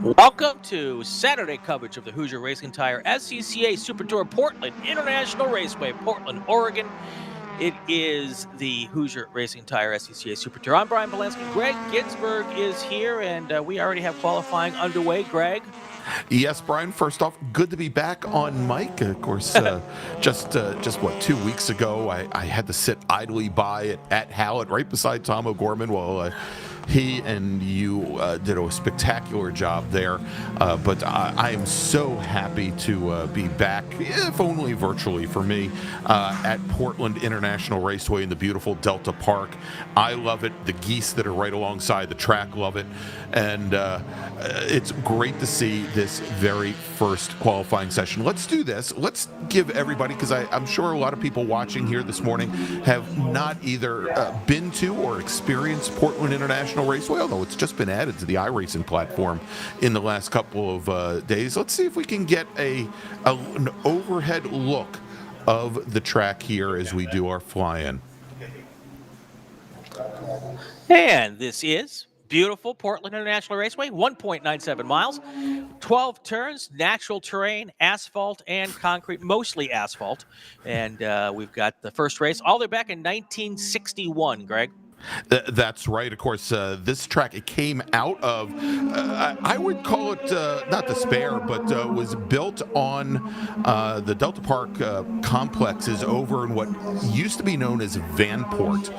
Welcome to Saturday coverage of the Hoosier Racing Tire SCCA Super Tour Portland International Raceway, Portland, Oregon. It is the Hoosier Racing Tire SCCA Super Tour. I'm Brian Bielanski. Gregg Ginsberg is here, and we already have qualifying underway. Greg? Yes, Brian, first off, good to be back on mic. Of course, just 2 weeks ago, I had to sit idly by at Hallett right beside Tom O'Gorman while he and you did a spectacular job there. But I am so happy to be back, if only virtually for me, at Portland International Raceway in the beautiful Delta Park. I love it. The geese that are right alongside the track love it. And it's great to see this very first qualifying session. Let's do this. Let's give everybody, because I'm sure a lot of people watching here this morning have not either been to or experienced Portland International Raceway, although it's just been added to the iRacing platform in the last couple of days. Let's see if we can get an overhead look of the track here as we do our fly-in. And this is beautiful Portland International Raceway, 1.97 miles, 12 turns, natural terrain, asphalt, and concrete, mostly asphalt. And we've got the first race all the way back in 1961, Greg. That's right. Of course, this track, it came out of, I would call it not despair, but was built on the Delta Park complexes over in what used to be known as Vanport,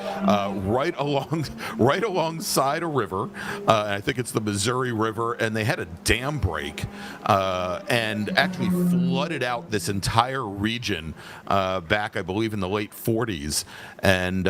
right alongside a river. I think it's the Missouri River, and they had a dam break and actually flooded out this entire region back, I believe, in the late 40s. And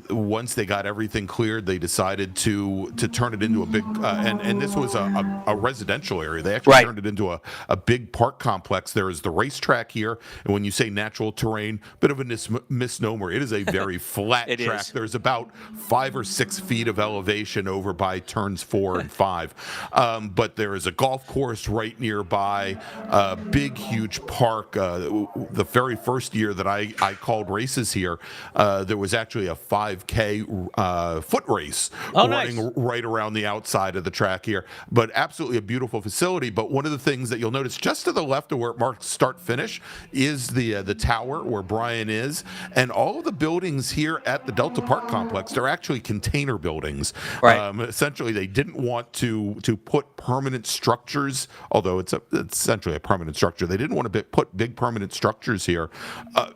once they got everything cleared, they decided to turn it into a big and this was a residential area. They actually turned it into a big park complex. There is the racetrack here, and when you say natural terrain, bit of a misnomer. It is a very flat track. There's about 5 or 6 feet of elevation over by turns 4 and 5, but there is a golf course right nearby, a big huge park. The very first year that I called races here, there was actually a 5K foot race running right around the outside of the track here. But absolutely a beautiful facility. But one of the things that you'll notice just to the left of where it marks start finish is the tower where Brian is, and all of the buildings here at the Delta Park complex, they're actually container buildings. Essentially, they didn't want to put permanent structures, although it's essentially a permanent structure. They didn't want to put big permanent structures here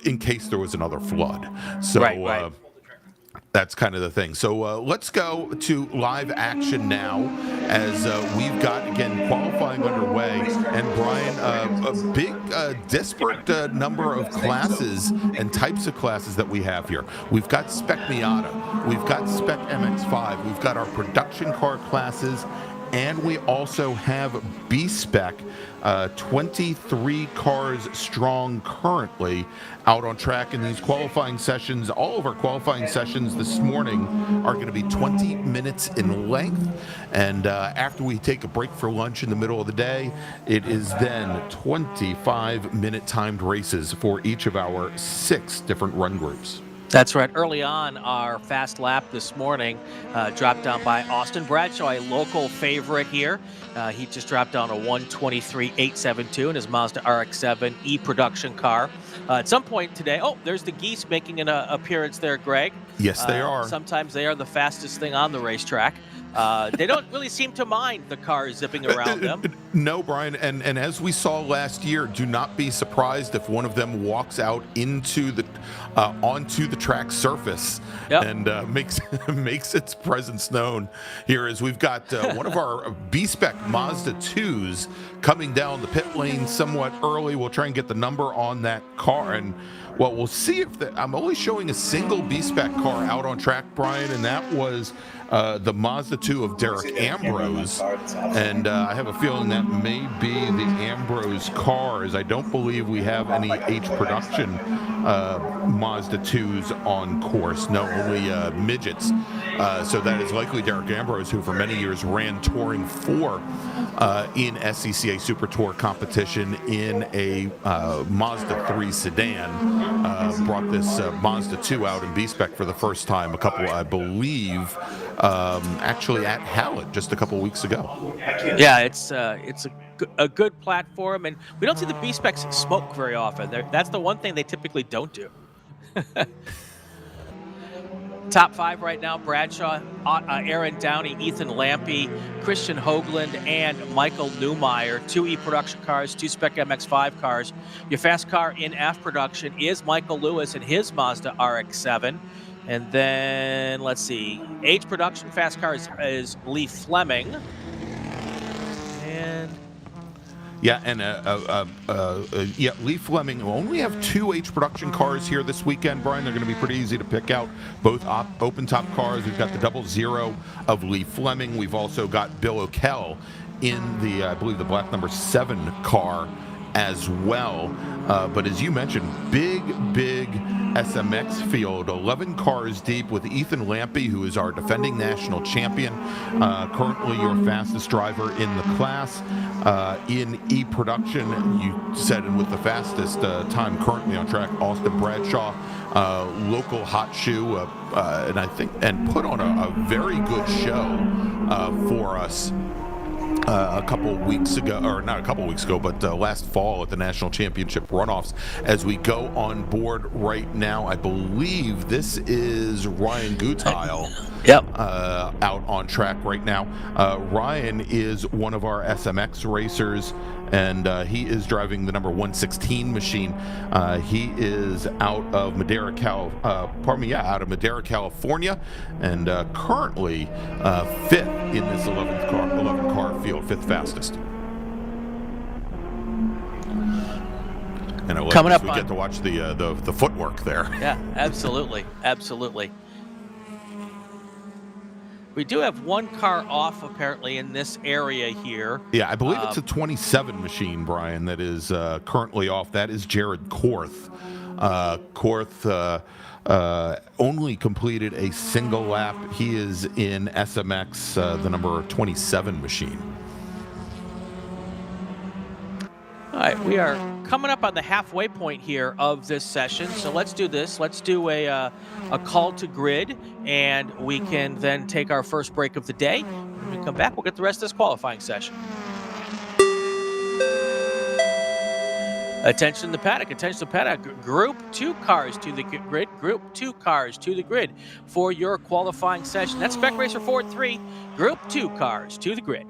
in case there was another flood. So that's kind of the thing. So let's go to live action now as we've got, again, qualifying underway. And Brian, a big disparate number of classes and types of classes that we have here. We've got Spec Miata, we've got Spec MX-5, we've got our production car classes, and we also have B-Spec, 23 cars strong currently out on track in these qualifying sessions. All of our qualifying sessions this morning are going to be 20 minutes in length. And after we take a break for lunch in the middle of the day, it is then 25-minute timed races for each of our 6 different run groups. That's right. Early on, our fast lap this morning dropped down by Austin Bradshaw, a local favorite here. He just dropped down a 1:23.872 in his Mazda RX-7 E-production car. At some point today, there's the geese making an appearance there, Greg. Yes, they are. Sometimes they are the fastest thing on the racetrack. They don't really seem to mind the cars zipping around them. No, Brian, and as we saw last year, do not be surprised if one of them walks out into the onto the track surface and makes its presence known here. As we've got one of our B-Spec Mazda 2s coming down the pit lane somewhat early. We'll try and get the number on that car, and well, we'll see if I'm only showing a single B-Spec car out on track, Brian, and that was the Mazda 2 of Derek Ambrose, and I have a feeling that may be the Ambrose car, as I don't believe we have any H production Mazda 2s on course. No, only midgets. So that is likely Derek Ambrose, who for many years ran Touring 4 in SCCA Super Tour competition in a Mazda 3 sedan. Brought this Mazda 2 out in B-Spec for the first time a couple, I believe, actually at Hallett just a couple weeks ago. Yeah, it's a good platform, and we don't see the B-Specs smoke very often. That's the one thing they typically don't do. Top 5 right now: Bradshaw, Aaron Downey, Ethan Lampy, Christian Hoagland, and Michael Newmeyer. 2 E-Production cars, 2 Spec MX-5 cars. Your fast car in F production is Michael Lewis and his Mazda RX-7. And then, let's see, H production fast car is Lee Fleming. And yeah, and Lee Fleming will only have 2 H production cars here this weekend, Brian. They're going to be pretty easy to pick out. Both open top cars. We've got the 00 of Lee Fleming. We've also got Bill O'Kell in the, I believe, the black number 7 car as well. But as you mentioned, big SMX field, 11 cars deep, with Ethan Lampy, who is our defending national champion, currently your fastest driver in the class. In E-Production, you said, and with the fastest time currently on track, Austin Bradshaw, local hot shoe, and put on a very good show for us a couple weeks ago, or not a couple weeks ago, but last fall at the National Championship runoffs. As we go on board right now, I believe this is Ryan Gutile. Yep. Out on track right now. Ryan is one of our SMX racers, and he is driving the number 116 machine. He is out of Madera, California, and currently 5th in this 11 car field, 5th fastest. And I like Coming up, we get to watch the footwork there. Yeah, absolutely. We do have 1 car off, apparently, in this area here. Yeah, I believe it's a 27 machine, Brian, that is currently off. That is Jared Korth. Korth only completed a single lap. He is in SMX, the number 27 machine. All right, we are coming up on the halfway point here of this session, so let's do this. Let's do a call to grid, and we can then take our first break of the day. When we come back, we'll get the rest of this qualifying session. Attention the paddock, Group 2 cars to the grid, Group 2 cars to the grid for your qualifying session. That's Spec Racer 4-3, Group 2 cars to the grid.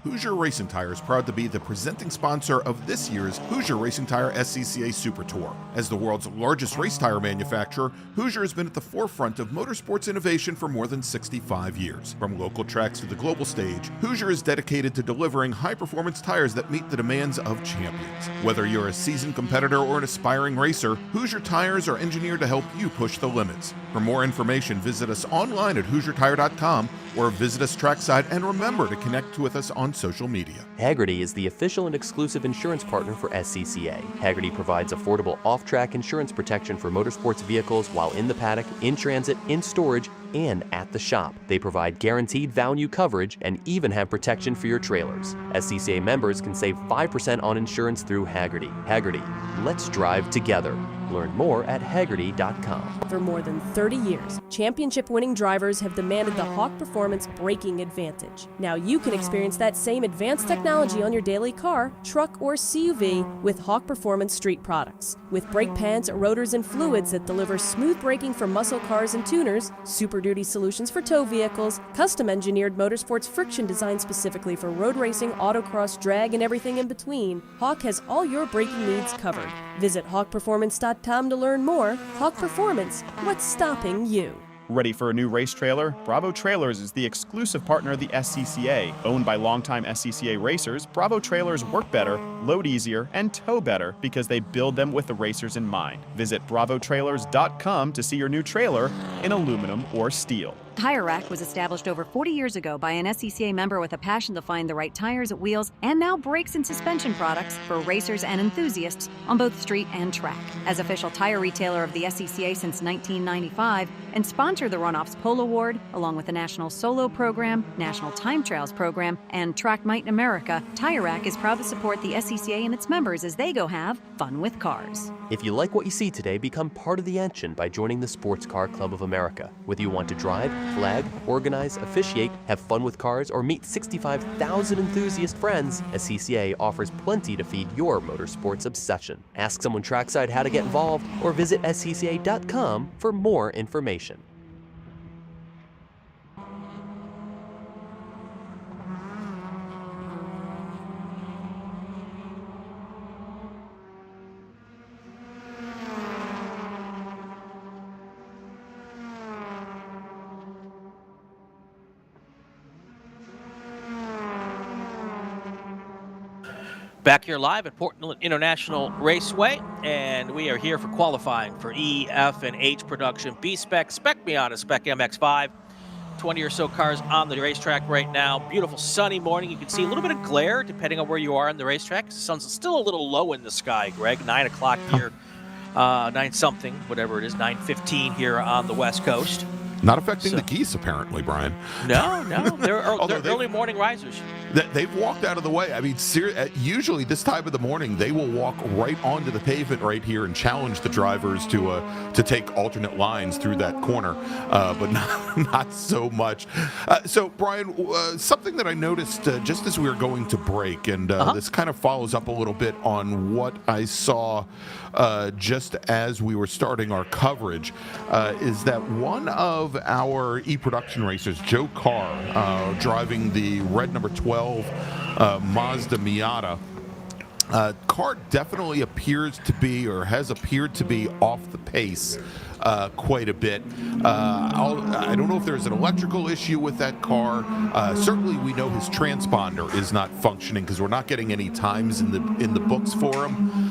Hoosier Racing Tire is proud to be the presenting sponsor of this year's Hoosier Racing Tire SCCA Super Tour. As the world's largest race tire manufacturer, Hoosier has been at the forefront of motorsports innovation for more than 65 years. From local tracks to the global stage, Hoosier is dedicated to delivering high-performance tires that meet the demands of champions. Whether you're a seasoned competitor or an aspiring racer, Hoosier tires are engineered to help you push the limits. For more information, visit us online at HoosierTire.com or visit us trackside, and remember to connect with us on social media. Hagerty is the official and exclusive insurance partner for SCCA. Hagerty provides affordable off-track insurance protection for motorsports vehicles while in the paddock, in transit, in storage, and at the shop. They provide guaranteed value coverage and even have protection for your trailers. SCCA members can save 5% on insurance through Hagerty. Hagerty, let's drive together. Learn more at Hagerty.com. For more than 30 years, championship-winning drivers have demanded the Hawk Performance braking advantage. Now you can experience that same advanced technology on your daily car, truck, or CUV with Hawk Performance street products. With brake pads, rotors, and fluids that deliver smooth braking for muscle cars and tuners, Super Duty solutions for tow vehicles, custom-engineered motorsports friction designed specifically for road racing, autocross, drag, and everything in between, Hawk has all your braking needs covered. Visit hawkperformance.com to learn more. Hawk Performance, what's stopping you? Ready for a new race trailer? Bravo Trailers is the exclusive partner of the SCCA. Owned by longtime SCCA racers, Bravo Trailers work better, load easier, and tow better because they build them with the racers in mind. Visit bravotrailers.com to see your new trailer in aluminum or steel. Tire Rack was established over 40 years ago by an SCCA member with a passion to find the right tires, wheels, and now brakes and suspension products for racers and enthusiasts on both street and track. As official tire retailer of the SCCA since 1995 and sponsor the Runoffs Pole Award, along with the National Solo Program, National Time Trials Program, and Track Might in America, Tire Rack is proud to support the SCCA and its members as they go have fun with cars. If you like what you see today, become part of the action by joining the Sports Car Club of America. Whether you want to drive, flag, organize, officiate, have fun with cars, or meet 65,000 enthusiast friends, SCCA offers plenty to feed your motorsports obsession. Ask someone trackside how to get involved or visit scca.com for more information. Back here live at Portland International Raceway, and we are here for qualifying for E, F, and H production. B-Spec, Spec Miata, Spec MX-5. 20 or so cars on the racetrack right now. Beautiful sunny morning. You can see a little bit of glare depending on where you are on the racetrack. The sun's still a little low in the sky, Greg. 9 o'clock here, 9 something, whatever it is, 9:15 here on the West Coast. Not affecting the geese, apparently, Brian. No, they're early morning risers. They've walked out of the way. I mean, usually this time of the morning, they will walk right onto the pavement right here and challenge the drivers to take alternate lines through that corner, but not so much. So, Brian, something that I noticed just as we were going to break, and this kind of follows up a little bit on what I saw just as we were starting our coverage, is that one of our e-production racers, Joe Carr, driving the red number 12 Mazda Miata, Carr definitely appears to be, or has appeared to be, off the pace quite a bit. I don't know if there's an electrical issue with that car. Certainly we know his transponder is not functioning because we're not getting any times in the books for him,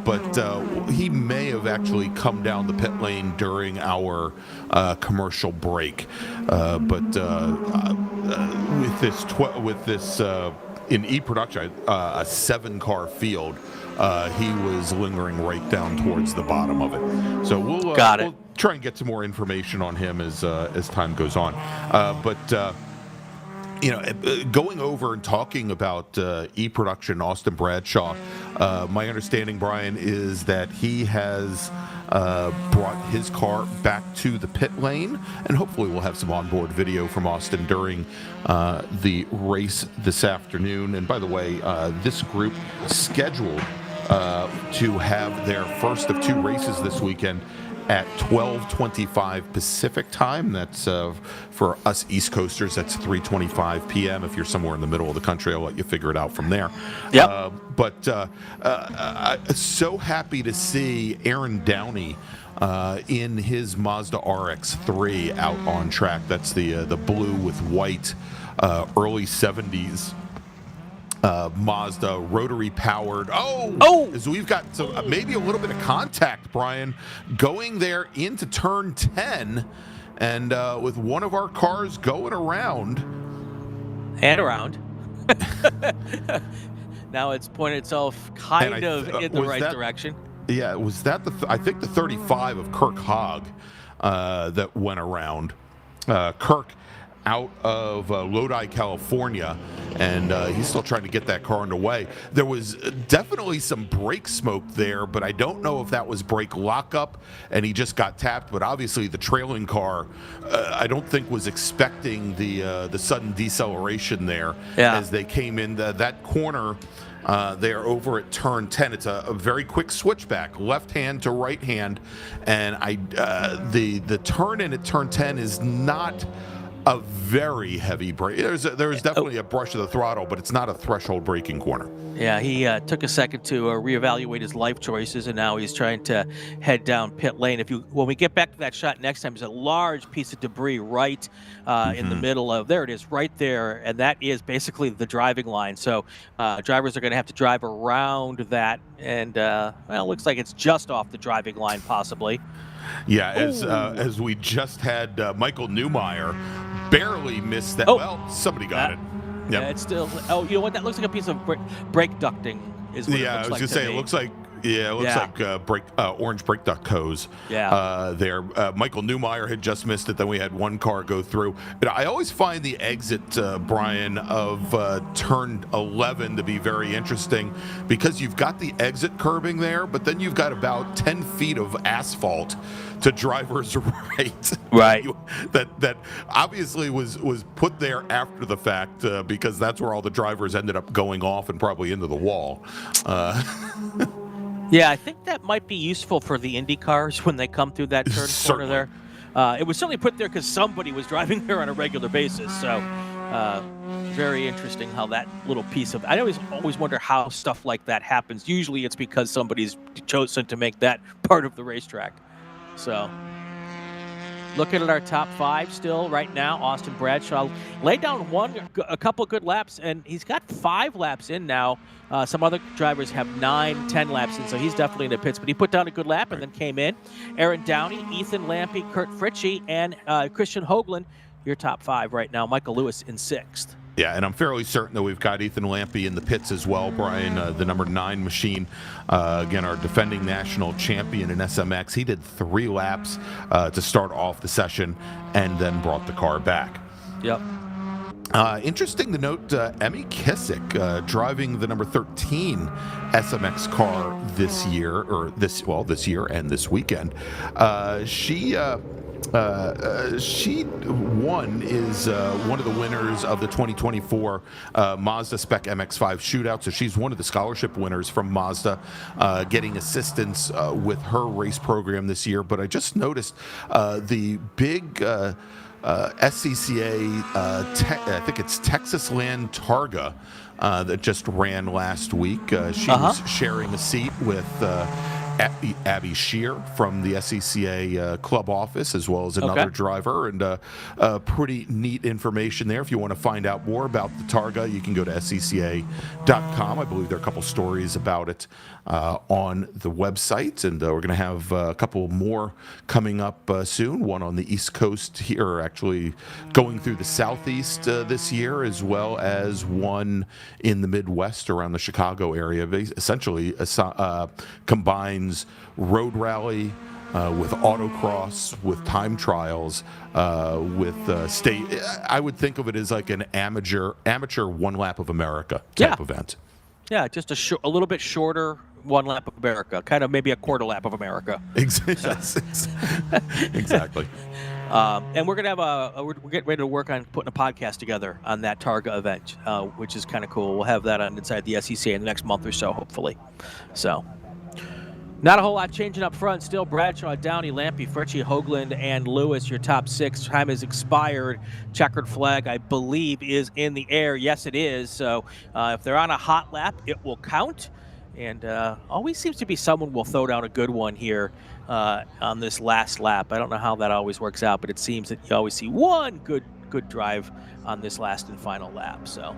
but he may have actually come down the pit lane during our commercial break. But with this in e-production, a 7-car field, he was lingering right down towards the bottom of it. So we'll try and get some more information on him as time goes on. But going over and talking about e-production, Austin Bradshaw, my understanding, Brian, is that he has brought his car back to the pit lane, and hopefully we'll have some onboard video from Austin during the race this afternoon. And by the way, this group scheduled to have their first of 2 races this weekend at 12:25 Pacific time. That's for us East Coasters. That's 3:25 p.m. If you're somewhere in the middle of the country, I'll let you figure it out from there. Yep. But I'm so happy to see Aaron Downey in his Mazda RX-3 out on track. That's the blue with white early 70s. Mazda rotary powered. As we've got maybe a little bit of contact, Brian, going there into turn 10, and with one of our cars going around. And around. Now it's pointed itself kind of in the right direction. Yeah, was that I think the 35 of Kirk Hogg that went around. Kirk out of Lodi, California, and he's still trying to get that car underway. There was definitely some brake smoke there, but I don't know if that was brake lockup and he just got tapped. But obviously the trailing car, I don't think was expecting the sudden deceleration there as they came in that corner. They're over at turn 10. It's a very quick switchback, left hand to right hand, and the turn in at turn 10 is not a very heavy brake. There's definitely a brush of the throttle, but it's not a threshold braking corner. Yeah, he took a second to reevaluate his life choices, and now he's trying to head down pit lane. When we get back to that shot next time, there's a large piece of debris right in the middle of, there it is, right there, and that is basically the driving line. So drivers are going to have to drive around that, and it looks like it's just off the driving line possibly. Yeah, as we just had Michael Newmeyer barely missed that. Oh. Well, somebody got it. Yep. Yeah, it's still. Oh, you know what? That looks like a piece of brake ducting. Is what it Yeah, I looks was like gonna to say me. it looks like. Yeah, it looks like orange brake duct hose. Yeah. There. Michael Newmeyer had just missed it. Then we had one car go through. But I always find the exit, Brian, of turn 11 to be very interesting because you've got the exit curbing there, but then you've got about 10 feet of asphalt to driver's right. Right. that obviously was put there after the fact because that's where all the drivers ended up going off and probably into the wall. Yeah, I think that might be useful for the Indy cars when they come through that turn corner there. It was certainly put there because somebody was driving there on a regular basis. So very interesting how that little piece of. I always wonder how stuff like that happens. Usually it's because somebody's chosen to make that part of the racetrack. So looking at our top 5 still right now, Austin Bradshaw laid down a couple good laps, and he's got 5 laps in now. Some other drivers have 9, 10 laps in, so he's definitely in the pits. But he put down a good lap and then came in. Aaron Downey, Ethan Lampy, Kurt Fritchie, and Christian Hoagland, your top 5 right now. Michael Lewis in 6th. Yeah, and I'm fairly certain that we've got Ethan Lampy in the pits as well, Brian, the number 9 machine. Again, our defending national champion in SMX. He did 3 laps to start off the session and then brought the car back. Yep. Interesting to note, Emmy Kissick driving the number 13 SMX car this year, this year and this weekend. She won, is one of the winners of the 2024 Mazda Spec MX-5 shootout. So she's one of the scholarship winners from Mazda, getting assistance with her race program this year. But I just noticed the big SCCA, I think it's Texas Land Targa, that just ran last week. She was sharing a seat with Abby Shear from the SCCA club office, as well as another driver, and pretty neat information there. If you want to find out more about the Targa, you can go to SCCA.com. I believe there are a couple stories about it on the website, and we're going to have a couple more coming up soon. One on the East Coast here, actually going through the Southeast this year, as well as one in the Midwest around the Chicago area. Essentially combines road rally with autocross, with time trials, with state. I would think of it as like an amateur one lap of America type event. Yeah, just a little bit shorter one lap of America, kind of maybe a quarter lap of America. Exactly. And we're gonna have we're getting ready to work on putting a podcast together on that Targa event, which is kind of cool. We'll have that on inside the SCCA in the next month or so, hopefully. So. Not a whole lot changing up front. Still Bradshaw, Downey, Lampy, Fritchie, Hoagland, and Lewis, your top 6. Time has expired. Checkered flag, I believe, is in the air. Yes, it is. So if they're on a hot lap, it will count. And always seems to be someone will throw down a good one here on this last lap. I don't know how that always works out, but it seems that you always see one good drive on this last and final lap. So.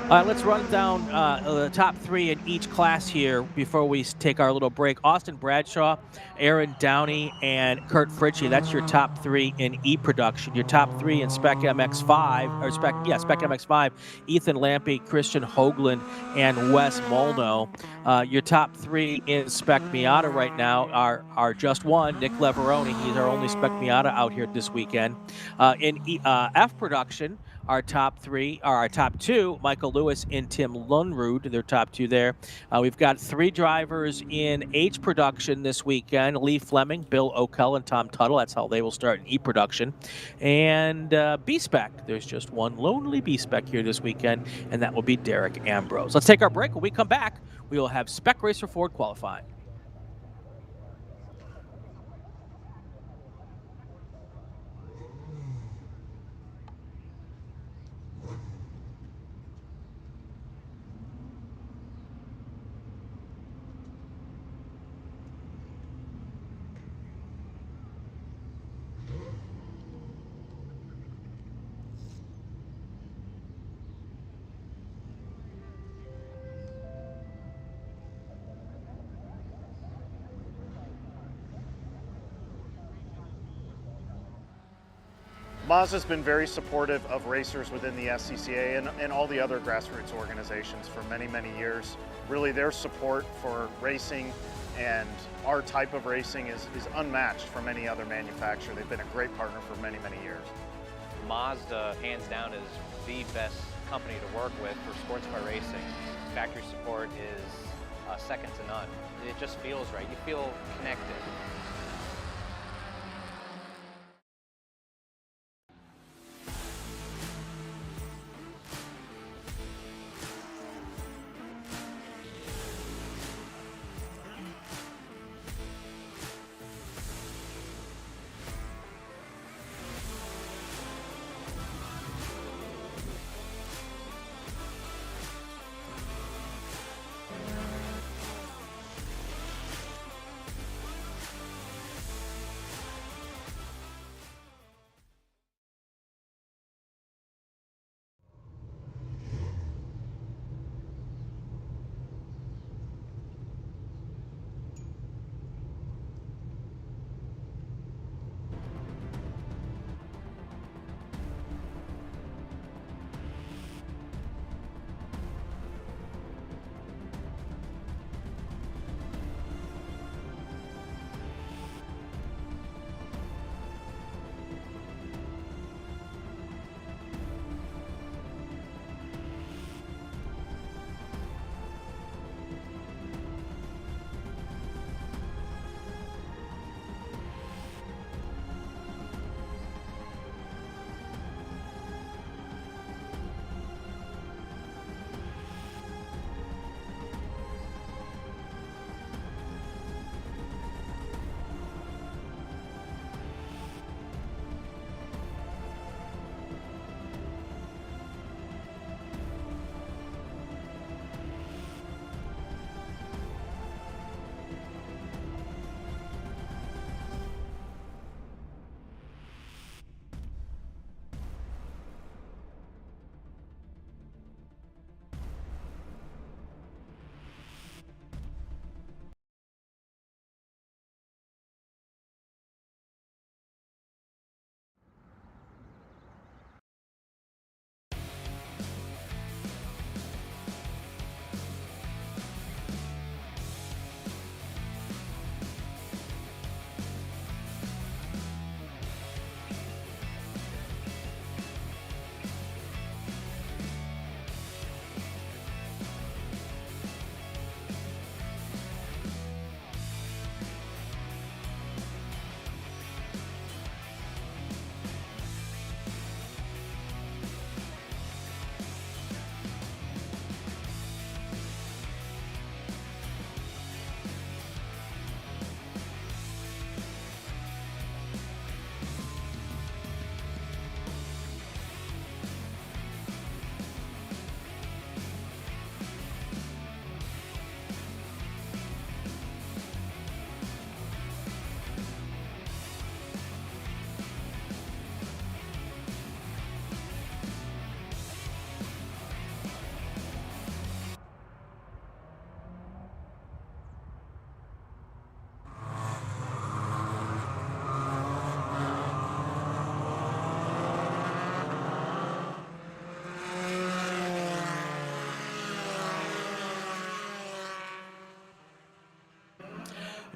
Let's run down the top 3 in each class here before we take our little break. Austin Bradshaw, Aaron Downey, and Kurt Fritchie. That's your top 3 in E-Production. Your top 3 in Spec MX-5, Spec MX-5, Ethan Lampy, Christian Hoagland, and Wes Molno. Your top 3 in Spec Miata right now are just one, Nick Leveroni. He's our only Spec Miata out here this weekend. In F Production, our top 2, Michael Lewis and Tim Lundrud, their top 2 there. We've got 3 drivers in H Production this weekend, Lee Fleming, Bill O'Kell, and Tom Tuttle. That's how they will start in E Production. And B-Spec, there's just one lonely B-Spec here this weekend, and that will be Derek Ambrose. Let's take our break. When we come back, we will have Spec Racer Ford qualifying. Mazda's been very supportive of racers within the SCCA and all the other grassroots organizations for many, many years. Really, their support for racing and our type of racing is unmatched from any other manufacturer. They've been a great partner for many, many years. Mazda, hands down, is the best company to work with for sports car racing. Factory support is second to none. It just feels right. You feel connected.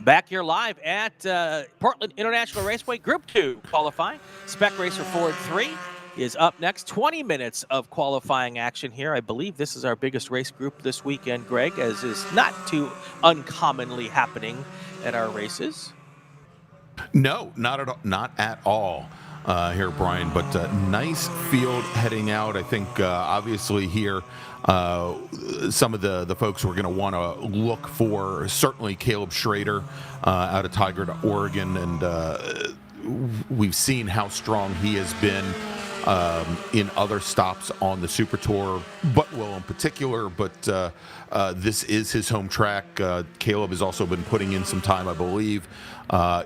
Back here live at Portland International Raceway, Group 2 qualifying. Spec Racer Ford 3 is up next. 20 minutes of qualifying action here. I believe this is our biggest race group this weekend, Greg, as is not too uncommonly happening at our races. No, not at all here, Brian, but nice field heading out. I think obviously here some of the folks who are going to want to look for, certainly Caleb Schrader out of Tigard, Oregon, and we've seen how strong he has been in other stops on the Super Tour, Butwell in particular, but this is his home track. Caleb has also been putting in some time, I believe,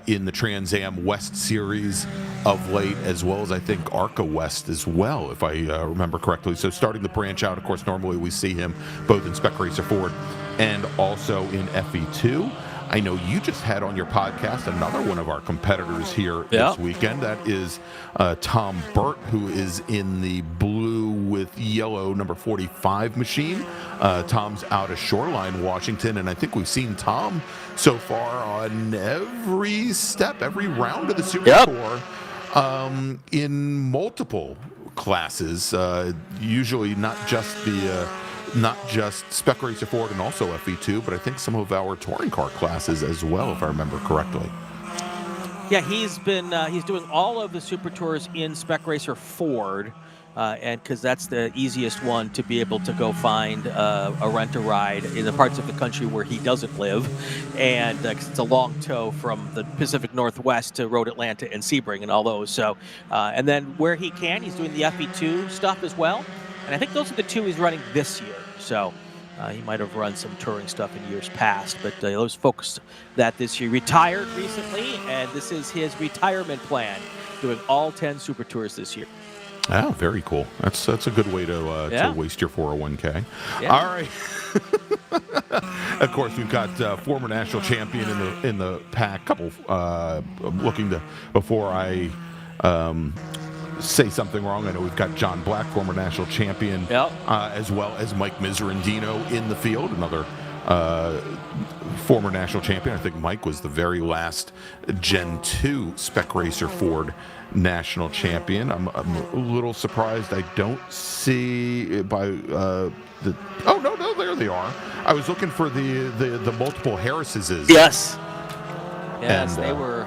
in the Trans Am West Series of late, as well as I think ARCA West as well, if I remember correctly. So starting to branch out, of course, normally we see him both in Spec Racer Ford and also in FE2. I know you just had on your podcast another one of our competitors here this weekend. That is Tom Burt, who is in the blue with yellow number 45 machine. Tom's out of Shoreline, Washington, and I think we've seen Tom so far on every step, every round of the Super Tour in multiple classes, usually not just Spec Racer Ford and also FE2, but I think some of our touring car classes as well, if I remember correctly. Yeah, he's doing all of the Super Tours in Spec Racer Ford, and because that's the easiest one to be able to go find a rent-a-ride in the parts of the country where he doesn't live, and 'cause it's a long tow from the Pacific Northwest to Road Atlanta and Sebring and all those. So, and then where he can, he's doing the FE2 stuff as well, and I think those are the two he's running this year. So. He might have run some touring stuff in years past, but he was focused that this year. Retired recently, and this is his retirement plan, doing all 10 Super Tours this year. Oh, very cool. That's a good way to waste your 401k. Yeah. All right. Of course, we've got former national champion in the pack. Couple looking to before I. Say something wrong. I know we've got John Black, former national champion, as well as Mike Miserandino in the field, another former national champion. I think Mike was the very last Gen 2 Spec Racer Ford national champion. I'm a little surprised I don't see by the. Oh no, there they are. I was looking for the multiple Harrises. Yes, and, they were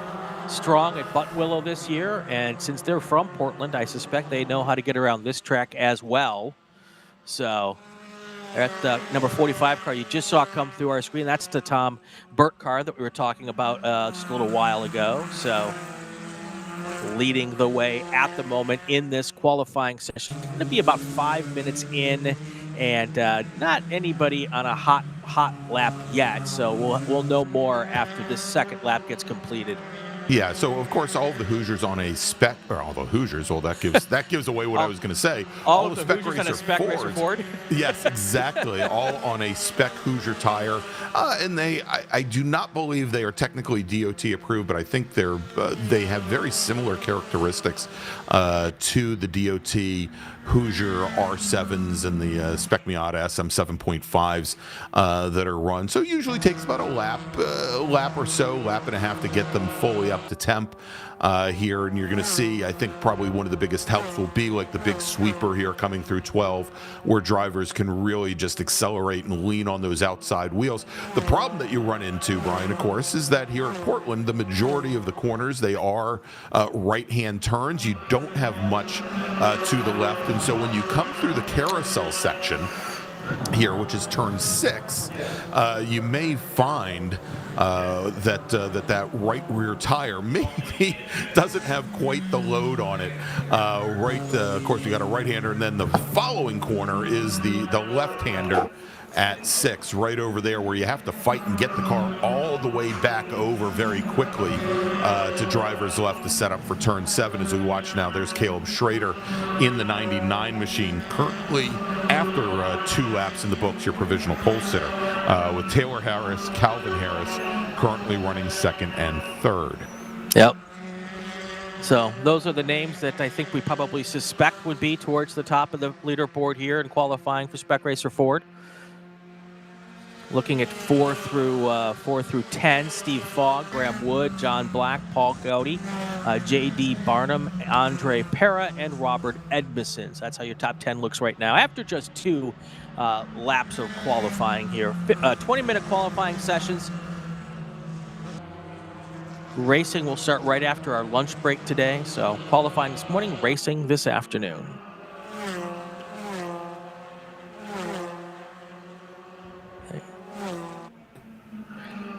strong at Buttonwillow this year, and since they're from Portland, I suspect they know how to get around this track as well. So they're at the number 45 car you just saw come through our screen. That's the Tom Burt car that we were talking about just a little while ago. So leading the way at the moment in this qualifying session. It's going to be about 5 minutes in, and not anybody on a hot lap yet. So we'll know more after this second lap gets completed. Yeah, so of course all of the Hoosiers on a spec, or all the Hoosiers, well that gives away what I was going to say. All the Spec Hoosiers on a Spec Racer Ford? Yes, exactly. All on a Spec Hoosier tire, and I do not believe they are technically DOT approved, but I think they have very similar characteristics to the DOT Hoosier R7s and the Spec Miata SM 7.5s that are run. So it usually takes about a lap or so, lap and a half to get them fully up to temp here. And you're going to see, I think probably one of the biggest helps will be like the big sweeper here coming through 12, where drivers can really just accelerate and lean on those outside wheels. The problem that you run into, Brian, of course, is that here at Portland, the majority of the corners, they are right-hand turns. You don't have much to the left. And so when you come through the carousel section here, which is turn 6, you may find that right rear tire maybe doesn't have quite the load on it. Of course, we got a right-hander, and then the following corner is the left-hander at 6, right over there, where you have to fight and get the car all the way back over very quickly to driver's left to set up for turn 7. As we watch now, there's Caleb Schrader in the 99 machine, currently after 2 laps in the books, your provisional pole sitter, with Taylor Harris, Calvin Harris currently running 2nd and 3rd. Yep. So those are the names that I think we probably suspect would be towards the top of the leaderboard here in qualifying for Spec Racer Ford. Looking at 4 through 10, Steve Fogg, Graham Wood, John Black, Paul Gowdy, J.D. Barnum, Andre Pera, and Robert Edmisons. That's how your top 10 looks right now. After just 2 laps of qualifying here. 20-minute qualifying sessions. Racing will start right after our lunch break today. So qualifying this morning, racing this afternoon.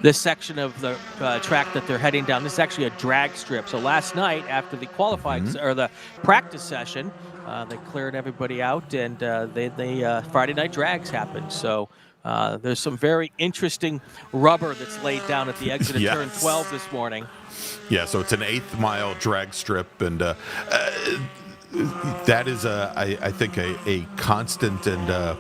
This section of the track that they're heading down, this is actually a drag strip. So last night, after the qualifying or the practice session, they cleared everybody out, and Friday night drags happened. So there's some very interesting rubber that's laid down at the exit of turn 12 this morning. Yeah, so it's an 1/8 mile drag strip, and that is, I think, a constant and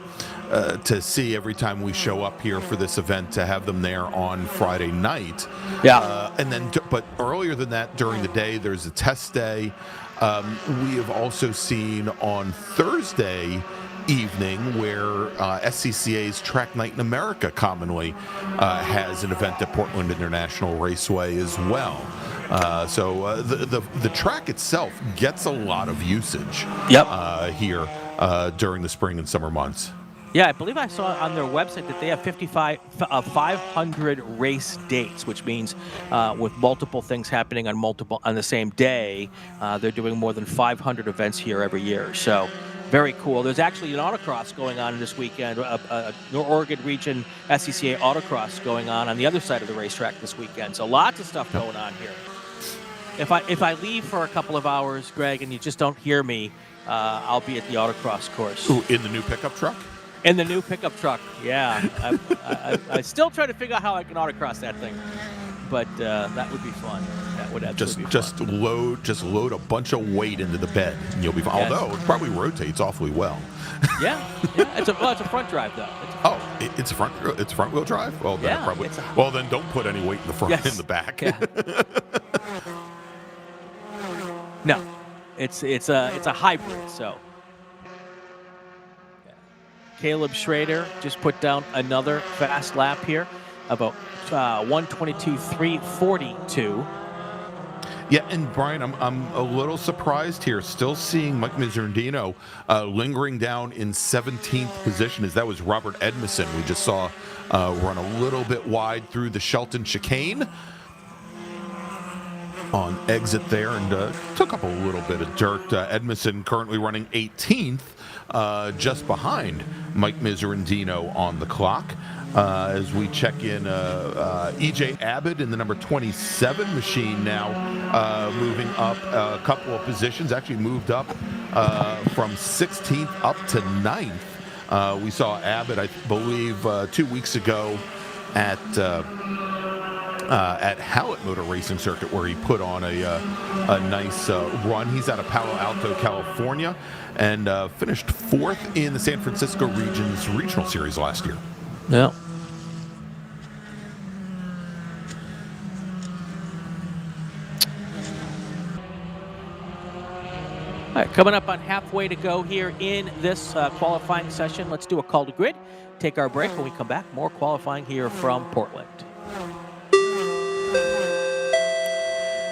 to see every time we show up here for this event, to have them there on Friday night. Yeah. And then, but earlier than that, during the day, there's a test day. We have also seen on Thursday evening where SCCA's Track Night in America commonly has an event at Portland International Raceway as well. So the track itself gets a lot of usage here during the spring and summer months. Yeah, I believe I saw on their website that they have 500 race dates, which means with multiple things happening on the same day, they're doing more than 500 events here every year. So very cool. There's actually an autocross going on this weekend, North Oregon Region SCCA autocross going on the other side of the racetrack this weekend. So lots of stuff going on here. If I leave for a couple of hours, Greg, and you just don't hear me, I'll be at the autocross course. Ooh, in the new pickup truck? In the new pickup truck, yeah. I still try to figure out how I can autocross that thing, but that would be fun. That would absolutely be fun. Just load a bunch of weight into the bed, and you'll be fine. Yes. Although it probably rotates awfully well. Yeah. It's a front drive though. It's front wheel drive. Well, then yeah, well, then don't put any weight in the front, in the back. Yeah. No, it's a hybrid. So. Caleb Schrader just put down another fast lap here, about 1:22.342. Yeah, and Brian, I'm a little surprised here, still seeing Mike Miserandino lingering down in 17th position, as that was Robert Edmondson. We just saw run a little bit wide through the Shelton chicane on exit there, and took up a little bit of dirt. Edmondson currently running 18th. Just behind Mike Miserandino on the clock. As we check in, EJ Abbott in the number 27 machine now, moving up a couple of positions, actually moved up from 16th up to 9th. We saw Abbott, I believe, 2 weeks ago at Hallett Motor Racing Circuit, where he put on a nice run. He's out of Palo Alto, California, and finished 4th in the San Francisco region's regional series last year. Yeah. All right, coming up on halfway to go here in this qualifying session. Let's do a call to grid, take our break. When we come back, more qualifying here from Portland.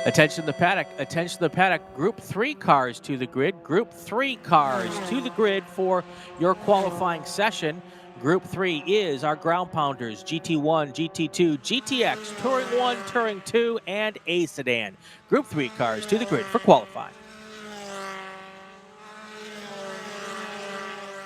Attention to the paddock, attention to the paddock. Group 3 cars to the grid. Group 3 cars to the grid for your qualifying session. Group 3 is our ground pounders, GT1, GT2, GTX, Touring 1, Touring 2, and A Sedan. Group 3 cars to the grid for qualifying.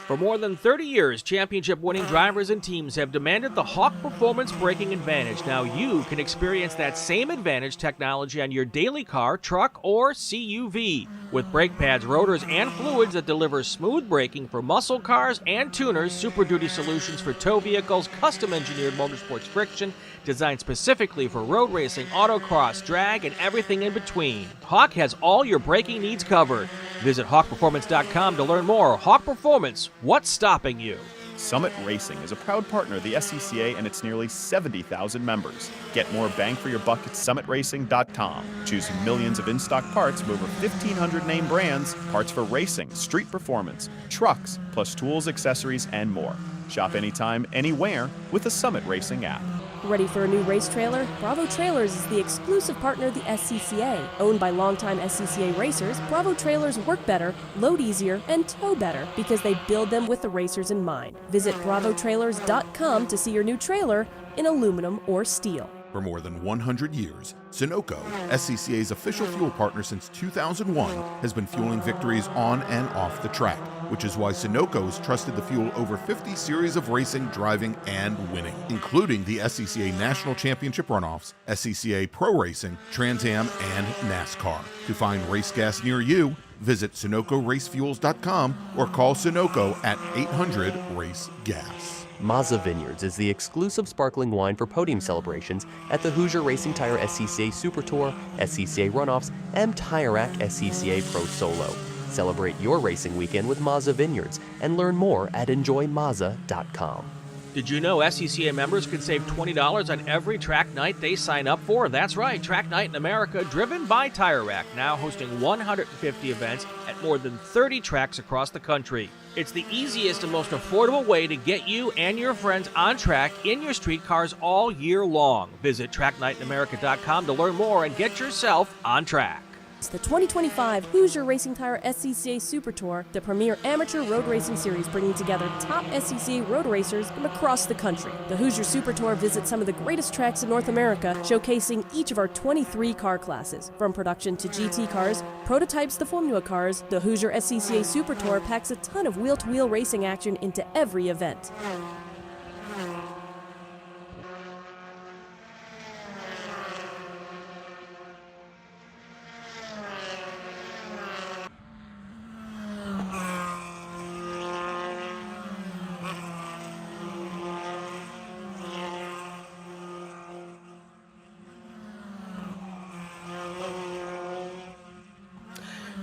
For more than 30 years, championship-winning drivers and teams have demanded the Hawk Performance braking advantage. Now you can experience that same advantage technology on your daily car, truck, or CUV. With brake pads, rotors, and fluids that deliver smooth braking for muscle cars and tuners, Super Duty solutions for tow vehicles, custom-engineered motorsports friction, designed specifically for road racing, autocross, drag, and everything in between. Hawk has all your braking needs covered. Visit hawkperformance.com to learn more. Hawk Performance, what's stopping you? Summit Racing is a proud partner of the SCCA and its nearly 70,000 members. Get more bang for your buck at summitracing.com. Choose millions of in-stock parts from over 1,500 name brands, parts for racing, street performance, trucks, plus tools, accessories, and more. Shop anytime, anywhere with the Summit Racing app. Ready for a new race trailer? Bravo Trailers is the exclusive partner of the SCCA. Owned by longtime SCCA racers, Bravo Trailers work better, load easier, and tow better because they build them with the racers in mind. Visit bravotrailers.com to see your new trailer in aluminum or steel. For more than 100 years, Sunoco, SCCA's official fuel partner since 2001, has been fueling victories on and off the track, which is why Sunoco has trusted the fuel over 50 series of racing, driving, and winning, including the SCCA National Championship runoffs, SCCA Pro Racing, Trans Am, and NASCAR. To find race gas near you, visit SunocoRaceFuels.com or call Sunoco at 800-RACE-GAS. Mazza Vineyards is the exclusive sparkling wine for podium celebrations at the Hoosier Racing Tire SCCA Super Tour, SCCA Runoffs, and Tire Rack SCCA Pro Solo. Celebrate your racing weekend with Mazda Vineyards and learn more at enjoymazda.com. Did you know SCCA members can save $20 on every track night they sign up for? That's right, Track Night in America, driven by Tire Rack, now hosting 150 events at more than 30 tracks across the country. It's the easiest and most affordable way to get you and your friends on track in your street cars all year long. Visit tracknightinamerica.com to learn more and get yourself on track. It's the 2025 Hoosier Racing Tire SCCA Super Tour, the premier amateur road racing series bringing together top SCCA road racers from across the country. The Hoosier Super Tour visits some of the greatest tracks in North America, showcasing each of our 23 car classes. From production to GT cars, prototypes to Formula cars, the Hoosier SCCA Super Tour packs a ton of wheel-to-wheel racing action into every event.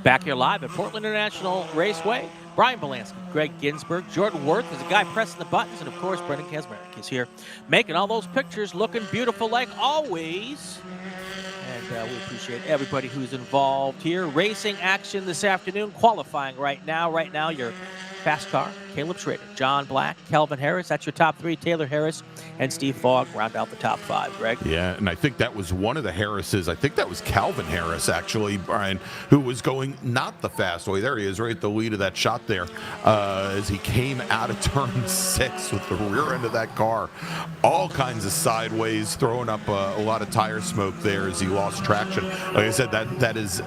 Back here live at Portland International Raceway, Brian Bielanski, Gregg Ginsberg, Jordan Worth is a guy pressing the buttons, and of course, Brendan Kazmarek is here making all those pictures looking beautiful like always. And we appreciate everybody who's involved here. Racing action this afternoon, qualifying right now. Right now, your fast car, Caleb Schrader, John Black, Calvin Harris. That's your top three. Taylor Harris and Steve Fogg round out the top five, Greg. Yeah, and I think that was one of the Harrises. I think that was Calvin Harris, actually, Brian, who was going not the fast way. There he is, right at the lead of that shot there, as he came out of turn 6 with the rear end of that car. All kinds of sideways, throwing up a lot of tire smoke there as he lost traction. Like I said, that is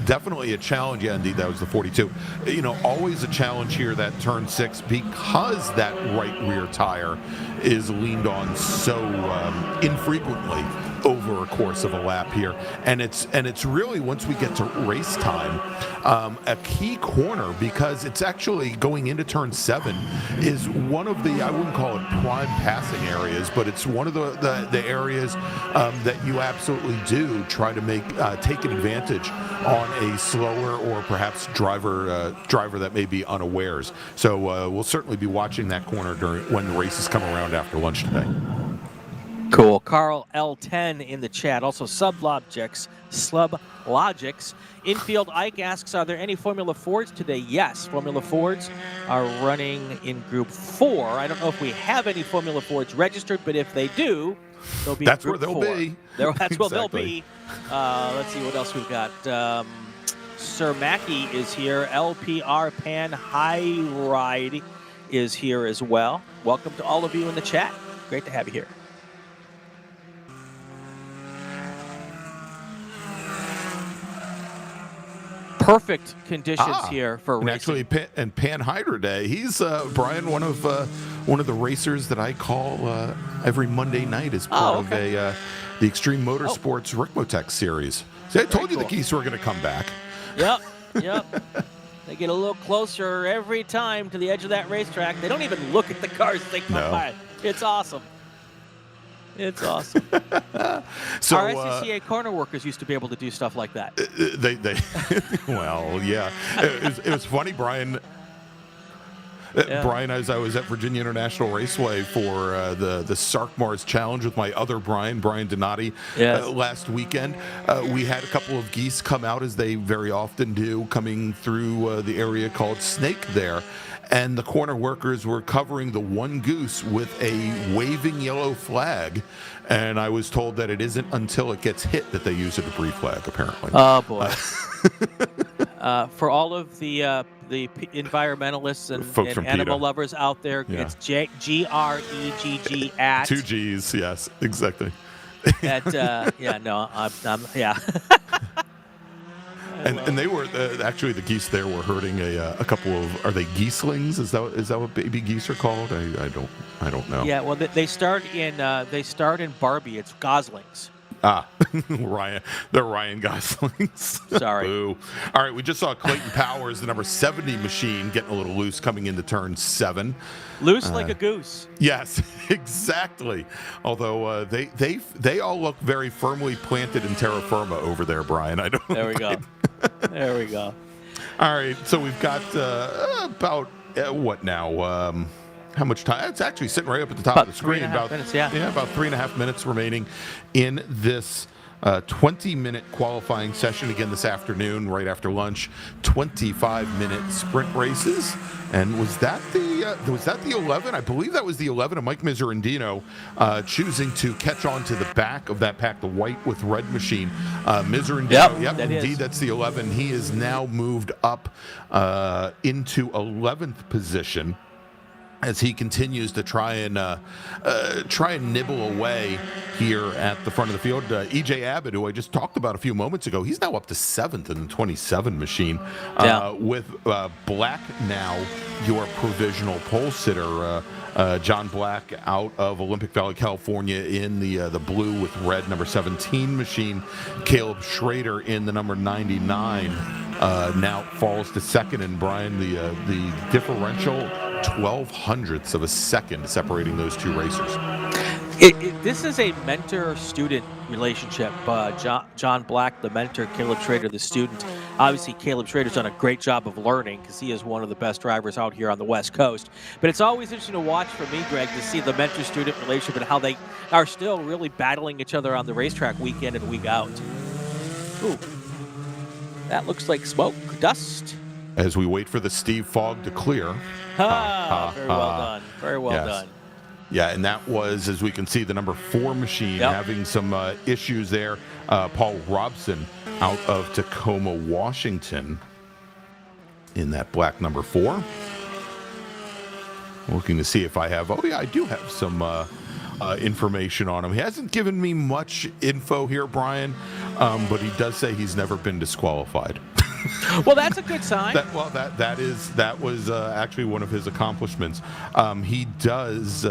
definitely a challenge. Yeah, indeed, that was the 42. You know, always a challenge here, that turn 6, because that right rear tire is leaned on so infrequently over a course of a lap here, and it's really, once we get to race time, a key corner, because it's actually going into turn 7 is one of the, I wouldn't call it prime passing areas, but it's one of the areas that you absolutely do try to make take advantage on a slower or perhaps driver that may be unawares. So we'll certainly be watching that corner when the races come around after lunch today. Cool. Carl L10 in the chat. Also, Sublogix. Infield Ike asks, are there any Formula Fords today? Yes, Formula Fords are running in Group 4. I don't know if we have any Formula Fords registered, but if they do, they'll be That's in Group where they'll 4. be. That's where they'll Exactly. be. Let's see what else we've got. Sir Mackey is here. LPR Pan High Ride is here as well. Welcome to all of you in the chat. Great to have you here. Perfect conditions here for and racing. actually, and Pan Hydra Day. He's Brian, one of the racers that I call every Monday night as part of the Extreme Motorsports Rick Motec series. See, I told you the geese were going to come back. Yep. They get a little closer every time to the edge of that racetrack. They don't even look at the cars as they come by. It's awesome. It's awesome. So, our SCCA corner workers used to be able to do stuff like that. They well, yeah. It was funny, Brian. Brian, as I was at Virginia International Raceway for the Sark Mars Challenge with my other Brian Donati, last weekend, we had a couple of geese come out, as they very often do, coming through the area called Snake there. And the corner workers were covering the one goose with a waving yellow flag. And I was told that it isn't until it gets hit that they use a debris flag, apparently. Oh, boy. For all of the environmentalists and animal lovers out there, it's GREGG at 2 G's, yes, exactly. And they were actually, the geese there were herding a couple of, are they geeslings? Is that what baby geese are called? I don't know. Yeah, well, they start in Barbie. It's goslings. Ryan, they're Ryan Goslings. Sorry. Boo. All right, we just saw Clayton Powers, the number 70 machine, getting a little loose coming into turn 7. Loose like a goose. Yes, exactly. Although they all look very firmly planted in terra firma over there, Brian. There we go. There we go. All right, so we've got about what now? How much time? It's actually sitting right up at the top of the screen. 3.5 minutes, yeah. About 3.5 minutes remaining in this 20-minute qualifying session again this afternoon, right after lunch. 25-minute sprint races, and was that the 11? I believe that was the 11 of Mike Miserandino choosing to catch on to the back of that pack, the white with red machine. Miserandino, yep, that indeed, is. that's the 11. He is now moved up into 11th position, as he continues to try and nibble away here at the front of the field. E.J. Abbott, who I just talked about a few moments ago, he's now up to 7th in the 27 machine, with Black now your provisional pole sitter. John Black out of Olympic Valley, California, in the blue with red number 17 machine. Caleb Schrader in the number 99 now falls to second, and Brian, the differential 0.12 of a second separating those two racers. This is a mentor-student relationship. John Black, the mentor, Caleb Schrader, the student. Obviously, Caleb Schrader's done a great job of learning because he is one of the best drivers out here on the West Coast. But it's always interesting to watch for me, Greg, to see the mentor-student relationship and how they are still really battling each other on the racetrack week in and week out. Ooh, that looks like smoke, dust. As we wait for the Steve Fogg to clear. Very well done. Very well done. Yeah, and that was, as we can see, the number 4 machine having some issues there. Paul Robson out of Tacoma, Washington in that black number 4. Looking to see if I have, I do have some information on him. He hasn't given me much info here, Brian, but he does say he's never been disqualified. Well, that's a good sign. That was actually one of his accomplishments. He does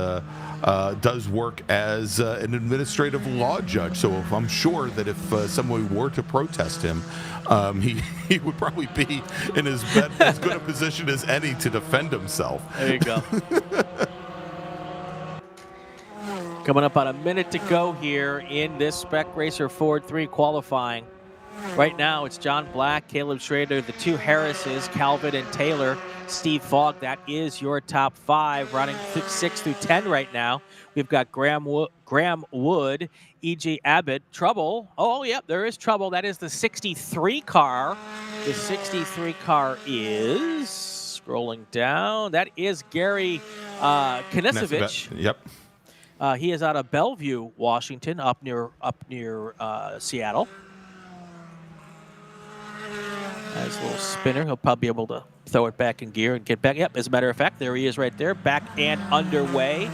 work as an administrative law judge, so if I'm sure that if someone were to protest him, he would probably be in as good a position as any to defend himself. There you go. Coming up on a minute to go here in this Spec Racer Ford 3 qualifying. Right now, it's John Black, Caleb Schrader, the 2 Harrises, Calvin and Taylor, Steve Fogg. That is your top 5, running 6 through 10 right now. We've got Graham Wood, E.J. Abbott, trouble. Oh, yep, there is trouble. That is the 63 car. The 63 car is, scrolling down, that is Gary Knisevich. Yep. He is out of Bellevue, Washington, up near Seattle. Nice little spinner. He'll probably be able to throw it back in gear and get back. Yep, as a matter of fact, there he is right there, back and underway.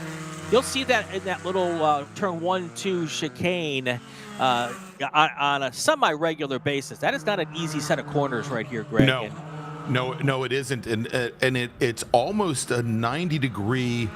You'll see that in that little turn 1-2 chicane on a semi-regular basis. That is not an easy set of corners right here, Greg. No, it isn't, and it's almost a 90-degree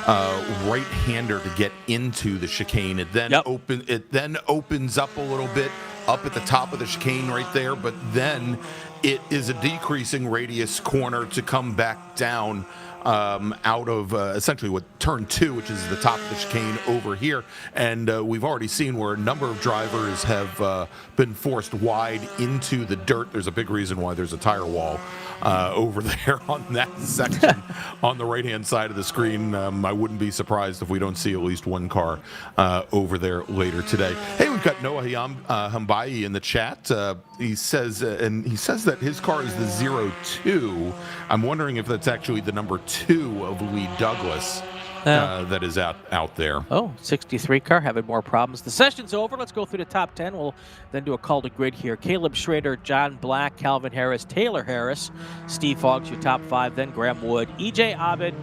right-hander to get into the chicane. It then opens up a little bit up at the top of the chicane right there, but then it is a decreasing radius corner to come back down out of essentially what turn 2, which is the top of the chicane over here. And we've already seen where a number of drivers have been forced wide into the dirt. There's a big reason why there's a tire wall over there on that section on the right-hand side of the screen. I wouldn't be surprised if we don't see at least one car over there later today. Hey, we've got Noah Hambai in the chat. He says that his car is the 02. I'm wondering if that's actually the number 2 of Lee Douglas that is out there. Oh, 63 car having more problems. The session's over. Let's go through the top 10. We'll then do a call to grid here. Caleb Schrader, John Black, Calvin Harris, Taylor Harris, Steve Fogg's your top 5. Then Graham Wood, E.J. Abed,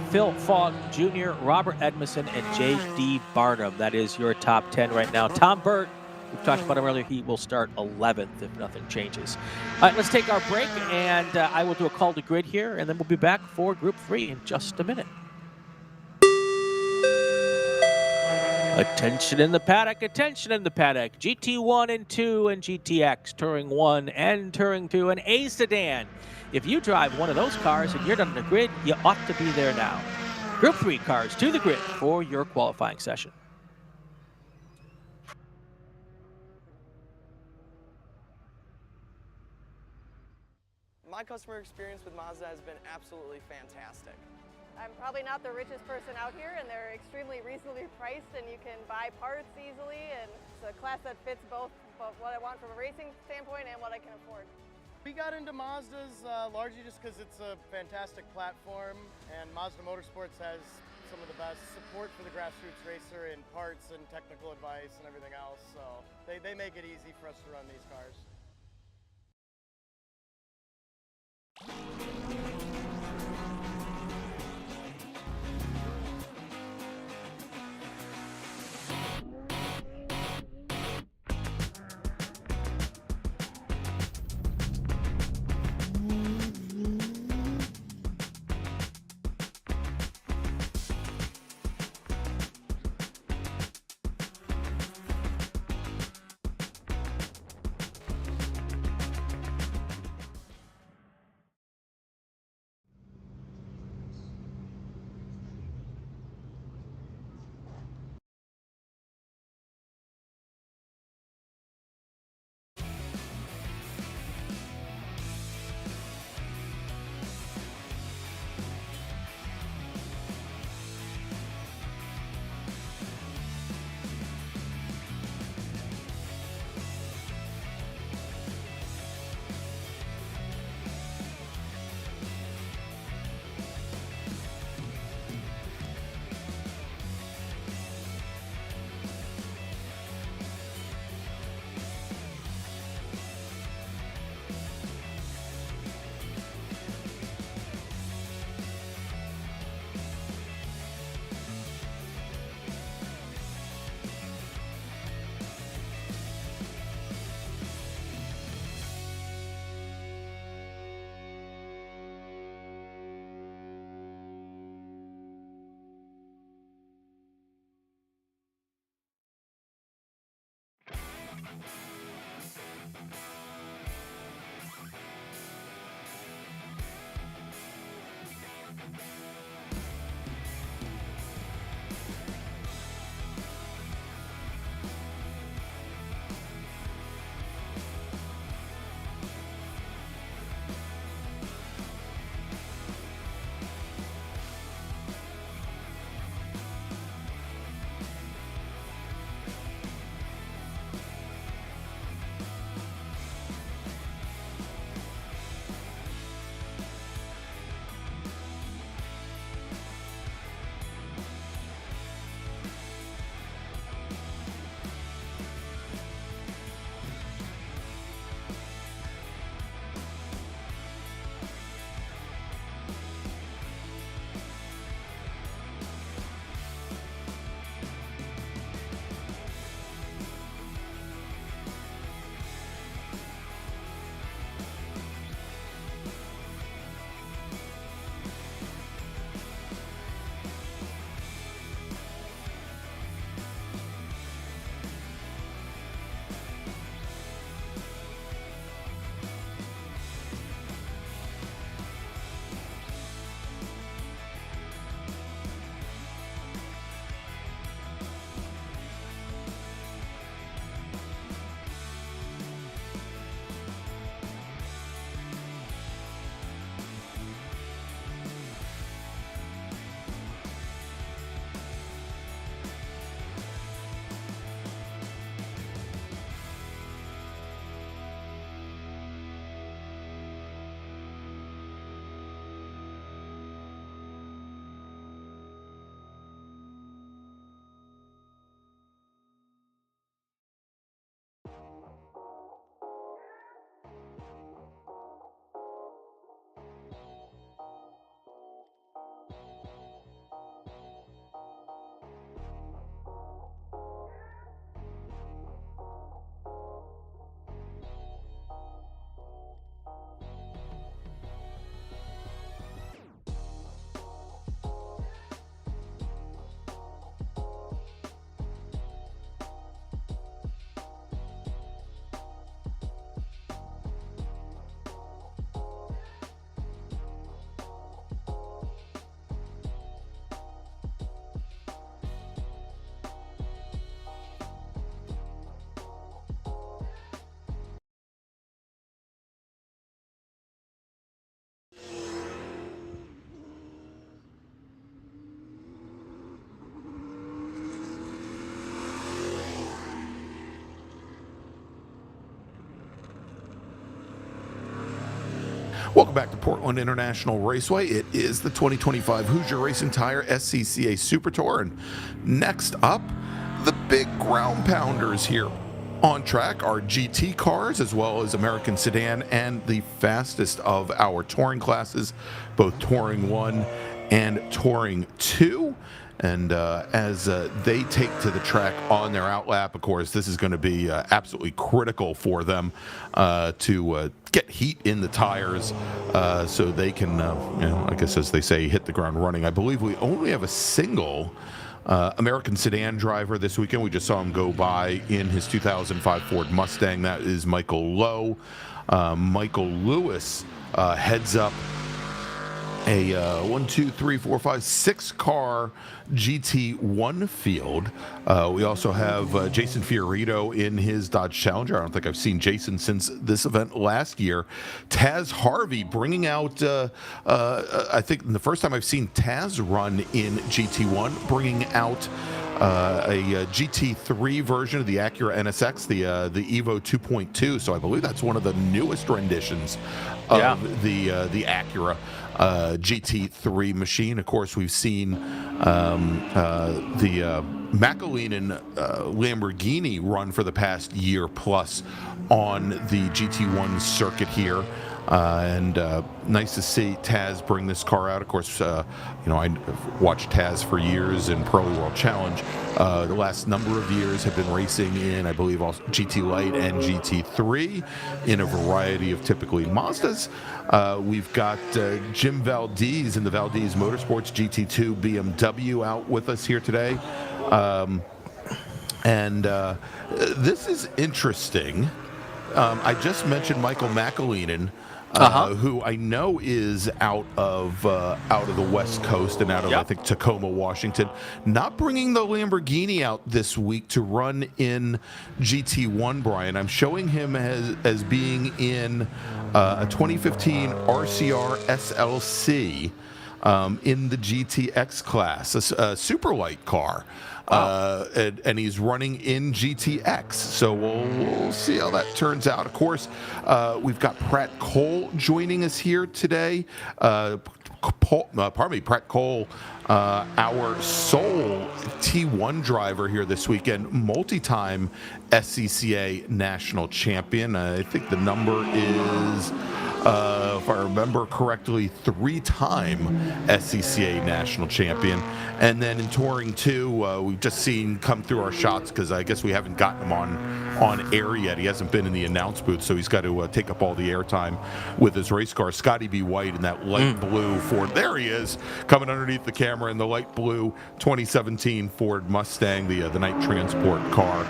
Phil Fogg Jr., Robert Edmondson, and J.D. Barnum. That is your top 10 right now. Tom Burt, we've talked about him earlier. He will start 11th if nothing changes. All right, let's take our break, and I will do a call to grid here, and then we'll be back for Group 3 in just a minute. Attention in the paddock, attention in the paddock. GT1 and 2 and GTX, Touring 1 and Touring 2, and A sedan. If you drive one of those cars and you're not on the grid, you ought to be there now. Group 3 cars to the grid for your qualifying session. My customer experience with Mazda has been absolutely fantastic. I'm probably not the richest person out here, and they're extremely reasonably priced, and you can buy parts easily, and it's a class that fits both what I want from a racing standpoint and what I can afford. We got into Mazdas largely just because it's a fantastic platform, and Mazda Motorsports has some of the best support for the grassroots racer in parts and technical advice and everything else, so they make it easy for us to run these cars. Welcome back to Portland International Raceway. It is the 2025 Hoosier Racing Tire SCCA Super Tour. And next up, the big ground pounders here on track are GT cars, as well as American Sedan, and the fastest of our touring classes, both Touring 1 and Touring 2. And as they take to the track on their outlap, of course, this is going to be absolutely critical for them to get heat in the tires so they can, I guess as they say, hit the ground running. I believe we only have a single American Sedan driver this weekend. We just saw him go by in his 2005 Ford Mustang. That is Michael Lowe. Michael Lewis heads up a 6-car GT1 field. We also have Jason Fiorito in his Dodge Challenger. I don't think I've seen Jason since this event last year. Taz Harvey bringing out, I think the first time I've seen Taz run in GT1, bringing out a GT3 version of the Acura NSX, the Evo 2.2. So I believe that's one of the newest renditions of the Acura GT3 machine. Of course, we've seen the McAleenan Lamborghini run for the past year plus on the GT1 circuit here. And nice to see Taz bring this car out. Of course, I watched Taz for years in Pro World Challenge. The last number of years have been racing in, I believe, also GT Light and GT3 in a variety of typically Mazdas. We've got Jim Valdez in the Valdez Motorsports GT2 BMW out with us here today. This is interesting. I just mentioned Michael McAleenan, who I know is out of the West Coast and out of I think Tacoma, Washington, not bringing the Lamborghini out this week to run in GT1. Brian, I'm showing him as being in a 2015 RCR SLC in the GTX class, a super light car. And he's running in GTX, so we'll see how that turns out. Of course, we've got Pratt Cole joining us here today. Pratt Cole, our sole T1 driver here this weekend, multi-time SCCA national champion. I think the number is, if I remember correctly, 3-time SCCA national champion. And then in Touring 2, we've just seen come through our shots because I guess we haven't gotten him on air yet. He hasn't been in the announce booth, so he's got to take up all the airtime with his race car. Scotty B. White in that light blue Ford. There he is, coming underneath the camera in the light blue 2017 Ford Mustang, the night transport car.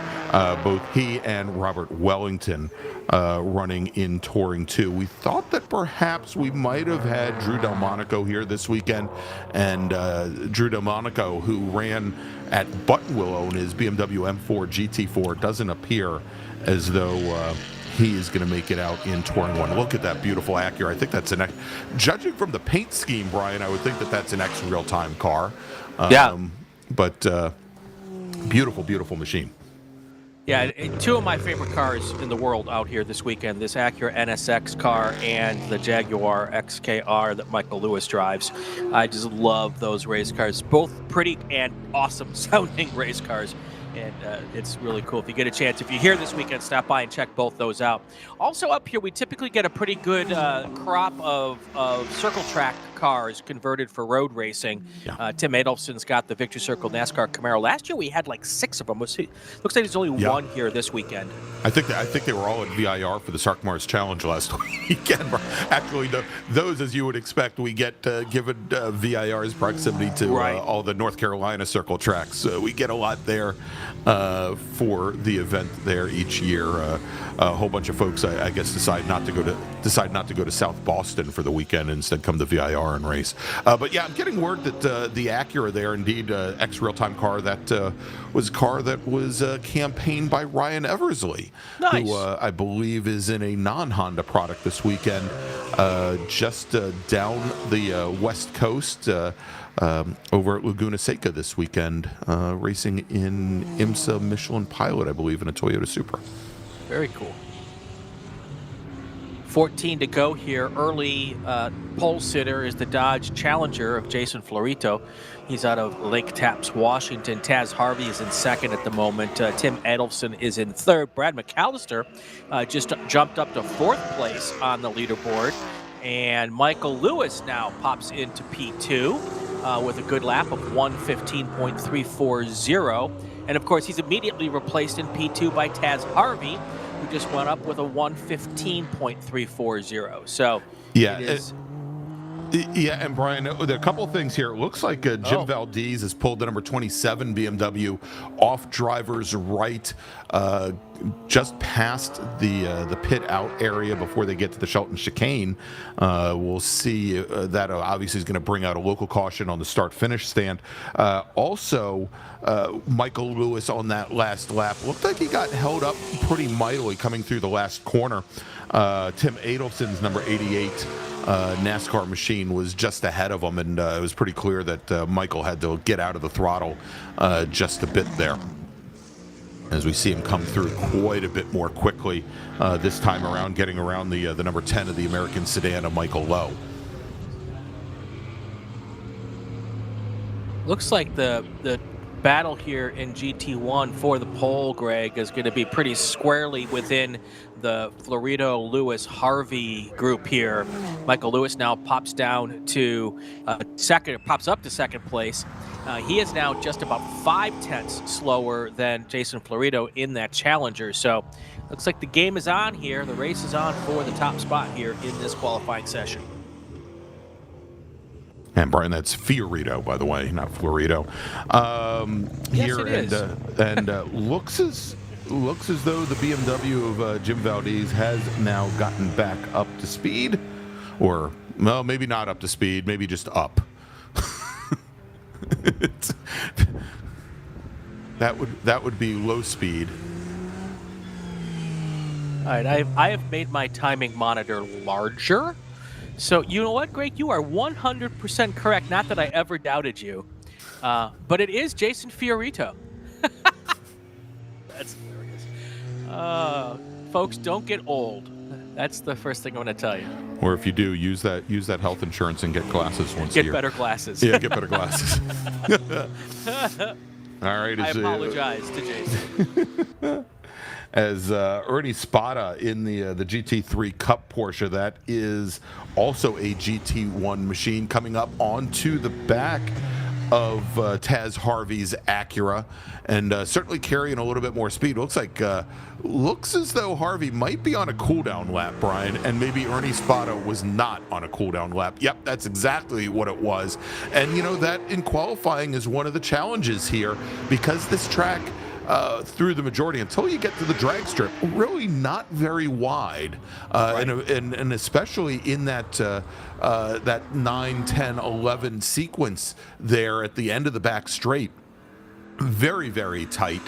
Both he and Robert Wellington running in Touring 2. We thought that perhaps we might have had Drew Delmonico here this weekend, and Drew Delmonico, who ran at Buttonwillow in his BMW M4 GT4, doesn't appear as though he is going to make it out in Touring 1. Look at that beautiful Acura. I think that's judging from the paint scheme, Brian, I would think that that's an X real-time car. But beautiful, beautiful machine. Yeah, two of my favorite cars in the world out here this weekend, this Acura NSX car and the Jaguar XKR that Michael Lewis drives. I just love those race cars, both pretty and awesome sounding race cars. And it's really cool. If you get a chance, if you're here this weekend, stop by and check both those out. Also up here, we typically get a pretty good crop of circle track cars converted for road racing. Tim Adolfson's got the Victory Circle NASCAR Camaro. Last year we had like 6 of them. Looks like there's only one here this weekend. I think they were all at VIR for the Sark Mars Challenge last weekend. Actually, those, as you would expect, we get given VIR's proximity to all the North Carolina circle tracks. We get a lot there for the event there each year. A whole bunch of folks, I guess, decide not to go to South Boston for the weekend and instead come to VIR and race. But yeah, I'm getting word that the Acura there, indeed, X real-time car, that was a car that was campaigned by Ryan Eversley, who I believe is in a non-Honda product this weekend, just down the West Coast. Over at Laguna Seca this weekend, racing in IMSA Michelin Pilot, I believe, in a Toyota Supra. Very cool. 14 to go here. Early pole sitter is the Dodge Challenger of Jason Florito. He's out of Lake Tapps, Washington. Taz Harvey is in second at the moment. Tim Adelson is in third. Brad McAllister just jumped up to fourth place on the leaderboard. And Michael Lewis now pops into P2 with a good lap of 1:15.340. And of course, he's immediately replaced in P2 by Taz Harvey, who just went up with a 1:15.340. So yeah, it is. Yeah, and Brian, there are a couple of things here. It looks like Jim Valdez has pulled the number 27 BMW off driver's right, just past the pit out area before they get to the Shelton chicane. We'll see that obviously is going to bring out a local caution on the start-finish stand. Also, Michael Lewis on that last lap looked like he got held up pretty mightily coming through the last corner. Tim Adelson's number 88 NASCAR machine was just ahead of him, and it was pretty clear that Michael had to get out of the throttle just a bit there, as we see him come through quite a bit more quickly this time around, getting around the number 10 of the American sedan of Michael Lowe. Looks like the battle here in GT1 for the pole, Greg, is going to be pretty squarely within the Florito-Lewis-Harvey group here. Michael Lewis now pops down to pops up to second place. He is now just about 0.5 slower than Jason Florito in that Challenger. So looks like the game is on here. The race is on for the top spot here in this qualifying session. And Brian, that's Fiorito, by the way, not Florito. Yes, here, it is. And looks as though the BMW of Jim Valdez has now gotten back up to speed, or well, maybe not up to speed, maybe just up. that would be low speed. All right, I have made my timing monitor larger. So you know what, Greg? You are 100% correct. Not that I ever doubted you, but it is Jason Fiorito. That's hilarious. Folks, don't get old. That's the first thing I'm going to tell you. Or if you do, use that health insurance and get glasses once a year. Get better glasses. Yeah, get better glasses. All right. I apologize to Jason. As Ernie Spada in the GT3 Cup Porsche, that is also a GT1 machine, coming up onto the back of Taz Harvey's Acura, and certainly carrying a little bit more speed. Looks as though Harvey might be on a cool-down lap, Brian, and maybe Ernie Spada was not on a cool-down lap. Yep, that's exactly what it was. And you know, that in qualifying is one of the challenges here, because this track, through the majority, until you get to the drag strip, really not very wide, right. and especially in that 9, 10, 11 sequence there at the end of the back straight. Very, very tight.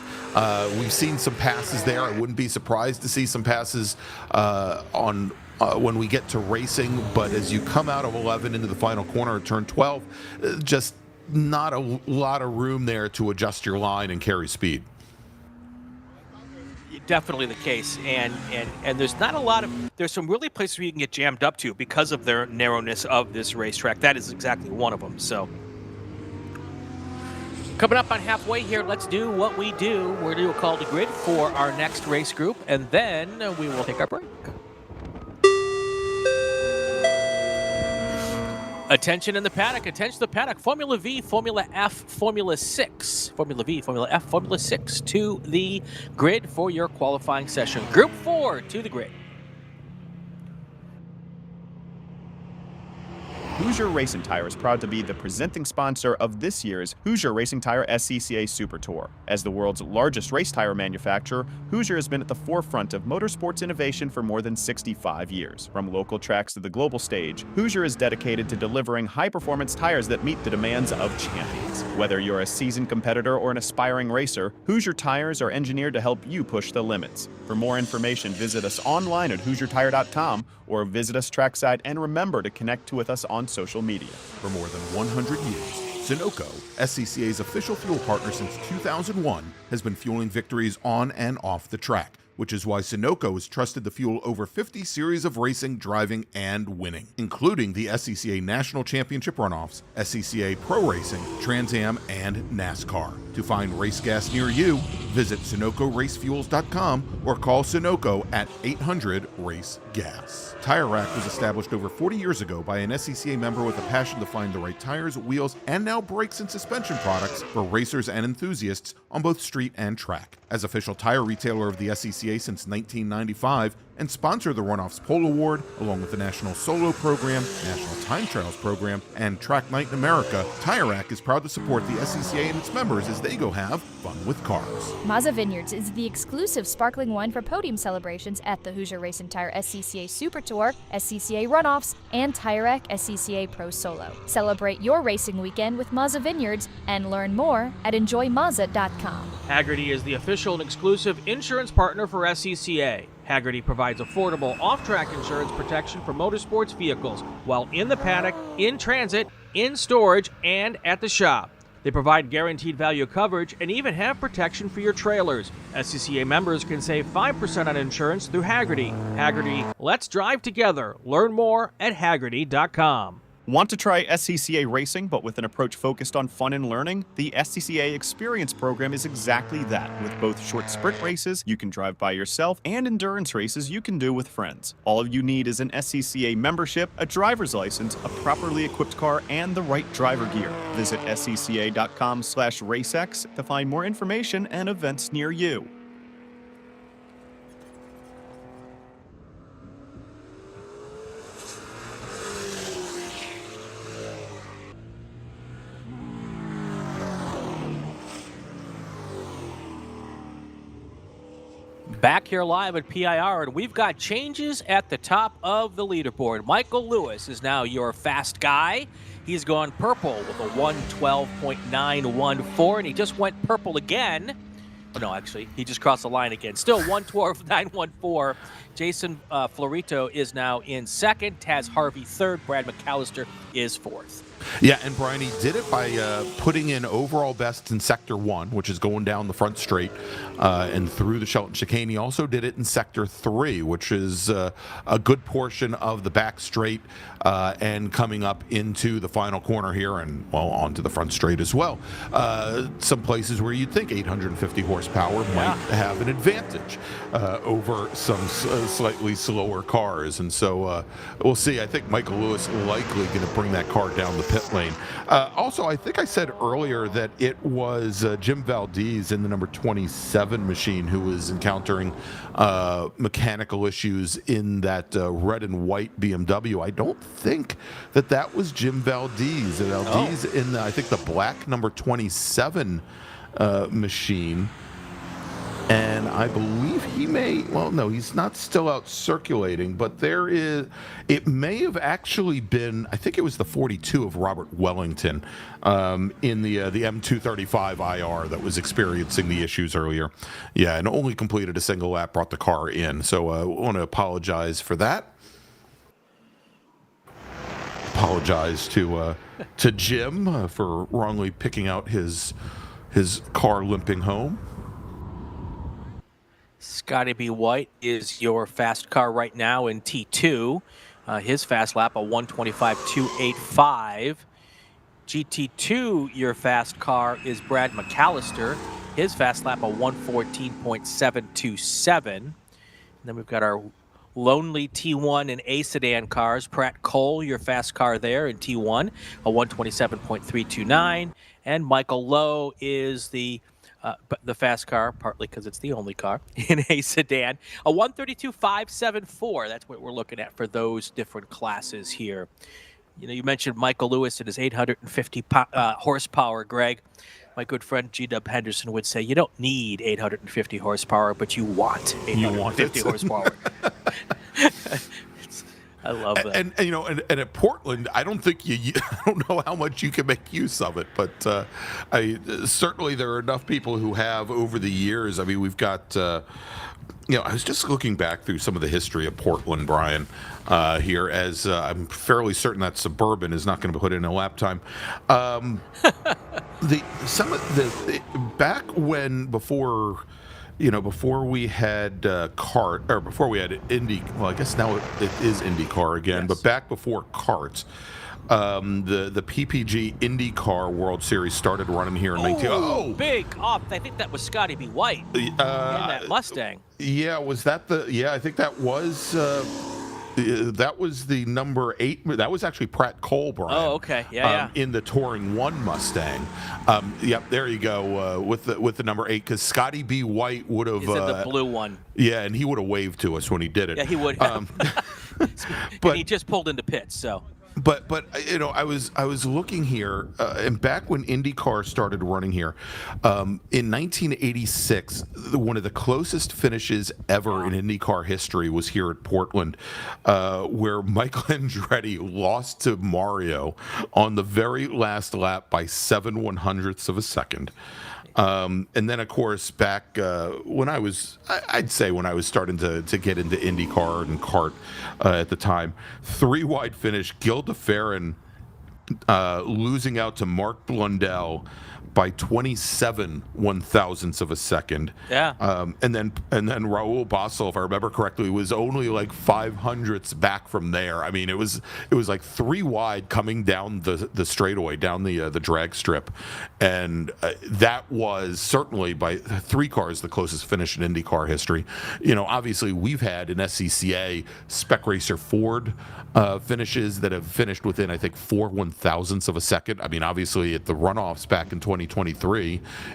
We've seen some passes there. I wouldn't be surprised to see some passes on when we get to racing, but as you come out of 11 into the final corner of turn 12, just not a lot of room there to adjust your line and carry speed. Definitely the case, and there's not a lot of, there's some really places where you can get jammed up to because of their narrowness of this racetrack. That is exactly one of them. So coming up on halfway here, let's do what we do. We're going to do a call to grid for our next race group, and then we will take our break. Attention in the paddock, attention to the paddock. Formula V, Formula F, Formula 6. Formula V, Formula F, Formula 6 to the grid for your qualifying session. Group 4 to the grid. Hoosier Racing Tire is proud to be the presenting sponsor of this year's Hoosier Racing Tire SCCA Super Tour. As the world's largest race tire manufacturer, Hoosier has been at the forefront of motorsports innovation for more than 65 years. From local tracks to the global stage, Hoosier is dedicated to delivering high-performance tires that meet the demands of champions. Whether you're a seasoned competitor or an aspiring racer, Hoosier tires are engineered to help you push the limits. For more information, visit us online at HoosierTire.com or visit us trackside, and remember to connect with us on social media. For more than 100 years, Sunoco, SCCA's official fuel partner since 2001, has been fueling victories on and off the track. which is why Sunoco has trusted the fuel over 50 series of racing, driving, and winning, including the SCCA National Championship runoffs, SCCA Pro Racing, Trans Am, and NASCAR. To find race gas near you, visit SunocoRaceFuels.com or call Sunoco at 800-RACE-GAS. Tire Rack was established over 40 years ago by an SCCA member with a passion to find the right tires, wheels, and now brakes and suspension products for racers and enthusiasts on both street and track. As official tire retailer of the SCCA since 1995 and sponsor of the Runoffs Pole Award, along with the National Solo Program, National Time Trials Program, and Track Night in America, Tire Rack is proud to support the SCCA and its members as they go have fun with cars. Maza Vineyards is the exclusive sparkling wine for podium celebrations at the Hoosier Race and Tire SCCA Super Tour, SCCA Runoffs, and Tire Rack SCCA Pro Solo. Celebrate your racing weekend with Maza Vineyards and learn more at enjoymaza.com. Hagerty is the official and exclusive insurance partner for SCCA. Hagerty provides affordable off-track insurance protection for motorsports vehicles while in the paddock, in transit, in storage, and at the shop. They provide guaranteed value coverage and even have protection for your trailers. SCCA members can save 5% on insurance through Hagerty. Hagerty, let's drive together. Learn more at Hagerty.com. Want to try SCCA racing, but with an approach focused on fun and learning? The SCCA Experience Program is exactly that. With both short sprint races you can drive by yourself and endurance races you can do with friends. All you need is an SCCA membership, a driver's license, a properly equipped car, and the right driver gear. Visit scca.com/racex to find more information and events near you. Back here live at PIR, and we've got changes at the top of the leaderboard. Michael Lewis is now your fast guy. He's gone purple with a 112.914, and he just went purple again. Oh, no, actually, he just crossed the line again. Still 112.914. Jason Florito is now in second. Taz Harvey third. Brad McAllister is fourth. Yeah, and Brian, he did it by putting in overall bests in Sector 1, which is going down the front straight and through the Shelton chicane. He also did it in Sector 3, which is a good portion of the back straight and coming up into the final corner here and, well, onto the front straight as well. Some places where you'd think 850 horsepower might have an advantage over some slightly slower cars. And so we'll see. I think Michael Lewis likely going to bring that car down the pit lane. Also, I think I said earlier that it was Jim Valdez in the number 27 machine who was encountering mechanical issues in that red and white BMW. I don't think that was Jim Valdez. Valdez in, I think, the black number 27 machine. And I believe he may, well, no, he's not still out circulating, but it may have actually been, I think it was the 42 of Robert Wellington in the M235 IR that was experiencing the issues earlier. Yeah, and only completed a single lap, brought the car in. So I want to apologize for that. Apologize to Jim for wrongly picking out his car limping home. Scotty B. White is your fast car right now in T2. His fast lap, a 125.285. GT2, your fast car, is Brad McAllister. His fast lap, a 114.727. And then we've got our lonely T1 and A sedan cars. Pratt Cole, your fast car there in T1, a 127.329. And Michael Lowe is the fast car, partly because it's the only car in a sedan, a 132.574. That's what we're looking at for those different classes here. You know, you mentioned Michael Lewis and his 850 horsepower, Greg. My good friend G-Dub Henderson would say, you don't need 850 horsepower, but you want 850 horsepower. I love that. And you know, and at Portland, I don't think I don't know how much you can make use of it, but certainly there are enough people who have over the years. I mean, we've got, I was just looking back through some of the history of Portland, Brian, here, as I'm fairly certain that Suburban is not going to put in a lap time. Back when, before before we had before we had Indy. Well, I guess now it is IndyCar again, but back before karts. The PPG IndyCar World Series started running here in 19. Big off! I think that was Scotty B. White in that Mustang. Yeah, was that the? Yeah, I think that was. That was the number 8. That was actually Pratt Cole, Brian. Oh, okay, yeah. In the Touring 1 Mustang. Yep, there you go with the number 8, because Scotty B. White would have. Is it the blue one? Yeah, and he would have waved to us when he did it. Yeah, he would have. But he just pulled into pits, so. But I was looking here, and back when IndyCar started running here, in 1986, one of the closest finishes ever in IndyCar history was here at Portland, where Michael Andretti lost to Mario on the very last lap by 7/100ths of a second. And then, of course, back when I'd say when I was starting to get into IndyCar and kart at the time, 3-wide finish, Gil DeFerrin losing out to Mark Blundell by 27/1000ths of a second. Yeah. And then Raul Bossel, if I remember correctly, was only like 500ths back from there. I mean, it was like 3 wide coming down the straightaway, down the drag strip, and that was certainly by 3 cars the closest finish in IndyCar history. Obviously we've had in SCCA Spec Racer Ford finishes that have finished within, I think, 4/1000ths of a second. I mean, obviously at the runoffs back in 2023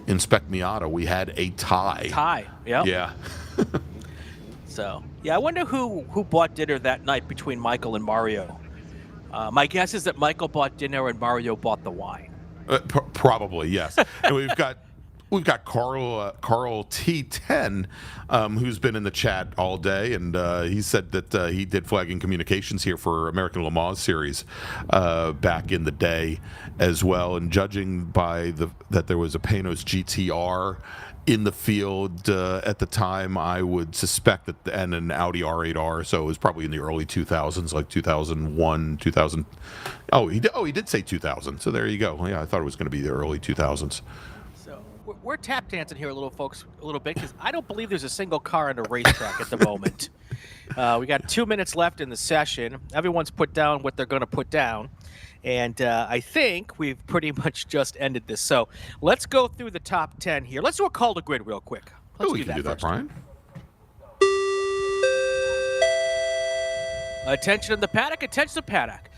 in Spec Miata, we had a tie. Yep. Yeah. So, yeah, I wonder who bought dinner that night between Michael and Mario. My guess is that Michael bought dinner and Mario bought the wine. Probably, yes. And we've got Carl T10, who's been in the chat all day, and he said that he did flagging communications here for American Le Mans Series back in the day as well. And judging by that there was a Panos GTR in the field at the time, I would suspect that, and an Audi R8R, so it was probably in the early 2000s, like 2001, 2000. He did say 2000, so there you go. Yeah, I thought it was going to be the early 2000s. We're tap dancing here a little bit, because I don't believe there's a single car on a racetrack at the moment. We got 2 minutes left in the session. Everyone's put down what they're going to put down. And I think we've pretty much just ended this. So let's go through the top 10 here. Let's do a call to grid real quick. We can do that, Brian. Attention to the paddock. Attention to the paddock.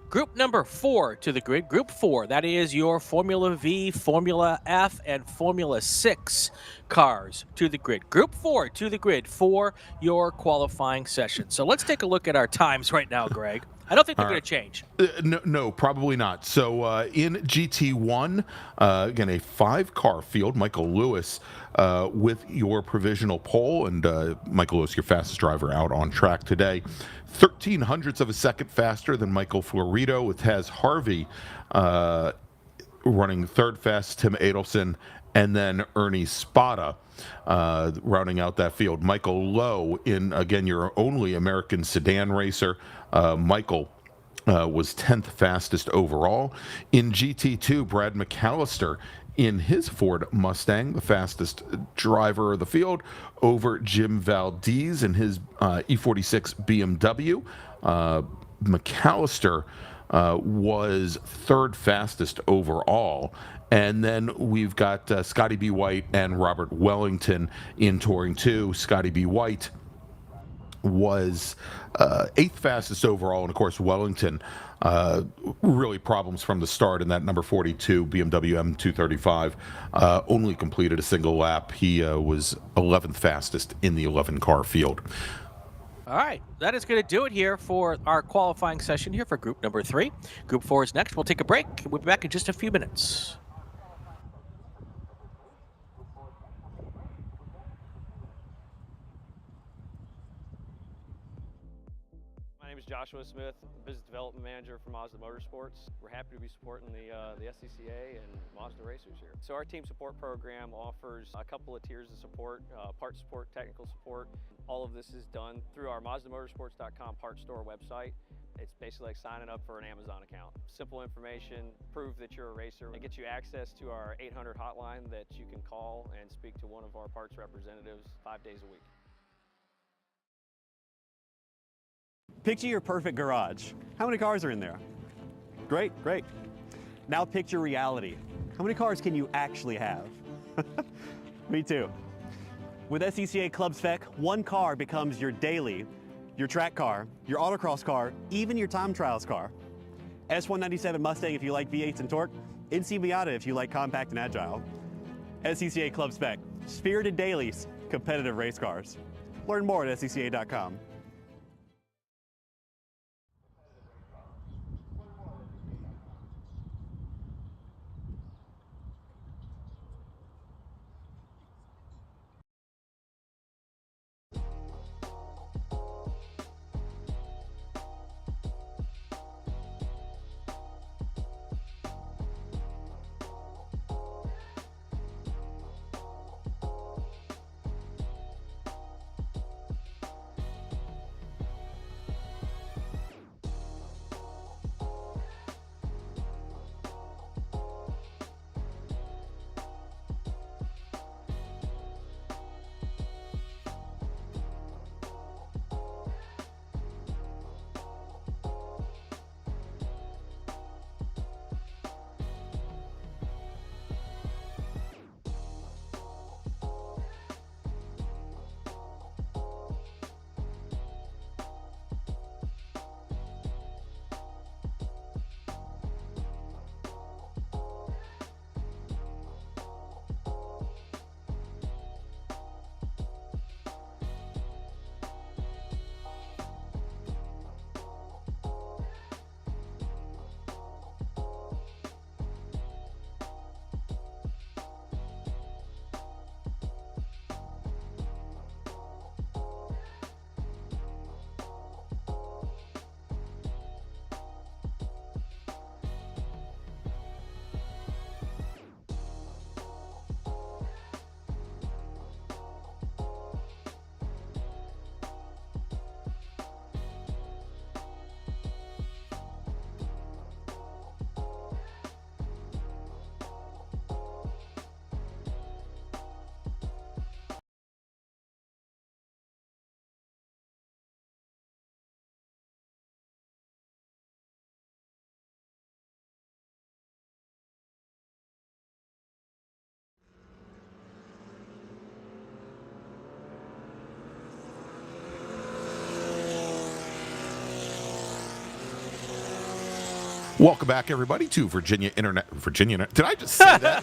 Group number 4 to the grid. Group 4, that is your Formula V, Formula F, and Formula 6 cars to the grid. Group 4 to the grid for your qualifying session. So let's take a look at our times right now, Greg. I don't think they're going to change. No, probably not. So in GT1, again, a 5-car field. Michael Lewis with your provisional pole, and Michael Lewis, your fastest driver out on track today. 1300ths of a second faster than Michael Florido, with Taz Harvey running 3rd fast, Tim Adelson, and then Ernie Spada rounding out that field. Michael Lowe, in, again, your only American sedan racer. Michael was 10th fastest overall. In GT2, Brad McAllister in his Ford Mustang, the fastest driver of the field, over Jim Valdez in his E46 BMW. McAllister was 3rd fastest overall. And then we've got Scotty B. White and Robert Wellington in Touring 2. Scotty B. White was 8th fastest overall, and of course Wellington really problems from the start in that number 42 BMW M235. Only completed a single lap. He was 11th fastest in the 11-car field. All right, that is going to do it here for our qualifying session here for group number 3. Group 4 is next. We'll take a break. We'll be back in just a few minutes. Joshua Smith, Business Development Manager for Mazda Motorsports. We're happy to be supporting the SCCA and Mazda racers here. So our team support program offers a couple of tiers of support, part support, technical support. All of this is done through our MazdaMotorsports.com parts store website. It's basically like signing up for an Amazon account. Simple information, prove that you're a racer. It gets you access to our 800 hotline that you can call and speak to one of our parts representatives 5 days a week. Picture your perfect garage. How many cars are in there? Great, great. Now picture reality. How many cars can you actually have? Me too. With SCCA Club Spec, one car becomes your daily, your track car, your autocross car, even your time trials car. S197 Mustang if you like V8s and torque, NC Miata if you like compact and agile. SCCA Club Spec, spirited dailies, competitive race cars. Learn more at scca.com. Welcome back, everybody, to Virginia. Did I just say that?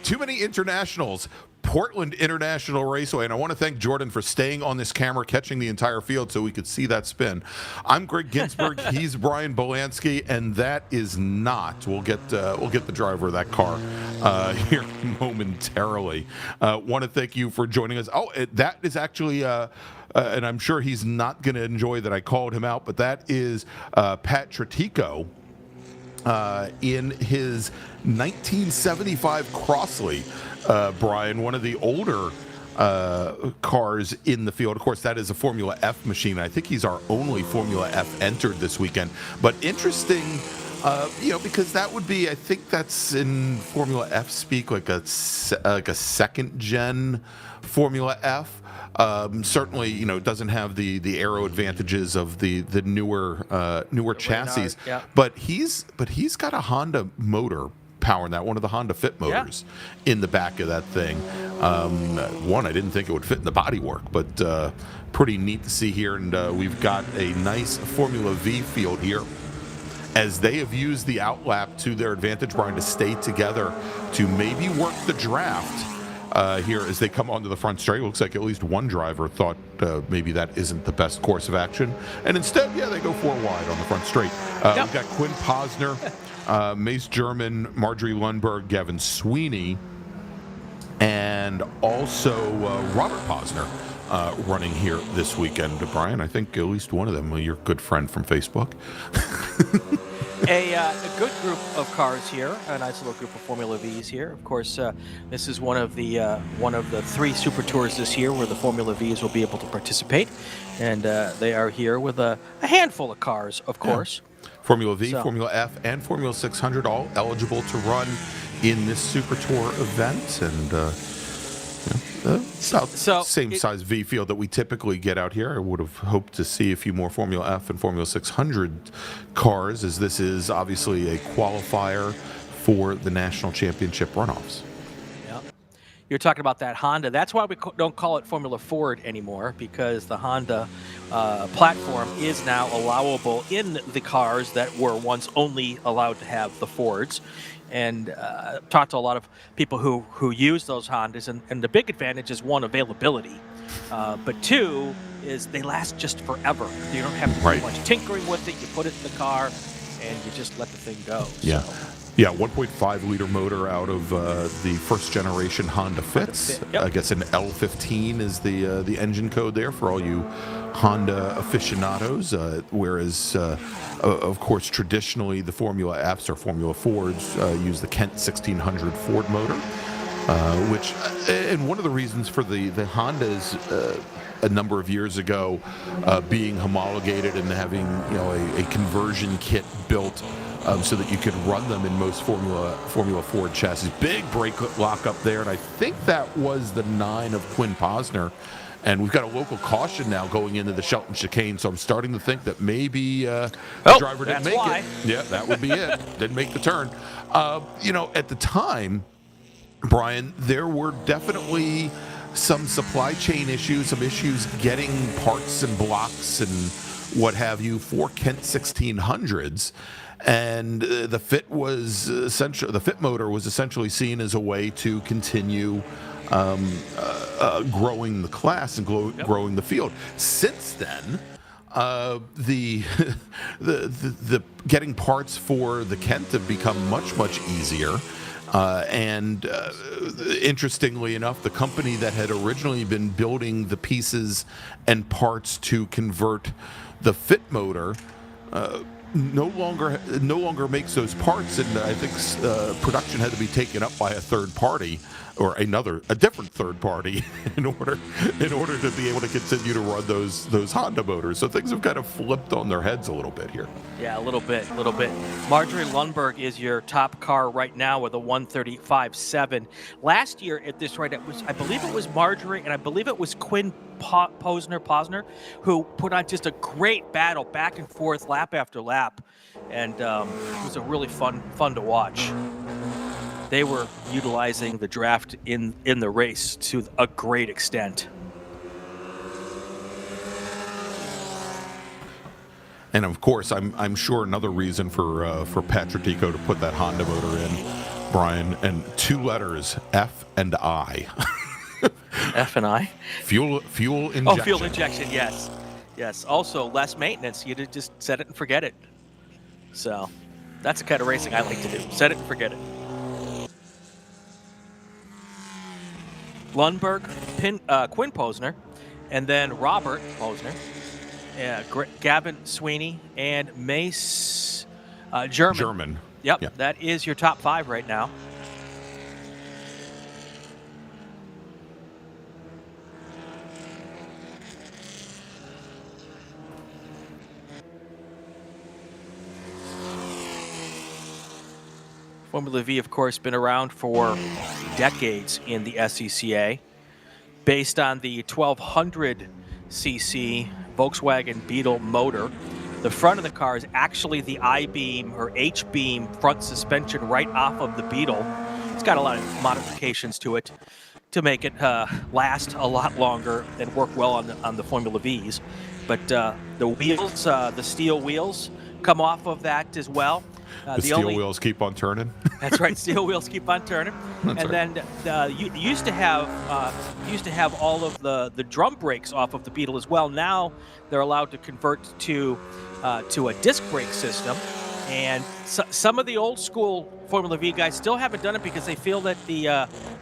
Too many internationals. Portland International Raceway, and I want to thank Jordan for staying on this camera, catching the entire field so we could see that spin. I'm Gregg Ginsberg. He's Brian Bielanski, and that is not. We'll get the driver of that car here momentarily. Want to thank you for joining us. Oh, that is actually. And I'm sure he's not going to enjoy that I called him out, but that is Pat Tretico in his 1975 Crossley, Brian, one of the older cars in the field. Of course, that is a Formula F machine. I think he's our only Formula F entered this weekend. But interesting, because that would be, I think that's in Formula F speak, like a second-gen Formula F. Certainly, doesn't have the aero advantages of the newer chassis. Yeah. But he's got a Honda motor powering that, one of the Honda Fit motors in the back of that thing. One, I didn't think it would fit in the bodywork, but pretty neat to see here. And we've got a nice Formula V field here, as they have used the outlap to their advantage, Brian, to stay together to maybe work the draft. Here as they come onto the front straight. Looks like at least one driver thought maybe that isn't the best course of action. And instead, they go 4 wide on the front straight. We've got Quinn Posner, Mace German, Marjorie Lundberg, Gavin Sweeney, and also Robert Posner running here this weekend. Brian, I think at least one of them, your good friend from Facebook. A good group of cars here, a nice little group of Formula Vs here. Of course, this is one of the 3 Super Tours this year where the Formula Vs will be able to participate, and they are here with a handful of cars, of course. Yeah. Formula V, Formula F, and Formula 600 all eligible to run in this Super Tour event, and same size V field that we typically get out here. I would have hoped to see a few more Formula F and Formula 600 cars, as this is obviously a qualifier for the national championship runoffs. Yeah. You're talking about that Honda. That's why we don't call it Formula Ford anymore, because the Honda platform is now allowable in the cars that were once only allowed to have the Fords. And talked to a lot of people who use those Hondas, and the big advantage is, 1, availability, but 2 is they last just forever. You don't have to do much tinkering with it. You put it in the car, and you just let the thing go. Yeah. So. Yeah, 1.5 liter motor out of the first generation Honda Fits. I guess an L15 is the engine code there for all you Honda aficionados, whereas, of course, traditionally the Formula Fs or Formula Fords use the Kent 1600 Ford motor, which, and one of the reasons for the Hondas a number of years ago being homologated and having a conversion kit built so that you could run them in most Formula Ford chassis. Big brake lock up there, and I think that was the 9 of Quinn Posner. And we've got a local caution now going into the Shelton chicane, so I'm starting to think that maybe the driver didn't make it. Yeah, that would be it. Didn't make the turn. At the time, Brian, there were definitely some supply chain issues, some issues getting parts and blocks and what have you for Kent 1600s. And the Fit motor was essentially seen as a way to continue growing the class and growing the field. Since then, the getting parts for the Kent have become much easier. And interestingly enough, the company that had originally been building the pieces and parts to convert the Fit motor no longer makes those parts, and I think production had to be taken up by a third party or a different third party in order to be able to continue to run those Honda motors. So things have kind of flipped on their heads a little bit here. Yeah, a little bit. Marjorie Lundberg is your top car right now with a 135.7. Last year at this rate, I believe it was Marjorie, and I believe it was Quinn Posner, who put on just a great battle back and forth, lap after lap, and it was a really fun to watch. They were utilizing the draft in the race to a great extent. And of course, I'm sure another reason for Patrick Deco to put that Honda motor in, Brian, and 2 letters, F and I. F and I? Fuel injection. Oh, fuel injection, yes. Also, less maintenance. You just set it and forget it. So that's the kind of racing I like to do. Set it and forget it. Lundberg, Quinn Posner, and then Robert Posner, Gavin Sweeney, and Mace German. Yep, that is your top 5 right now. Formula V, of course, been around for decades in the SCCA. Based on the 1200cc Volkswagen Beetle motor, the front of the car is actually the I-beam or H-beam front suspension right off of the Beetle. It's got a lot of modifications to it to make it last a lot longer and work well on the Formula Vs. But the wheels, the steel wheels, come off of that as well. The steel wheels keep on turning. That's right. Steel wheels keep on turning. Then you used to have all of the drum brakes off of the Beetle as well. Now they're allowed to convert to a disc brake system. And some of the old school Formula V guys still haven't done it because they feel that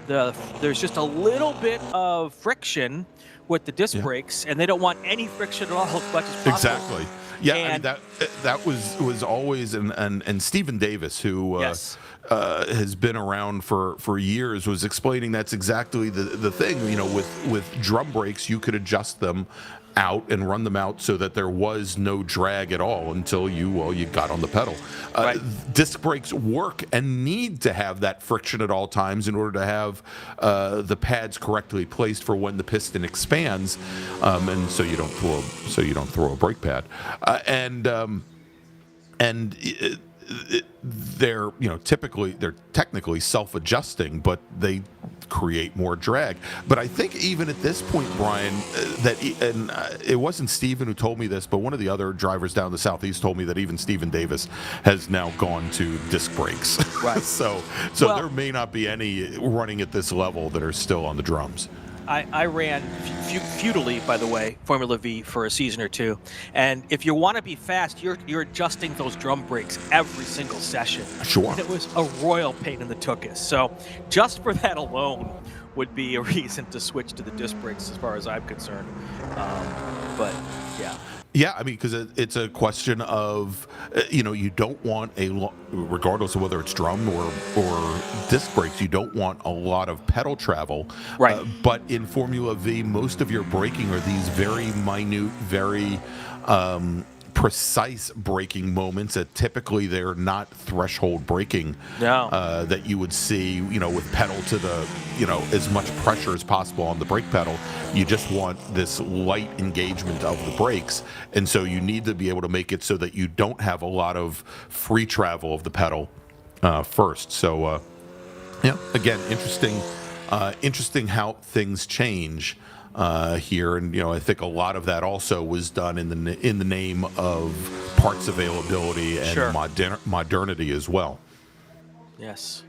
there's just a little bit of friction with the disc brakes, and they don't want any friction at all as much as possible. Exactly. Yeah, And I mean, that was always and Stephen Davis, who Yes. Has been around for years, was explaining that's exactly the thing. You know, with drum brakes, you could adjust them out and run them out so that there was no drag at all until you got on the pedal. Right. Disc brakes work and need to have that friction at all times in order to have the pads correctly placed for when the piston expands, and so you don't throw a brake pad, they're technically self-adjusting, but they create more drag. But I think even at this point, Brian, it wasn't Steven who told me this, but one of the other drivers down the Southeast told me that even Stephen Davis has now gone to disc brakes. Right. so Well, there may not be any running at this level that are still on the drums. I ran futilely, by the way, Formula V for a season or two, and if you want to be fast, you're adjusting those drum brakes every single session. Sure. And it was a royal pain in the tuchus. So just for that alone would be a reason to switch to the disc brakes, as far as I'm concerned. But yeah. Yeah, I mean, because it's a question of, you don't want regardless of whether it's drum or disc brakes, you don't want a lot of pedal travel. Right. But in Formula V, most of your braking are these very minute, very precise braking moments that typically they're not threshold braking. No. That you would see, with pedal to the, as much pressure as possible on the brake pedal. You just want this light engagement of the brakes. And so you need to be able to make it so that you don't have a lot of free travel of the pedal first. So, again, interesting how things change here, and I think a lot of that also was done in the name of parts availability and Sure. modernity as well. Yes.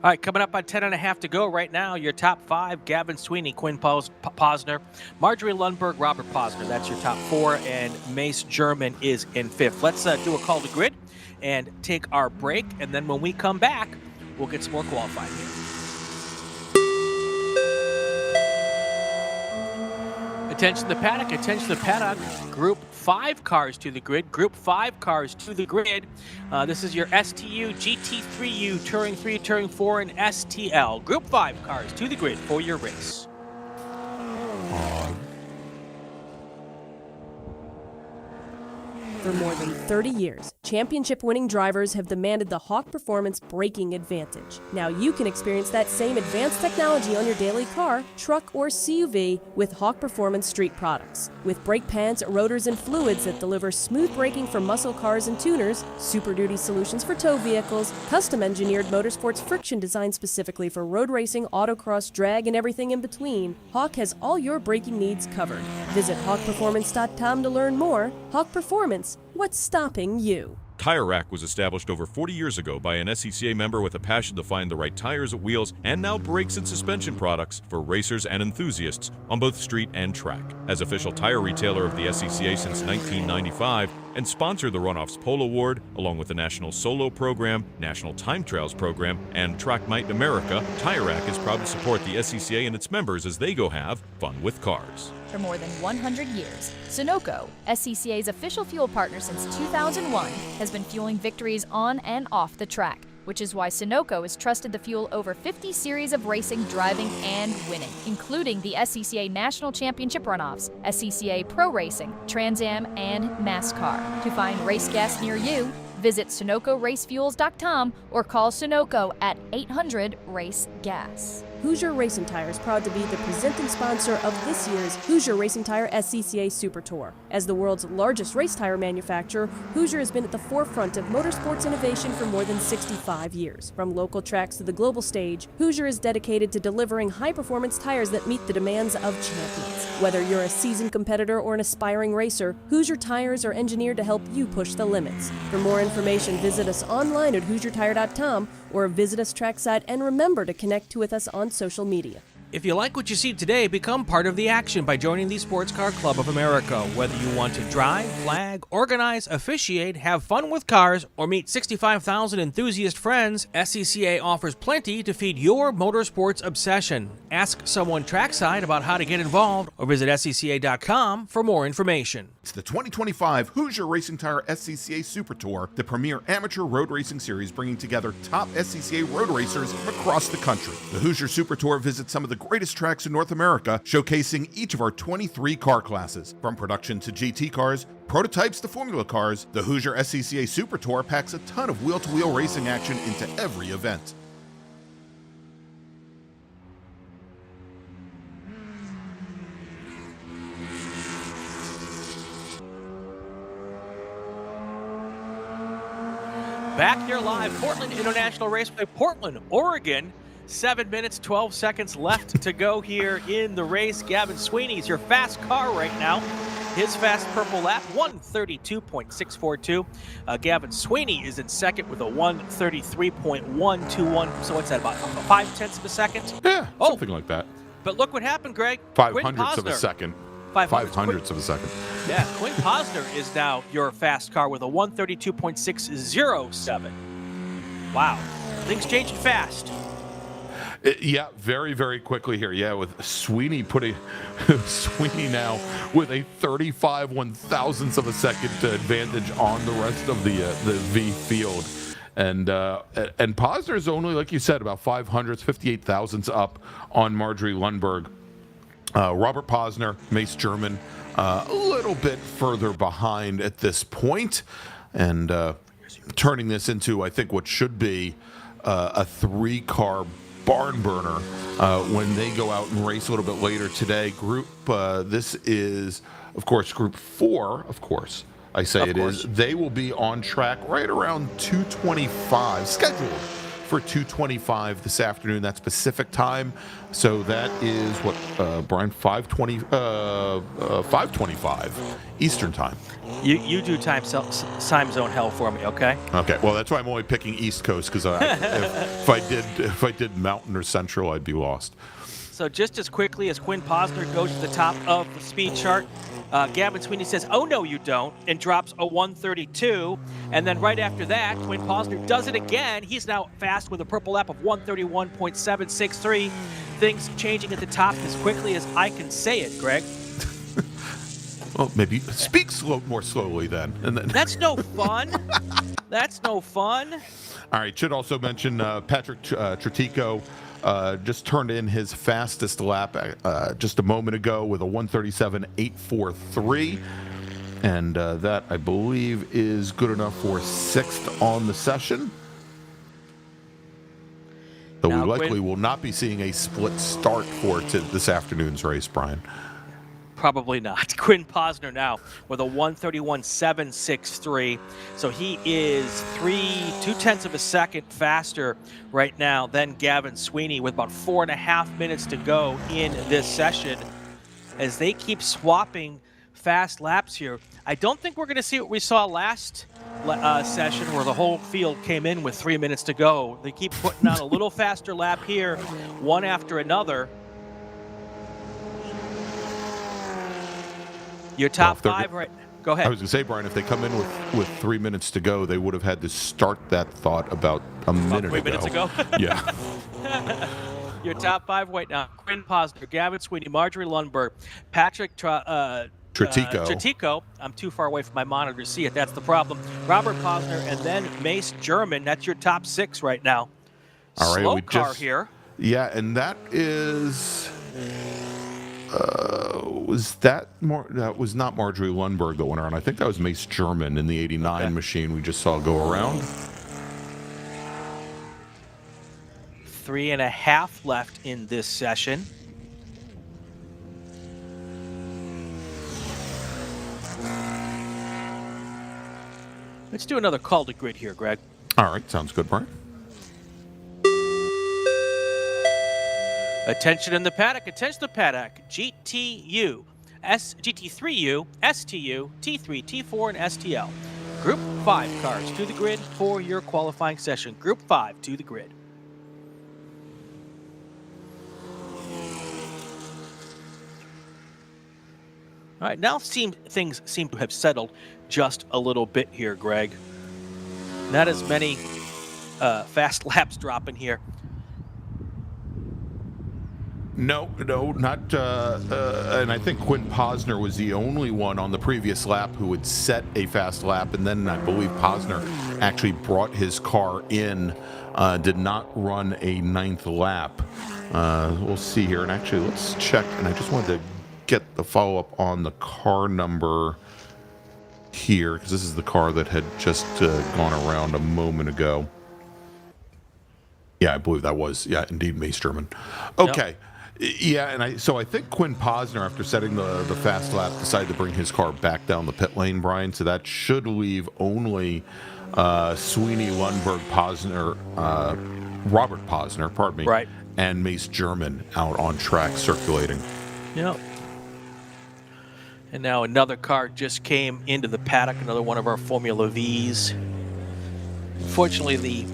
All right, coming up on 10.5 to go right now, your top 5, Gavin Sweeney, Quinn Posner, Marjorie Lundberg, Robert Posner. That's your top 4, and Mace German is in 5th. Let's do a call to grid and take our break, and then when we come back, we'll get some more qualifying here. Attention the paddock, Group 5 cars to the grid. Group 5 cars to the grid. This is your STU, GT3U, Touring 3, Touring 4, and STL. Group 5 cars to the grid for your race. For more than 30 years, championship-winning drivers have demanded the Hawk Performance braking advantage. Now you can experience that same advanced technology on your daily car, truck, or CUV with Hawk Performance street products. With brake pads, rotors, and fluids that deliver smooth braking for muscle cars and tuners, Super Duty solutions for tow vehicles, custom-engineered motorsports friction designed specifically for road racing, autocross, drag, and everything in between, Hawk has all your braking needs covered. Visit hawkperformance.com to learn more. Hawk Performance. What's stopping you? Tire Rack was established over 40 years ago by an SCCA member with a passion to find the right tires, wheels, and now brakes and suspension products for racers and enthusiasts on both street and track. As official tire retailer of the SCCA since 1995 and sponsor the Runoffs Pole Award, along with the National Solo Program, National Time Trials Program, and Track Night in America, Tire Rack is proud to support the SCCA and its members as they go have fun with cars. For more than 100 years, Sunoco, SCCA's official fuel partner since 2001, has been fueling victories on and off the track, which is why Sunoco has trusted the fuel over 50 series of racing, driving, and winning, including the SCCA National Championship Runoffs, SCCA Pro Racing, Trans Am, and NASCAR. To find race gas near you, visit SunocoRaceFuels.com or call Sunoco at 800-RACE-GAS. Hoosier Racing Tire is proud to be the presenting sponsor of this year's Hoosier Racing Tire SCCA Super Tour. As the world's largest race tire manufacturer, Hoosier has been at the forefront of motorsports innovation for more than 65 years. From local tracks to the global stage, Hoosier is dedicated to delivering high-performance tires that meet the demands of champions. Whether you're a seasoned competitor or an aspiring racer, Hoosier tires are engineered to help you push the limits. For more information, visit us online at HoosierTire.com or visit us trackside, and remember to connect with us on social media. If you like what you see today, become part of the action by joining the Sports Car Club of America. Whether you want to drive, flag, organize, officiate, have fun with cars, or meet 65,000 enthusiast friends, SCCA offers plenty to feed your motorsports obsession. Ask someone trackside about how to get involved or visit SCCA.com for more information. It's the 2025 Hoosier Racing Tire SCCA Super Tour, the premier amateur road racing series bringing together top SCCA road racers from across the country. The Hoosier Super Tour visits some of the greatest tracks in North America, showcasing each of our 23 car classes. From production to GT cars, prototypes to Formula cars, the Hoosier SCCA Super Tour packs a ton of wheel-to-wheel racing action into every event. Back here live, Portland International Raceway, Portland, Oregon. 7 minutes, 12 seconds left to go here in the race. Gavin Sweeney's your fast car right now. His fast purple lap, 132.642. Gavin Sweeney is in second with a 133.121. So what's that, about 5/10 of a second? Yeah, something like that. But look what happened, Greg. 5/100 of a second. 5/100 of a second. Yeah, Quinn Posner is now your fast car with a 132.607. Wow, things changing fast. Yeah, very, very quickly here. Yeah, with Sweeney putting Sweeney now with a 35/1000th of a second advantage on the rest of the V field, and Posner's only, like you said, about 500ths, 58,000ths up on Marjorie Lundberg. Robert Posner, Mace German, a little bit further behind at this point, and turning this into, I think, what should be a 3-car barn burner when they go out and race a little bit later today. This is, of course, Group 4, of course. I say it is. They will be on track right around 2:25, scheduled for 2:25 this afternoon. That's Pacific time. So that is what, Brian, 5:25 Eastern time. You do time zone hell for me, okay? Okay. Well, that's why I'm only picking East Coast, because if I did Mountain or Central, I'd be lost. So just as quickly as Quinn Posner goes to the top of the speed chart, Gavin Sweeney says, "Oh no, you don't," and drops a 132. And then right after that, Quinn Posner does it again. He's now fast with a purple lap of 131.763. Things changing at the top as quickly as I can say it, Greg. Well, maybe speak more slowly then. And then That's no fun. That's no fun. All right. Should also mention Patrick Tretico just turned in his fastest lap just a moment ago with a 137.843. And that, I believe, is good enough for 6th on the session. Though we likely will not be seeing a split start for this afternoon's race, Brian. Probably not. Quinn Posner now with a 131.763. So he is 2/10 of a second faster right now than Gavin Sweeney, with about 4.5 minutes to go in this session as they keep swapping fast laps here. I don't think we're going to see what we saw last session, where the whole field came in with 3 minutes to go. They keep putting on a little faster lap here, one after another. Your top 5 right. Go ahead. I was going to say, Brian, if they come in with 3 minutes to go, they would have had to start that thought about a minute ago. 3 minutes ago? Yeah. Your top 5 right now: Quinn Posner, Gavin Sweeney, Marjorie Lundberg, Patrick Tretico. I'm too far away from my monitor to see it. That's the problem. Robert Posner, and then Mace German. That's your top 6 right now. All right, Slow car here. Yeah, and that is. That was not Marjorie Lundberg that went around. I think that was Mace German in the 89 machine we just saw go around. 3.5 left in this session. Let's do another call to grid here, Greg. All right, sounds good, Brian. Attention in the paddock, GTU, GT3U, STU, T3, T4, and STL. Group 5 cars to the grid for your qualifying session. Group 5 to the grid. All right, now things seem to have settled just a little bit here, Greg. Not as many fast laps dropping here. No, not. And I think Quinn Posner was the only one on the previous lap who had set a fast lap, and then I believe Posner actually brought his car in, did not run a 9th lap. We'll see here, and actually let's check. And I just wanted to get the follow-up on the car number here, because this is the car that had just gone around a moment ago. Yeah, I believe that was, indeed, Mace German. Okay. Yep. Yeah, and I think Quinn Posner, after setting the fast lap, decided to bring his car back down the pit lane, Brian. So that should leave only Sweeney, Lundberg, Posner, Robert Posner, pardon me, right, and Mace German out on track circulating. Yep. And now another car just came into the paddock, another one of our Formula Vs. Unfortunately,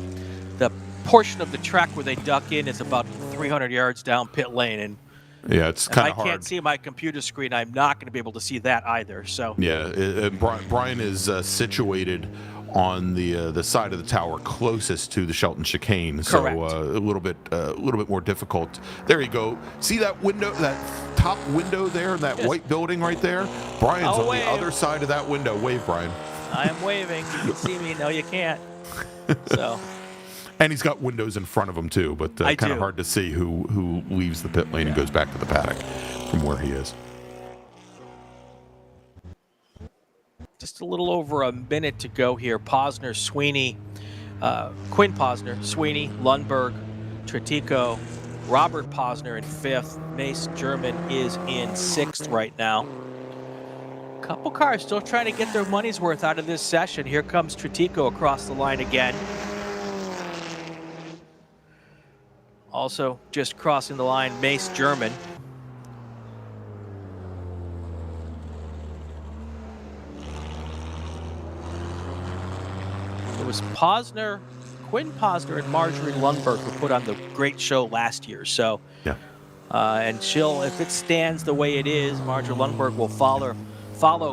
the portion of the track where they duck in is about 300 yards down pit lane, and yeah, it's kind of hard. I can't see my computer screen. I'm not going to be able to see that either. So yeah, Brian is situated on the side of the tower closest to the Shelton chicane, so a little bit more difficult. There you go. See that window, that top window there, that white building right there? Brian's on the other side of that window. Wave, Brian. I am waving. You can see me. No, you can't. So. And he's got windows in front of him too, but kind of hard to see who leaves the pit lane and goes back to the paddock from where he is. Just a little over a minute to go here. Posner, Sweeney, Quinn Posner, Sweeney, Lundberg, Tretico, Robert Posner in 5th. Mace German is in 6th right now. Couple cars still trying to get their money's worth out of this session. Here comes Tretico across the line again. Also just crossing the line, Mace German. It was Posner, Quinn Posner, and Marjorie Lundberg who put on the great show last year. So, yeah. And if it stands the way it is, Marjorie Lundberg will follow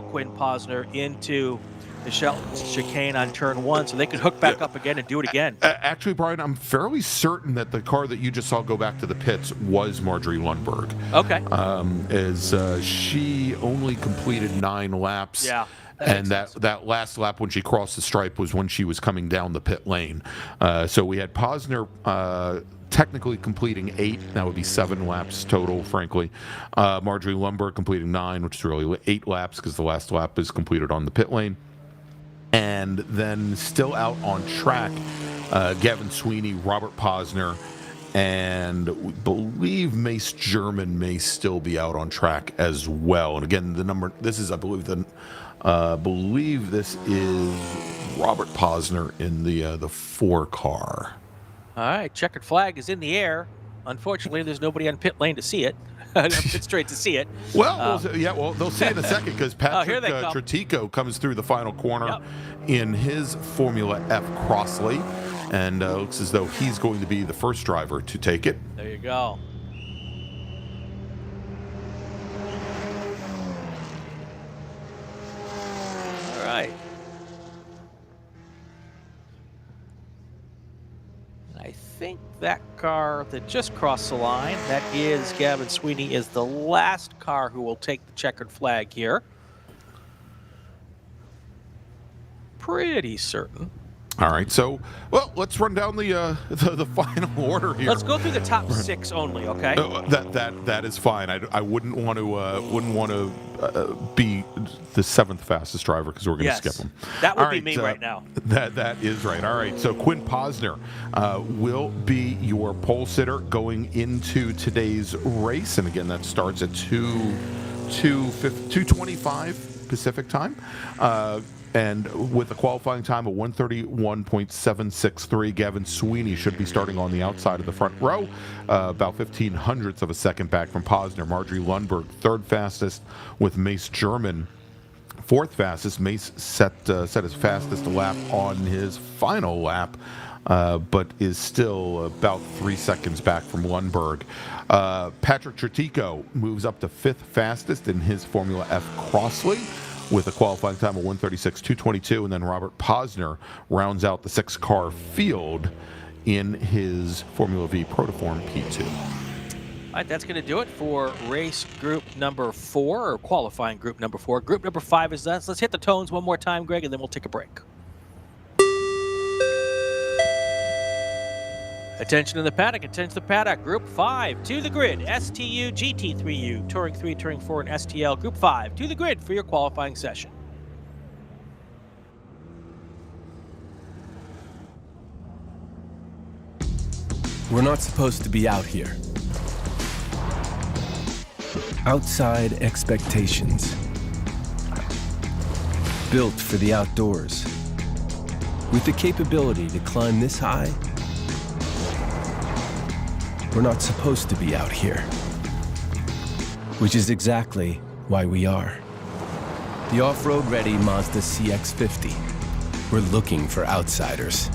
Quinn Posner into the Shelton chicane on turn 1, so they could hook back up again and do it again. Actually, Brian, I'm fairly certain that the car that you just saw go back to the pits was Marjorie Lundberg. Okay. As she only completed 9 laps. Yeah. And that last lap when she crossed the stripe was when she was coming down the pit lane. So we had Posner technically completing 8. That would be 7 laps total, frankly. Marjorie Lundberg completing 9, which is really 8 laps because the last lap is completed on the pit lane. And then still out on track, Gavin Sweeney, Robert Posner, and we believe Mace German may still be out on track as well. And again, the number, this is, I believe, this is Robert Posner in the 4 car. All right, checkered flag is in the air. Unfortunately, there's nobody on pit lane to see it. Pit straight to see it. Well, they'll see in a second because Patrick Tretico comes through the final corner in his Formula F Crossley, and looks as though he's going to be the first driver to take it. There you go. All right. I think that car that just crossed the line, that is Gavin Sweeney, is the last car who will take the checkered flag here. Pretty certain. All right, so let's run down the final order here. Let's go through the top 6 only, okay? That is fine. I wouldn't want to be the 7th fastest driver because we're going to skip him. That would be me right now. That is right. All right, so Quinn Posner will be your pole sitter going into today's race, and again that starts at 2:25 Pacific time. And with a qualifying time of 1:31.763, Gavin Sweeney should be starting on the outside of the front row, about 0.15 of a second back from Posner. Marjorie Lundberg, 3rd fastest, with Mace German 4th fastest. Mace set his fastest lap on his final lap but is still about 3 seconds back from Lundberg. Patrick Tretico moves up to 5th fastest in his Formula F Crossley with a qualifying time of 1:36.222, and then Robert Posner rounds out the 6-car field in his Formula V Protoform P2. All right, that's going to do it for race group number 4, or qualifying group number 4. Group number 5 is us. Let's hit the tones one more time, Greg, and then we'll take a break. Attention in the paddock, attention to the paddock. Group 5 to the grid. STU, GT3U, Touring 3, Touring 4, and STL. Group 5 to the grid for your qualifying session. We're not supposed to be out here. Outside expectations. Built for the outdoors. With the capability to climb this high, we're not supposed to be out here. Which is exactly why we are. The off-road ready Mazda CX-50. We're looking for outsiders.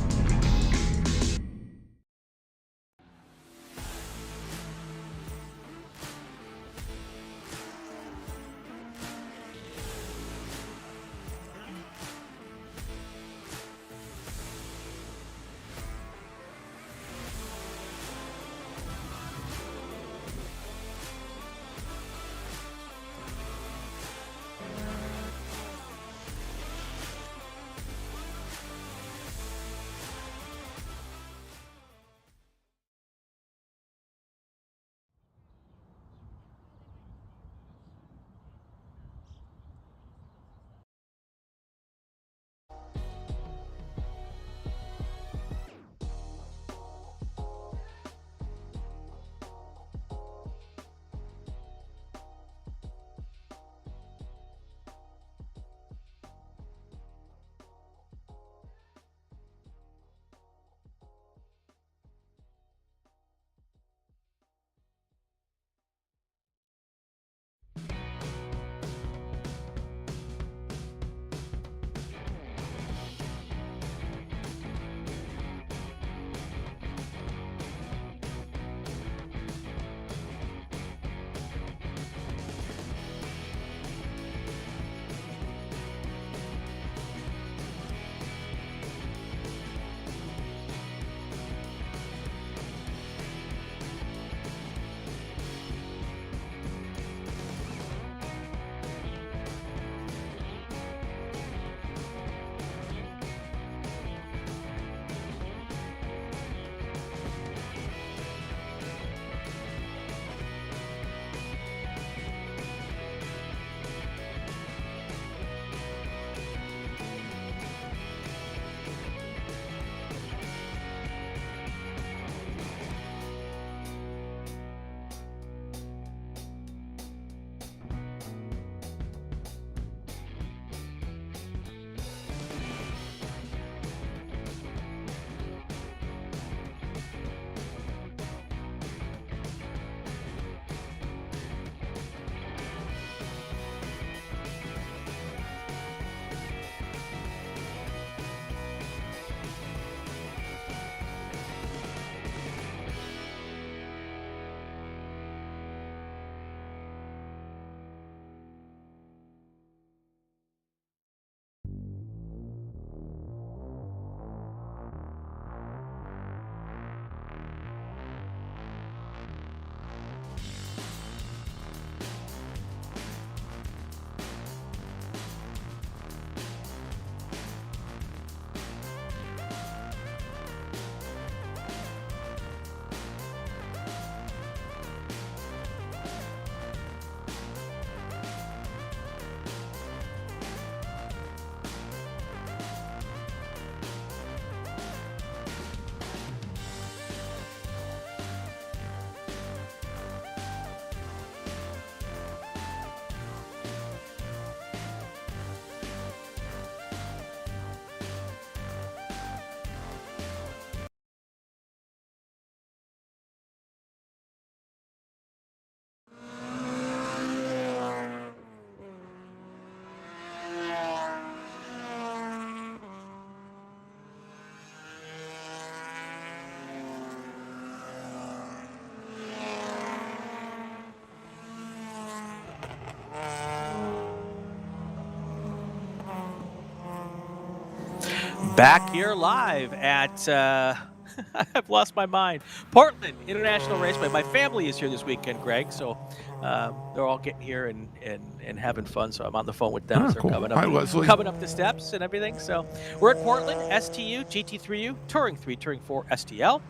Back here live at, I've lost my mind, Portland International Raceway. My family is here this weekend, Greg, so they're all getting here and having fun, so I'm on the phone with them as they're cool. coming Hi, Leslie. coming up the steps and everything. So we're at Portland, STU, GT3U, Touring 3, Touring 4, STL.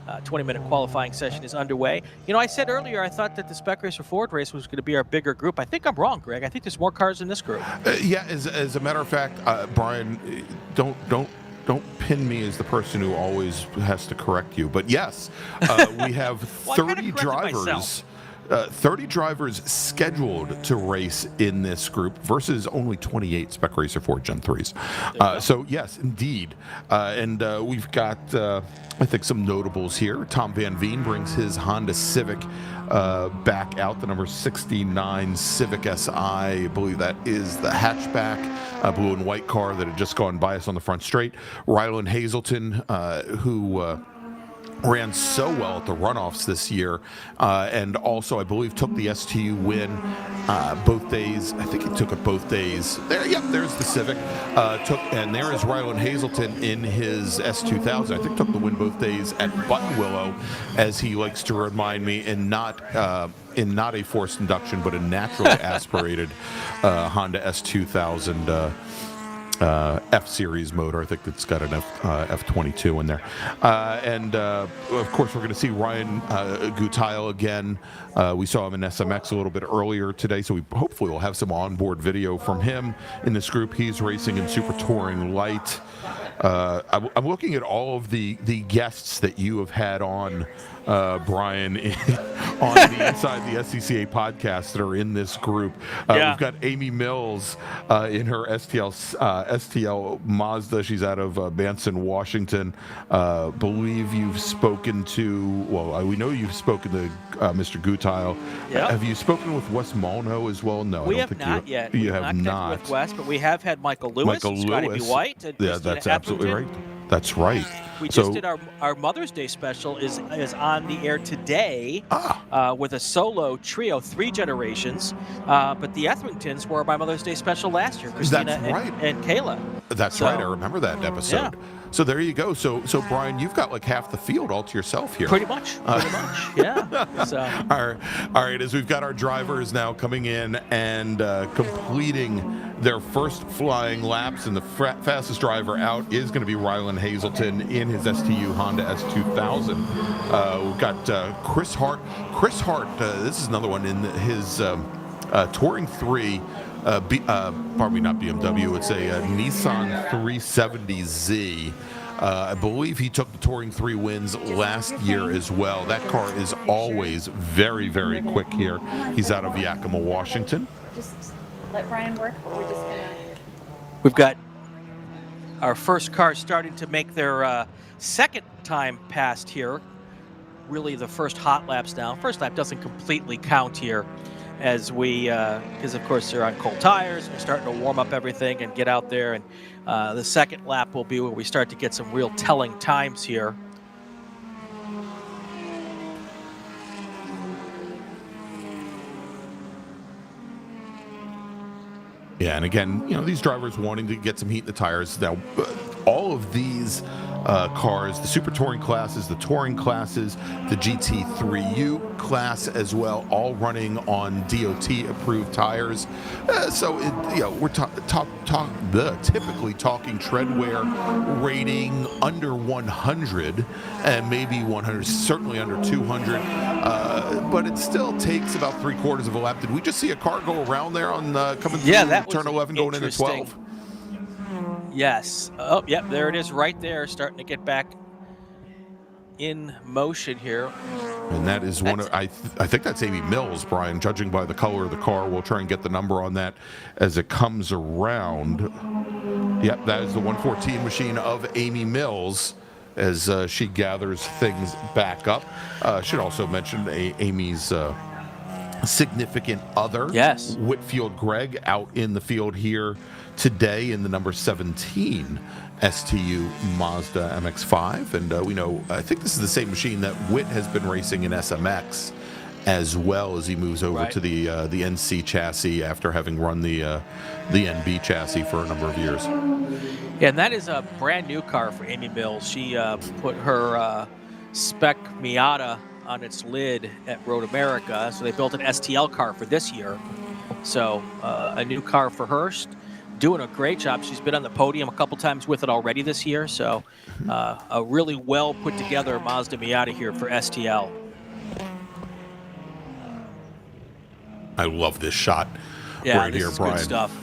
20-minute qualifying session is underway. You know, I said earlier I thought that the Spec Racer Ford race was going to be our bigger group. I think I'm wrong, Greg. I think there's more cars in this group. Yeah, as a matter of fact, Brian, don't pin me as the person who always has to correct you. But yes, we have 30 drivers. 30 drivers scheduled to race in this group versus only 28 Spec Racer Ford Gen 3s. So yes, indeed. And we've got, I think, some notables here. Tom Van Veen brings his Honda Civic back out, the number 69 Civic SI. I believe that is the hatchback, blue and white car that had just gone by us on the front straight. Rylan Hazelton, who ran so well at the runoffs this year, and also I believe took the STU win both days. I think he took it both days. There, yep, there's the Civic. And there is Rylan Hazelton in his S2000. I think took the win both days at Buttonwillow, as he likes to remind me, and not a forced induction, but a naturally aspirated Honda S2000. F-Series motor. I think it's got an F22 in there. And of course, we're going to see Ryan Gutile again. We saw him in SMX a little bit earlier today, so we hopefully will have some onboard video from him in this group. He's racing in Super Touring Light. I'm looking at all of the guests that you have had on, Brian, on the Inside the SCCA podcast that are in this group. We've got Amy Mills in her STL Mazda. She's out of Manson, Washington. Believe you've spoken to, well, we know you've spoken to Mr. Gutile. Yep. Have you spoken with Wes Molno as well? No, we I don't have think not yet. You have not. With Wes, but we have had Michael Lewis, Scotty B. White, and yeah, Christina that's absolutely Appleton. right. That's right. We just did our Mother's Day special is on the air today with a solo trio, 3 generations. But the Etheringtons were my Mother's Day special last year, Christina and Kayla. That's right. I remember that episode. Yeah. So there you go. So Brian, you've got like half the field all to yourself here. Pretty much. Yeah. So. All right. As we've got our drivers now coming in and completing their first flying laps, and the fastest driver out is going to be Rylan Hazelton in his STU Honda S2000. We've got Chris Hart. This is another one in his Touring 3. Probably not BMW. It's a Nissan 370Z. I believe he took the Touring 3 wins last year as well. That car is always very, very quick here. He's out of Yakima, Washington. Just let Brian work. We're just gonna. We've got our first car starting to make their second time past here. Really, the first hot laps now. First lap doesn't completely count here, as we, because of course they're on cold tires. We're starting to warm up everything and get out there, and the second lap will be where we start to get some real telling times here. Yeah, and again, these drivers wanting to get some heat in the tires. Now, all of these cars, the Super Touring classes, the Touring classes, the GT3U class as well, all running on DOT-approved tires. We're typically talking tread wear rating under 100, and maybe 100, certainly under 200. But it still takes about 3/4 of a lap. Did we just see a car go around there on coming through turn 11, going into 12? Yes. Oh, yep. There it is, right there, starting to get back in motion here. And that is one of, I think that's Amy Mills, Brian, judging by the color of the car. We'll try and get the number on that as it comes around. Yep, that is the 114 machine of Amy Mills as she gathers things back up. Should also mention Amy's significant other, yes, Whitfield Gregg, out in the field here today in the number 17 STU Mazda MX-5, and we know, I think this is the same machine that Whit has been racing in SMX, as well as he moves over to the NC chassis after having run the NB chassis for a number of years. Yeah, and that is a brand new car for Amy Mills. She put her spec Miata on its lid at Road America, so they built an STL car for this year. So a new car for her. She's doing a great job. She's been on the podium a couple times with it already this year. So a really well put together Mazda Miata here for STL. I love this shot right here, Brian. Good stuff.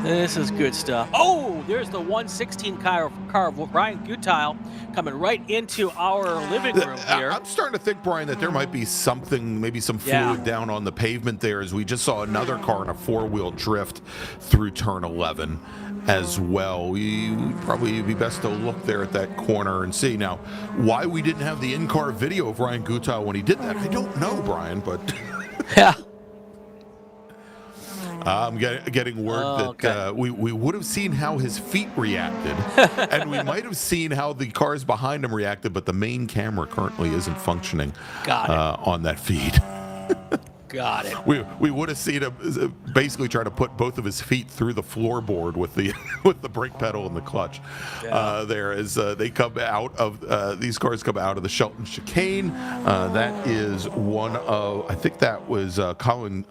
This is good stuff. Oh, there's the 116 car of Brian Gutile coming right into our living room here. I'm starting to think, Brian, that there might be something, maybe some fluid down on the pavement there, as we just saw another car in a four-wheel drift through turn 11 as well. We'd probably be best to look there at that corner and see. Now, why we didn't have the in-car video of Brian Gutile when he did that, I don't know, Brian, but... yeah. I'm getting word that we would have seen how his feet reacted, and we might have seen how the cars behind him reacted, but the main camera currently isn't functioning on that feed. Got it. We would have seen him basically try to put both of his feet through the floorboard with the brake pedal and the clutch. There as they come out of these cars come out of the Shelton chicane. That is one of, I think that was Colin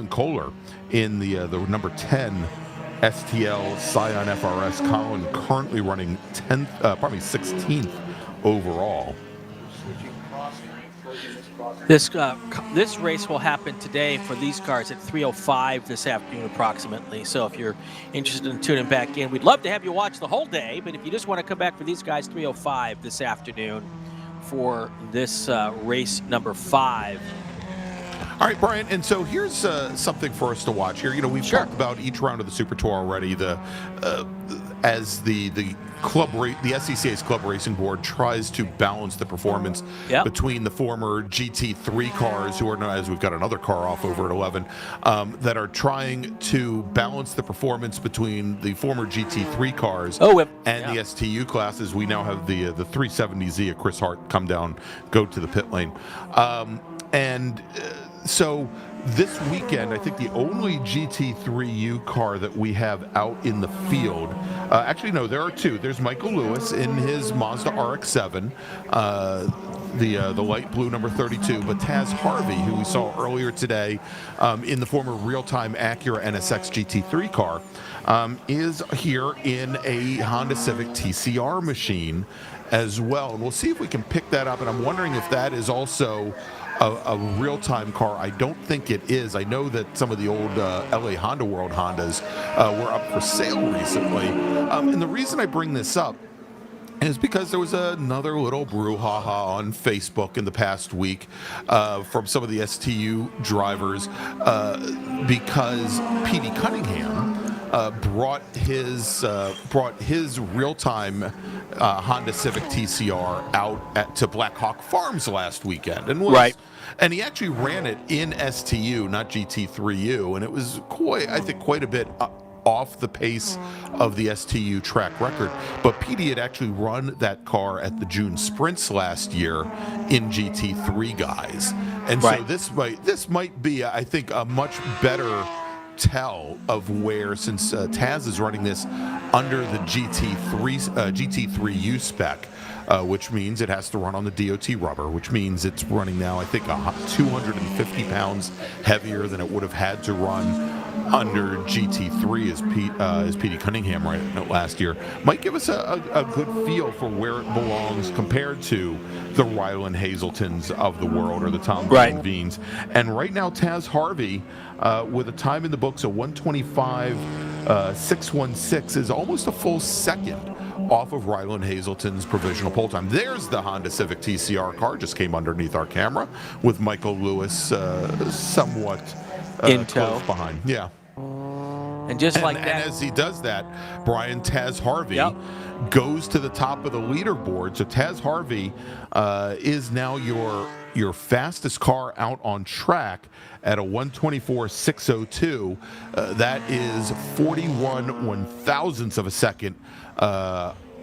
Kohler in the number 10 STL Scion FRS. Colin currently running 16th overall. This race will happen today for these cars at 3:05 this afternoon approximately. So if you're interested in tuning back in, we'd love to have you watch the whole day. But if you just want to come back for these guys, 3:05 this afternoon for this race number 5. All right, Brian, and so here's something for us to watch here. You know, we've talked about each round of the Super Tour already. As the SCCA's Club Racing Board tries to balance the performance between the former GT3 cars, who are known as, we've got another car off over at 11, that are trying to balance the performance between the former GT3 cars and the STU classes. We now have the 370Z of Chris Hart come down, go to the pit lane. So this weekend, I think the only GT3U car that we have out in the field, actually no, there are two. There's Michael Lewis in his Mazda RX-7, the light blue number 32, but Taz Harvey, who we saw earlier today in the former real-time Acura NSX GT3 car, is here in a Honda Civic TCR machine as well. And we'll see if we can pick that up, and I'm wondering if that is also a real-time car. I don't think it is. I know that some of the old LA Honda World Hondas were up for sale recently. And the reason I bring this up is because there was another little brouhaha on Facebook in the past week from some of the STU drivers because P.D. Cunningham brought his real-time Honda Civic TCR out to Black Hawk Farms last weekend, and he actually ran it in STU, not GT3U, and it was quite a bit off the pace of the STU track record. But PD had actually run that car at the June Sprints last year in GT3 guys, and so this might be, I think, a much better tell of where, since Taz is running this under the GT3U spec, which means it has to run on the DOT rubber, which means it's running now, I think, 250 pounds heavier than it would have had to run under GT3 as P.D. Cunningham ran it last year. Might give us a good feel for where it belongs compared to the Ryland Hazeltons of the world, or the Tom Veens. And right now, Taz Harvey, with a time in the books of 125.616, is almost a full second off of Ryland Hazelton's provisional pole time. There's the Honda Civic TCR car, just came underneath our camera, with Michael Lewis somewhat close behind. Yeah. And just like that. And as he does that, Brian, Taz Harvey goes to the top of the leaderboard. So Taz Harvey is now your fastest car out on track at a 124.602. That is 41/1000th of a second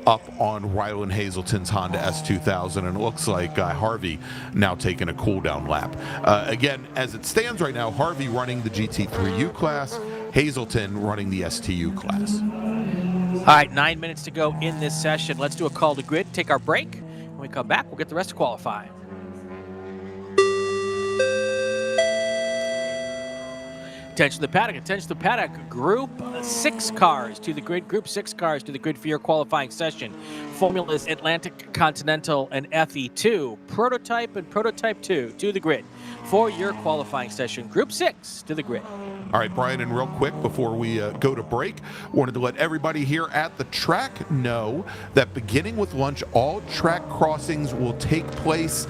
up on Ryland Hazelton's Honda S2000, and it looks like Harvey now taking a cool-down lap. Again, as it stands right now, Harvey running the GT3U class, Hazelton running the STU class. All right, 9 minutes to go in this session. Let's do a call to grid, take our break. When we come back, we'll get the rest of qualifying. Attention to the paddock. Group 6 cars to the grid. Group 6 cars to the grid for your qualifying session. Formulas Atlantic, Continental, and FE2. Prototype and Prototype 2 to the grid for your qualifying session. Group 6 to the grid. All right, Brian, and real quick before we go to break, wanted to let everybody here at the track know that beginning with lunch, all track crossings will take place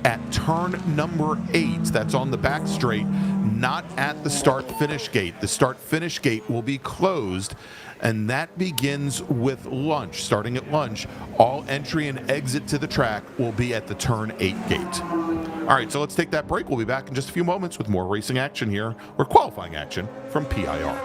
at turn number 8. That's on the back straight, not at the start-finish gate. The start-finish gate will be closed, and that begins with lunch. Starting at lunch, all entry and exit to the track will be at the turn 8 gate. All right, so let's take that break. We'll be back in just a few moments with more racing action here, or qualifying action from PIR.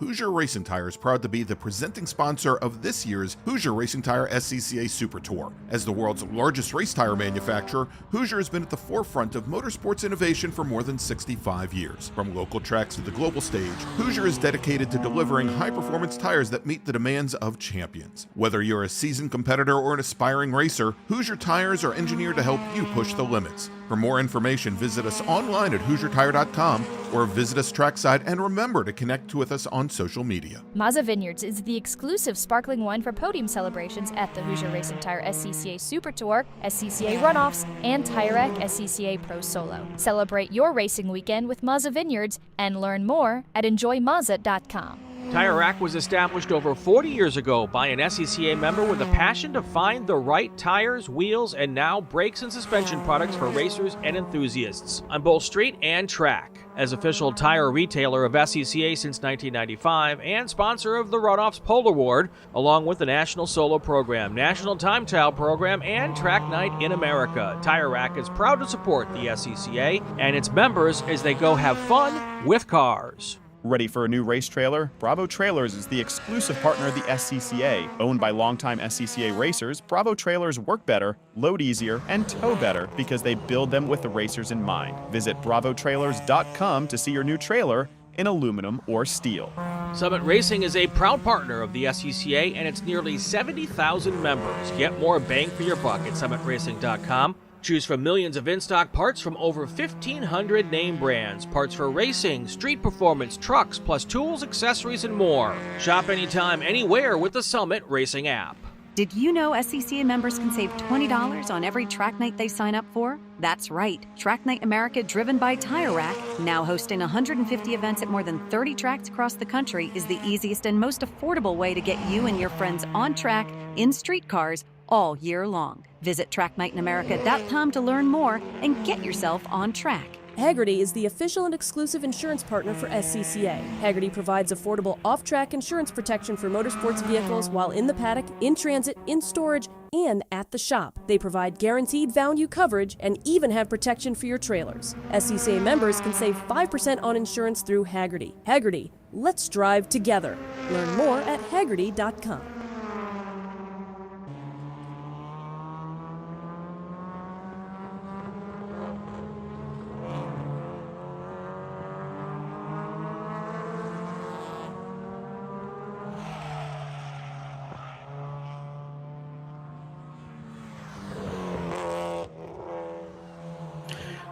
Hoosier Racing Tire is proud to be the presenting sponsor of this year's Hoosier Racing Tire SCCA Super Tour. As the world's largest race tire manufacturer, Hoosier has been at the forefront of motorsports innovation for more than 65 years. From local tracks to the global stage, Hoosier is dedicated to delivering high-performance tires that meet the demands of champions. Whether you're a seasoned competitor or an aspiring racer, Hoosier tires are engineered to help you push the limits. For more information, visit us online at HoosierTire.com or visit us trackside, and remember to connect with us on social media. Mazza Vineyards is the exclusive sparkling wine for podium celebrations at the Hoosier Racing Tire SCCA Super Tour, SCCA Runoffs, and Tire Rack SCCA Pro Solo. Celebrate your racing weekend with Mazza Vineyards and learn more at enjoymazza.com. Tire Rack was established over 40 years ago by an SCCA member with a passion to find the right tires, wheels, and now brakes and suspension products for racers and enthusiasts on both street and track. As official tire retailer of SCCA since 1995 and sponsor of the Runoffs Pole Award, along with the National Solo Program, National Time Trial Program, and Track Night in America, Tire Rack is proud to support the SCCA and its members as they go have fun with cars. Ready for a new race trailer? Bravo Trailers is the exclusive partner of the SCCA. Owned by longtime SCCA racers, Bravo Trailers work better, load easier, and tow better because they build them with the racers in mind. Visit bravotrailers.com to see your new trailer in aluminum or steel. Summit Racing is a proud partner of the SCCA and its nearly 70,000 members. Get more bang for your buck at summitracing.com. Choose from millions of in-stock parts from over 1,500 name brands. Parts for racing, street performance, trucks, plus tools, accessories, and more. Shop anytime, anywhere with the Summit Racing app. Did you know SCCA members can save $20 on every track night they sign up for? That's right. Track Night America, driven by Tire Rack, now hosting 150 events at more than 30 tracks across the country, is the easiest and most affordable way to get you and your friends on track in street cars all year long. Visit tracknightinamerica.com to learn more and get yourself on track. Hagerty is the official and exclusive insurance partner for SCCA. Hagerty provides affordable off-track insurance protection for motorsports vehicles while in the paddock, in transit, in storage, and at the shop. They provide guaranteed value coverage and even have protection for your trailers. SCCA members can save 5% on insurance through Hagerty. Hagerty, let's drive together. Learn more at Hagerty.com.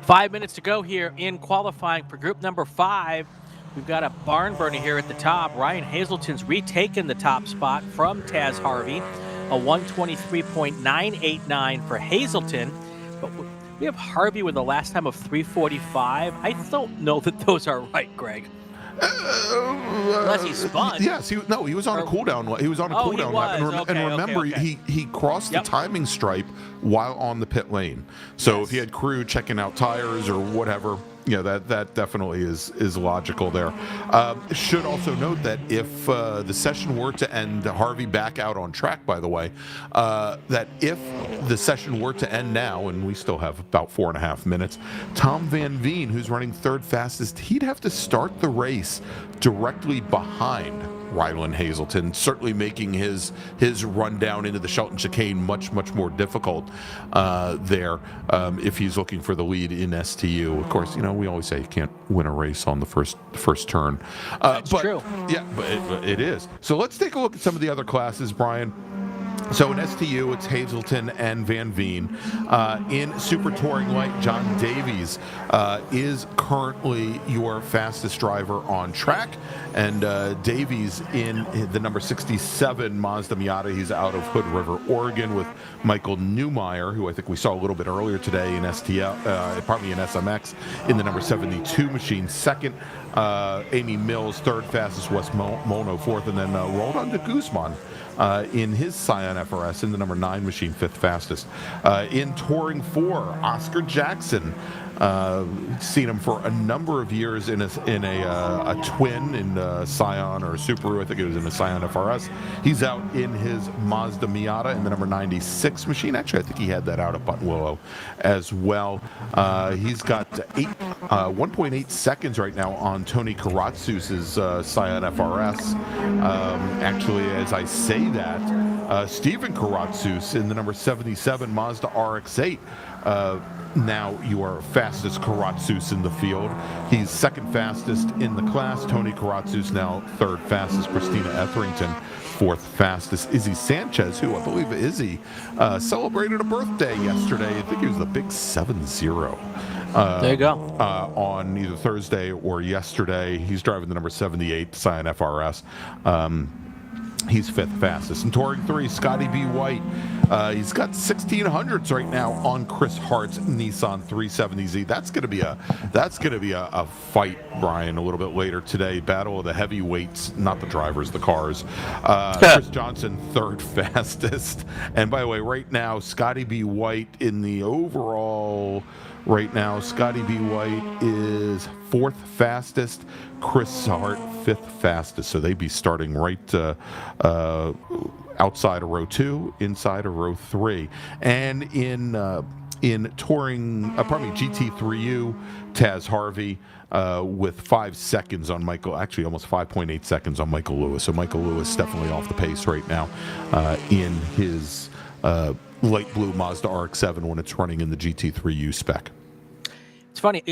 Five minutes to go here in qualifying for group number 5. We've got a barn burner here at the top. Ryan Hazelton's retaken the top spot from Taz Harvey, a 123.989 for Hazelton. But we have Harvey with the last time of 345. I don't know that those are right, Greg. Unless he spun. Yes, he was on a cooldown. He was on a cooldown lap, and remember, he crossed the timing stripe while on the pit lane. So if he had crew checking out tires or whatever, that definitely is logical there. Should also note that if the session were to end, Harvey back out on track, by the way, that if the session were to end now, and we still have about 4.5 minutes, Tom Van Veen, who's running third fastest, he'd have to start the race directly behind Ryland Hazelton, certainly making his run down into the Shelton chicane much more difficult there if he's looking for the lead in STU. Of course, we always say you can't win a race on the first turn. That's true. Yeah, but it is. So let's take a look at some of the other classes, Brian. So in STU, it's Hazelton and Van Veen. In Super Touring Light, John Davies is currently your fastest driver on track. And Davies in the number 67 Mazda Miata. He's out of Hood River, Oregon, with Michael Newmeyer, who I think we saw a little bit earlier today in in SMX, in the number 72 machine. Second, Amy Mills, third fastest. Wes Mono, fourth. And then Roland de Guzman in his Scion FRS in the number 9 machine, fifth fastest. In Touring 4, Oscar Jackson. Seen him for a number of years in a twin in Scion or Subaru. I think it was in a Scion FRS. He's out in his Mazda Miata in the number 96 machine. Actually, I think he had that out at Buttonwillow as well. He's got 1.8 seconds right now on Tony Karatsus's Scion FRS. Actually, as I say that, Stephen Karatsus in the number 77 Mazda RX-8. Now your fastest Karatsus in the field. He's second fastest in the class. Tony Karatsus now third fastest. Christina Etherington fourth fastest. Izzy Sanchez, who I believe Izzy celebrated a birthday yesterday. I think it was the big 7-0. There you go. On either Thursday or yesterday. He's driving the number 78 Scion FRS. He's fifth fastest. In Touring 3, Scotty B. White. He's got 1600s right now on Chris Hart's Nissan 370Z. That's going to be a fight, Brian, a little bit later today. Battle of the heavyweights, not the drivers, the cars. Chris Johnson, third fastest. And by the way, right now, Scotty B. White in the overall. Right now, Scotty B. White is fourth fastest. Chris Hart, fifth fastest. So they'd be starting right outside of row 2, inside of row 3. And in touring, GT3U, Taz Harvey with 5 seconds on Michael, actually almost 5.8 seconds on Michael Lewis. So Michael Lewis definitely off the pace right now in his light blue Mazda RX-7 when it's running in the GT3U spec. It's funny,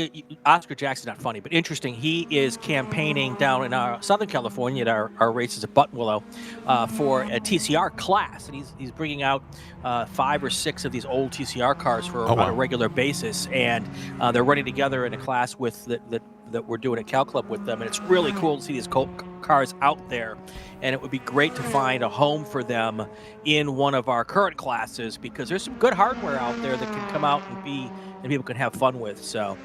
Oscar Jackson's not funny, but interesting. He is campaigning down in Southern California at our races at Buttonwillow for a TCR class, and he's bringing out 5 or 6 of these old TCR cars on a regular basis, and they're running together in a class with that we're doing at Cal Club with them, and it's really cool to see these cars out there, and it would be great to find a home for them in one of our current classes, because there's some good hardware out there that can come out and people can have fun with. So,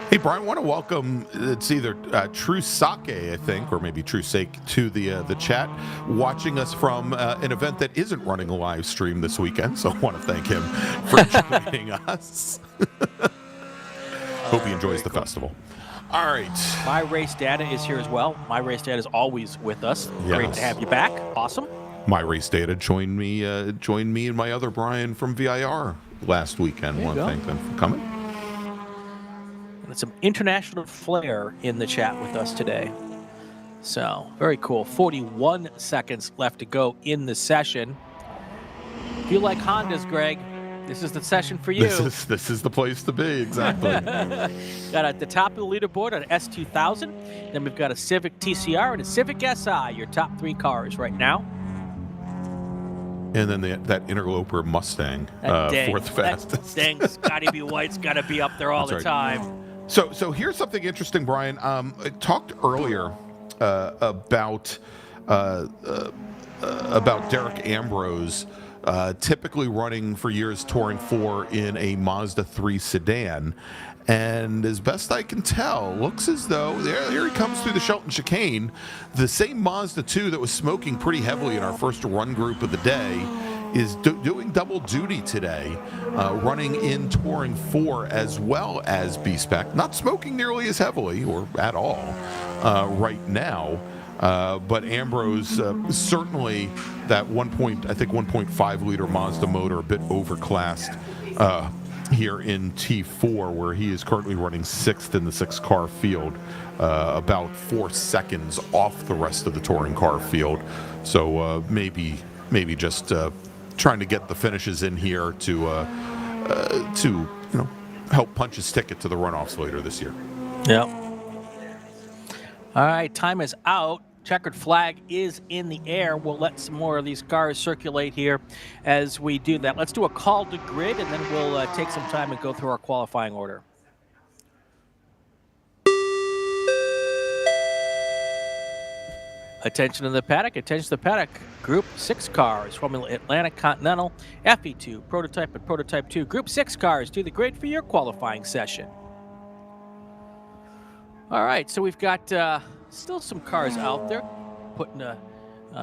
hey, Brian, I want to welcome, it's either True Sake, I think, or maybe True Sake, to the chat, watching us from an event that isn't running a live stream this weekend. So I want to thank him for joining us. Hope he enjoys the festival. All right. My Race Data is here as well. My Race Data is always with us. Yes. Great to have you back. Awesome. My Race Data joined me and my other Brian from VIR last weekend. Want to thank them for coming. And some international flair in the chat with us today. So, very cool. 41 seconds left to go in the session. If you like Hondas, Greg, this is the session for you. This is the place to be, exactly. Got at the top of the leaderboard an S2000. Then we've got a Civic TCR and a Civic SI, your top 3 cars right now. And then that Interloper Mustang, fourth fastest. Dang, Scotty B. White's got to be up there all the time. So here's something interesting, Brian. I talked earlier about Derek Ambrose typically running for years Touring 4 in a Mazda 3 sedan. And as best I can tell, looks as though, here he comes through the Shelton chicane, the same Mazda 2 that was smoking pretty heavily in our first run group of the day is doing double duty today, running in Touring 4 as well as B-Spec, not smoking nearly as heavily or at all right now. But Ambrose, certainly that 1.5 liter Mazda motor, a bit overclassed. here in T4, where he is currently running 6th in the 6-car field, about 4 seconds off the rest of the touring car field. So maybe just trying to get the finishes in here to help punch his ticket to the runoffs later this year. Yeah. All right, time is out. Checkered flag is in the air. We'll let some more of these cars circulate here as we do that. Let's do a call to grid, and then we'll take some time and go through our qualifying order. Attention to the paddock. Attention to the paddock. Group 6 cars, Formula Atlantic Continental, FE2, Prototype, and Prototype 2. Group 6 cars do the grid for your qualifying session. All right, so we've got still some cars out there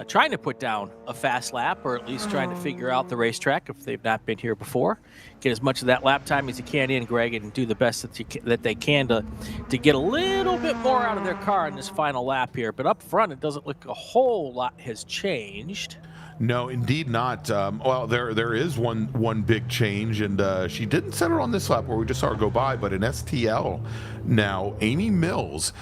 trying to put down a fast lap, or at least trying to figure out the racetrack if they've not been here before. Get as much of that lap time as you can in, Greg, and do the best that they can to get a little bit more out of their car in this final lap here. But up front, it doesn't look a whole lot has changed. No, indeed not. Well, there is one big change, and she didn't set it on this lap where we just saw her go by, but in STL now, Amy Mills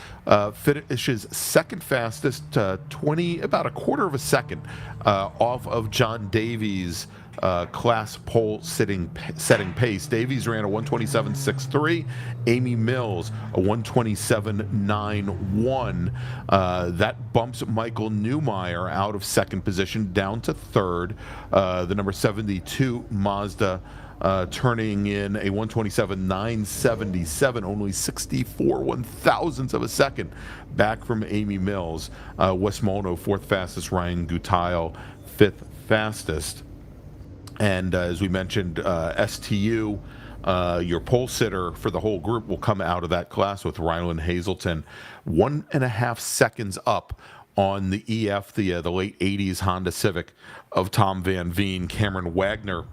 finishes second fastest, about a quarter of a second off of John Davies' class pole setting pace. Davies ran a 127.63. Amy Mills a 127.91. That bumps Michael Newmeyer out of second position down to third. The number 72 Mazda turning in a 127.977, only 64 one-thousandths of a second back from Amy Mills. Wes Molno, fourth fastest. Ryan Gutile, fifth fastest. And as we mentioned, STU, your pole sitter for the whole group, will come out of that class with Ryland Hazelton 1.5 seconds up on the EF, the late 80s Honda Civic of Tom Van Veen. Cameron Wagner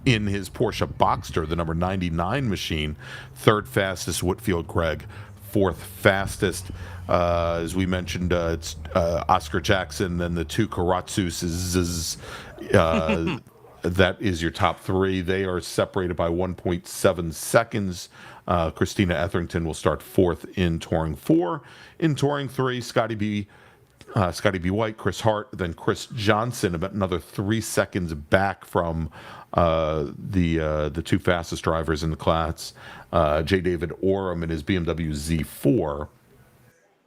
in his Porsche Boxster, the number 99 machine, third fastest. Whitfield Gregg, fourth fastest. As we mentioned, it's Oscar Jackson, then the two Karatsus. That is your top three. They are separated by 1.7 seconds. Christina Etherington will start fourth in Touring 4. In Touring 3, Scotty B. White, Chris Hart, then Chris Johnson, about another 3 seconds back from the two fastest drivers in the class. J. David Oram in his BMW Z4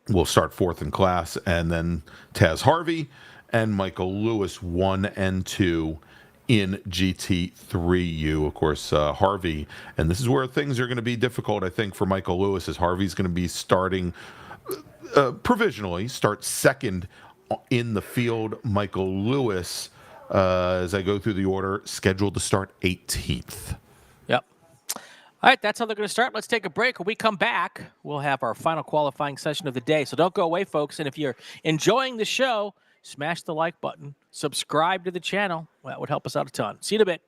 will start fourth in class, and then Taz Harvey and Michael Lewis 1 and 2 in GT3U. Of course, Harvey, and this is where things are going to be difficult, I think, for Michael Lewis, as Harvey's going to be starting provisionally, start second in the field. Michael Lewis, as I go through the order, scheduled to start 18th. Yep. All right, that's how they're going to start. Let's take a break. When we come back, we'll have our final qualifying session of the day. So don't go away, folks. And if you're enjoying the show, smash the like button, subscribe to the channel. That would help us out a ton. See you in a bit.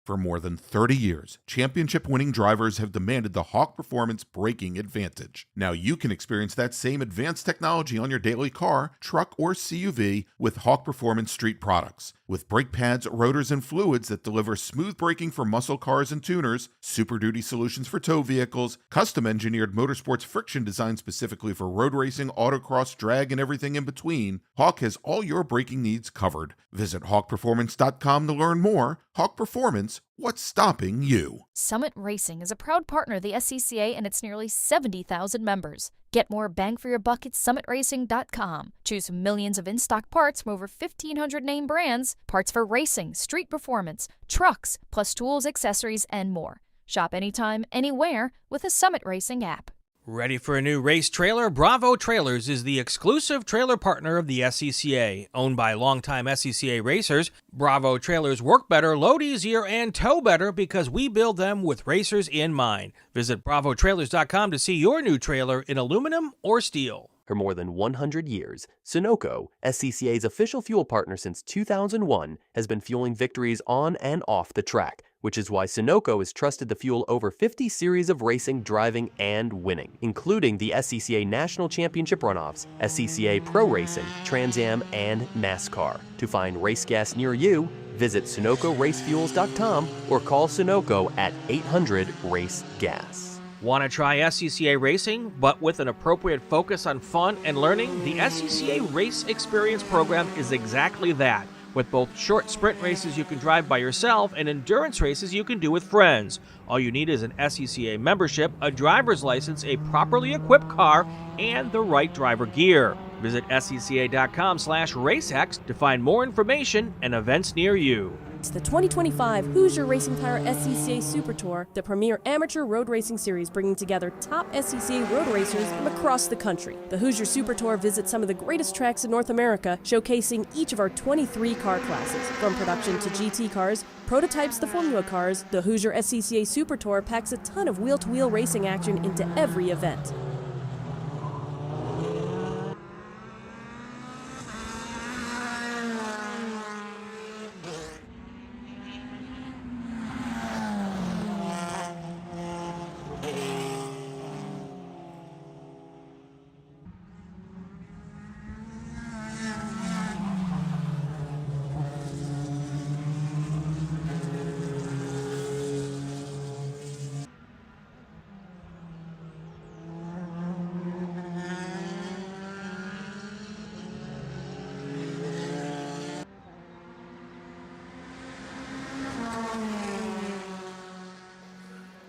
For more than 30 years, championship-winning drivers have demanded the Hawk Performance braking advantage. Now you can experience that same advanced technology on your daily car, truck, or CUV with Hawk Performance Street products. With brake pads, rotors, and fluids that deliver smooth braking for muscle cars and tuners, Super Duty solutions for tow vehicles, custom-engineered motorsports friction designed specifically for road racing, autocross, drag, and everything in between, Hawk has all your braking needs covered. Visit hawkperformance.com to learn more. Hawk Performance, what's stopping you? Summit Racing is a proud partner of the SCCA and its nearly 70,000 members. Get more bang for your buck at summitracing.com. Choose millions of in-stock parts from over 1,500 name brands, parts for racing, street performance, trucks, plus tools, accessories, and more. Shop anytime, anywhere with the Summit Racing app. Ready for a new race trailer? Bravo Trailers is the exclusive trailer partner of the SCCA. Owned by longtime SCCA racers, Bravo Trailers work better, load easier, and tow better because we build them with racers in mind. Visit bravotrailers.com to see your new trailer in aluminum or steel. For more than 100 years, Sunoco, SCCA's official fuel partner since 2001, has been fueling victories on and off the track which is why Sunoco has trusted the fuel over 50 series of racing, driving, and winning, including the SCCA National Championship runoffs, SCCA Pro Racing, Trans Am, and NASCAR. To find race gas near you, visit SunocoRacefuels.com or call Sunoco at 800-RACE-GAS. Want to try SCCA racing, but with an appropriate focus on fun and learning? The SCCA Race Experience program is exactly that. With both short sprint races you can drive by yourself and endurance races you can do with friends. All you need is an SCCA membership, a driver's license, a properly equipped car, and the right driver gear. Visit scca.com/racex to find more information and events near you. It's the 2025 Hoosier Racing Tire SCCA Super Tour, the premier amateur road racing series bringing together top SCCA road racers from across the country. The Hoosier Super Tour visits some of the greatest tracks in North America, showcasing each of our 23 car classes. From production to GT cars, prototypes to Formula cars, the Hoosier SCCA Super Tour packs a ton of wheel-to-wheel racing action into every event.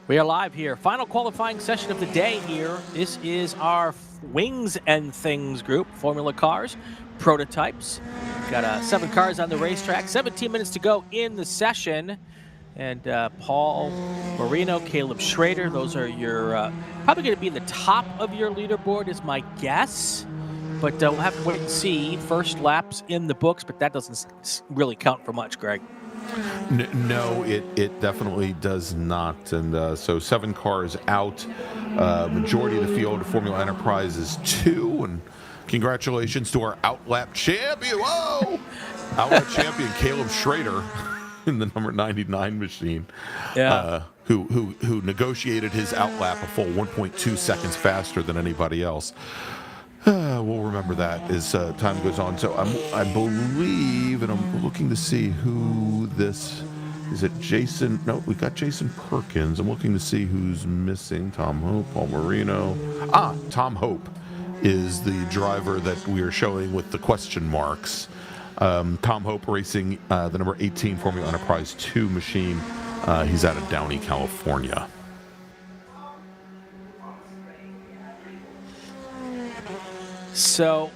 We are live here. Final qualifying session of the day here. This is our Wings and Things group. Formula cars, prototypes. Got 7 cars on the racetrack. 17 minutes to go in the session. And Paul Marino, Caleb Schrader, those are your probably going to be in the top of your leaderboard is my guess. But we'll have to wait and see. First laps in the books, but that doesn't really count for much, Greg. No, it definitely does not. And so 7 cars out. Majority of the field, Formula Enterprise is 2. And congratulations to our outlap champion. Whoa! Outlap champion Caleb Schrader in the number 99 machine. Yeah. Who negotiated his outlap a full 1.2 seconds faster than anybody else. We'll remember that as time goes on. So I believe, and I'm looking to see who this is. It Jason? No, we got Jason Perkins. I'm looking to see who's missing. Tom Hope, Paul Marino. Tom Hope is the driver that we are showing with the question marks. Tom Hope racing the number 18 Formula Enterprise 2 machine. He's out of Downey, California. So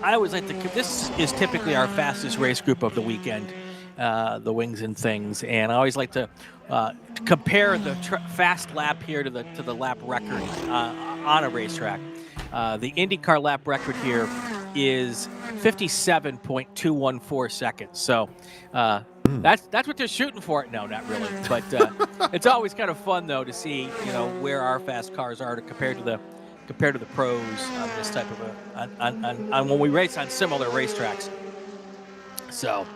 I always like to, this is typically our fastest race group of the weekend, the Wings and Things. And I always like to compare the fast lap here to the lap record on a racetrack. The IndyCar lap record here is 57.214 seconds. So that's what they're shooting for. No, not really. But it's always kind of fun, though, to see, where our fast cars are compared to the pros on this type of on when we race on similar racetracks. So,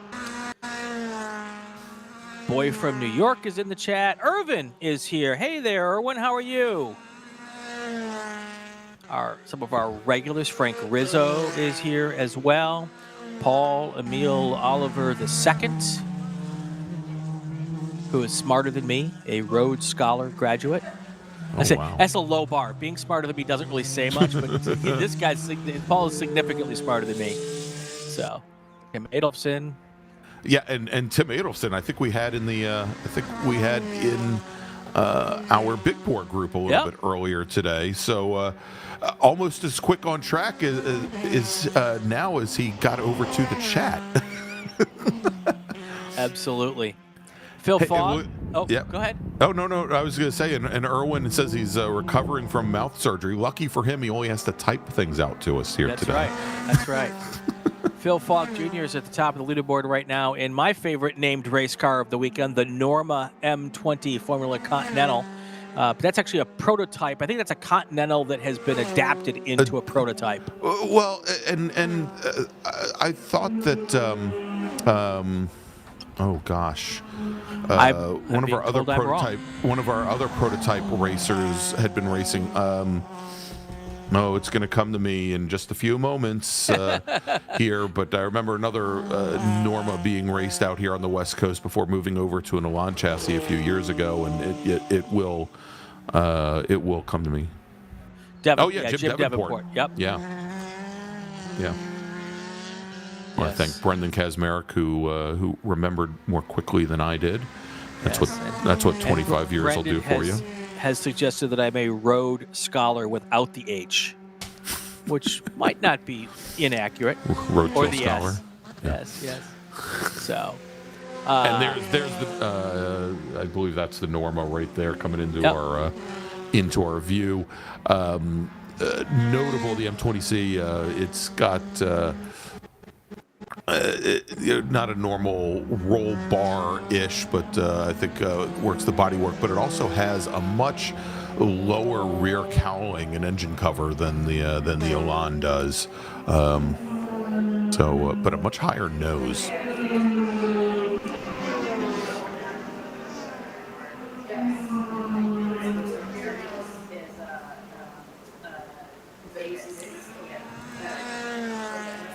boy from New York is in the chat. Irvin is here. Hey there, Irwin. How are you? Some of our regulars. Frank Rizzo is here as well. Paul Emil Oliver II, who is smarter than me, a Rhodes Scholar graduate. Wow. That's a low bar. Being smarter than me doesn't really say much, but Paul is significantly smarter than me. So, Tim Adolfson. Yeah, and Tim Adolfson, I think we had in our Big Board group a little bit earlier today. So almost as quick on track is now as he got over to the chat. Absolutely. Phil Fogg. Go ahead. Oh, no. I was going to say, and Erwin says he's recovering from mouth surgery. Lucky for him, he only has to type things out to us here today. That's right. Phil Fogg Jr. is at the top of the leaderboard right now in my favorite named race car of the weekend, the Norma M20 Formula Continental. But that's actually a prototype. I think that's a Continental that has been adapted into a prototype. Well, and I thought that Oh gosh, I'm one of being our other told I'm wrong. prototype racers had been racing. No, it's going to come to me in just a few moments here. But I remember another Norma being raced out here on the West Coast before moving over to an Elan chassis a few years ago, and it will come to me. Jim Davenport. Yep. Yeah. I want to thank Brendan Kazmarek, who remembered more quickly than I did. That's what 25 years will do for you. Has suggested that I'm a Road Scholar without the H, which might not be inaccurate. Roadkill Scholar. Yes. So. And there's the I believe that's the Norma right there coming into our view. Notable, the M20C. It's got. Not a normal roll bar-ish, but I think works the bodywork. But it also has a much lower rear cowling and engine cover than the Elan does. But a much higher nose.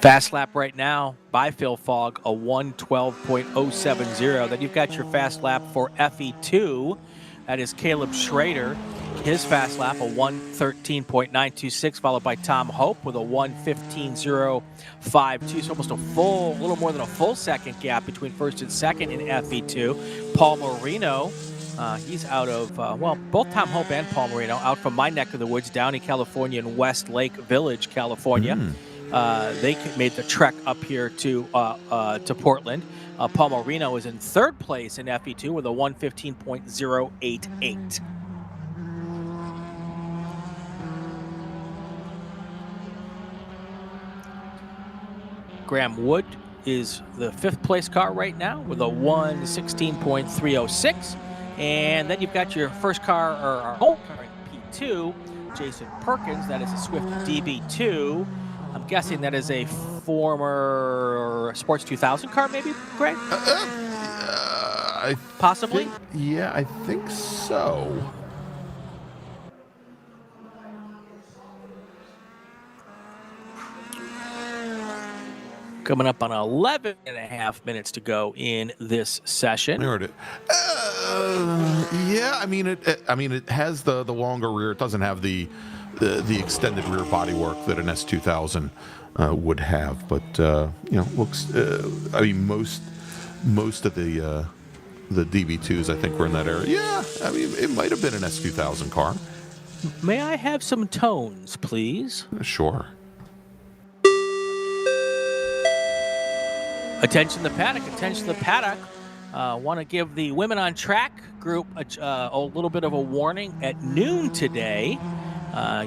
Fast lap right now by Phil Fogg, a 1:12.070. Then you've got your fast lap for FE2. That is Caleb Schrader. His fast lap, a 1:13.926, followed by Tom Hope with a 1:15.052. So almost a little more than a full second gap between first and second in FE2. Paul Marino, he's out of, both Tom Hope and Paul Marino out from my neck of the woods, Downey, California, and Westlake Village, California. They made the trek up here to Portland. Paul Marino is in third place in FE2 with a 1:15.088. Graham Wood is the fifth place car right now with a 1:16.306. And then you've got your first car, or our home car in P2, Jason Perkins. That is a Swift DB2. I'm guessing that is a former Sports 2000 car, maybe, Greg? Possibly? I think so. Coming up on 11 and a half minutes to go in this session. I heard it. It has the longer rear. It doesn't have the extended rear bodywork that an S2000 would have, but looks. Most of the DB2s I think were in that area. Yeah, it might have been an S2000 car. May I have some tones, please? Sure. Attention the paddock. Want to give the Women on Track group a little bit of a warning. At noon today,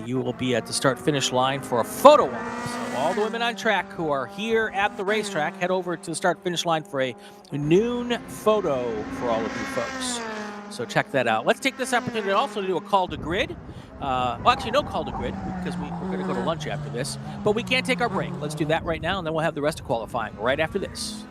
you will be at the start-finish line for a photo op. So all the women on track who are here at the racetrack, head over to the start-finish line for a noon photo for all of you folks. So check that out. Let's take this opportunity also to do a call to grid. No call to grid because we're going to go to lunch after this. But we can't take our break. Let's do that right now, and then we'll have the rest of qualifying right after this.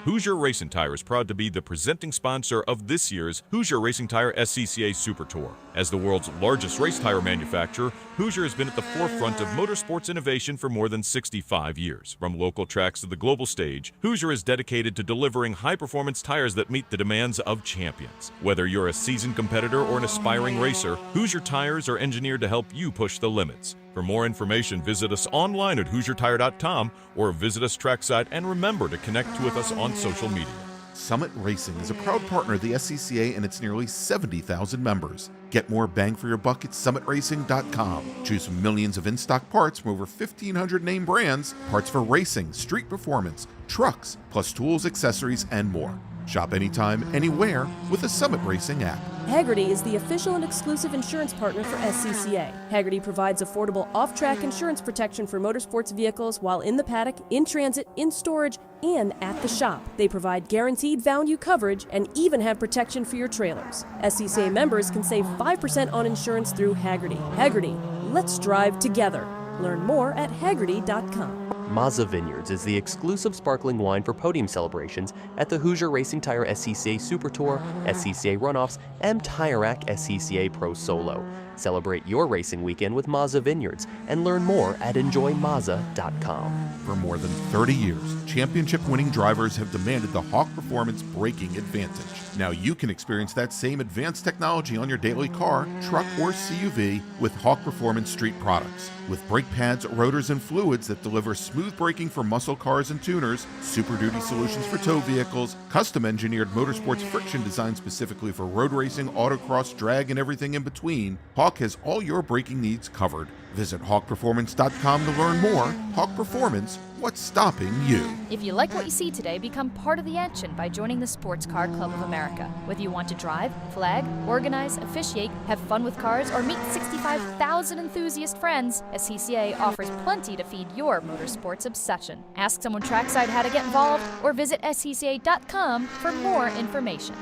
Hoosier Racing Tire is proud to be the presenting sponsor of this year's Hoosier Racing Tire SCCA Super Tour. As the world's largest race tire manufacturer, Hoosier has been at the forefront of motorsports innovation for more than 65 years. From local tracks to the global stage, Hoosier is dedicated to delivering high-performance tires that meet the demands of champions. Whether you're a seasoned competitor or an aspiring racer, Hoosier tires are engineered to help you push the limits. For more information, visit us online at HoosierTire.com or visit us trackside, and remember to connect with us on social media. Summit Racing is a proud partner of the SCCA and its nearly 70,000 members. Get more bang for your buck at SummitRacing.com. Choose from millions of in-stock parts from over 1,500 name brands, parts for racing, street performance, trucks, plus tools, accessories, and more. Shop anytime, anywhere with the Summit Racing app. Hagerty is the official and exclusive insurance partner for SCCA. Hagerty provides affordable off-track insurance protection for motorsports vehicles while in the paddock, in transit, in storage, and at the shop. They provide guaranteed value coverage and even have protection for your trailers. SCCA members can save 5% on insurance through Hagerty. Hagerty, let's drive together. Learn more at Hagerty.com. Mazza Vineyards is the exclusive sparkling wine for podium celebrations at the Hoosier Racing Tire SCCA Super Tour, SCCA Runoffs, and Tire Rack SCCA Pro Solo. Celebrate your racing weekend with Mazza Vineyards and learn more at enjoymazza.com. For more than 30 years, championship-winning drivers have demanded the Hawk Performance braking advantage. Now you can experience that same advanced technology on your daily car, truck, or CUV with Hawk Performance Street products. With brake pads, rotors, and fluids that deliver smooth braking for muscle cars and tuners, Super Duty solutions for tow vehicles, custom-engineered motorsports friction designed specifically for road racing, autocross, drag, and everything in between, Hawk has all your braking needs covered. Visit hawkperformance.com to learn more. Hawk Performance, what's stopping you? If you like what you see today, become part of the action by joining the Sports Car Club of America. Whether you want to drive, flag, organize, officiate, have fun with cars, or meet 65,000 enthusiast friends, SCCA offers plenty to feed your motorsports obsession. Ask someone trackside how to get involved, or visit scca.com for more information.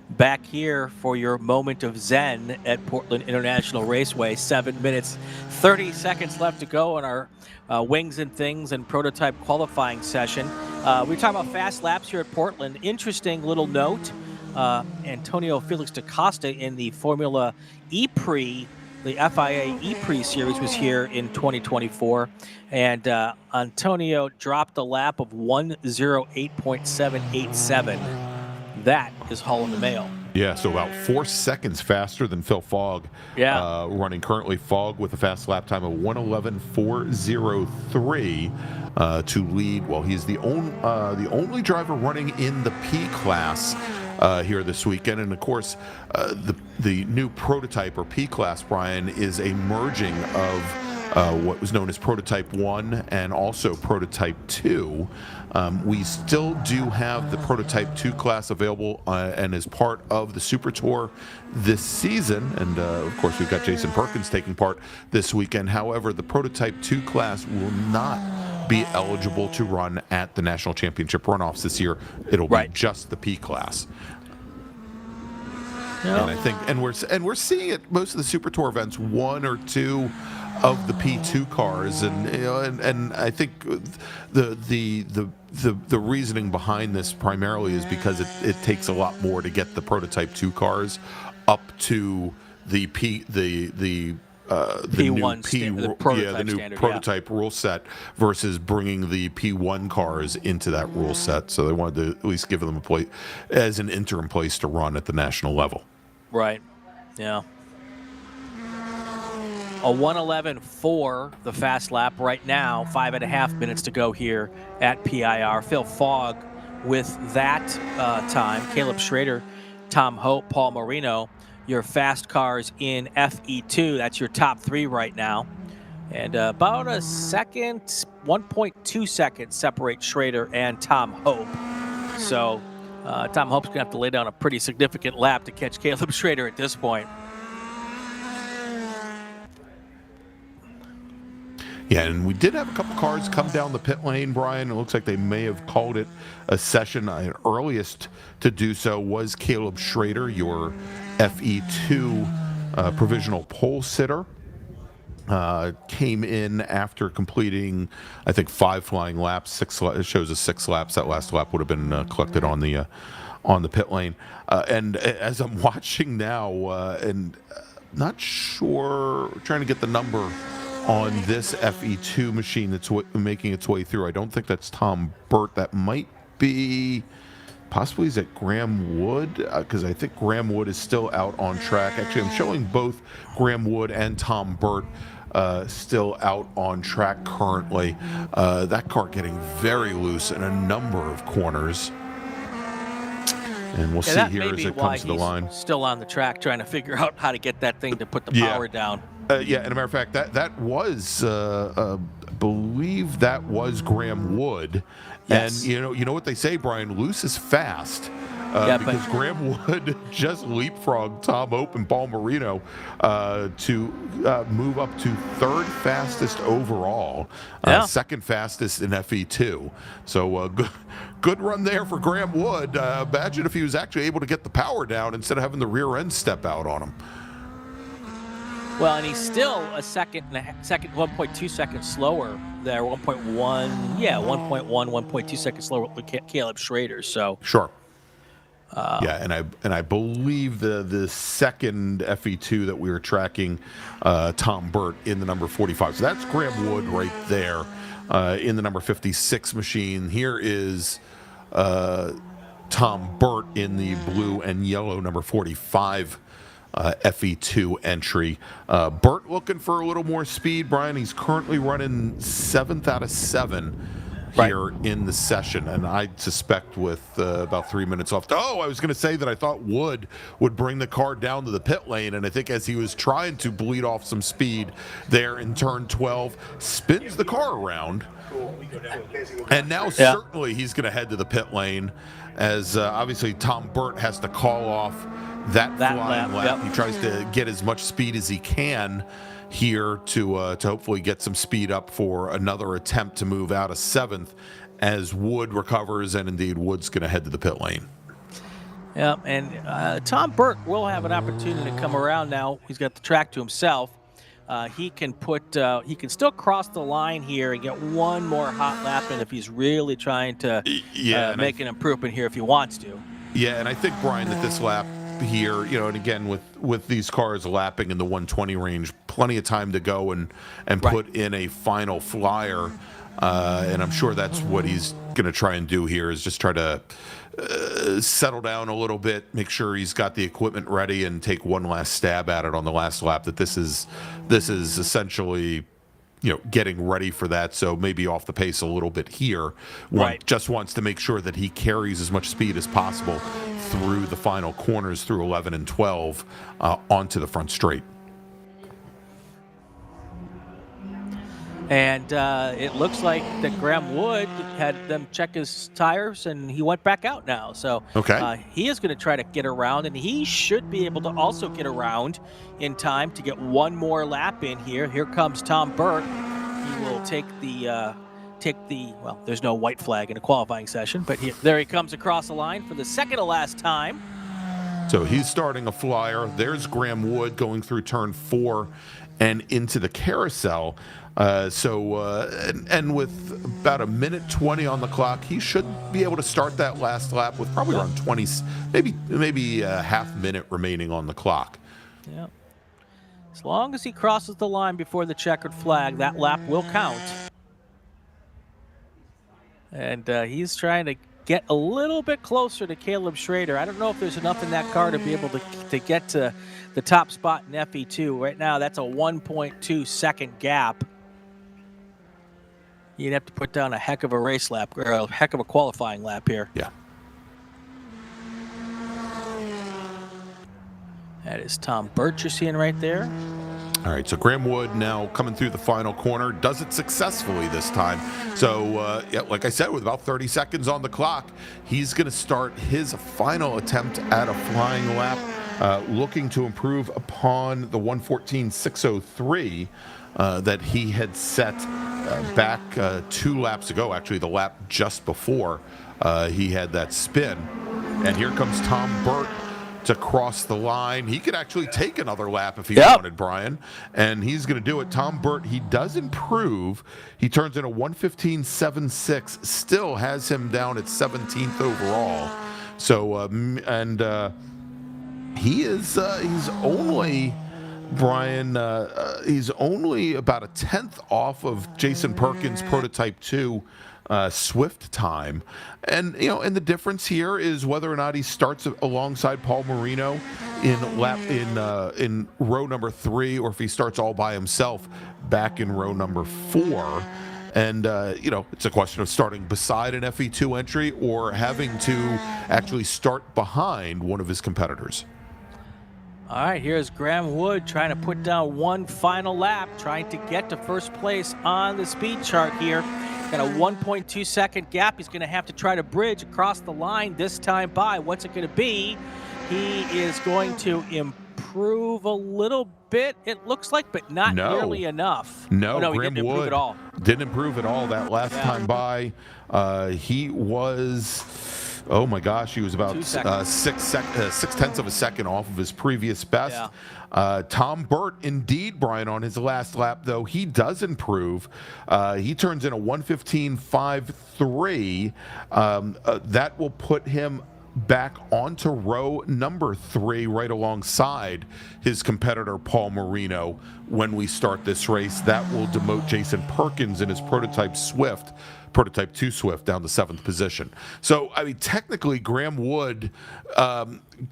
Back here for your moment of zen at Portland International Raceway. 7 minutes, 30 seconds left to go in our Wings and Things and prototype qualifying session. We talk about fast laps here at Portland. Interesting little note. Antonio Felix da Costa in the Formula E-Prix, the FIA E-Prix series, was here in 2024. And Antonio dropped a lap of 1:08.787. That is hauling the mail. Yeah, so about 4 seconds faster than Phil Fogg. Yeah. Running currently Fogg with a fast lap time of 1:11.403 to lead. Well, he's the only driver running in the P class here this weekend. And of course, the new prototype or P class, Brian, is a merging of what was known as Prototype 1 and also Prototype 2. We still do have the Prototype 2 class available and is part of the Super Tour this season. And of course, we've got Jason Perkins taking part this weekend. However, the Prototype 2 class will not be eligible to run at the National Championship runoffs this year. It'll be just the P class. Yeah. And I think, and we're seeing it most of the Super Tour events, 1 or 2 of the P2 cars, and you know, and I think the reasoning behind this primarily is because it takes a lot more to get the Prototype 2 cars up to the new prototype rule set versus bringing the P1 cars into that rule set. So they wanted to at least give them a place as an interim place to run at the national level. Right. Yeah. A 1:11.4, the fast lap right now. 5.5 minutes to go here at PIR. Phil Fogg with that time. Caleb Schrader, Tom Hope, Paul Marino. Your fast cars in FE2. That's your top 3 right now. And about a second, 1.2 seconds separate Schrader and Tom Hope. So Tom Hope's going to have to lay down a pretty significant lap to catch Caleb Schrader at this point. Yeah, and we did have a couple cars come down the pit lane, Brian. It looks like they may have called it a session. Earliest to do so was Caleb Schrader, your FE2 provisional pole sitter. Came in after completing, I think, 5 flying laps. It shows us 6 laps. That last lap would have been collected on the pit lane. And as I'm watching now, and not sure, trying to get the number on this FE2 machine that's making its way through. I don't think that's Tom Burt. That might be possibly, is it Graham Wood? Because I think Graham Wood is still out on track. Actually, I'm showing both Graham Wood and Tom Burt still out on track currently. That car getting very loose in a number of corners. And we'll see that here may as be it why comes to the he's line. still on the track trying to figure out how to get that thing to put the power down. Yeah, and a matter of fact, that was, I believe that was Graham Wood. Yes. And you know what they say, Brian, loose is fast. Because Graham Wood just leapfrogged Tom Ope and Paul Marino to move up to third fastest overall, second fastest in FE2. So good run there for Graham Wood. Imagine if he was actually able to get the power down instead of having the rear end step out on him. Well, and he's still a second, 1.2 seconds slower there. 1.1, 1.2 seconds slower with Caleb Schrader. So sure. And I believe the second FE2 that we were tracking, Tom Burt in the number 45. So that's Graham Wood right there in the number 56 machine. Here is Tom Burt in the blue and yellow number 45 FE2 entry. Burt looking for a little more speed, Brian. He's currently running 7th out of 7 here in the session, and I suspect with about 3 minutes left. Oh, I was going to say that I thought Wood would bring the car down to the pit lane, and I think as he was trying to bleed off some speed there in turn 12, spins the car around, and now certainly he's going to head to the pit lane as obviously Tom Burt has to call off that flying lap. He tries to get as much speed as he can here to hopefully get some speed up for another attempt to move out of 7th as Wood recovers, and indeed Wood's going to head to the pit lane. Yeah, and Tom Burt will have an opportunity to come around now. He's got the track to himself. He can still cross the line here and get one more hot lap in if he's really trying to make an improvement here if he wants to. Yeah, and I think, Brian, that this lap here, and again with these cars lapping in the 120 range, plenty of time to go and put in a final flyer, and I'm sure that's what he's going to try and do here, is just try to settle down a little bit, make sure he's got the equipment ready, and take one last stab at it on the last lap. That this is essentially getting ready for that, so maybe off the pace a little bit here. Just wants to make sure that he carries as much speed as possible through the final corners, through 11 and 12, onto the front straight. And it looks like that Graham Wood had them check his tires, and he went back out now. So he is going to try to get around, and he should be able to also get around in time to get one more lap in here. Here comes Tom Burt. He will take the well, there's no white flag in a qualifying session, but there he comes across the line for the second to last time. So he's starting a flyer. There's Graham Wood going through turn 4 and into the carousel. And with about a minute 20 on the clock, he should be able to start that last lap with probably around 20, maybe a half minute remaining on the clock. Yeah. As long as he crosses the line before the checkered flag, that lap will count. And he's trying to get a little bit closer to Caleb Schrader. I don't know if there's enough in that car to be able to get to the top spot in FE2. Right now, that's a 1.2 second gap. You'd have to put down a heck of a race lap, or a heck of a qualifying lap here. Yeah. That is Tom Burt you're seeing right there. All right, so Graham Wood now coming through the final corner, does it successfully this time. So, like I said, with about 30 seconds on the clock, he's going to start his final attempt at a flying lap, looking to improve upon the 1:14.603 that he had set back 2 laps ago, actually the lap just before he had that spin. And here comes Tom Burt to cross the line. He could actually take another lap if he wanted, Brian, and he's going to do it. Tom Burt, he does improve. He turns in a 1:15.76, still has him down at 17th overall. So, he's only, Brian, he's only about a 10th off of Jason Perkins' Prototype 2 Swift time. And and the difference here is whether or not he starts alongside Paul Marino in row number 3, or if he starts all by himself back in row number 4. And, it's a question of starting beside an FE2 entry or having to actually start behind one of his competitors. All right, here's Graham Wood trying to put down one final lap, trying to get to first place on the speed chart here. Got a 1.2 second gap. He's going to have to try to bridge across the line this time by. What's it going to be? He is going to improve a little bit, it looks like, but not nearly enough. No, he Graham didn't improve Wood at all. Didn't improve at all that last time by. He was... Oh my gosh, he was about 6/10 of a second off of his previous best. Yeah. Tom Burt, indeed, Brian, on his last lap, though, he does improve. He turns in a 1:15.53. That will put him back onto row number 3 right alongside his competitor Paul Marino when we start this race. That will demote Jason Perkins in his prototype 2 Swift down to 7th position. So, I mean, technically, Graham Wood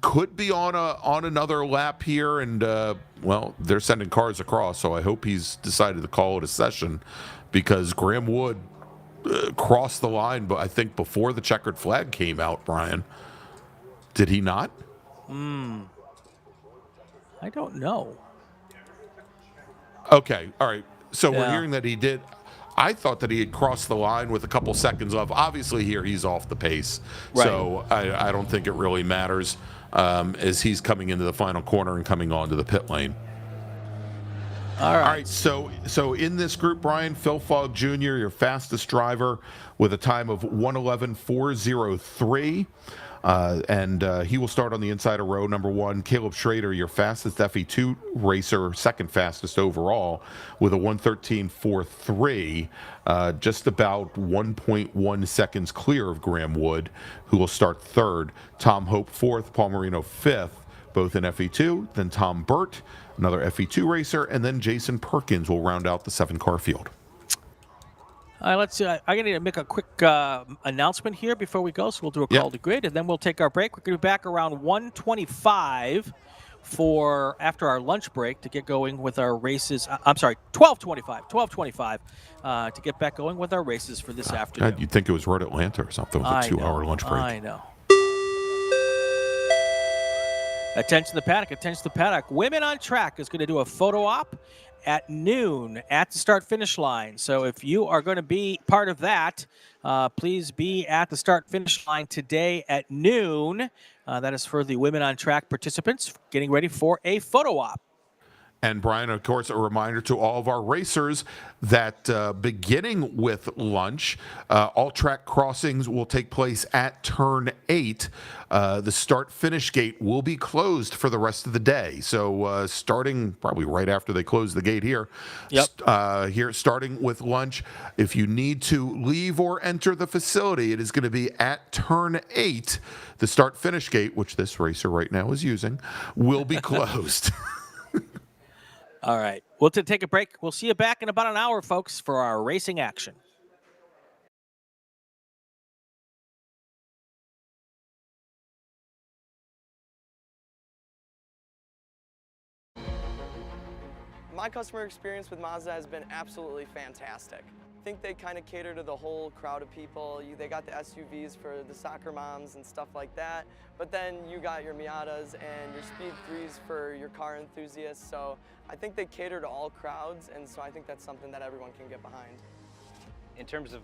could be on another lap here, and, they're sending cars across, so I hope he's decided to call it a session because Graham Wood crossed the line, but I think before the checkered flag came out, Brian. Did he not? I don't know. Okay, all right. So we're hearing that he did. I thought that he had crossed the line with a couple seconds off. Obviously, here he's off the pace. Right. So I don't think it really matters as he's coming into the final corner and coming onto the pit lane. All right. All right. So in this group, Brian, Phil Fogg Jr., your fastest driver with a time of 1:11.403. And he will start on the inside of row number 1. Caleb Schrader, your fastest FE2 racer, second fastest overall, with a 1:13.43, just about 1.1 seconds clear of Graham Wood, who will start third. Tom Hope 4th, Paul Marino 5th, both in FE2. Then Tom Burt, another FE2 racer, and then Jason Perkins will round out the 7-car field. Let's see. I'm going to make a quick announcement here before we go, so we'll do a call to grid, and then we'll take our break. We're going to be back around 1:25 after our lunch break to get going with our races. 12:25 to get back going with our races for this afternoon. God, you'd think it was Road Atlanta or something with a 2-hour lunch break. I know. Attention to the paddock. Women on Track is going to do a photo op at noon at the start-finish line. So if you are going to be part of that, please be at the start-finish line today at noon. That is for the Women on Track participants getting ready for a photo op. And, Brian, of course, a reminder to all of our racers that beginning with lunch, all track crossings will take place at turn 8. The start-finish gate will be closed for the rest of the day. So starting probably right after they close the gate here, starting with lunch, if you need to leave or enter the facility, it is going to be at turn 8. The start-finish gate, which this racer right now is using, will be closed. All right. We'll take a break. We'll see you back in about an hour, folks, for our racing action. My customer experience with Mazda has been absolutely fantastic. I think they kind of cater to the whole crowd of people. They got the SUVs for the soccer moms and stuff like that, but then you got your Miatas and your Speed 3s for your car enthusiasts. So I think they cater to all crowds, and so I think that's something that everyone can get behind. In terms of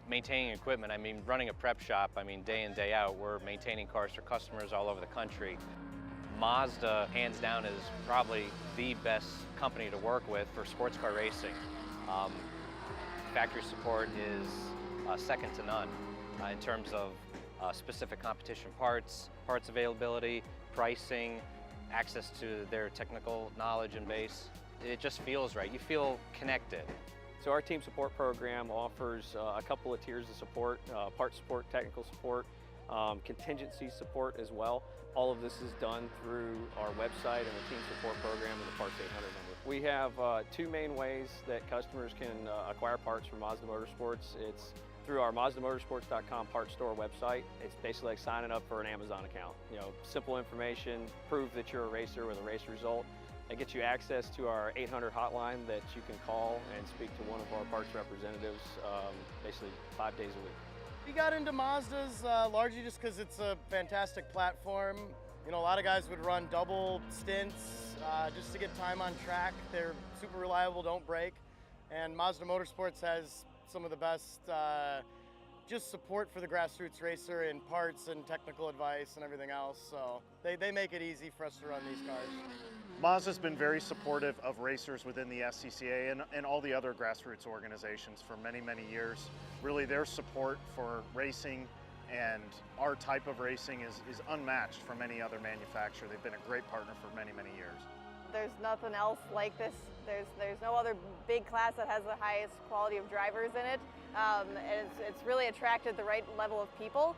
maintaining equipment, I mean, running a prep shop, I mean, day in, day out, we're maintaining cars for customers all over the country. Mazda, hands down, is probably the best company to work with for sports car racing. Factory support is second to none in terms of specific competition parts availability, pricing, access to their technical knowledge and base. It just feels right. You feel connected. So our team support program offers a couple of tiers of support, part support, technical support, contingency support as well. All of this is done through our website and the team support program and the Parts 800 number. We have 2 main ways that customers can acquire parts from Mazda Motorsports. It's through our MazdaMotorsports.com parts store website. It's basically like signing up for an Amazon account. You know, simple information, prove that you're a racer with a race result. That gets you access to our 800 hotline that you can call and speak to one of our parts representatives basically 5 days a week. We got into Mazdas largely just because it's a fantastic platform. You know, a lot of guys would run double stints just to get time on track. They're super reliable, don't break. And Mazda Motorsports has some of the best just support for the grassroots racer in parts and technical advice and everything else. So they make it easy for us to run these cars. Mazda's been very supportive of racers within the SCCA and all the other grassroots organizations for many, many years. Really, their support for racing and our type of racing is unmatched from any other manufacturer. They've been a great partner for many, many years. There's nothing else like this. There's no other big class that has the highest quality of drivers in it. And it's really attracted the right level of people.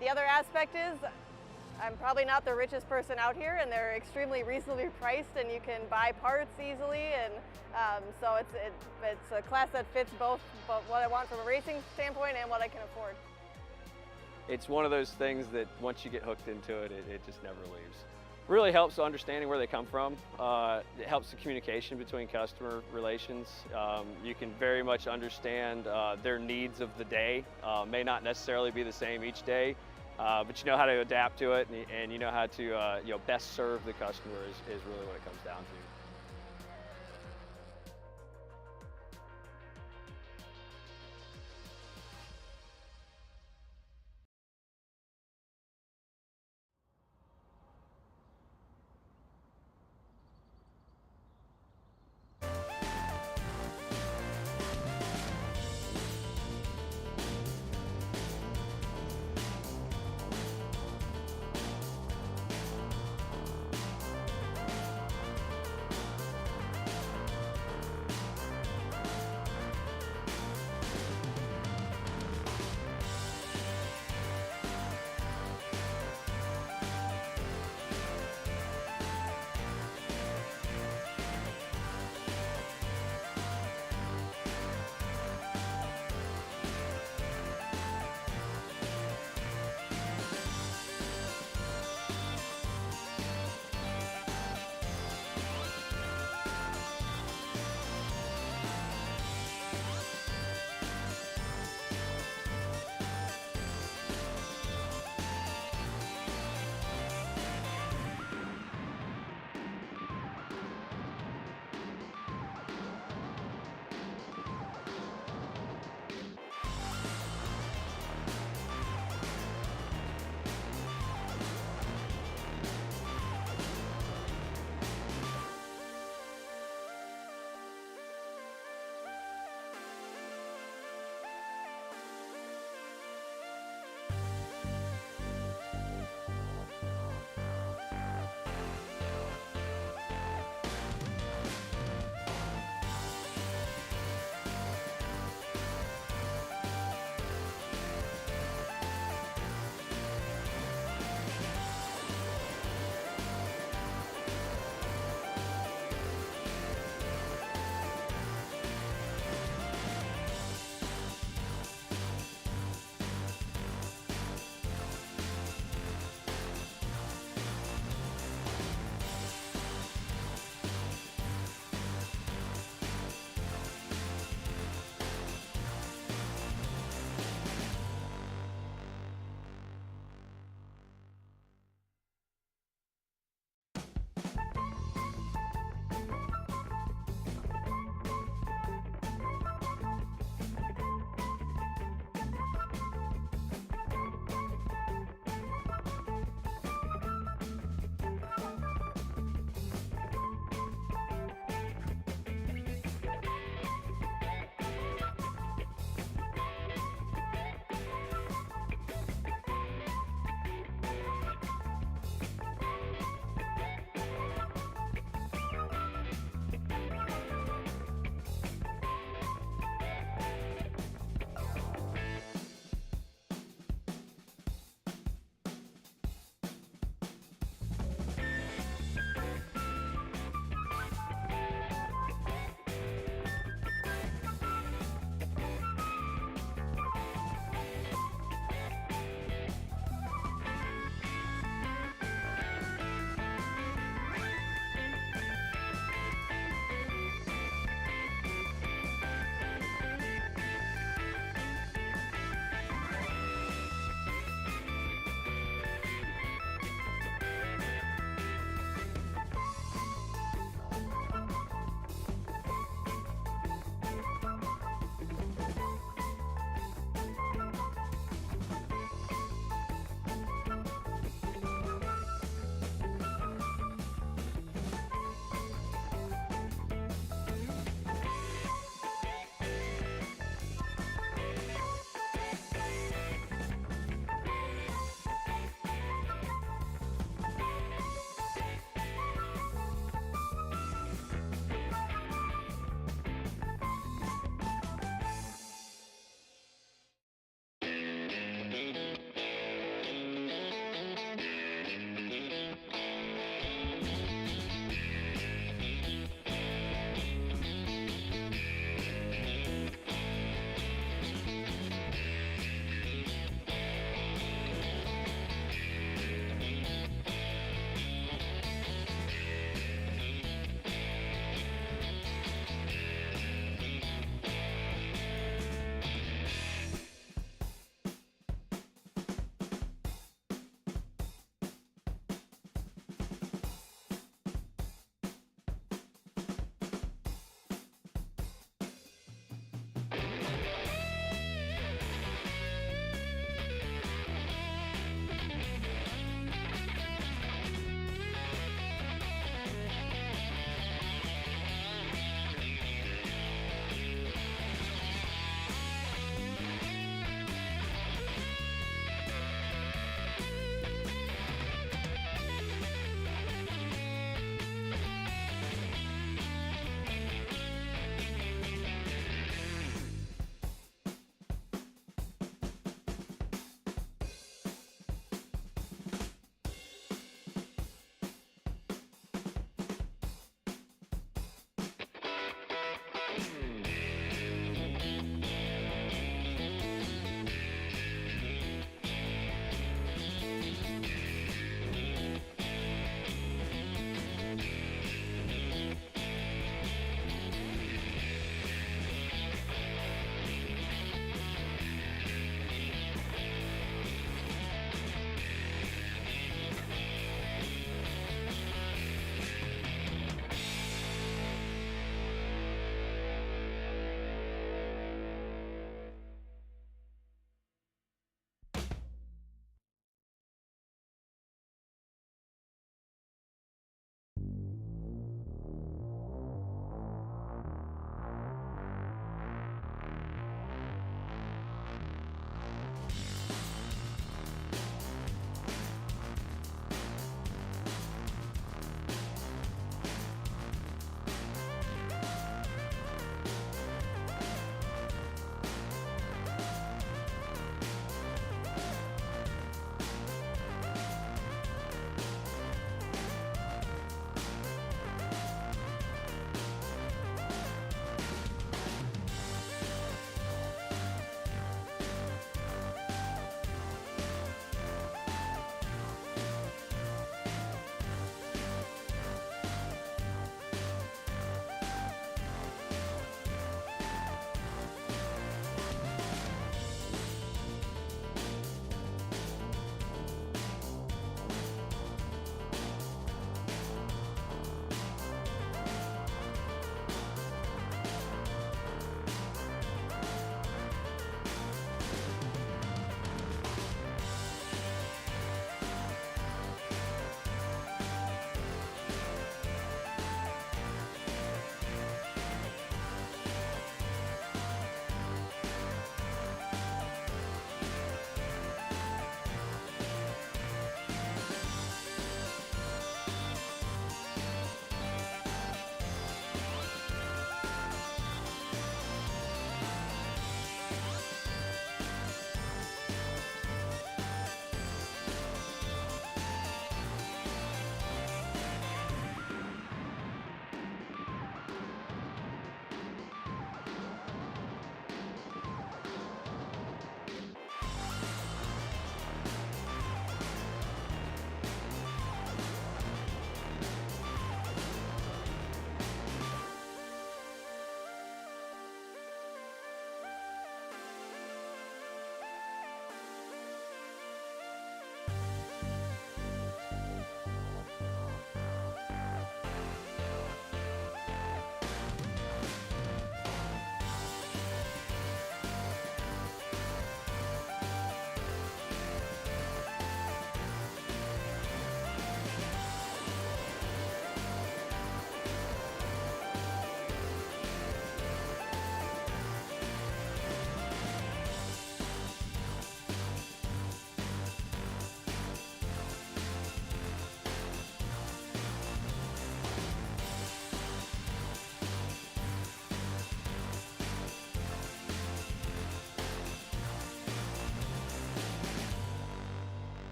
The other aspect is I'm probably not the richest person out here, and they're extremely reasonably priced, and you can buy parts easily. And so it's a class that fits both what I want from a racing standpoint and what I can afford. It's one of those things that once you get hooked into it, it just never leaves. Really helps understanding where they come from. It helps the communication between customer relations. You can very much understand their needs of the day. May not necessarily be the same each day, but you know how to adapt to it, and you know how to best serve the customer is really what it comes down to.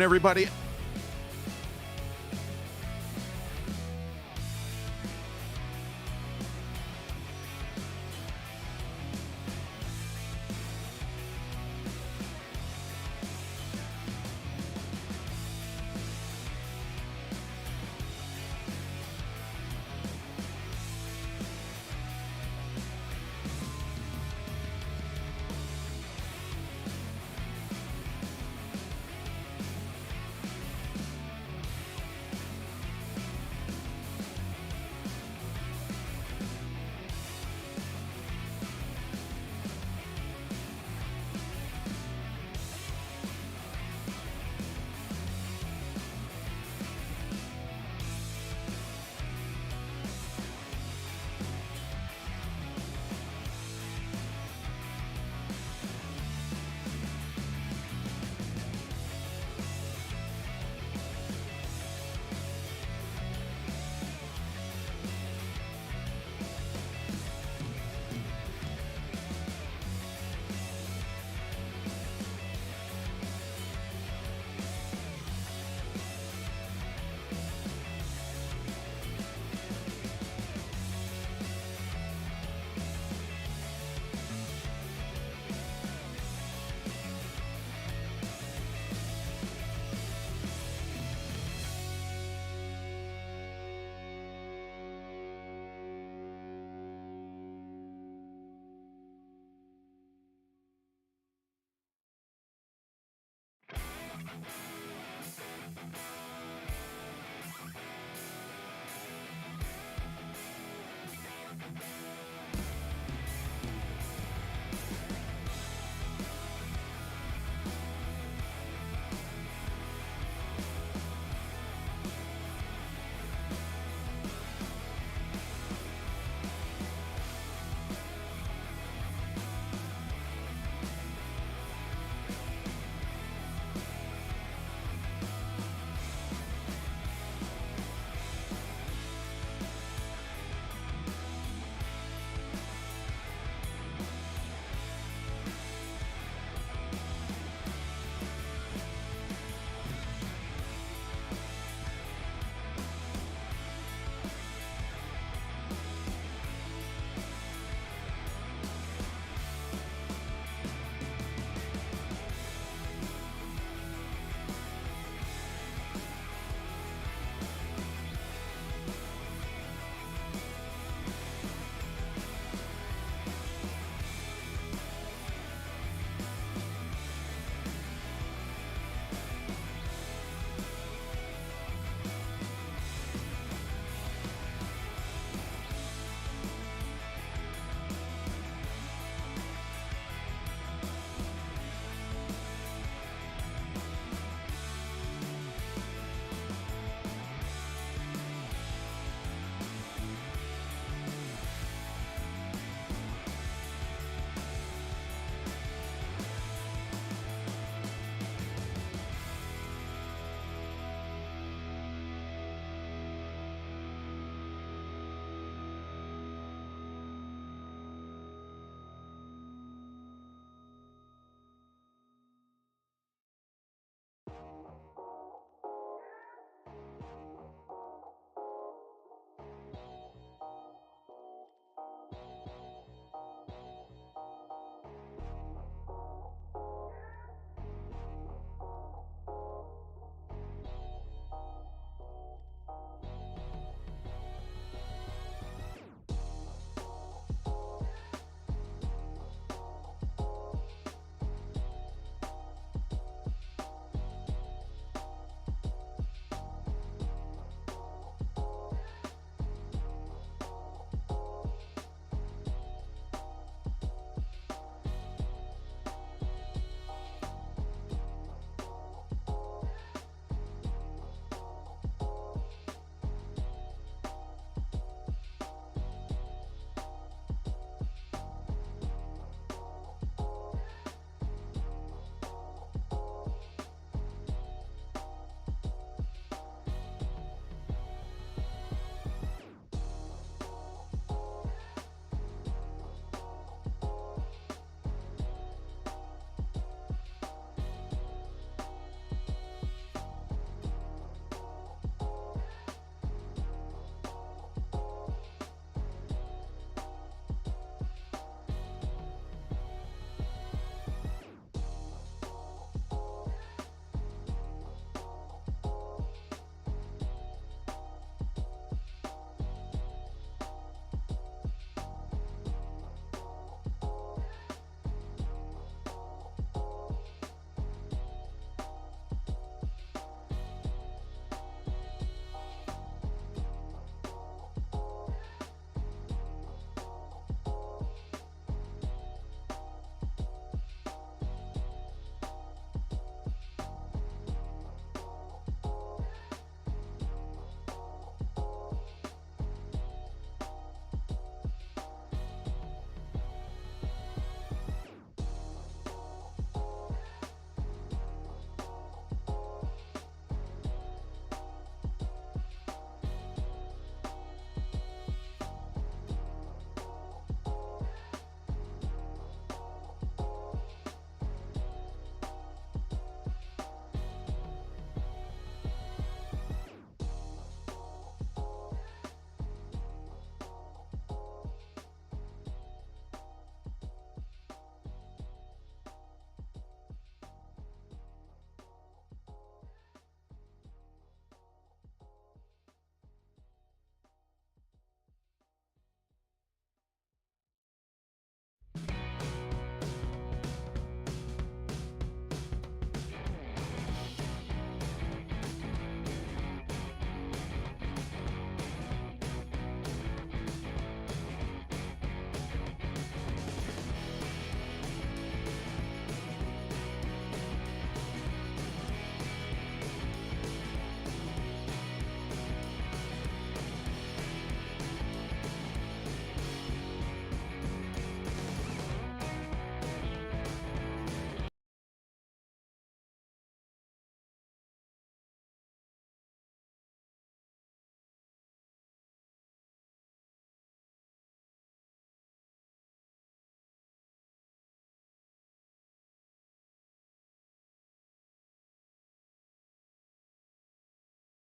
Everybody.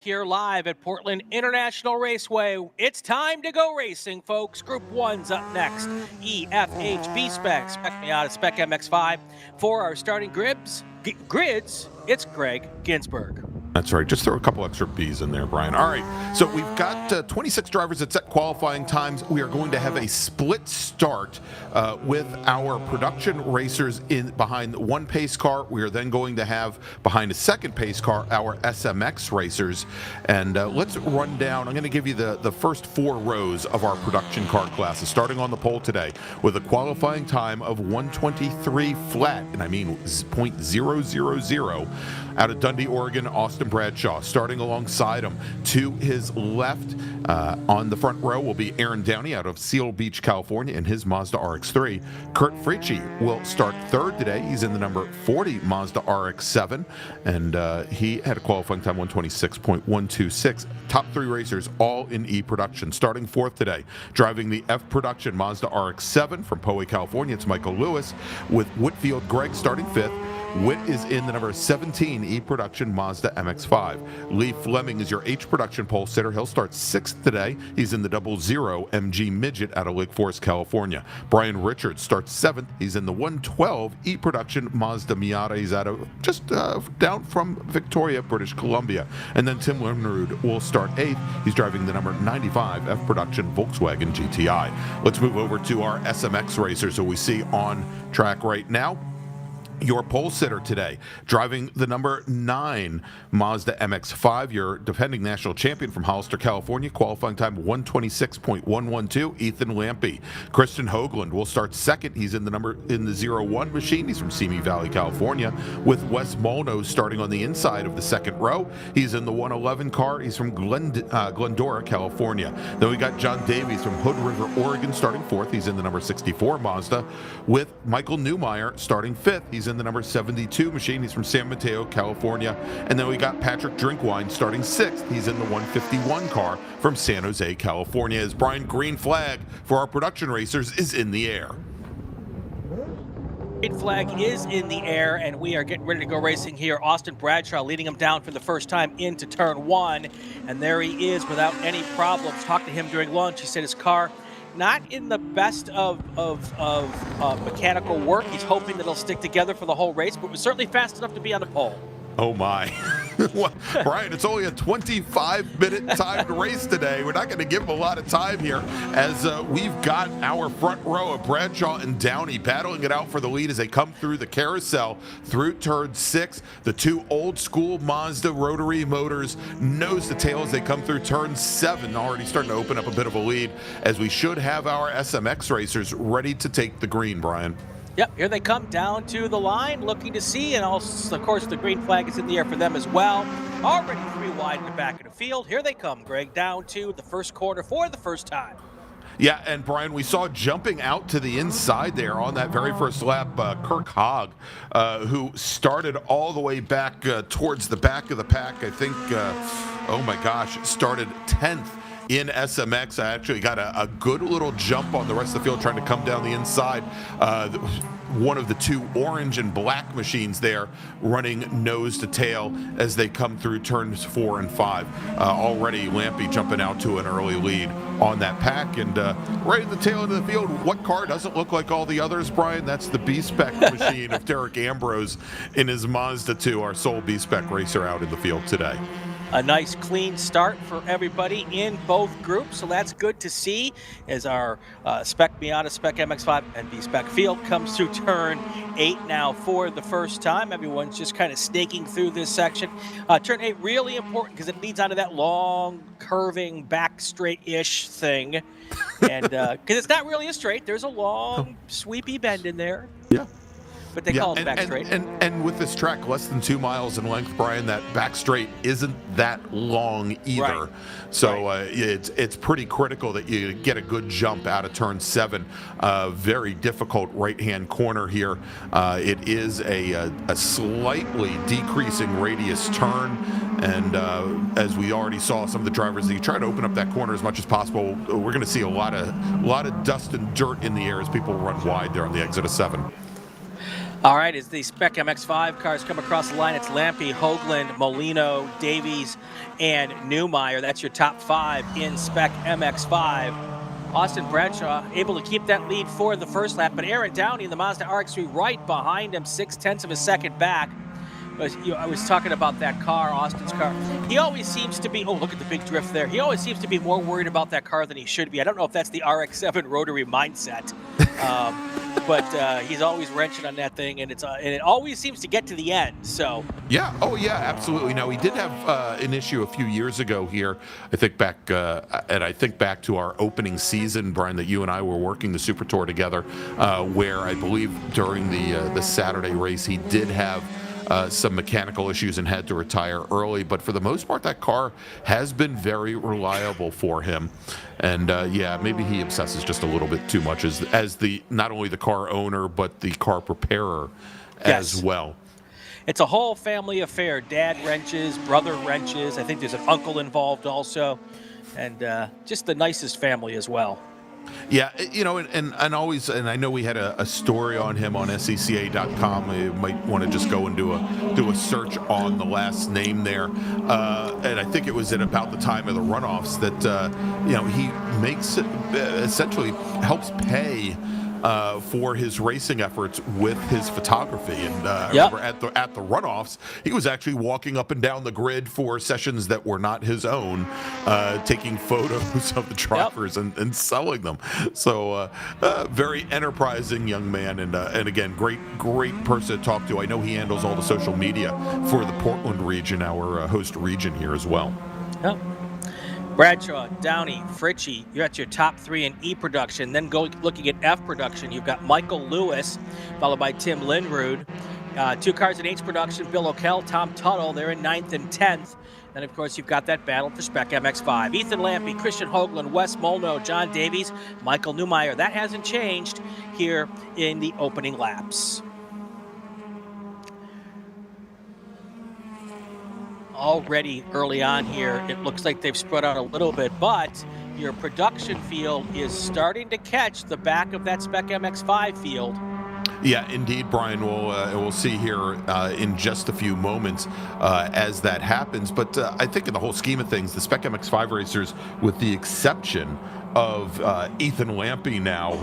Here live at Portland International Raceway. It's time to go racing, folks. Group 1's up next. EFH B-Spec, Spec Miata, Spec MX-5. For our starting grids, it's Gregg Ginsberg. That's right. Just throw a couple extra B's in there, Brian. All right. So we've got 26 drivers that set qualifying times. We are going to have a split start with our production racers in behind one pace car. We are then going to have behind a second pace car our SMX racers. And let's run down. I'm going to give you the first 4 rows of our production car classes, starting on the pole today with a qualifying time of 1:23 flat, and I mean 0.000. Out of Dundee, Oregon, Austin Bradshaw. Starting alongside him to his left on the front row will be Aaron Downey out of Seal Beach, California in his Mazda RX-3. Kurt Fricci will start third today. He's in the number 40 Mazda RX-7, and he had a qualifying time 126.126. Top 3 racers all in E production. Starting fourth today, driving the F production Mazda RX-7 from Poway, California, it's Michael Lewis, with Whitfield Gregg starting fifth. Whit is in the number 17 E production Mazda MX-5. Lee Fleming is your H production pole sitter. He'll start 6th today. He's in the 00 MG Midget out of Lake Forest, California. Brian Richards starts 7th. He's in the 112 E production Mazda Miata. He's out of just down from Victoria, British Columbia. And then Tim Limrud will start 8th. He's driving the number 95 F production Volkswagen GTI. Let's move over to our SMX racers who we see on track right now. Your pole sitter today, driving the number 9 Mazda MX-5, your defending national champion from Hollister, California, qualifying time 126.112, Ethan Lampy. Kristen Hoagland will start 2nd. He's in the 01 machine. He's from Simi Valley, California, with Wes Molno starting on the inside of the 2nd row. He's in the 111 car. He's from Glendora, California. Then we got John Davies from Hood River, Oregon, starting 4th. He's in the number 64 Mazda, with Michael Newmeyer starting 5th. He's in the number 72 machine. He's from San Mateo, California. And then we got Patrick Drinkwine starting 6th. He's in the 151 car from San Jose, California. As Brian, green flag for our production racers is in the air. Green flag is in the air, and we are getting ready to go racing here. Austin Bradshaw leading him down for the first time into turn 1, and there he is without any problems. Talked to him during lunch. He said his car not in the best of mechanical work. He's hoping that it'll stick together for the whole race, but was certainly fast enough to be on the pole. Oh my. Brian, it's only a 25-minute timed race today. We're not going to give him a lot of time here, as we've got our front row of Bradshaw and Downey battling it out for the lead as they come through the carousel through turn 6. The 2 old school Mazda rotary motors nose to tail as they come through turn 7, already starting to open up a bit of a lead, as we should have our SMX racers ready to take the green, Brian. Yep, here they come down to the line, looking to see, and also, of course, the green flag is in the air for them as well. Already 3 wide in the back of the field. Here they come, Greg, down to the first corner for the first time. Yeah, and Brian, we saw jumping out to the inside there on that very first lap, Kirk Hogg, who started all the way back towards the back of the pack. I think, oh my gosh, started 10th. In SMX, I actually got a good little jump on the rest of the field trying to come down the inside. One of the 2 orange and black machines there running nose to tail as they come through turns 4 and 5. Already Lampy jumping out to an early lead on that pack, and right in the tail end of the field, what car doesn't look like all the others, Brian? That's the B-Spec machine of Derek Ambrose in his Mazda 2, our sole B-Spec racer out in the field today. A nice clean start for everybody in both groups, so that's good to see as our Spec Miata, Spec MX-5, and B-Spec field comes through turn 8 now for the first time. Everyone's just kind of snaking through this section. Turn 8 really important because it leads onto that long, curving, back straight-ish thing. And because it's not really a straight, there's a long, sweepy bend in there. Yeah. But they call it back straight. And with this track less than 2 miles in length, Brian, that back straight isn't that long either. Right. So it's pretty critical that you get a good jump out of turn 7. Very difficult right-hand corner here. It is a slightly decreasing radius turn. And as we already saw, some of the drivers, they try to open up that corner as much as possible. We're going to see a lot of dust and dirt in the air as people run wide there on the exit of 7. All right, as the Spec MX-5 cars come across the line, it's Lampe, Hoagland, Molino, Davies, and Newmeyer. That's your top 5 in Spec MX-5. Austin Bradshaw able to keep that lead for the first lap, but Aaron Downey in the Mazda RX-3 right behind him, 0.6 of a second back. I was talking about that car, Austin's car. He always seems to be, oh, look at the big drift there. He always seems to be more worried about that car than he should be. I don't know if that's the RX-7 rotary mindset, but he's always wrenching on that thing, and it always seems to get to the end. So yeah, oh yeah, absolutely. Now, he did have an issue a few years ago here. I think back to our opening season, Brian, that you and I were working the Super Tour together, where I believe during the Saturday race he did have some mechanical issues and had to retire early, but for the most part that car has been very reliable for him. And yeah, maybe he obsesses just a little bit too much as the not only the car owner but the car preparer as well. It's a whole family affair. Dad wrenches, brother wrenches. I think there's an uncle involved also, and just the nicest family as well. Yeah, you know, and I know we had a story on him on SCCA.com. You might want to just go and do a search on the last name there. And I think it was at about the time of the runoffs that you know, he makes essentially helps pay for his racing efforts with his photography. And I remember at the runoffs, he was actually walking up and down the grid for sessions that were not his own, taking photos of the drivers and selling them. So very enterprising young man, and again, great person to talk to. I know he handles all the social media for the Portland region, our host region here as well. Yep. Bradshaw, Downey, Fritchie, you're at your top 3 in E production. Then looking at F production, you've got Michael Lewis, followed by Tim Lindrud. 2 cars in H production, Bill O'Kell, Tom Tuttle, they're in 9th and 10th. And of course, you've got that battle for Spec MX-5. Ethan Lampe, Christian Hoagland, Wes Molno, John Davies, Michael Newmeyer. That hasn't changed here in the opening laps. Already early on here, it looks like they've spread out a little bit, but your production field is starting to catch the back of that Spec MX-5 field. Yeah, indeed, Brian. We'll see here in just a few moments as that happens. But I think in the whole scheme of things, the Spec MX-5 racers, with the exception of Ethan Lampe now,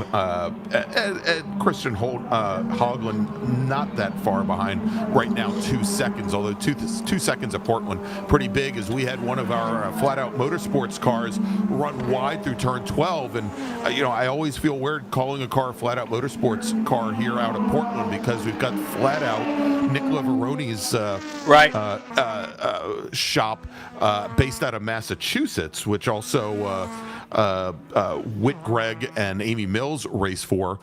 and Christian Hoagland not that far behind right now, 2 seconds, although 2 seconds at Portland pretty big, as we had one of our Flat Out Motorsports cars run wide through turn 12. And you know, I always feel weird calling a car a Flat Out Motorsports car here out of Portland, because we've got Flat Out Nick Leveroni's shop based out of Massachusetts, which also Whit Gregg and Amy Mills race for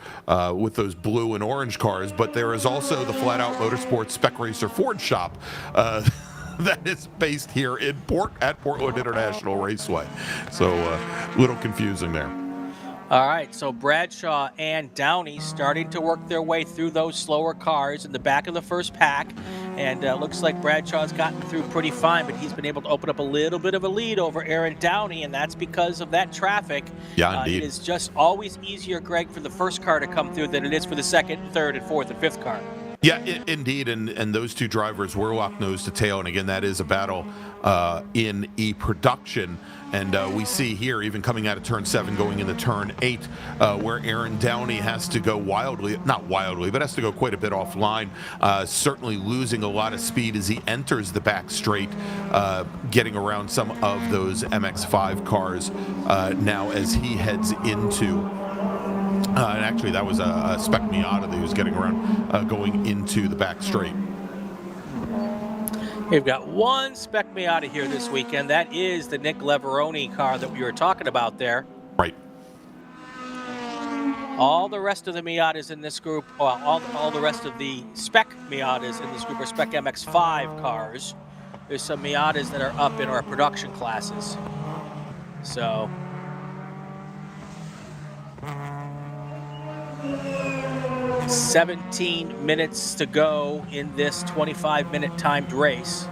with those blue and orange cars. But there is also the Flat Out Motorsports Spec Racer Ford shop that is based here in at Portland International Raceway. So a little confusing there. All right, so Bradshaw and Downey starting to work their way through those slower cars in the back of the first pack. And looks like Bradshaw's gotten through pretty fine, but he's been able to open up a little bit of a lead over Aaron Downey, and that's because of that traffic. Yeah, indeed. It is just always easier, Greg, for the first car to come through than it is for the second, third, and fourth, and fifth car. Yeah, indeed, and those two drivers were locked nose to tail, and again, that is a battle in E-production. And we see here, even coming out of turn 7, going into turn 8, where Aaron Downey has to go not wildly, but has to go quite a bit offline, certainly losing a lot of speed as he enters the back straight, getting around some of those MX-5 cars now as he heads into... and actually, that was a Spec Miata that he was getting around going into the back straight. We've got one Spec Miata here this weekend. That is the Nick Leveroni car that we were talking about there. Right. All the rest of the Miatas in this group, well, all the rest of the Spec Miatas in this group are Spec MX-5 cars. There's some Miatas that are up in our production classes. So... 17 minutes to go in this 25-minute timed race.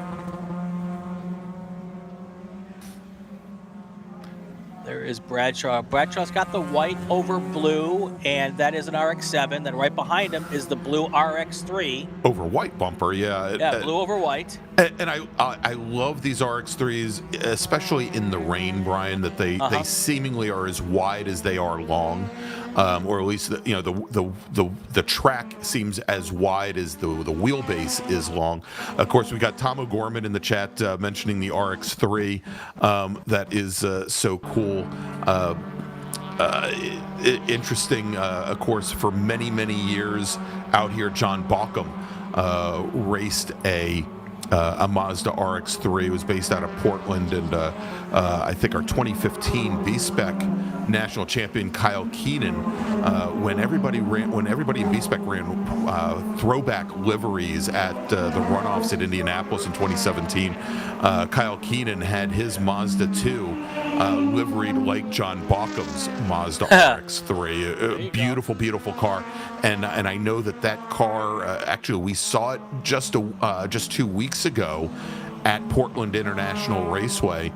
There is Bradshaw. Bradshaw's got the white over blue, and that is an RX-7. Then right behind him is the blue RX-3. Over white bumper, yeah. Yeah, blue over white. And I love these RX-3s, especially in the rain, Brian, that they seemingly are as wide as they are long. Or at least the track seems as wide as the wheelbase is long. Of course, we got Tom O'Gorman in the chat mentioning the RX-3. That is so cool. Interesting, of course, for many years out here, John Bauckham raced a Mazda RX-3. It was based out of Portland, and I think our 2015 B-Spec national champion Kyle Keenan, when everybody in B-Spec ran throwback liveries at the runoffs at Indianapolis in 2017, Kyle Keenan had his Mazda 2 liveried like John Bauckham's Mazda RX-3. Beautiful car, and I know that car actually we saw it just 2 weeks ago at Portland International Raceway.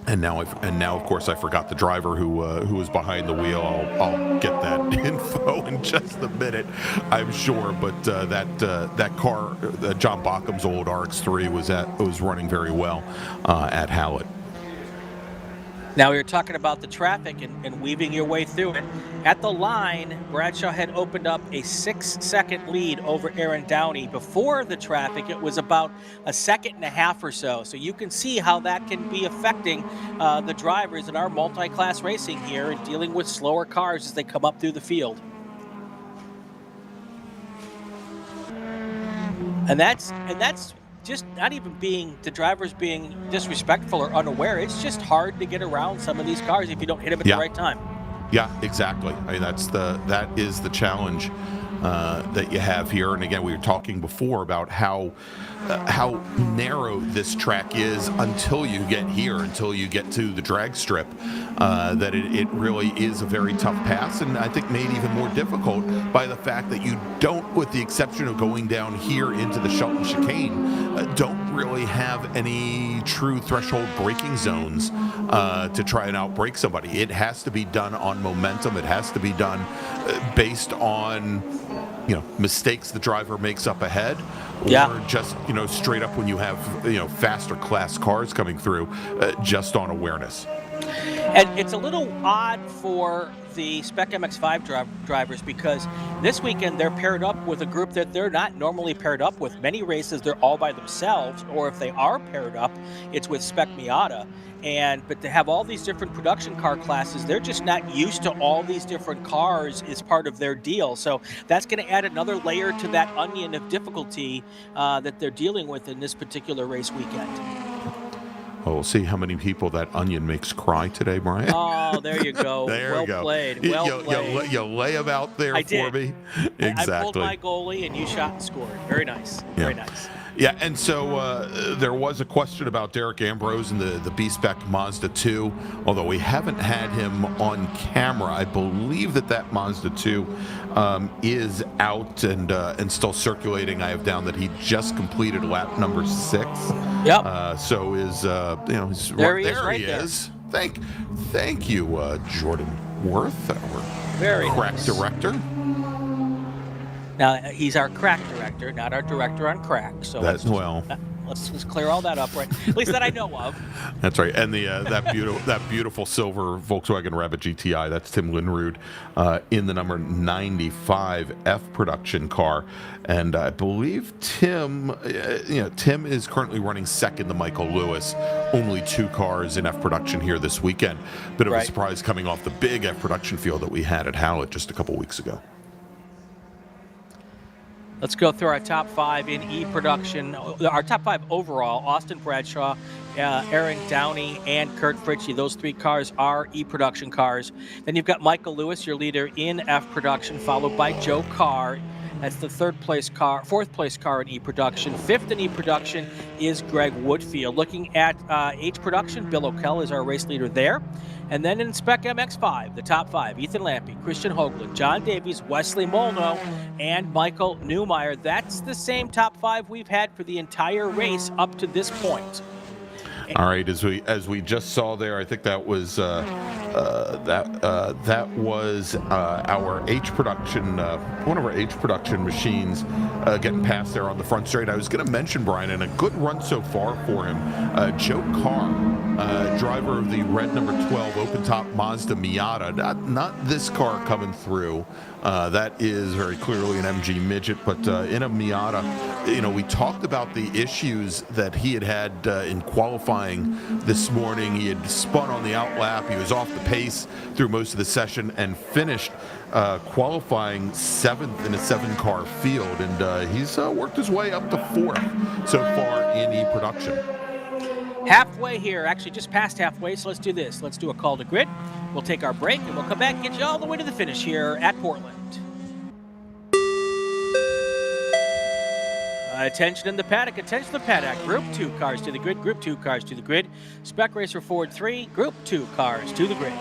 And now, of course, I forgot the driver who was behind the wheel. I'll get that info in just a minute, I'm sure. But that car, John Bauckham's old RX-3, was running very well at Hallett. Now, we were talking about the traffic and weaving your way through it. At the line, Bradshaw had opened up a 6-second lead over Aaron Downey. Before the traffic, it was about a second and a half or so. So you can see how that can be affecting the drivers in our multi-class racing here and dealing with slower cars as they come up through the field. And that's just not even being the drivers being disrespectful or unaware. It's just hard to get around some of these cars if you don't hit them at the right time. Yeah, exactly. I mean, that is the challenge that you have here. And again, we were talking before about how narrow this track is until you get here, until you get to the drag strip. That it really is a very tough pass, and I think made even more difficult by the fact that you don't, with the exception of going down here into the Shelton chicane, don't really have any true threshold braking zones to try and outbrake somebody. It has to be done on momentum. It has to be done based on mistakes the driver makes up ahead, or just straight up when you have faster class cars coming through, just on awareness. And it's a little odd for the Spec MX-5 drivers because this weekend they're paired up with a group that they're not normally paired up with. Many races they're all by themselves, or if they are paired up, it's with Spec Miata. But to have all these different production car classes, they're just not used to all these different cars as part of their deal. So that's going to add another layer to that onion of difficulty that they're dealing with in this particular race weekend. Oh, we'll see how many people that onion makes cry today, Brian. Oh, there you go. There you go. Played. Well played. You lay them out there for me. Exactly. I pulled my goalie and you shot and scored. Very nice. Very nice. Yeah, and so there was a question about Derek Ambrose and the B-Spec Mazda 2, although we haven't had him on camera. I believe that Mazda 2 is out and still circulating. I have down that he just completed lap number 6. Yep. So is there he is. Thank you, Jordan Worth, our very crack nice director. Now, he's our crack director, not our director on crack. So let's clear all that up, right? At least that I know of. That's right. And the that beautiful silver Volkswagen Rabbit GTI, that's Tim Linrud in the number 95 F production car. And I believe Tim is currently running second to Michael Lewis. Only 2 cars in F production here this weekend. Bit of a surprise coming off the big F production field that we had at Hallett just a couple weeks ago. Let's go through our top 5 in E-production. Our top 5 overall: Austin Bradshaw, Aaron Downey, and Kurt Fritchie. Those 3 cars are E-production cars. Then you've got Michael Lewis, your leader in F-production, followed by Joe Carr. That's the 4th place car in E-production. 5th in E-production is Greg Woodfield. Looking at H-production, Bill O'Kell is our race leader there. And then in Spec MX-5, the top 5, Ethan Lampe, Christian Hoagland, John Davies, Wesley Molno, and Michael Newmeyer. That's the same top 5 we've had for the entire race up to this point. All right, as we just saw there, I think that was that was our H production, one of our H production machines, getting past there on the front straight. I was going to mention, Brian, and a good run so far for him, Joe Carr, driver of the red number 12 open top Mazda Miata. Not this car coming through. That is very clearly an MG midget, but in a Miata. We talked about the issues that he had in qualifying this morning. He had spun on the outlap. He was off the pace through most of the session and finished qualifying 7th in a 7-car field. And he's worked his way up to 4th so far in E-production. Halfway here, actually just past halfway, so let's do this. Let's do a call to grid. We'll take our break, and we'll come back and get you all the way to the finish here at Portland. Attention in the paddock, attention in the paddock. Group 2 cars to the grid, Group 2 cars to the grid. Spec Racer Ford 3, Group 2 cars to the grid.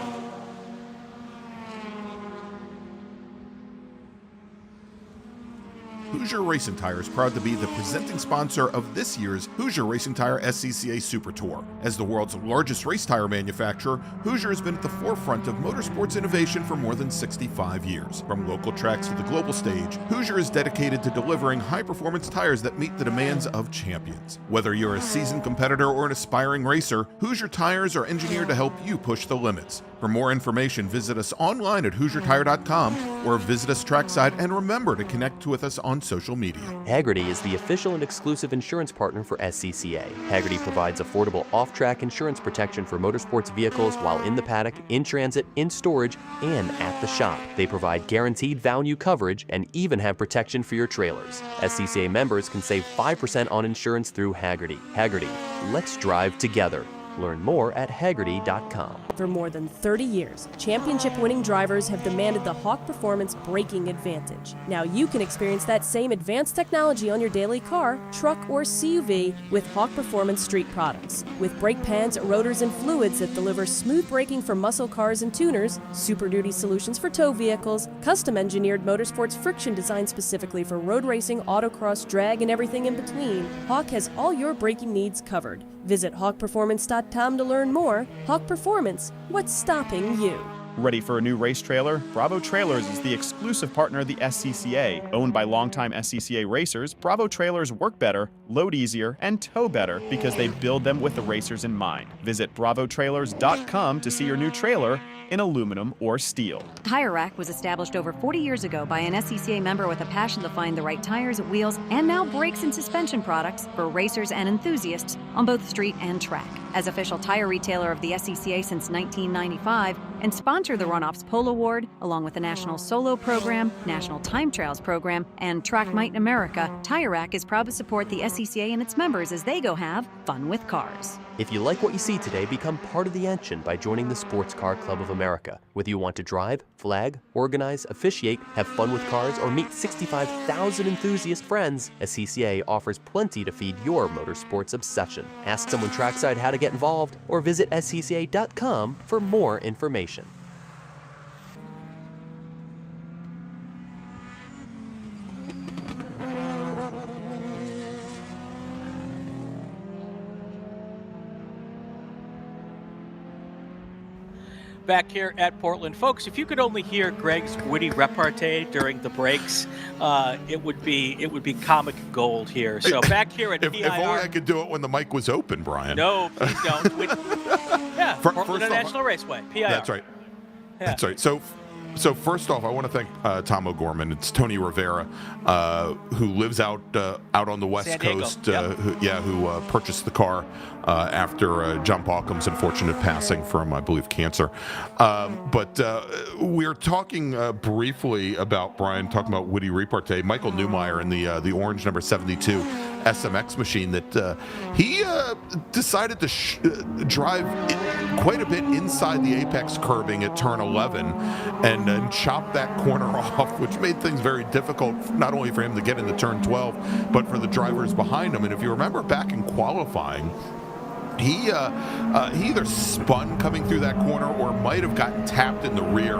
Hoosier Racing Tire is proud to be the presenting sponsor of this year's Hoosier Racing Tire SCCA Super Tour. As the world's largest race tire manufacturer, Hoosier has been at the forefront of motorsports innovation for more than 65 years. From local tracks to the global stage, Hoosier is dedicated to delivering high-performance tires that meet the demands of champions. Whether you're a seasoned competitor or an aspiring racer, Hoosier tires are engineered to help you push the limits. For more information, visit us online at HoosierTire.com or visit us trackside, and remember to connect with us on social media. Hagerty is the official and exclusive insurance partner for SCCA. Hagerty provides affordable off-track insurance protection for motorsports vehicles while in the paddock, in transit, in storage, and at the shop. They provide guaranteed value coverage and even have protection for your trailers. SCCA members can save 5% on insurance through Hagerty. Hagerty, let's drive together. Learn more at Hagerty.com. For more than 30 years, championship-winning drivers have demanded the Hawk Performance braking advantage. Now you can experience that same advanced technology on your daily car, truck, or CUV with Hawk Performance street products. With brake pads, rotors, and fluids that deliver smooth braking for muscle cars and tuners, Super Duty solutions for tow vehicles, custom-engineered motorsports friction designed specifically for road racing, autocross, drag, and everything in between, Hawk has all your braking needs covered. Visit hawkperformance.com to learn more. Hawk Performance, what's stopping you? Ready for a new race trailer? Bravo Trailers is the exclusive partner of the SCCA. Owned by longtime SCCA racers, Bravo Trailers work better, load easier, and tow better because they build them with the racers in mind. Visit bravotrailers.com to see your new trailer in aluminum or steel. Tire Rack was established over 40 years ago by an SCCA member with a passion to find the right tires, wheels, and now brakes and suspension products for racers and enthusiasts on both street and track. As official tire retailer of the SCCA since 1995 and sponsor the Runoffs Polo Award, along with the National Solo Program, National Time Trials Program, and Track Might in America, Tire Rack is proud to support the SCCA and its members as they go have fun with cars. If you like what you see today, become part of the action by joining the Sports Car Club of America. Whether you want to drive, flag, organize, officiate, have fun with cars, or meet 65,000 enthusiast friends, SCCA offers plenty to feed your motorsports obsession. Ask someone trackside how to get involved, or visit SCCA.com for more information. Back here at Portland, folks, if you could only hear Gregg's witty repartee during the breaks, it would be comic gold here. So back here at PIR, if only I could do it when the mic was open, Brian. No, please don't. Portland International Raceway, PIR. That's right. Yeah. That's right. So first off, I want to thank Tom O'Gorman. It's Tony Rivera, who lives out on the West Coast, who purchased the car after John Balcom's unfortunate passing from, I believe, cancer. But we're talking briefly about, Brian, talking about witty repartee, Michael Newmeyer in the orange number 72 SMX machine that he decided to drive quite a bit inside the apex curbing at turn 11 and chop that corner off, which made things very difficult, not only for him to get into turn 12, but for the drivers behind him. And if you remember back in qualifying, he either spun coming through that corner or might have gotten tapped in the rear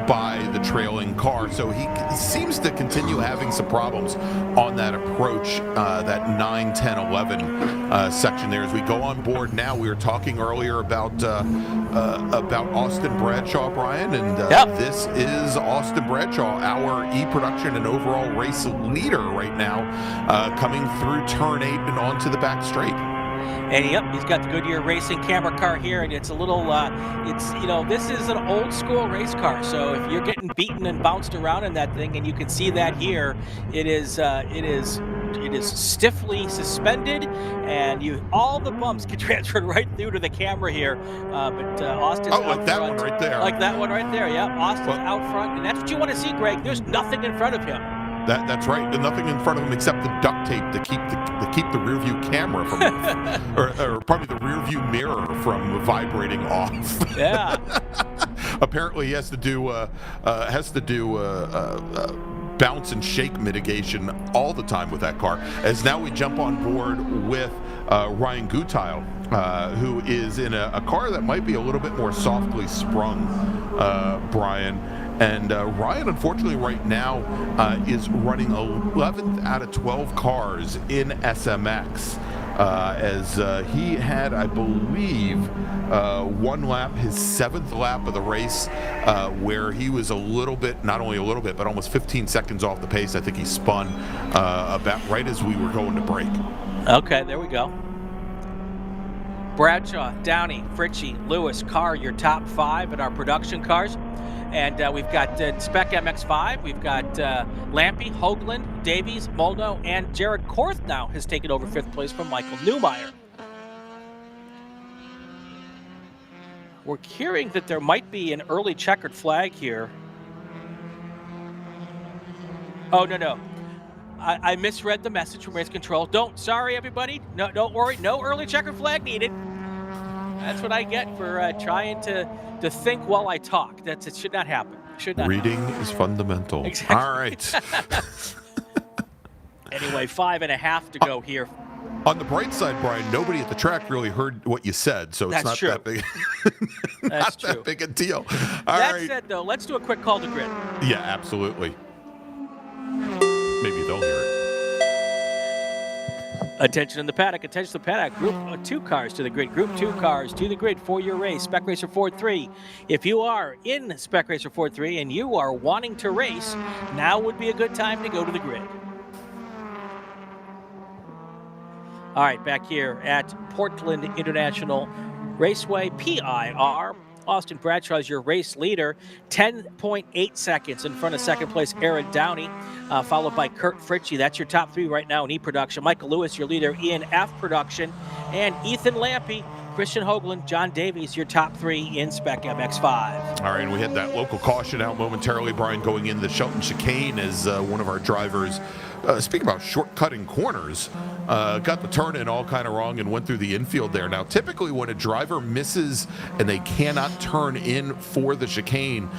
by the trailing car. So he seems to continue having some problems on that approach, that 9, 10, 11 section there. As we go on board now, we were talking earlier about Austin Bradshaw, Brian, and this is Austin Bradshaw, our e-production and overall race leader right now, coming through turn 8 and onto the back straight. And he's got the Goodyear Racing camera car here, and it's a little, this is an old school race car. So if you're getting beaten and bounced around in that thing, and you can see that here, it is stiffly suspended, and all the bumps get transferred right through to the camera here. But Austin's out like that front. one right there. Like that one right there, yeah. Austin's out front, and that's what you want to see, Greg. There's nothing in front of him. That's right. And nothing in front of him except the duct tape to keep the rear view camera from, or probably the rear view mirror from vibrating off. Yeah. Apparently, he has to do bounce and shake mitigation all the time with that car. As now we jump on board with Ryan Gutile, who is in a car that might be a little bit more softly sprung, Brian. And Ryan, unfortunately, right now is running 11th out of 12 cars in SMX, as he had, I believe, one lap, his 7th lap of the race, where he was not only a little bit, but almost 15 seconds off the pace. I think he spun about right as we were going to break. Okay, there we go. Bradshaw, Downey, Fritchie, Lewis, Carr, your top 5 in our production cars. And we've got Spec MX-5, we've got Lampy, Hoagland, Davies, Molno, and Jared Korth now has taken over 5th place from Michael Newmeyer. We're hearing that there might be an early checkered flag here. Oh, no. I misread the message from race control. Sorry, everybody. No, don't worry. No early checkered flag needed. That's what I get for trying to think while I talk. It should not happen. Reading is fundamental. Exactly. All right. Anyway, 5.5 to go here. On the bright side, Brian, nobody at the track really heard what you said, so it's not that big. That big a deal. That said, though, let's do a quick call to grid. Yeah, absolutely. Maybe they'll hear it. Attention in the paddock, Group 2 cars to the grid, Group 2 cars to the grid for your race, Spec Racer Ford 3. If you are in Spec Racer Ford 3 and you are wanting to race, now would be a good time to go to the grid. All right, back here at Portland International Raceway, PIR. Austin Bradshaw is your race leader, 10.8 seconds in front of second place Aaron Downey, followed by Kurt Fritchie. That's your top 3 right now in E-Production. Michael Lewis, your leader in F-Production, and Ethan Lampy, Christian Hoagland, John Davies, your top 3 in Spec MX-5. All right, and we had that local caution out momentarily, Brian, going in the Shelton chicane as one of our drivers, speaking about shortcutting corners, got the turn in all kind of wrong and went through the infield there. Now, typically when a driver misses and they cannot turn in for the chicane,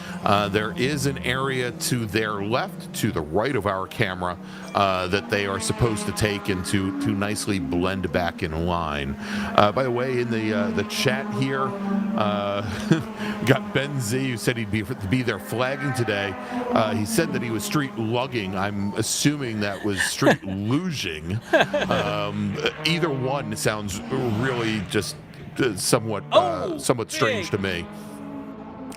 there is an area to their left, to the right of our camera, that they are supposed to take and to nicely blend back in line. By the way, in the chat here, got Ben Z, who said he'd be there flagging today. He said that he was street lugging. I'm assuming that was street luging. Either one sounds really just somewhat strange to me.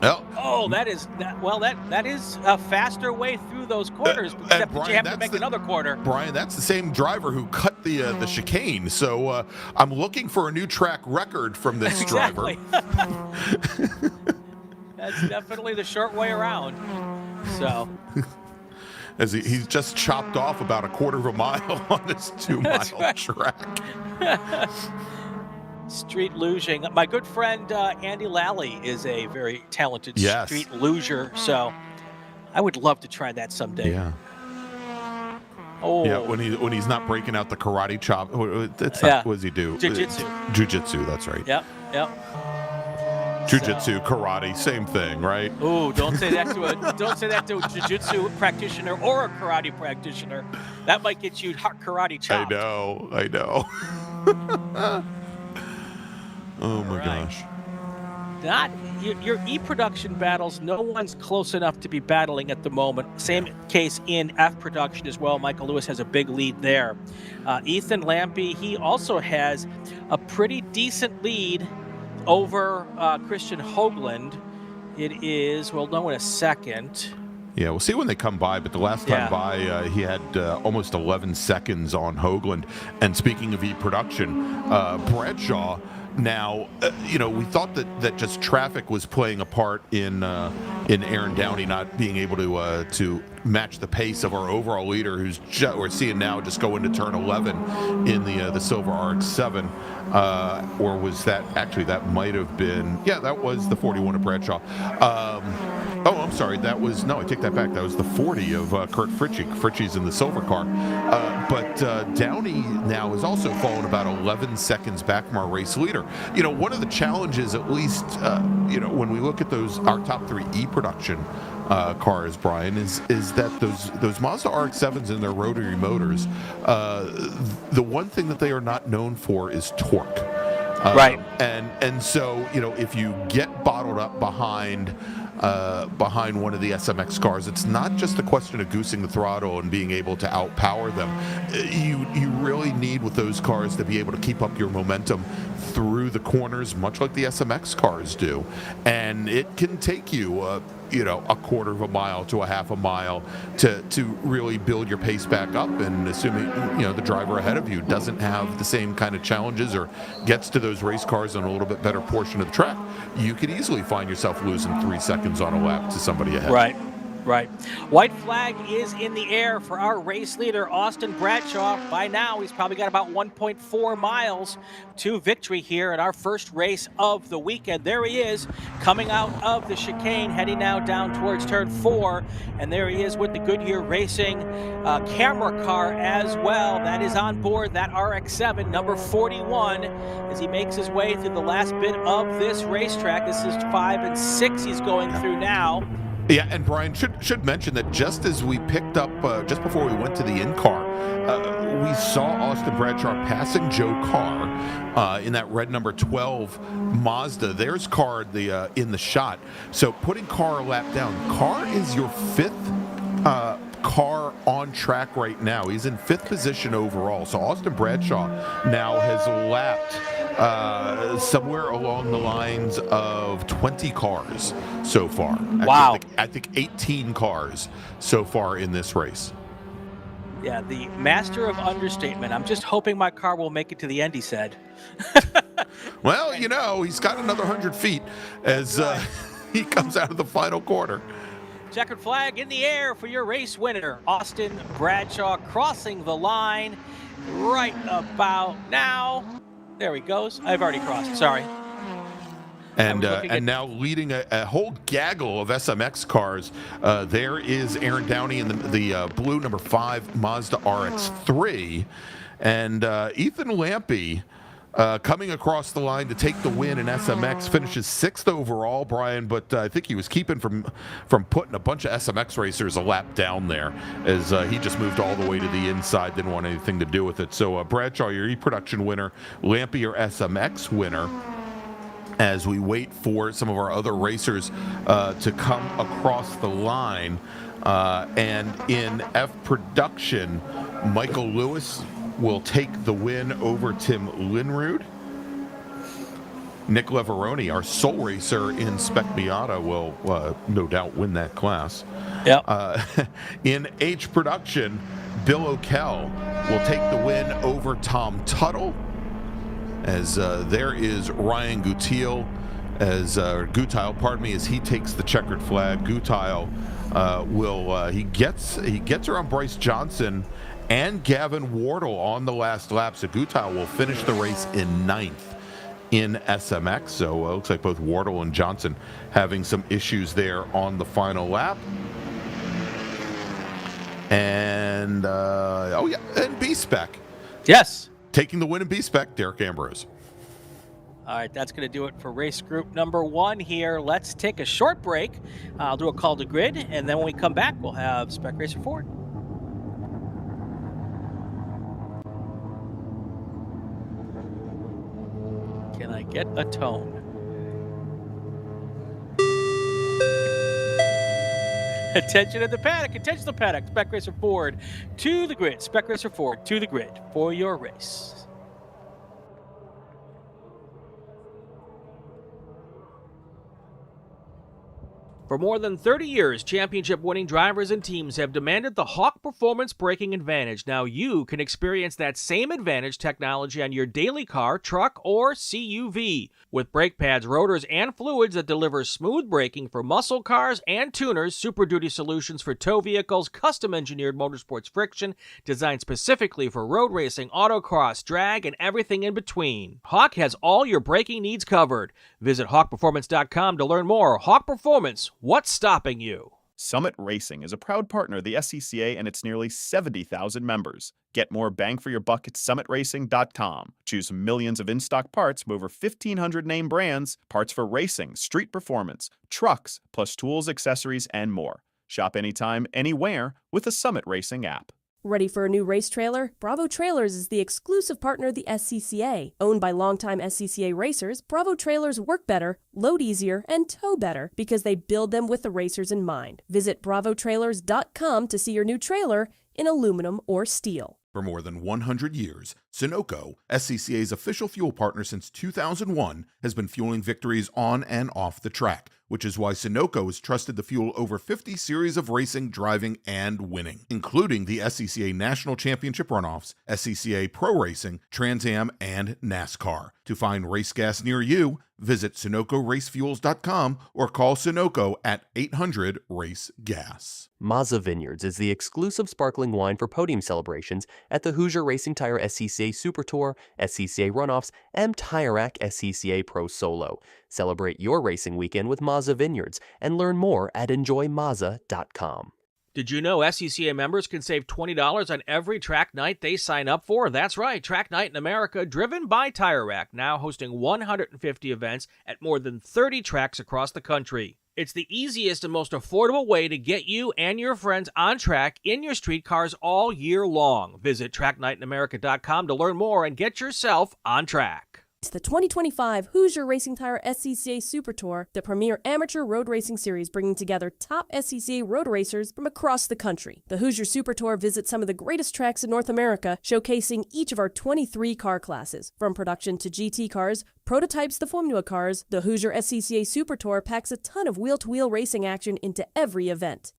Oh, that is a faster way through those corners, except Brian, that you have to make another corner. Brian, that's the same driver who cut the chicane. So I'm looking for a new track record from this driver. That's definitely the short way around. So. As he's just chopped off about a quarter of a mile on this 2-mile track. Street luging. My good friend Andy Lally is a very talented street luger, so I would love to try that someday. Yeah. Oh. Yeah, when he's not breaking out the karate chop. That's not, what does he do? Jiu-jitsu. Jiu-jitsu, that's right. Yep. Jiu-jitsu, karate, same thing, right? Oh, don't say that to a jiu-jitsu practitioner or a karate practitioner. That might get you karate chopped. I know. Oh my gosh. Not your E-production battles, no one's close enough to be battling at the moment. Same case in F-production as well. Michael Lewis has a big lead there. Ethan Lampy, he also has a pretty decent lead over Christian Hoagland. It is, we'll know in a second. Yeah, we'll see when they come by, but the last time by, he had almost 11 seconds on Hoagland. And speaking of E-production, Bradshaw, now, we thought that just traffic was playing a part in Aaron Downey not being able to match the pace of our overall leader, who's we're seeing now just go into turn 11 in the silver RX-7, or was that actually that might have been that was the 41 of Bradshaw. I'm sorry, I take that back. That was the 40 of Kurt Fritchie. Fritchie's in the silver car, but Downey now is also fallen about 11 seconds back from our race leader. One of the challenges, at least, when we look at our top 3 E-production cars, Brian, is that those Mazda RX-7s and their rotary motors, the one thing that they are not known for is torque. Right. And so, if you get bottled up behind one of the SMX cars, it's not just a question of goosing the throttle and being able to outpower them. You really need with those cars to be able to keep up your momentum through the corners, much like the SMX cars do. And it can take you a quarter of a mile to a half a mile to really build your pace back up. And assuming the driver ahead of you doesn't have the same kind of challenges or gets to those race cars on a little bit better portion of the track, you could easily find yourself losing 3 seconds on a lap to somebody ahead. Right. White flag is in the air for our race leader, Austin Bradshaw. By now, he's probably got about 1.4 miles to victory here in our first race of the weekend. There he is, coming out of the chicane, heading now down towards turn 4. And there he is with the Goodyear Racing camera car as well. That is on board that RX-7, number 41, as he makes his way through the last bit of this racetrack. This is 5 and 6 he's going through now. Yeah, and Brian should mention that just as we picked up, just before we went to the in-car, we saw Austin Bradshaw passing Joe Carr in that red number 12 Mazda. There's Carr in the shot. So putting Carr a lap down. Carr is your 5th car on track right now. He's in 5th position overall. So Austin Bradshaw now has lapped somewhere along the lines of 20 cars so far. Wow. Actually, I think 18 cars so far in this race. Yeah, the master of understatement. I'm just hoping my car will make it to the end, he said. Well, he's got another 100 feet as he comes out of the final quarter. Checkered flag in the air for your race winner, Austin Bradshaw, crossing the line right about now. There he goes. I've already crossed. Sorry. And now leading a whole gaggle of SMX cars. There is Aaron Downey in the blue number 5 Mazda RX-3, and Ethan Lampy coming across the line to take the win in SMX, finishes 6th overall, Brian, but I think he was keeping from putting a bunch of SMX racers a lap down there, as he just moved all the way to the inside, didn't want anything to do with it. So Bradshaw, your E-production winner, Lampy, your SMX winner, as we wait for some of our other racers to come across the line. And in F-production, Michael Lewis will take the win over Tim Linrud. Nick Leveroni, our sole racer in Spec Miata, will no doubt win that class. Yep. In H production, Bill O'Kell will take the win over Tom Tuttle. As there is Ryan Gutile, as he takes the checkered flag. Gutile he gets around Bryce Johnson and Gavin Wardle on the last lap. So Gutile will finish the race in 9th in SMX. So it looks like both Wardle and Johnson having some issues there on the final lap. And and B-Spec. Yes. Taking the win in B-Spec, Derek Ambrose. All right, that's going to do it for race group number 1 here. Let's take a short break. I'll do a call to grid, and then when we come back, we'll have Spec Racer Ford. Can I get a tone? Attention at the paddock. Attention to the paddock. Spec Racer Ford to the grid. Spec Racer Ford to the grid for your race. For more than 30 years, championship-winning drivers and teams have demanded the Hawk Performance braking advantage. Now you can experience that same advantage technology on your daily car, truck, or CUV. With brake pads, rotors, and fluids that deliver smooth braking for muscle cars and tuners, Super Duty solutions for tow vehicles, custom-engineered motorsports friction, designed specifically for road racing, autocross, drag, and everything in between. Hawk has all your braking needs covered. Visit hawkperformance.com to learn more. Hawk Performance, what's stopping you? Summit Racing is a proud partner of the SCCA and its nearly 70,000 members. Get more bang for your buck at summitracing.com. Choose millions of in-stock parts from over 1,500 name brands, parts for racing, street performance, trucks, plus tools, accessories, and more. Shop anytime, anywhere with the Summit Racing app. Ready for a new race trailer? Bravo Trailers is the exclusive partner of the SCCA. Owned by longtime SCCA racers, Bravo Trailers work better, load easier, and tow better because they build them with the racers in mind. Visit bravotrailers.com to see your new trailer in aluminum or steel. For more than 100 years, Sunoco, SCCA's official fuel partner since 2001, has been fueling victories on and off the track, which is why Sunoco has trusted the fuel over 50 series of racing, driving, and winning, including the SCCA National Championship runoffs, SCCA Pro Racing, Trans Am, and NASCAR. To find race gas near you, visit SunocoRaceFuels.com or call Sunoco at 800-RACE-GAS. Mazza Vineyards is the exclusive sparkling wine for podium celebrations at the Hoosier Racing Tire SCCA Super Tour, SCCA Runoffs, and Tire Rack SCCA Pro Solo. Celebrate your racing weekend with Mazza Vineyards and learn more at enjoymazza.com. Did you know SCCA members can save $20 on every track night they sign up for? That's right, Track Night in America, driven by Tire Rack, now hosting 150 events at more than 30 tracks across the country. It's the easiest and most affordable way to get you and your friends on track in your street cars all year long. Visit tracknightinamerica.com to learn more and get yourself on track. It's the 2025 Hoosier Racing Tire SCCA Super Tour, the premier amateur road racing series bringing together top SCCA road racers from across the country. The Hoosier Super Tour visits some of the greatest tracks in North America, showcasing each of our 23 car classes. From production to GT cars, prototypes to Formula cars, the Hoosier SCCA Super Tour packs a ton of wheel-to-wheel racing action into every event.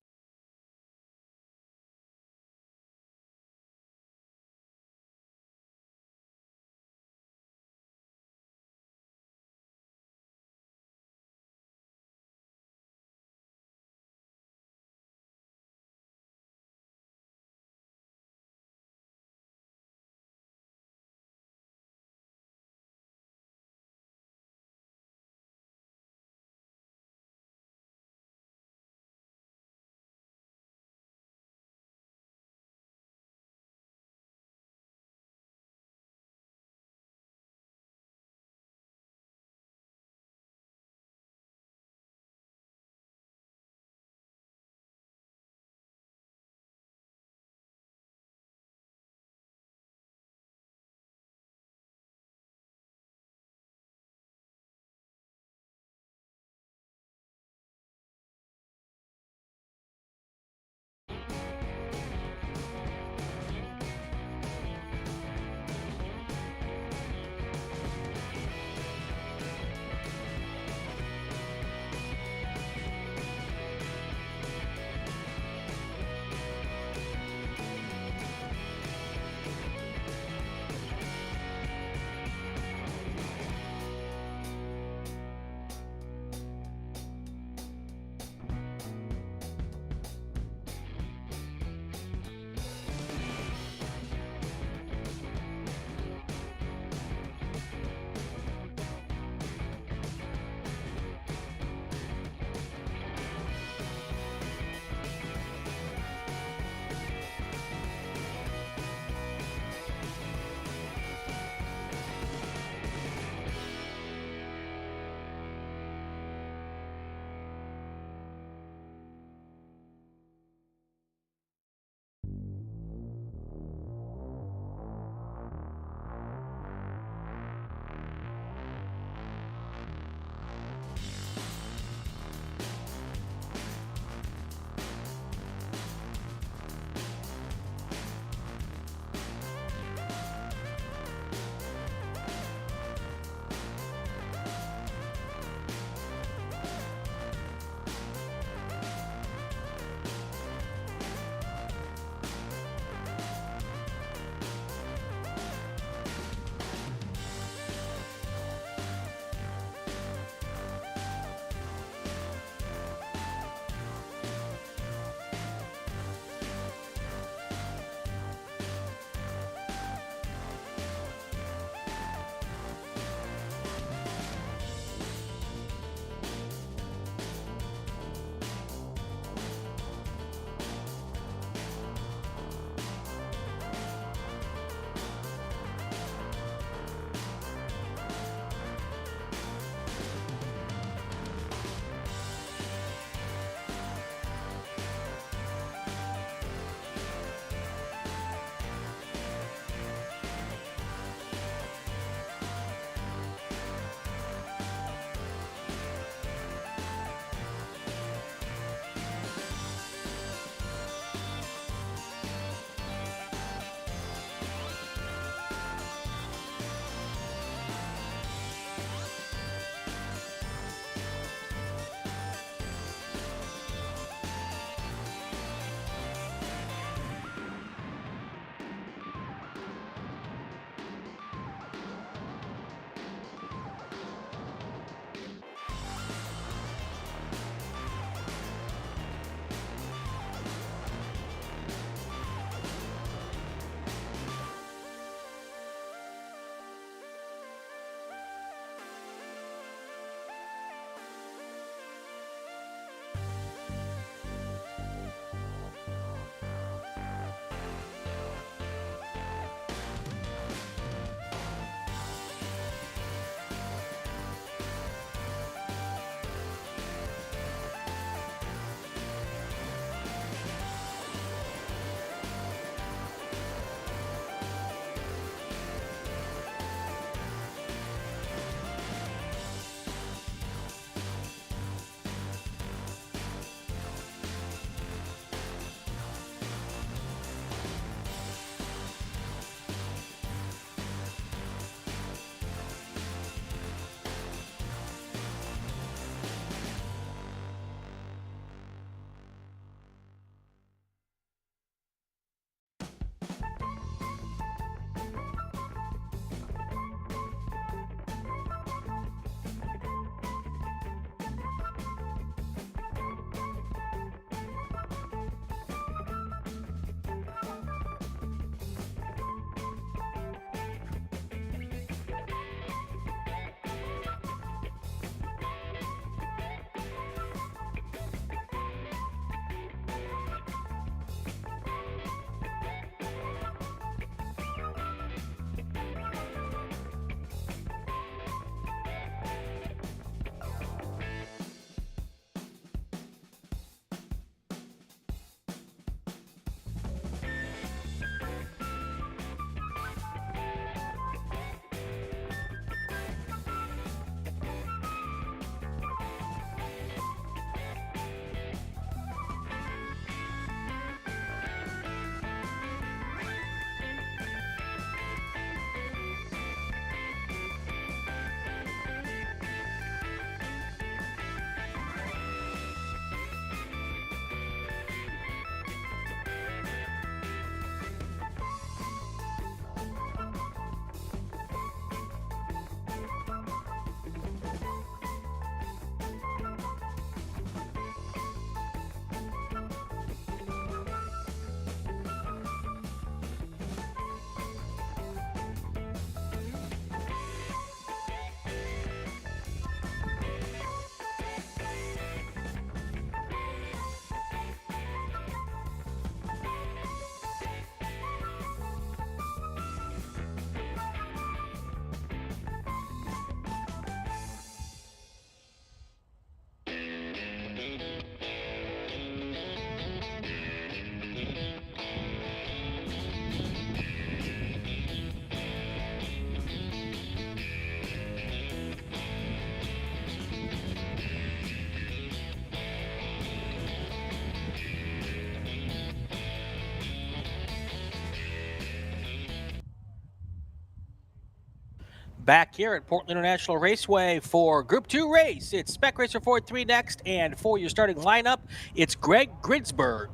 back here at Portland International Raceway for Group 2 race. It's Spec Racer Ford 3 next, and for your starting lineup, it's Gregg Ginsberg.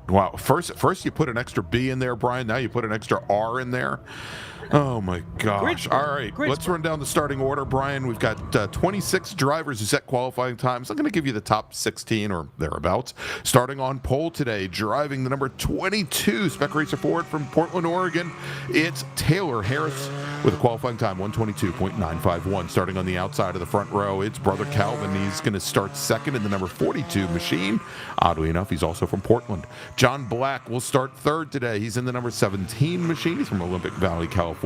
Wow, first you put an extra B in there, Brian. Now you put an extra R in there. Oh my gosh. All right, let's run down the starting order, Brian. We've got 26 drivers who set qualifying times. I'm going to give you the top 16 or thereabouts. Starting on pole today, driving the number 22 Spec Racer Ford from Portland, Oregon, it's Taylor Harris with a qualifying time 122.951. Starting on the outside of the front row, it's brother Calvin. He's going to start second in the number 42 machine. Oddly enough, he's also from Portland. John Black will start third today. He's in the number 17 machine. He's from Olympic Valley, California.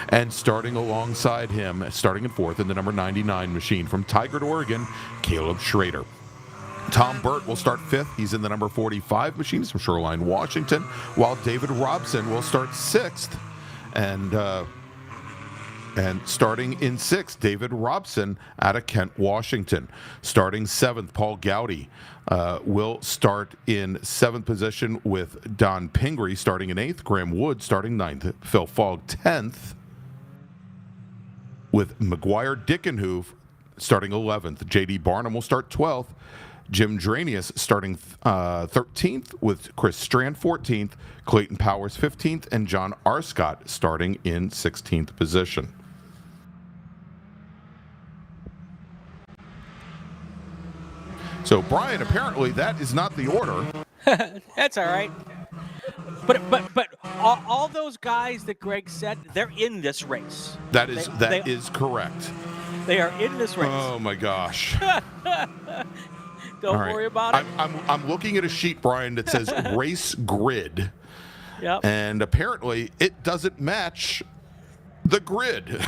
And starting alongside him, starting in fourth in the number 99 machine from Tigard, Oregon, Caleb Schrader. Tom Burt will start fifth. He's in the number 45 machine. He's from Shoreline, Washington, while David Robson will start sixth. And starting in sixth, David Robson out of Kent, Washington. Starting seventh, Paul Gowdy will start in seventh position with Don Pingree starting in eighth. Graham Wood starting ninth. Phil Fogg 10th with McGuire Dickenhoove starting 11th. J.D. Barnum will start 12th. Jim Dranius starting 13th with Chris Strand 14th. Clayton Powers 15th. And John Arscott starting in 16th position. So, Brian, apparently that is not the order. That's all right. But all those guys that Greg said, they're in this race. That is correct. They are in this race. Oh my gosh. Don't worry about it. I'm looking at a sheet, Brian, that says race grid. Yep. And apparently it doesn't match the grid.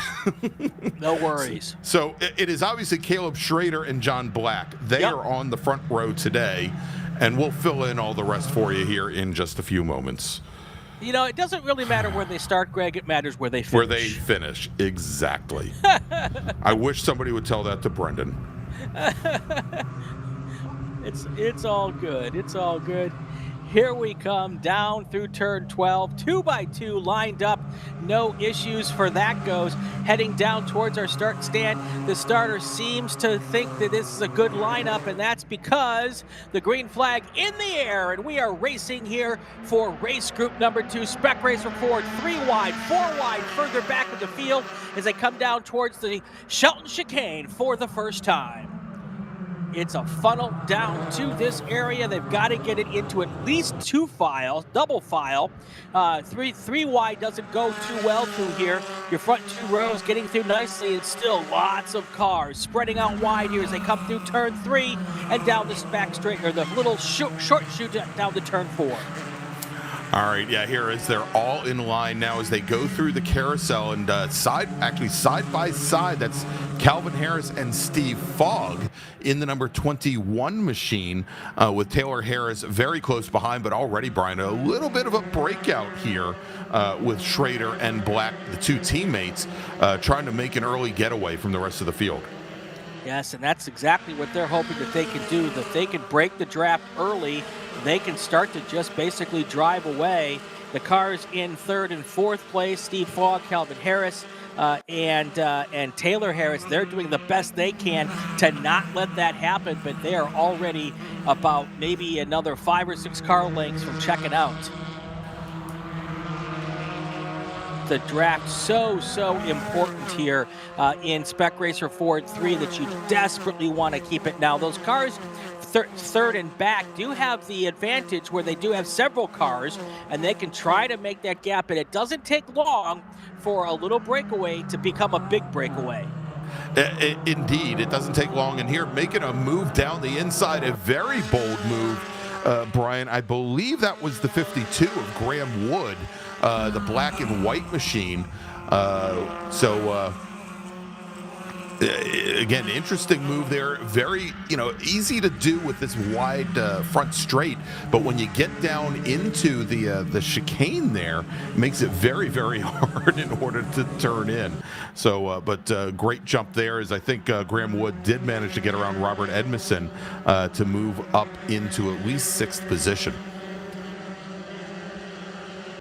No worries. So it is obviously Caleb Schrader and John Black. They are on the front row today, and we'll fill in all the rest for you here in just a few moments. You know, it doesn't really matter where they start, Greg. It matters where they finish. Where they finish, exactly. I wish somebody would tell that to Brendan. It's all good. It's all good. Here we come down through turn 12, 2x2 lined up. No issues for that goes. Heading down towards our start stand, the starter seems to think that this is a good lineup, and that's because the green flag in the air, and we are racing here for race group number 2, Spec Racer Ford, 3 wide, 4 wide, further back of the field as they come down towards the Shelton chicane for the first time. It's a funnel down to this area. They've got to get it into at least 2 files, double file. Three wide doesn't go too well through here. Your front 2 rows getting through nicely, and still lots of cars spreading out wide here as they come through turn 3 and down this back straight, or the little short shoot down to turn 4. All right, yeah, here is they're all in line now as they go through the carousel, and side by side, that's Calvin Harris and Steve Fogg in the number 21 machine, with Taylor Harris very close behind, but already, Brian, a little bit of a breakout here with Schrader and Black, the 2 teammates, trying to make an early getaway from the rest of the field. Yes, and that's exactly what they're hoping that they can do, that they can break the draft early. They can start to just basically drive away. The cars in 3rd and 4th place, Steve Fogg, Calvin Harris, and Taylor Harris, they're doing the best they can to not let that happen, but they are already about maybe another 5 or 6 car lengths from checking out. The draft so important here in Spec Racer Ford 3 that you desperately want to keep it now. Those cars third and back do have the advantage where they do have several cars, and they can try to make that gap, and it doesn't take long for a little breakaway to become a big breakaway. Indeed, it doesn't take long. And here, making a move down the inside, a very bold move, Brian. I believe that was the 52 of Graham Wood, the black and white machine. Again, interesting move there. Very, easy to do with this wide front straight, but when you get down into the chicane there, it makes it very, very hard in order to turn in. So, great jump there, as I think Graham Wood did manage to get around Robert Edmondson to move up into at least 6th position.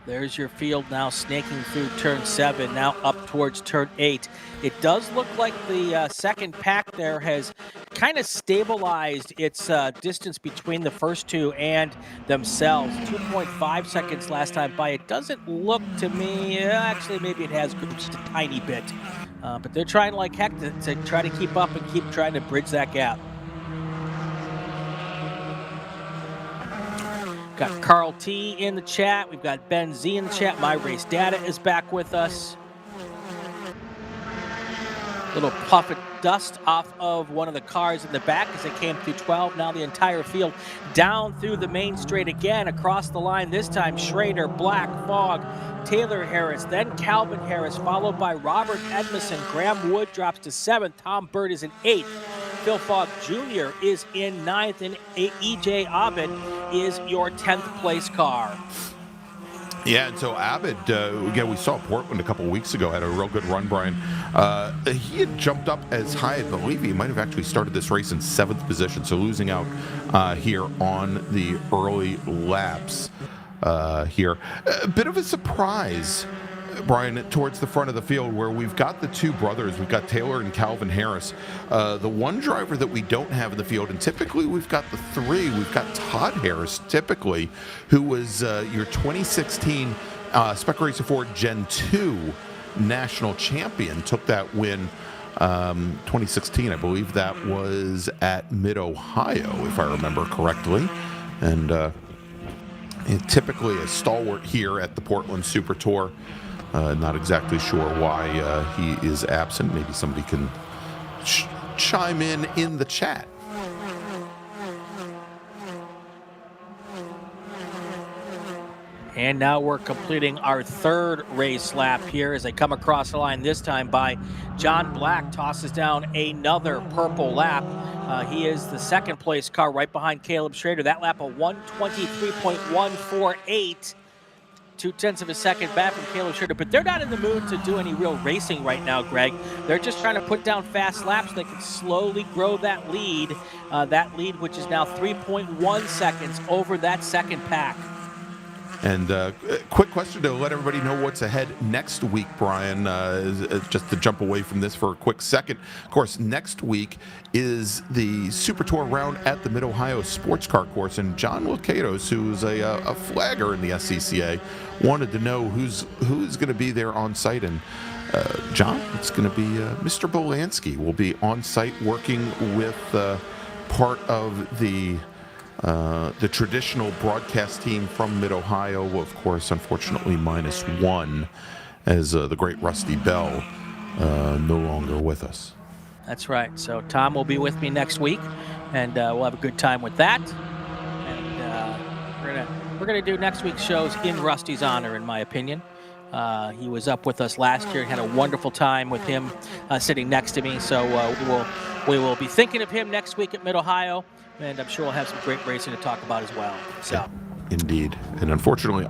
There's your field now snaking through turn 7, now up towards turn 8. It does look like the second pack there has kind of stabilized its distance between the first two and themselves. 2.5 seconds last time by. It doesn't look to me, actually maybe it has just a tiny bit, but they're trying like heck to try to keep up and keep trying to bridge that gap. Got Carl T in the chat. We've got Ben Z in the chat. My Race Data is back with us. Little puff of dust off of one of the cars in the back as they came through 12. Now the entire field down through the main straight again across the line. This time Schrader, Black, Fogg, Taylor Harris, then Calvin Harris, followed by Robert Edmondson. Graham Wood drops to 7th. Tom Bird is in 8th. Phil Fogg Jr. is in 9th, and E.J. Abed is your 10th place car. Yeah, and so Abed, again, we saw Portland a couple of weeks ago, had a real good run, Brian. He had jumped up as high, I believe he might have actually started this race in 7th position, so losing out here on the early laps here. A bit of a surprise, Brian, towards the front of the field where we've got the two brothers. We've got Taylor and Calvin Harris. The one driver that we don't have in the field, and typically we've got the three. We've got Todd Harris, typically, who was your 2016 Spec Racer 4 Gen 2 national champion. Took that win 2016. I believe that was at Mid-Ohio, if I remember correctly. And typically a stalwart here at the Portland Super Tour. Not exactly sure why he is absent. Maybe somebody can chime in the chat. And now we're completing our third race lap here as they come across the line, this time by John Black. Tosses down another purple lap. He is the second place car right behind Caleb Schrader. That lap a 1:23.148. 0.2 of a second back from Caleb Schrader, but they're not in the mood to do any real racing right now, Greg. They're just trying to put down fast laps so they can slowly grow that lead which is now 3.1 seconds over that second pack. And quick question to let everybody know what's ahead next week, Brian, just to jump away from this for a quick second. Of course, next week is the Super Tour round at the Mid-Ohio Sports Car Course, and John Locatos, who's a flagger in the SCCA, wanted to know who's going to be there on site. And John, it's going to be Mr. Bielanski will be on site working with part of the traditional broadcast team from Mid-Ohio, of course, unfortunately -1, as the great Rusty Bell no longer with us. That's right. So Tom will be with me next week, and we'll have a good time with that. And we're gonna do next week's shows in Rusty's honor, in my opinion. He was up with us last year and had a wonderful time with him sitting next to me. So we will be thinking of him next week at Mid-Ohio. And I'm sure we'll have some great racing to talk about as well. So, indeed. And unfortunately,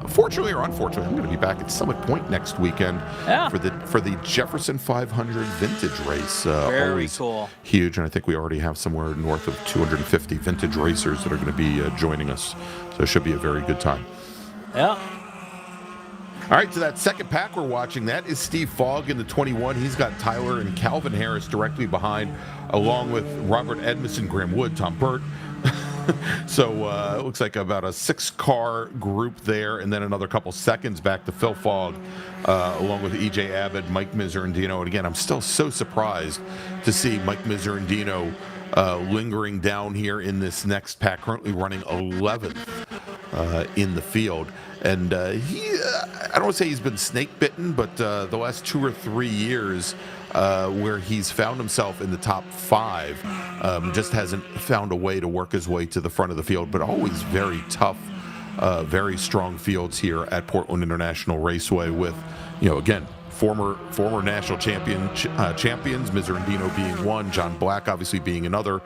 fortunately or unfortunately, I'm going to be back at Summit Point next weekend for the Jefferson 500 vintage race. Very cool. Huge, and I think we already have somewhere north of 250 vintage racers that are going to be joining us. So it should be a very good time. Yeah. All right, so that second pack we're watching, that is Steve Fogg in the 21. He's got Tyler and Calvin Harris directly behind, along with Robert Edmondson, Graham Wood, Tom Burt. So it looks like about a 6-car group there, and then another couple seconds back to Phil Fogg, along with E.J. Abbott, Mike Miserandino. And again, I'm still so surprised to see Mike Miserandino lingering down here in this next pack, currently running 11th in the field. And he, I don't want to say he's been snake bitten, but the last 2 or 3 years where he's found himself in the top 5, just hasn't found a way to work his way to the front of the field, but always very tough, very strong fields here at Portland International Raceway with, again, former national champions, Miserandino being one, John Black obviously being another,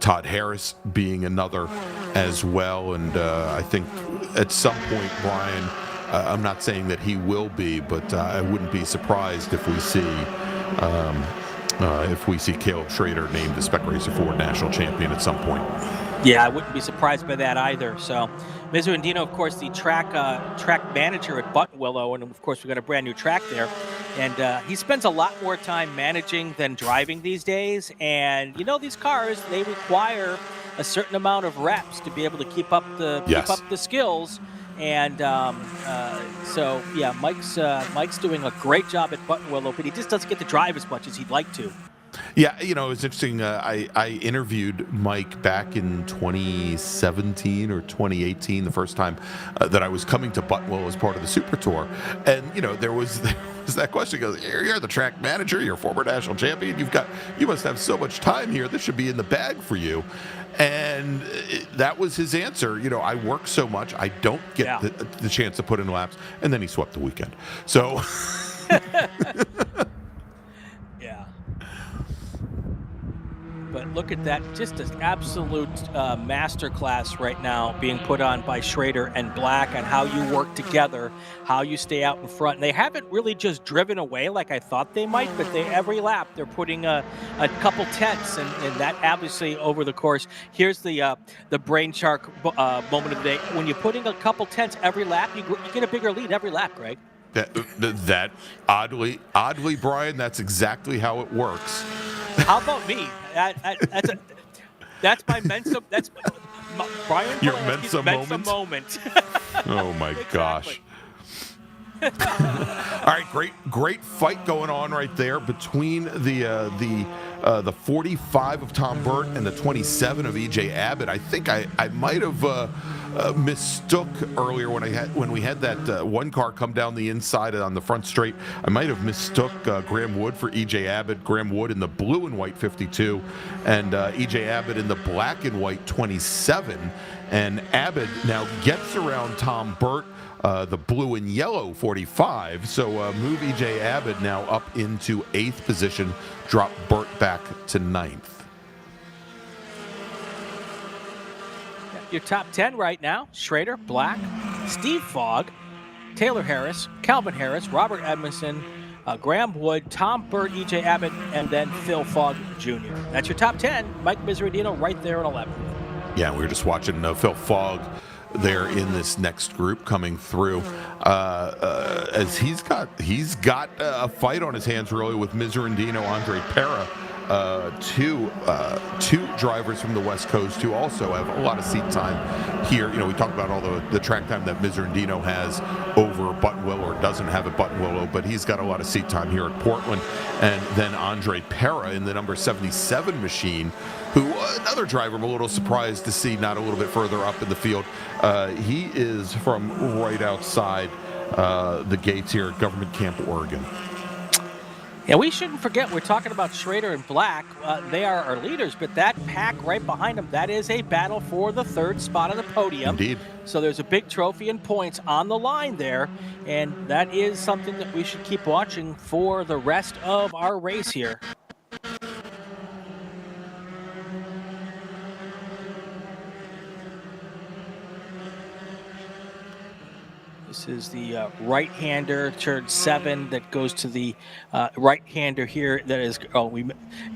Todd Harris being another as well. And I think at some point, Brian, I'm not saying that he will be, but I wouldn't be surprised if we see Caleb Schrader named the Spec Racer 4 national champion at some point. Yeah, I wouldn't be surprised by that either. So Miserandino, of course, the track manager at Buttonwillow, and of course, we've got a brand new track there. And he spends a lot more time managing than driving these days. And these cars, they require a certain amount of reps to be able to keep up the skills. And so yeah, Mike's doing a great job at Buttonwillow, but he just doesn't get to drive as much as he'd like to. Yeah, it was interesting. I interviewed Mike back in 2017 or 2018, the first time that I was coming to Buttonwillow as part of the Super Tour. And, there was that question. He goes, you're the track manager, you're a former national champion. You must have so much time here. This should be in the bag for you. And that was his answer. I work so much, I don't get the chance to put in laps. And then he swept the weekend. So... But look at that, just an absolute masterclass right now being put on by Schrader and Black on how you work together, how you stay out in front. And they haven't really just driven away like I thought they might, but every lap they're putting a couple tenths, and that obviously over the course. Here's the brain shark moment of the day. When you're putting a couple tenths every lap, you get a bigger lead every lap, Greg. That oddly, Brian, that's exactly how it works. How about me? That's my Mensa. That's Brian. Your Bielanski's Mensa moment. Oh my gosh! All right, great fight going on right there between the 45 of Tom Burt and the 27 of EJ Abbott. I think I might have mistook earlier when we had that one car come down the inside on the front straight. I might have mistook Graham Wood for EJ Abbott. Graham Wood in the blue and white 52, and EJ Abbott in the black and white 27. And Abbott now gets around Tom Burt, the blue and yellow 45. So move EJ Abbott now up into 8th position, drop Burt back to 9th. Your top 10 right now: Schrader, Black, Steve Fogg, Taylor Harris, Calvin Harris, Robert Edmondson, Graham Wood, Tom Burt, EJ Abbott, and then Phil Fogg Jr. That's your top 10. Mike Miserandino right there in 11th. Yeah, we were just watching Phil Fogg there in this next group coming through, as he's got a fight on his hands really with Miserandino, Andre Pera, two drivers from the West Coast who also have a lot of seat time here. We talked about all the track time that Miserandino has over Buttonwillow, or doesn't have at Buttonwillow, but he's got a lot of seat time here at Portland. And then Andre Pera in the number 77 machine, who another driver I'm a little surprised to see not a little bit further up in the field. He is from right outside the gates here at Government Camp, Oregon. Yeah, we shouldn't forget, we're talking about Schrader and Black. They are our leaders, but that pack right behind them, that is a battle for the 3rd spot on the podium. Indeed. So there's a big trophy and points on the line there, and that is something that we should keep watching for the rest of our race here. This is the right-hander, turn 7, that goes to the right-hander here. That is,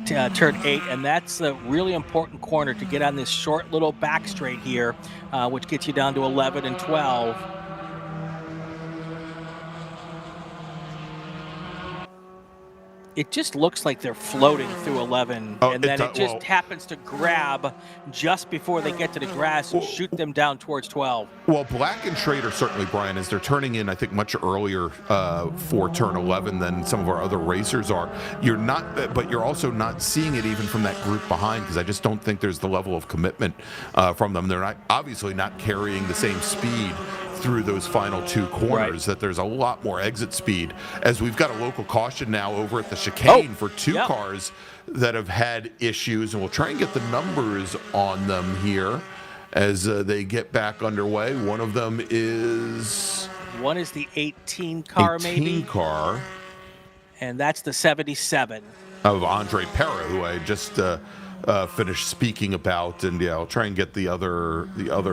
turn 8, and that's a really important corner to get on this short little back straight here, which gets you down to 11 and 12. It just looks like they're floating through 11, and then it just happens to grab just before they get to the grass and shoot them down towards 12. Well, Black and Schrader certainly, Brian, as they're turning in, I think, much earlier for turn 11 than some of our other racers are. But you're also not seeing it even from that group behind, because I just don't think there's the level of commitment from them. They're obviously not carrying the same speed through those final 2 corners, that there's a lot more exit speed, as we've got a local caution now over at the chicane for 2 cars that have had issues, and we'll try and get the numbers on them here as they get back underway. One of them is... One is the 18 car, 18 maybe? car. And that's the 77. Of Andre Pera, who I just finished speaking about, and I'll try and get the other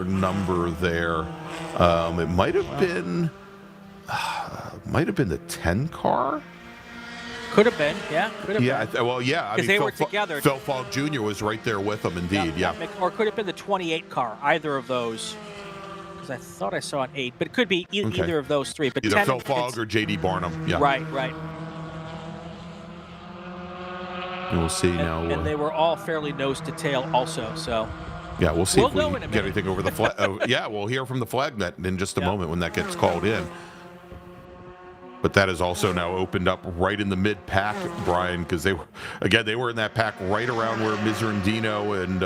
number there. It might have been the 10 car. Could have been, yeah. Could have been. I mean, they were together. Phil Fogg Jr. was right there with them, indeed, yeah. Or could have been the 28 car. Either of those. because I thought I saw an 8, but it could be Okay. either of those three. But Either 10, Phil Fogg or J.D. Barnum. Yeah. Right. And we'll see now. And they were all fairly nose to tail also, so. Yeah, we'll see if we know in a get minute. anything over the flag. Yeah, we'll hear from the flag net in just a moment when that gets called in. But that is also now opened up right in the mid-pack, Brian, because they were in that pack right around where Miserandino and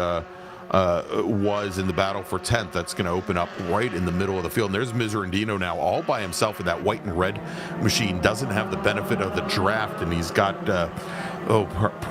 was in the battle for 10th. That's going to open up right in the middle of the field. And there's Miserandino now all by himself in that white and red machine. Doesn't have the benefit of the draft, and he's got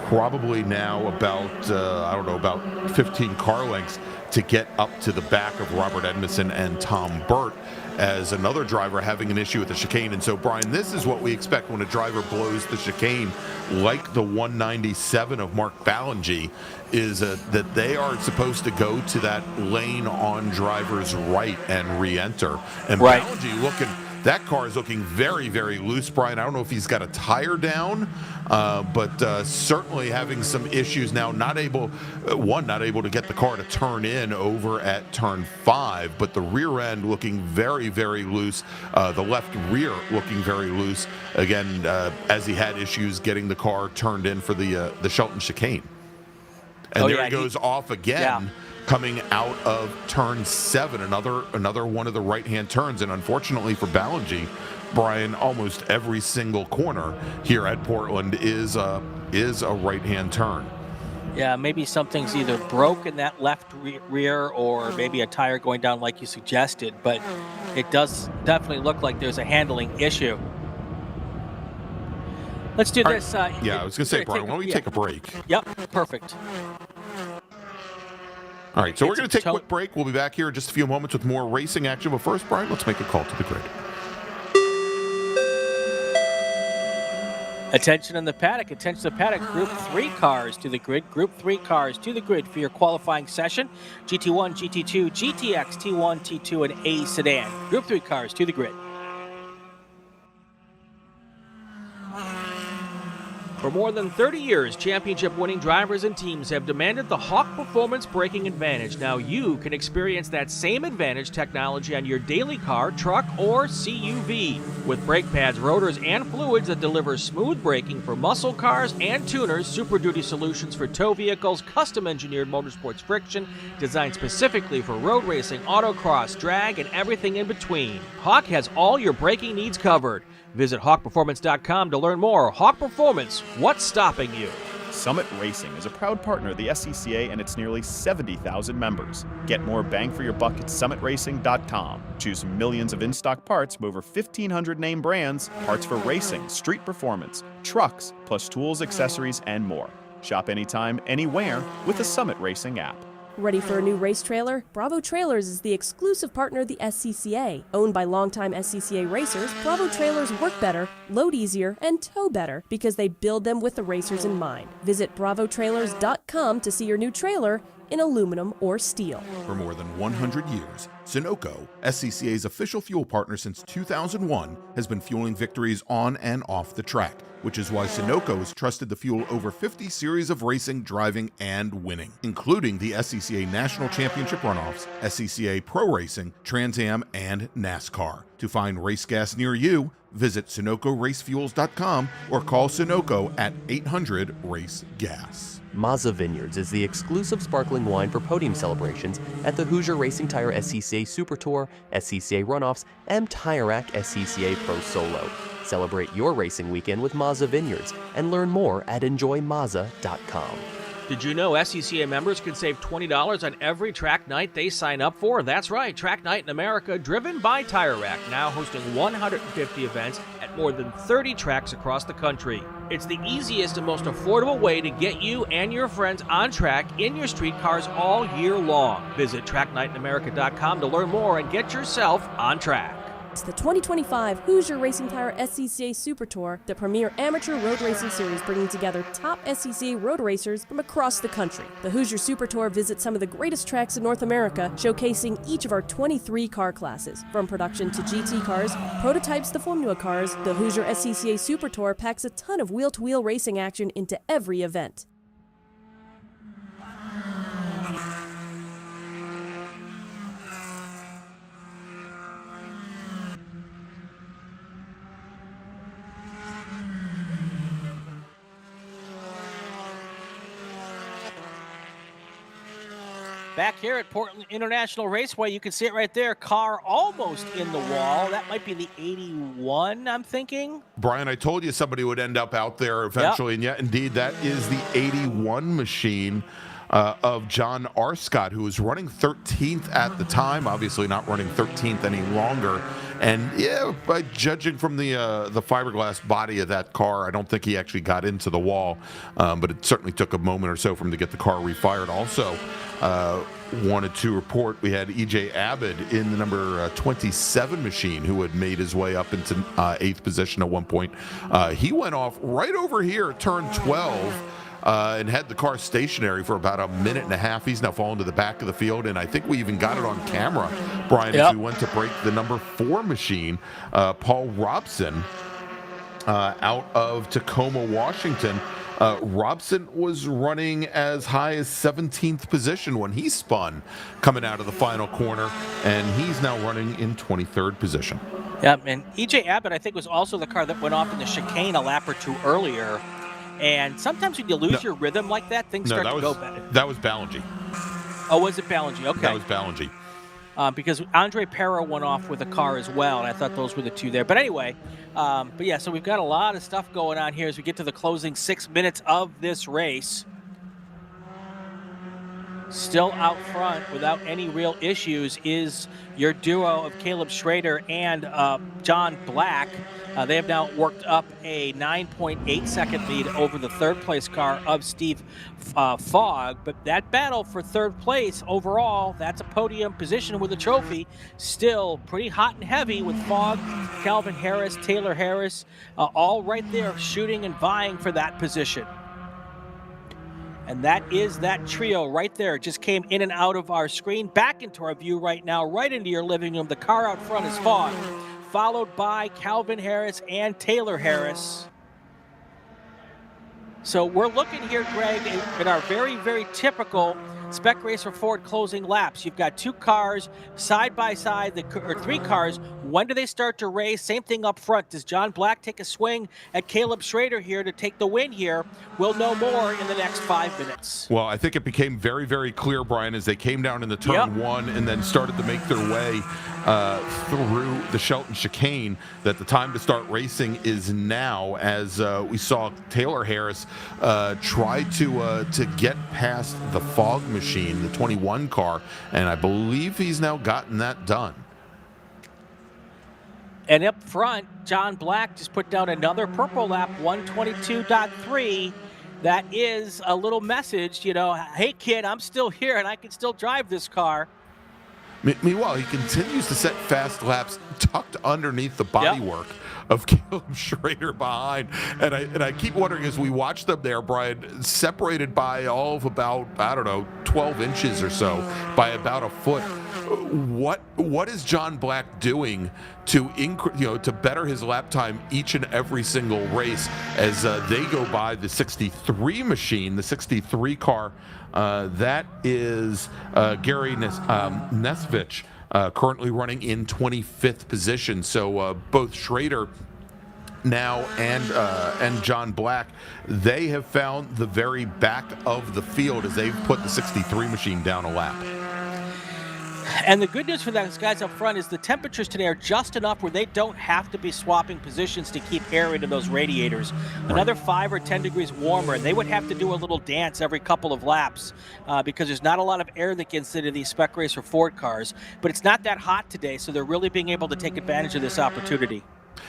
probably now about 15 car lengths to get up to the back of Robert Edmondson and Tom Burt, as another driver having an issue with the chicane. And so, Brian, this is what we expect when a driver blows the chicane, like the 197 of Mark Bielanski, is that they are supposed to go to that lane on driver's right and re-enter. And Bielanski that car is looking very, very loose, Brian. I don't know if he's got a tire down, but certainly having some issues now. Not able to get the car to turn in over at turn 5, but the rear end looking very, very loose. The left rear looking very loose, again, as he had issues getting the car turned in for the Shelton chicane. And he goes off again. Coming out of turn 7, another one of the right-hand turns. And unfortunately for Bielanski, Brian, almost every single corner here at Portland is a right-hand turn. Yeah, maybe something's either broke in that left rear or maybe a tire going down like you suggested, but it does definitely look like there's a handling issue. Let's do this. I was going to say, Brian, why don't we take a break? Yep, perfect. All right, so we're going to take a quick break. We'll be back here in just a few moments with more racing action. But first, Brian, let's make a call to the grid. Attention in the paddock. Attention in the paddock. Group 3 cars to the grid. Group 3 cars to the grid for your qualifying session. GT1, GT2, GTX, T1, T2, and A sedan. Group 3 cars to the grid. For more than 30 years, championship-winning drivers and teams have demanded the Hawk Performance braking advantage. Now you can experience that same advantage technology on your daily car, truck, or CUV. With brake pads, rotors, and fluids that deliver smooth braking for muscle cars and tuners, Super Duty solutions for tow vehicles, custom-engineered motorsports friction, designed specifically for road racing, autocross, drag, and everything in between. Hawk has all your braking needs covered. Visit hawkperformance.com to learn more. Hawk Performance, what's stopping you? Summit Racing is a proud partner of the SCCA and its nearly 70,000 members. Get more bang for your buck at summitracing.com. Choose millions of in-stock parts from over 1,500 name brands, parts for racing, street performance, trucks, plus tools, accessories, and more. Shop anytime, anywhere with the Summit Racing app. Ready for a new race trailer? Bravo Trailers is the exclusive partner of the SCCA. Owned by longtime SCCA racers, Bravo Trailers work better, load easier, and tow better because they build them with the racers in mind. Visit bravotrailers.com to see your new trailer in aluminum or steel. For more than 100 years, Sunoco, SCCA's official fuel partner since 2001, has been fueling victories on and off the track, which is why Sunoco has trusted the fuel over 50 series of racing, driving, and winning, including the SCCA National Championship runoffs, SCCA Pro Racing, Trans Am, and NASCAR. To find race gas near you, visit SunocoRacefuels.com or call Sunoco at 800-RACE-GAS. Mazza Vineyards is the exclusive sparkling wine for podium celebrations at the Hoosier Racing Tire SCCA Super Tour, SCCA Runoffs, and Tire Rack SCCA Pro Solo. Celebrate your racing weekend with Mazza Vineyards and learn more at enjoymazza.com. Did you know SCCA members can save $20 on every track night they sign up for? That's right, Track Night in America, driven by Tire Rack, now hosting 150 events at more than 30 tracks across the country. It's the easiest and most affordable way to get you and your friends on track in your street cars all year long. Visit tracknightinamerica.com to learn more and get yourself on track. It's the 2025 Hoosier Racing Tire SCCA Super Tour, the premier amateur road racing series bringing together top SCCA road racers from across the country. The Hoosier Super Tour visits some of the greatest tracks in North America, showcasing each of our 23 car classes. From production to GT cars, prototypes to Formula cars, the Hoosier SCCA Super Tour packs a ton of wheel-to-wheel racing action into every event. Back here at Portland International Raceway, you can see it right there. Car almost in the wall. That might be the 81, I'm thinking. Brian, I told you somebody would end up out there eventually, and yet, indeed, that is the 81 machine of John Arscott, who was running 13th at the time, obviously not running 13th any longer. And yeah, by judging from the fiberglass body of that car, I don't think he actually got into the wall, but it certainly took a moment or so for him to get the car refired. Also, wanted to report we had E.J. Abbott in the number 27 machine, who had made his way up into 8th position at one point. He went off right over here at turn 12. And had the car stationary for about a minute and a half. He's now fallen to the back of the field, and I think we even got it on camera, Brian, as we went to break the number 4 machine. Paul Robson out of Tacoma, Washington. Robson was running as high as 17th position when he spun coming out of the final corner, and he's now running in 23rd position. Yep, and E.J. Abbott, I think, was also the car that went off in the chicane a lap or two earlier. And sometimes when you lose your rhythm like that, things start to go better. That was Bielanski. Oh, was it Bielanski? Okay. That was Bielanski. Because Andre Perra went off with a car as well, and I thought those were the two there. But anyway, but yeah, so we've got a lot of stuff going on here as we get to the closing 6 minutes of this race. Still out front without any real issues is your duo of Caleb Schrader and John Black. They have now worked up a 9.8 second lead over the third place car of Steve Fogg. But that battle for third place overall, that's a podium position with a trophy, still pretty hot and heavy with Fogg, Calvin Harris, Taylor Harris, all right there shooting and vying for that position. And that is that trio right there. It just came in and out of our screen, back into our view right now, right into your living room. The car out front is Fogg, followed by Calvin Harris and Taylor Harris. So we're looking here, Greg, at our very, very typical Spec Racer Ford closing laps. You've got 2 cars side by side, or 3 cars. When do they start to race? Same thing up front. Does John Black take a swing at Caleb Schrader here to take the win here? We'll know more in the next 5 minutes. Well, I think it became very, very clear, Brian, as they came down into turn 1 and then started to make their way through the Shelton chicane, that the time to start racing is now, as we saw Taylor Harris try to get past the Fogg machine, the 21 car, and I believe he's now gotten that done. And up front, John Black just put down another purple lap, 122.3. That is a little message, you know, hey kid, I'm still here and I can still drive this car. Meanwhile, he continues to set fast laps tucked underneath the bodywork of Caleb Schrader behind. And I keep wondering, as we watch them there, Brian, separated by all of about, 12 inches or so, by about a foot. What is John Black doing to to better his lap time each and every single race as they go by the 63 machine, the 63 car? That is Gary Nesvich, currently running in 25th position. So both Schrader now and John Black, they have found the very back of the field as they've put the 63 machine down a lap. And the good news for those guys up front is the temperatures today are just enough where they don't have to be swapping positions to keep air into those radiators. Another 5 or 10 degrees warmer, and they would have to do a little dance every couple of laps because there's not a lot of air that gets into these Spec Racer Ford cars. But it's not that hot today, so they're really being able to take advantage of this opportunity.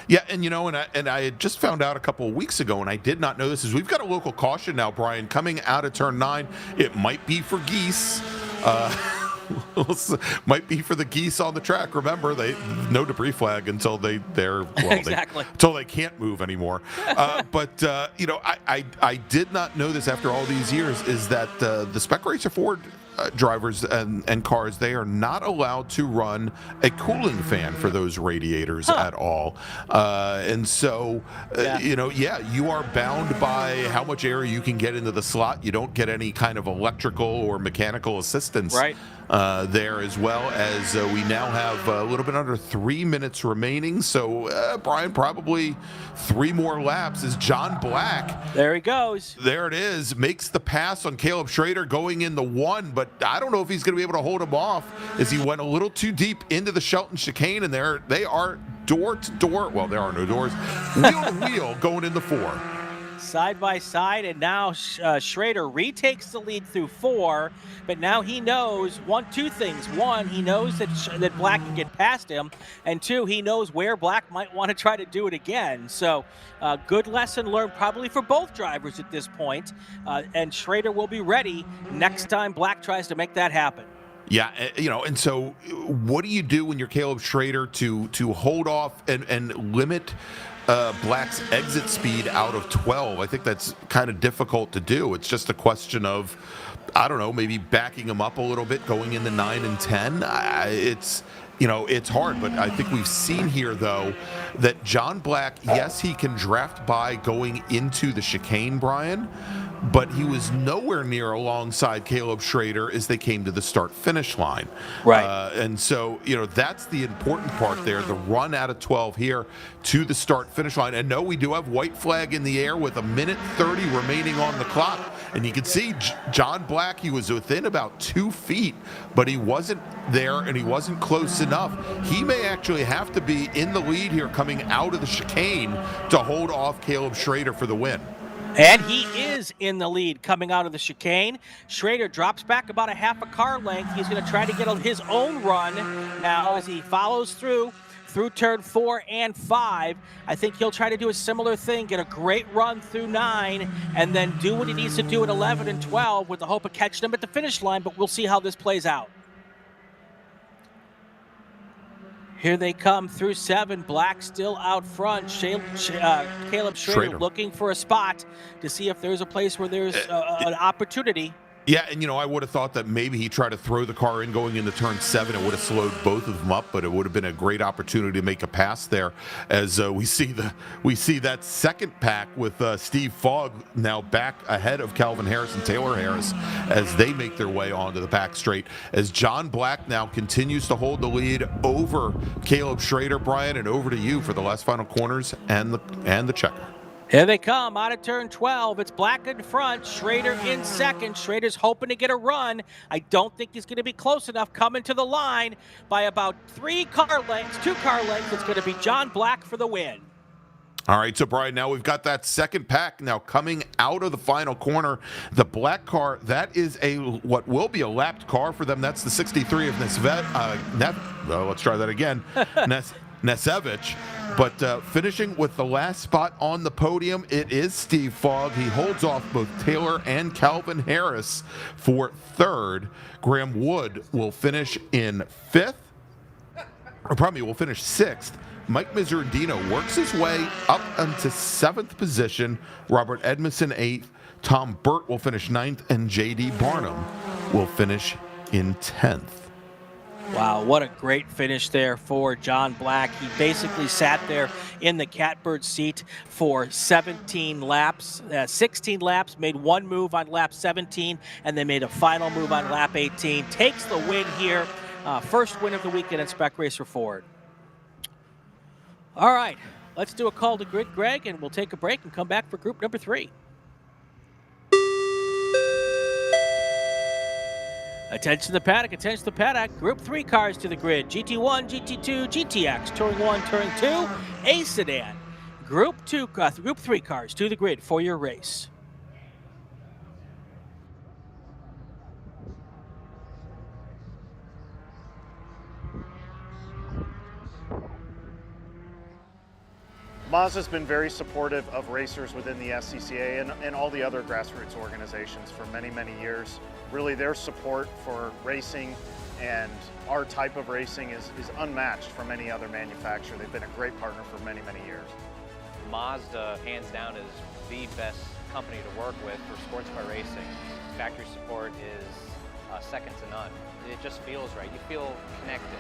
Yeah, and and I had just found out a couple of weeks ago, and I did not know this, is we've got a local caution now, Brian, coming out of turn 9. It might be for geese. Might be for the geese on the track. Remember, no debris flag until until they can't move anymore. But I did not know this after all these years, is that the Spec Racer Ford drivers and cars, they are not allowed to run a cooling fan for those radiators at all. And so, you are bound by how much air you can get into the slot. You don't get any kind of electrical or mechanical assistance there, as well as we now have a little bit under 3 minutes remaining. So, Brian, probably 3 more laps as John Black. There he goes. There it is. Makes the pass on Caleb Schrader going in the 1, but but I don't know if he's going to be able to hold him off as he went a little too deep into the Shelton chicane, and they are door to door. Well, there are no doors. Wheel to wheel going in the 4. Side by side, and now Schrader retakes the lead through 4, but now he knows two things. One, he knows that Black can get past him, and 2, he knows where Black might want to try to do it again. So good lesson learned probably for both drivers at this point, and Schrader will be ready next time Black tries to make that happen. Yeah, and so what do you do when you're Caleb Schrader to hold off and limit Black's exit speed out of 12? I think that's kind of difficult to do. It's just a question of, I don't know, maybe backing him up a little bit, going into 9 and 10. It's hard, but I think we've seen here, though, that John Black, yes, he can draft by going into the chicane, Brian, but he was nowhere near alongside Caleb Schrader as they came to the start-finish line. Right. And so, that's the important part there, the run out of 12 here to the start-finish line. And no, we do have white flag in the air with 1:30 remaining on the clock. And you can see John Black, he was within about 2 feet, but he wasn't there and he wasn't close enough. He may actually have to be in the lead here coming out of the chicane to hold off Caleb Schrader for the win. And he is in the lead coming out of the chicane. Schrader drops back about a half a car length. He's going to try to get his own run now as he follows through turn 4 and 5. I think he'll try to do a similar thing, get a great run through 9, and then do what he needs to do at 11 and 12 with the hope of catching him at the finish line, but we'll see how this plays out. Here they come through 7. Black still out front. Caleb Schrader looking for a spot to see if there's a place where there's an opportunity. Yeah, and I would have thought that maybe he tried to throw the car in going into turn 7. It would have slowed both of them up, but it would have been a great opportunity to make a pass there. As we see that second pack with Steve Fogg now back ahead of Calvin Harris and Taylor Harris as they make their way onto the back straight. As John Black now continues to hold the lead over Caleb Schrader, Brian, and over to you for the last final corners and the checker. Here they come out of turn 12. It's Black in front, Schrader in second. Schrader's hoping to get a run. I don't think he's going to be close enough, coming to the line by about 2 car lengths. It's going to be John Black for the win. All right, so Brian, now we've got that second pack now coming out of the final corner. The black car, that is what will be a lapped car for them. That's the 63 of let's try that again. Nesevich, but finishing with the last spot on the podium, it is Steve Fogg. He holds off both Taylor and Calvin Harris for 3rd. Graham Wood will finish in 5th, will finish 6th. Mike Miserandino works his way up into 7th position. Robert Edmondson 8th. Tom Burt will finish 9th, and J.D. Barnum will finish in 10th. Wow, what a great finish there for John Black. He basically sat there in the catbird seat for 17 laps, 16 laps, made one move on lap 17, and then made a final move on lap 18. Takes the win here. First win of the weekend at Spec Racer Ford. All right, let's do a call to grid, Greg, and we'll take a break and come back for group number 3. Attention to the paddock, Group 3 cars to the grid. GT1, GT2, GTX, Touring 1, Touring 2, A Sedan. Group 3 cars to the grid for your race. Mazda's been very supportive of racers within the SCCA and all the other grassroots organizations for many, many years. Really, their support for racing and our type of racing is unmatched from any other manufacturer. They've been a great partner for many, many years. Mazda, hands down, is the best company to work with for sports car racing. Factory support is second to none. It just feels right. You feel connected.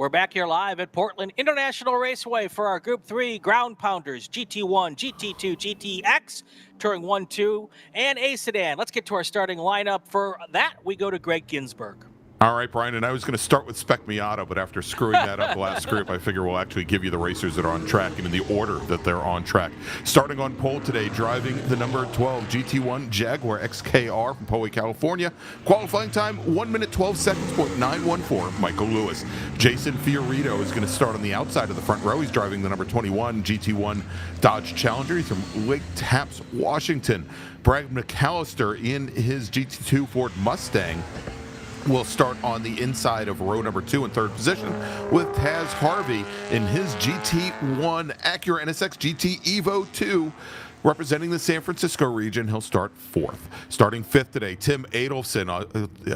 We're back here live at Portland International Raceway for our Group 3 Ground Pounders, GT1, GT2, GTX, Touring 1, 2, and A Sedan. Let's get to our starting lineup. For that, we go to Gregg Ginsberg. All right, Brian, and I was going to start with Spec Miata, but after screwing that up last group, I figure we'll actually give you the racers that are on track and in the order that they're on track. Starting on pole today, driving the number 12 GT1 Jaguar XKR from Poway, California. Qualifying time, 1 minute 12 seconds, .914, Michael Lewis. Jason Fiorito is going to start on the outside of the front row. He's driving the number 21 GT1 Dodge Challenger. He's from Lake Tapps, Washington. Brad McAllister in his GT2 Ford Mustang will start on the inside of row number 2 in third position, with Taz Harvey in his GT1 Acura NSX GT Evo 2. Representing the San Francisco region, he'll start fourth. Starting fifth today, Tim Adelson.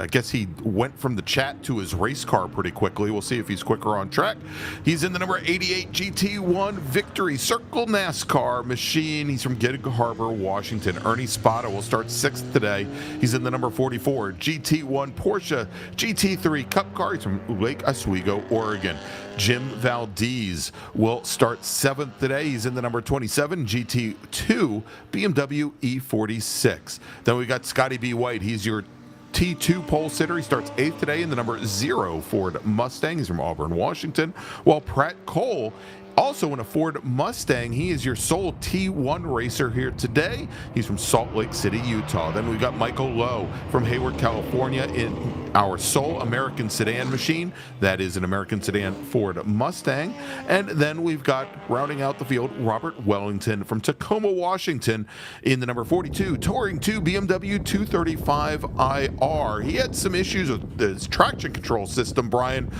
I guess he went from the chat to his race car pretty quickly. We'll see if he's quicker on track. He's in the number 88 GT1 Victory Circle NASCAR machine. He's from Gig Harbor, Washington. Ernie Spada will start sixth today. He's in the number 44 GT1 Porsche GT3 Cup car. He's from Lake Oswego, Oregon. Jim Valdez will start seventh today. He's in the number 27 GT2 BMW E46. Then we got Scotty B. White. He's your T2 pole sitter. He starts eighth today in the number 0 Ford Mustang. He's from Auburn, Washington. While Pratt Cole, also in a Ford Mustang, he is your sole T1 racer here today. He's from Salt Lake City, Utah. Then we've got Michael Lowe from Hayward, California in our sole American sedan machine. That is an American sedan Ford Mustang. And then we've got, rounding out the field, Robert Wellington from Tacoma, Washington in the number 42 Touring 2 BMW 235IR. He had some issues with his traction control system, Brian,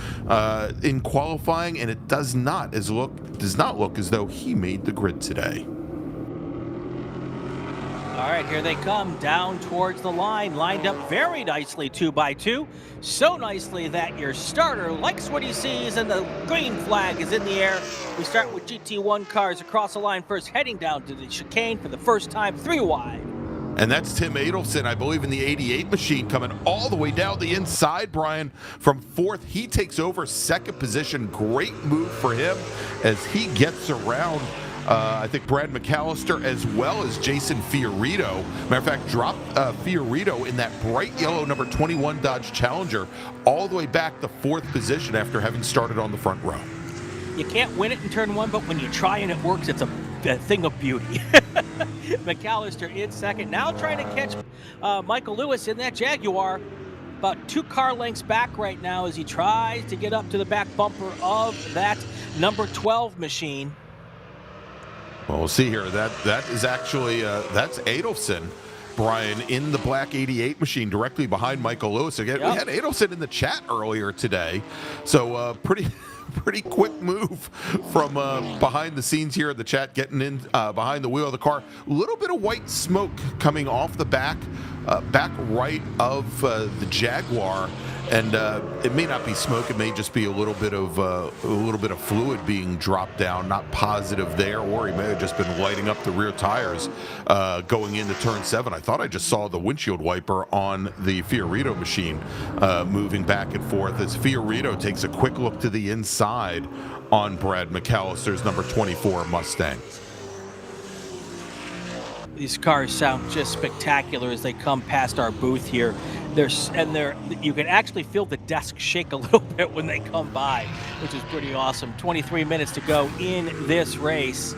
in qualifying, and it does not look as though he made the grid today. All right, here they come down towards the line, lined up very nicely 2 by 2. So nicely that your starter likes what he sees and the green flag is in the air. We start with GT1 cars across the line first, heading down to the chicane for the first time, 3 wide. And that's Tim Adelson, I believe, in the 88 machine, coming all the way down the inside, Brian, from fourth. He takes over second position. Great move for him as he gets around, I think, Brad McAllister as well as Jason Fiorito. Matter of fact, dropped Fiorito in that bright yellow number 21 Dodge Challenger all the way back to fourth position after having started on the front row. You can't win it in turn 1, but when you try and it works, it's a thing of beauty. McAllister in second, now trying to catch Michael Lewis in that Jaguar. About 2 car lengths back right now as he tries to get up to the back bumper of that number 12 machine. Well, we'll see here. That is actually, that's Adelson, Brian, in the black 88 machine directly behind Michael Lewis. Again, we had Adelson in the chat earlier today. So pretty quick move from behind the scenes here in the chat, getting in behind the wheel of the car. A little bit of white smoke coming off the back right of the Jaguar, and it may not be smoke. It may just be a little bit of fluid being dropped down. Not positive there, or he may have just been lighting up the rear tires going into turn 7. I thought I just saw the windshield wiper on the Fiorito machine moving back and forth as Fiorito takes a quick look to the inside on Brad McAllister's number 24 Mustang. These cars sound just spectacular as they come past our booth here. You can actually feel the desk shake a little bit when they come by, which is pretty awesome. 23 minutes to go in this race.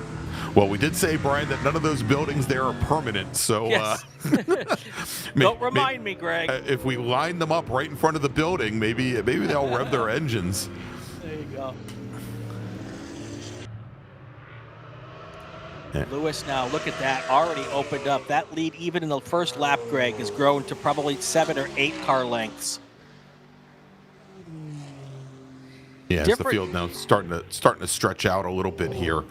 Well, we did say, Brian, that none of those buildings there are permanent, so yes. Don't remind me, Greg. If we line them up right in front of the building, maybe they'll rev their engines. There you go. Yeah. Lewis now, look at that, already opened up. That lead, even in the first lap, Greg, has grown to probably 7 or 8 car lengths. Yeah, the field now starting to stretch out a little bit here.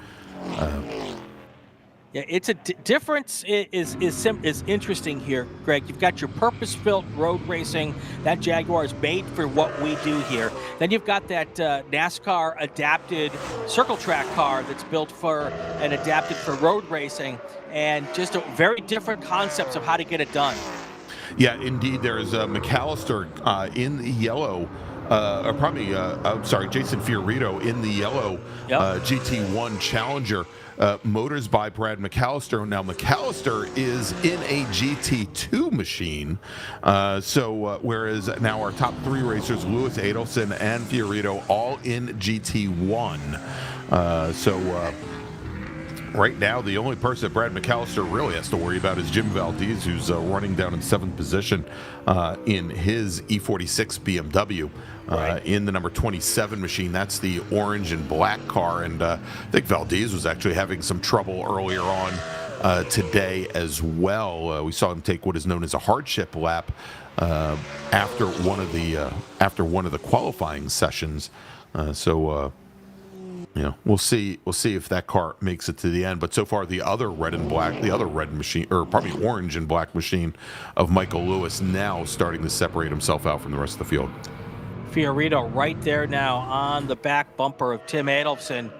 Yeah, it's a difference is interesting here, Greg. You've got your purpose-built road racing. That Jaguar is made for what we do here. Then you've got that NASCAR adapted circle track car that's built for and adapted for road racing, and just very different concepts of how to get it done. Yeah, indeed. There is McAllister in the yellow Jason Fiorito in the yellow GT1 Challenger. Motors by Brad McAllister. Now, McAllister is in a GT2 machine. Whereas now our top three racers, Lewis, Adelson, and Fiorito, all in GT1. Right now, the only person that Brad McAllister really has to worry about is Jim Valdez, who's running down in 7th position in his E46 BMW in the number 27 machine. That's the orange and black car, and I think Valdez was actually having some trouble earlier on today as well. We saw him take what is known as a hardship lap after one of the qualifying sessions. We'll see if that car makes it to the end. But so far, the other orange and black machine of Michael Lewis now starting to separate himself out from the rest of the field. Fiorito right there now on the back bumper of Tim Adelson.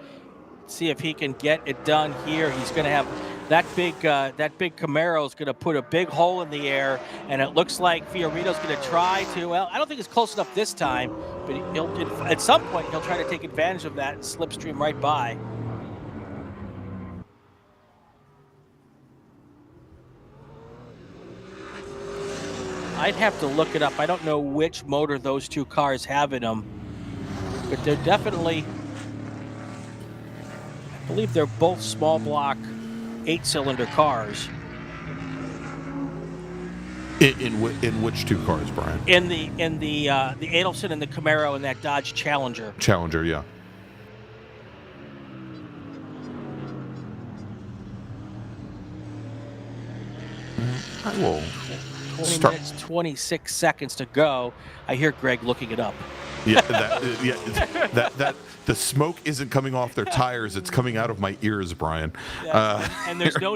See if he can get it done here. He's going to have that big Camaro is going to put a big hole in the air, and it looks like Fiorito's going to try to. Well, I don't think it's close enough this time, but at some point he'll try to take advantage of that and slipstream right by. I'd have to look it up. I don't know which motor those two cars have in them, but they're definitely. I believe they're both small block 8-cylinder cars. In which two cars, Brian? In the Adelson and the Camaro and that Dodge Challenger. Challenger, yeah. I will 20 minutes, 26 seconds to go. I hear Greg looking it up. Yeah, that the smoke isn't coming off their tires; it's coming out of my ears, Brian. Yeah. And there's no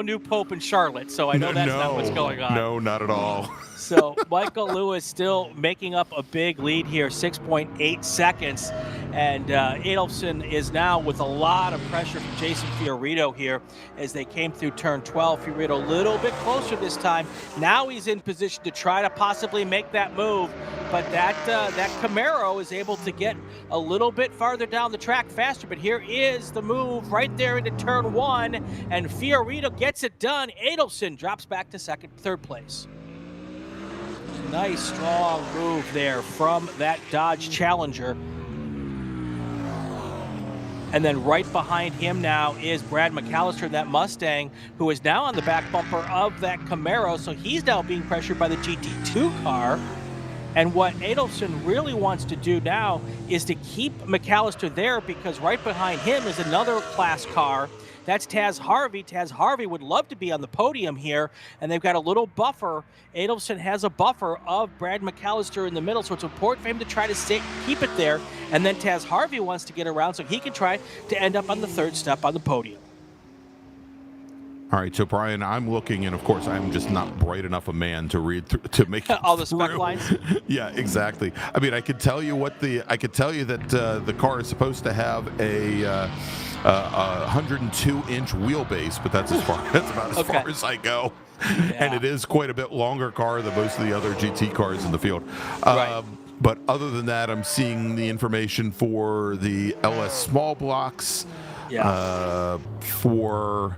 new Pope in Charlotte, so I know that's not what's going on. No, not at all. So Michael Lewis still making up a big lead here, 6.8 seconds. And Adelson is now with a lot of pressure from Jason Fiorito here as they came through turn 12. Fiorito a little bit closer this time. Now he's in position to try to possibly make that move. But that Camaro is able to get a little bit farther down the track faster. But here is the move right there into turn 1. And Fiorito gets it done. Adelson drops back to third place. Nice, strong move there from that Dodge Challenger. And then right behind him now is Brad McAllister, that Mustang, who is now on the back bumper of that Camaro. So he's now being pressured by the GT2 car. And what Adelson really wants to do now is to keep McAllister there, because right behind him is another class car. That's Taz Harvey. Taz Harvey would love to be on the podium here, and they've got a little buffer. Adelson has a buffer of Brad McAllister in the middle, so it's important for him to try to keep it there. And then Taz Harvey wants to get around so he can try to end up on the third step on the podium. All right, so Brian, I'm looking, and of course, I'm just not bright enough a man to read to make all the spec lines. Yeah, exactly. I mean, I could tell you that the car is supposed to have a 102-inch wheelbase, but that's about as far as I go. Yeah. And it is quite a bit longer car than most of the other GT cars in the field. Right. But other than that, I'm seeing the information for the LS small blocks, for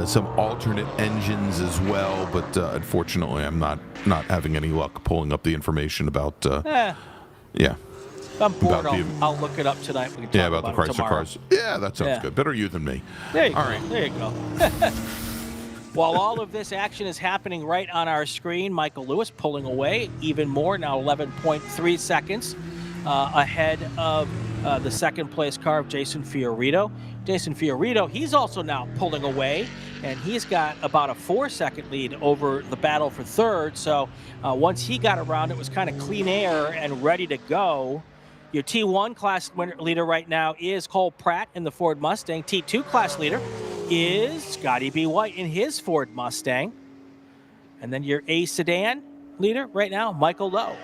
some alternate engines as well. But unfortunately, I'm not having any luck pulling up the information about. If I'm bored, I'll look it up tonight. We can talk about the Chrysler cars. Yeah, that sounds good. Better you than me. There you go. There you go. While all of this action is happening right on our screen, Michael Lewis pulling away even more, now 11.3 seconds ahead of the second place car of Jason Fiorito. Jason Fiorito, he's also now pulling away, and he's got about a 4-second lead over the battle for third. So once he got around, it was kind of clean air and ready to go. Your T1 class leader right now is Cole Pratt in the Ford Mustang. T2 class leader is Scotty B. White in his Ford Mustang. And then your A sedan leader right now, Michael Lowe.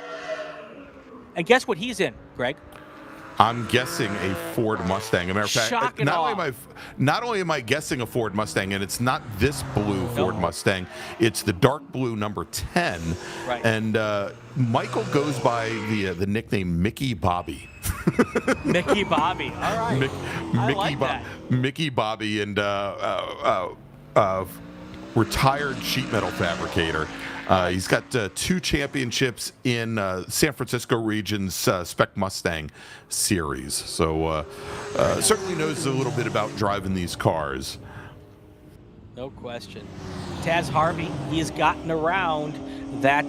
And guess what he's in, Greg? I'm guessing a Ford Mustang. As a matter of fact, Shock and awe. not only am I guessing a Ford Mustang, and it's not this blue Ford Mustang, it's the dark blue number 10. Right. And Michael goes by the nickname Mickey Bobby. Mickey Bobby. All right. Mickey Bobby, and retired sheet metal fabricator. He's got 2 championships in San Francisco region's Spec Mustang series. So certainly knows a little bit about driving these cars. No question. Taz Harvey, he has gotten around that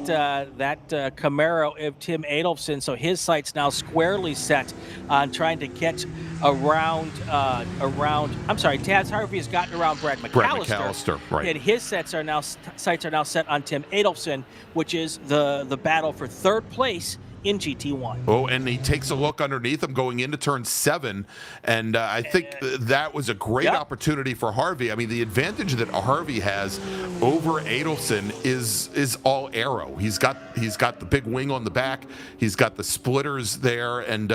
Camaro of Tim Adolphson, so his sights now squarely set on trying to get around. Taz Harvey has gotten around Brad McAllister, right? And his sights are now set on Tim Adolphson, which is the battle for 3rd place in GT1. Oh, and he takes a look underneath him going into turn 7, and I think that was a great opportunity for Harvey. I mean, the advantage that Harvey has over Adelson is all aero. He's got the big wing on the back. He's got the splitters there, and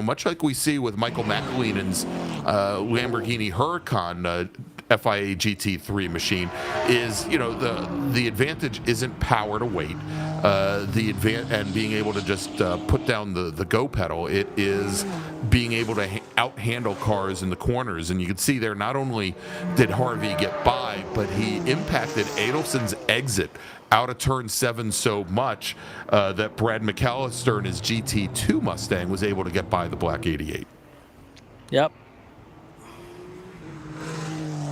much like we see with Michael McAleenan's Lamborghini Huracan FIA GT3 machine, is the advantage isn't power to weight. And being able to just put down the go pedal, it is being able to out-handle cars in the corners. And you can see there, not only did Harvey get by, but he impacted Adolphson's exit out of turn 7 so much that Brad McAllister in his GT2 Mustang was able to get by the black 88. Yep.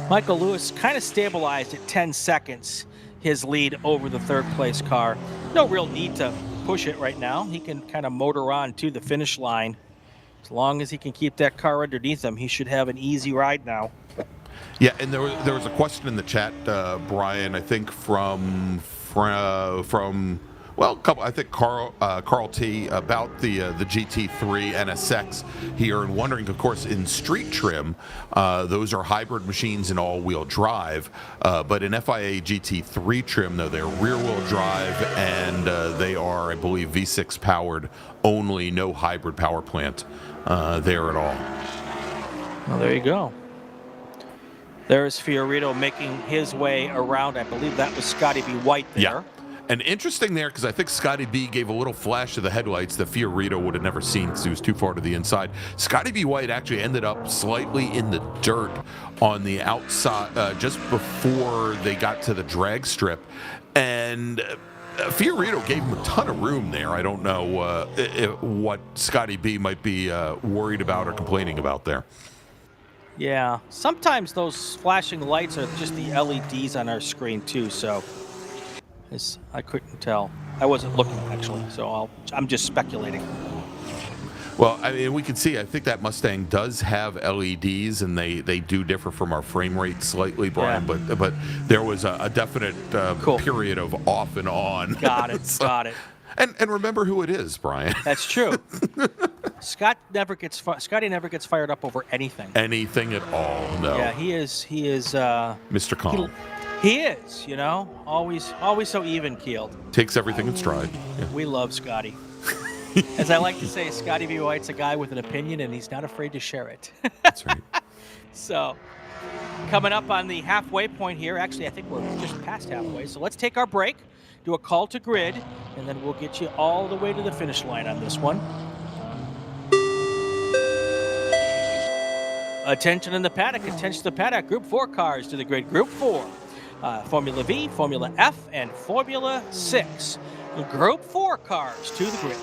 Michael Lewis kind of stabilized at 10 seconds, his lead over the 3rd place car. No real need to push it right now. He can kind of motor on to the finish line. As long as he can keep that car underneath him, he should have an easy ride now. Yeah, and there was a question in the chat, Brian, I think from I think Carl T, about the GT3 NSX here, and wondering, of course, in street trim, those are hybrid machines in all-wheel drive, but in FIA GT3 trim, though, they're rear-wheel drive, and they are, I believe, V6 powered only, no hybrid power plant there at all. Well, there you go. There's Fiorito making his way around. I believe that was Scotty B. White there. Yeah. And interesting there, because I think Scotty B gave a little flash of the headlights that Fiorito would have never seen because he was too far to the inside. Scotty B. White actually ended up slightly in the dirt on the outside just before they got to the drag strip. And Fiorito gave him a ton of room there. I don't know what Scotty B might be worried about or complaining about there. Yeah, sometimes those flashing lights are just the LEDs on our screen too, so I couldn't tell. I wasn't looking, actually, so I'm just speculating. Well, I mean, we can see, I think that Mustang does have LEDs, and they do differ from our frame rate slightly, Brian, but there was a definite period of off and on. Got it, got it. And remember who it is, Brian. That's true. Scotty never gets fired up over anything. Anything at all, no. Yeah, he is Mr. Calm. He is, always so even-keeled. Takes everything in stride. Yeah. We love Scotty. As I like to say, Scotty B. White's a guy with an opinion, and he's not afraid to share it. That's right. So, coming up on the halfway point here, actually, I think we're just past halfway, so let's take our break, do a call to grid, and then we'll get you all the way to the finish line on this one. Attention in the paddock, attention to the paddock. Group 4 cars to the grid. Group 4, Formula V, Formula F, and Formula 6. Group 4 cars to the grid.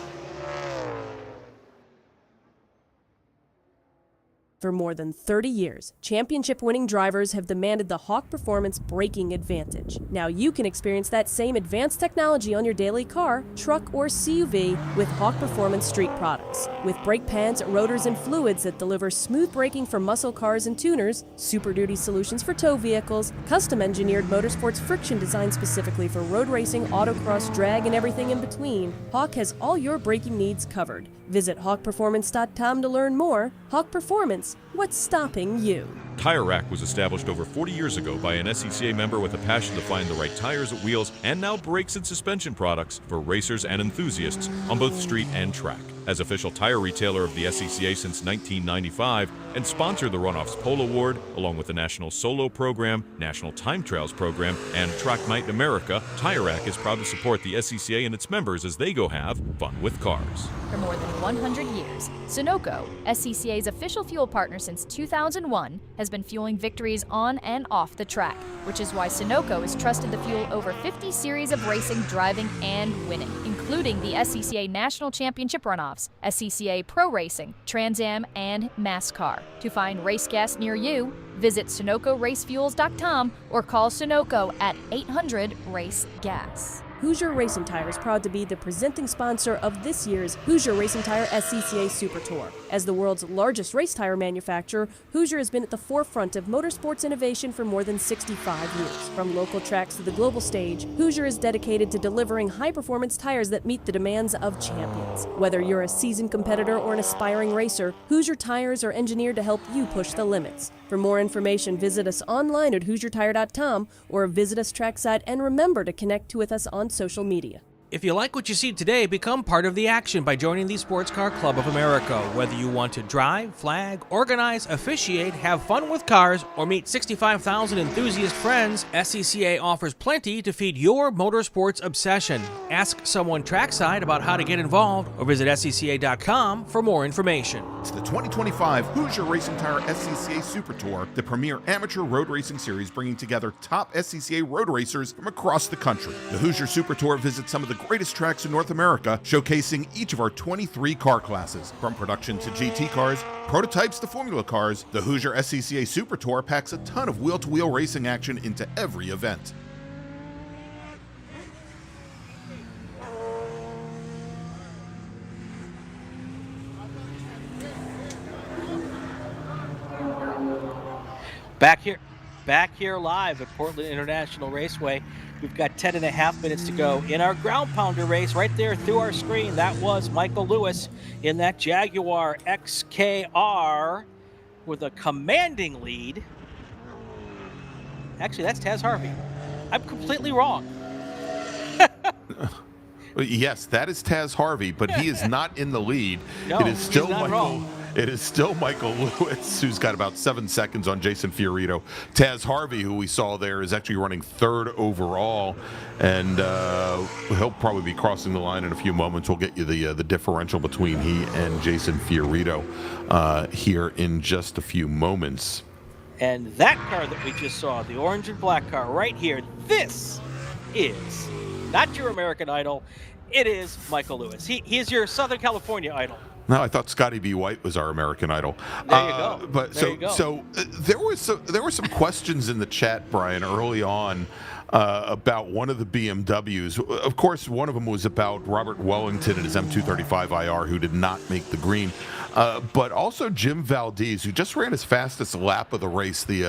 For more than 30 years, championship-winning drivers have demanded the Hawk Performance braking advantage. Now you can experience that same advanced technology on your daily car, truck, or CUV with Hawk Performance street products. With brake pads, rotors, and fluids that deliver smooth braking for muscle cars and tuners, Super Duty solutions for tow vehicles, custom-engineered motorsports friction designed specifically for road racing, autocross, drag, and everything in between, Hawk has all your braking needs covered. Visit hawkperformance.com to learn more. Hawk Performance, what's stopping you? Tire Rack was established over 40 years ago by an SCCA member with a passion to find the right tires, wheels, and now brakes and suspension products for racers and enthusiasts on both street and track. As official tire retailer of the SCCA since 1995 and sponsor the Runoffs Pole Award, along with the National Solo Program, National Time Trials Program, and Track Night in America, Tire Rack is proud to support the SCCA and its members as they go have fun with cars. For more than 100 years, Sunoco, SCCA's official fuel partner since 2001, has been fueling victories on and off the track, which is why Sunoco has trusted to fuel over 50 series of racing, driving, and winning, including the SCCA National Championship Runoffs, SCCA Pro Racing, Trans Am, and NASCAR. To find race gas near you, visit SunocoRacefuels.com or call Sunoco at 800-RACE-GAS. Hoosier Racing Tire is proud to be the presenting sponsor of this year's Hoosier Racing Tire SCCA Super Tour. As the world's largest race tire manufacturer, Hoosier has been at the forefront of motorsports innovation for more than 65 years. From local tracks to the global stage, Hoosier is dedicated to delivering high-performance tires that meet the demands of champions. Whether you're a seasoned competitor or an aspiring racer, Hoosier tires are engineered to help you push the limits. For more information, visit us online at HoosierTire.com or visit us trackside, and remember to connect with us on social media. If you like what you see today, become part of the action by joining the Sports Car Club of America. Whether you want to drive, flag, organize, officiate, have fun with cars, or meet 65,000 enthusiast friends, SCCA offers plenty to feed your motorsports obsession. Ask someone trackside about how to get involved or visit SCCA.com for more information. It's the 2025 Hoosier Racing Tire SCCA Super Tour, the premier amateur road racing series bringing together top SCCA road racers from across the country. The Hoosier Super Tour visits some of the greatest tracks in North America, showcasing each of our 23 car classes. From production to GT cars, prototypes to Formula cars, the Hoosier SCCA Super Tour packs a ton of wheel-to-wheel racing action into every event. Back here live at Portland International Raceway. We've got 10.5 minutes to go in our ground pounder race. Right there through our screen, that was Michael Lewis in that Jaguar XKR with a commanding lead. Actually, that's Taz Harvey. I'm completely wrong. Yes, that is Taz Harvey, but he is not in the lead. No, it is still he's not wrong. It is still Michael Lewis, who's got about 7 seconds on Jason Fiorito. Taz Harvey, who we saw there, is actually running third overall, and he'll probably be crossing the line in a few moments. We'll get you the differential between he and Jason Fiorito here in just a few moments. And that car that we just saw, the orange and black car right here, this is not your American Idol. It is Michael Lewis. He is your Southern California Idol. No, I thought Scotty B. White was our American Idol. There you go. But there were some questions in the chat, Brian, early on about one of the BMWs. Of course, one of them was about Robert Wellington and his M235 IR, who did not make the green. But also Jim Valdez, who just ran his fastest lap of the race, the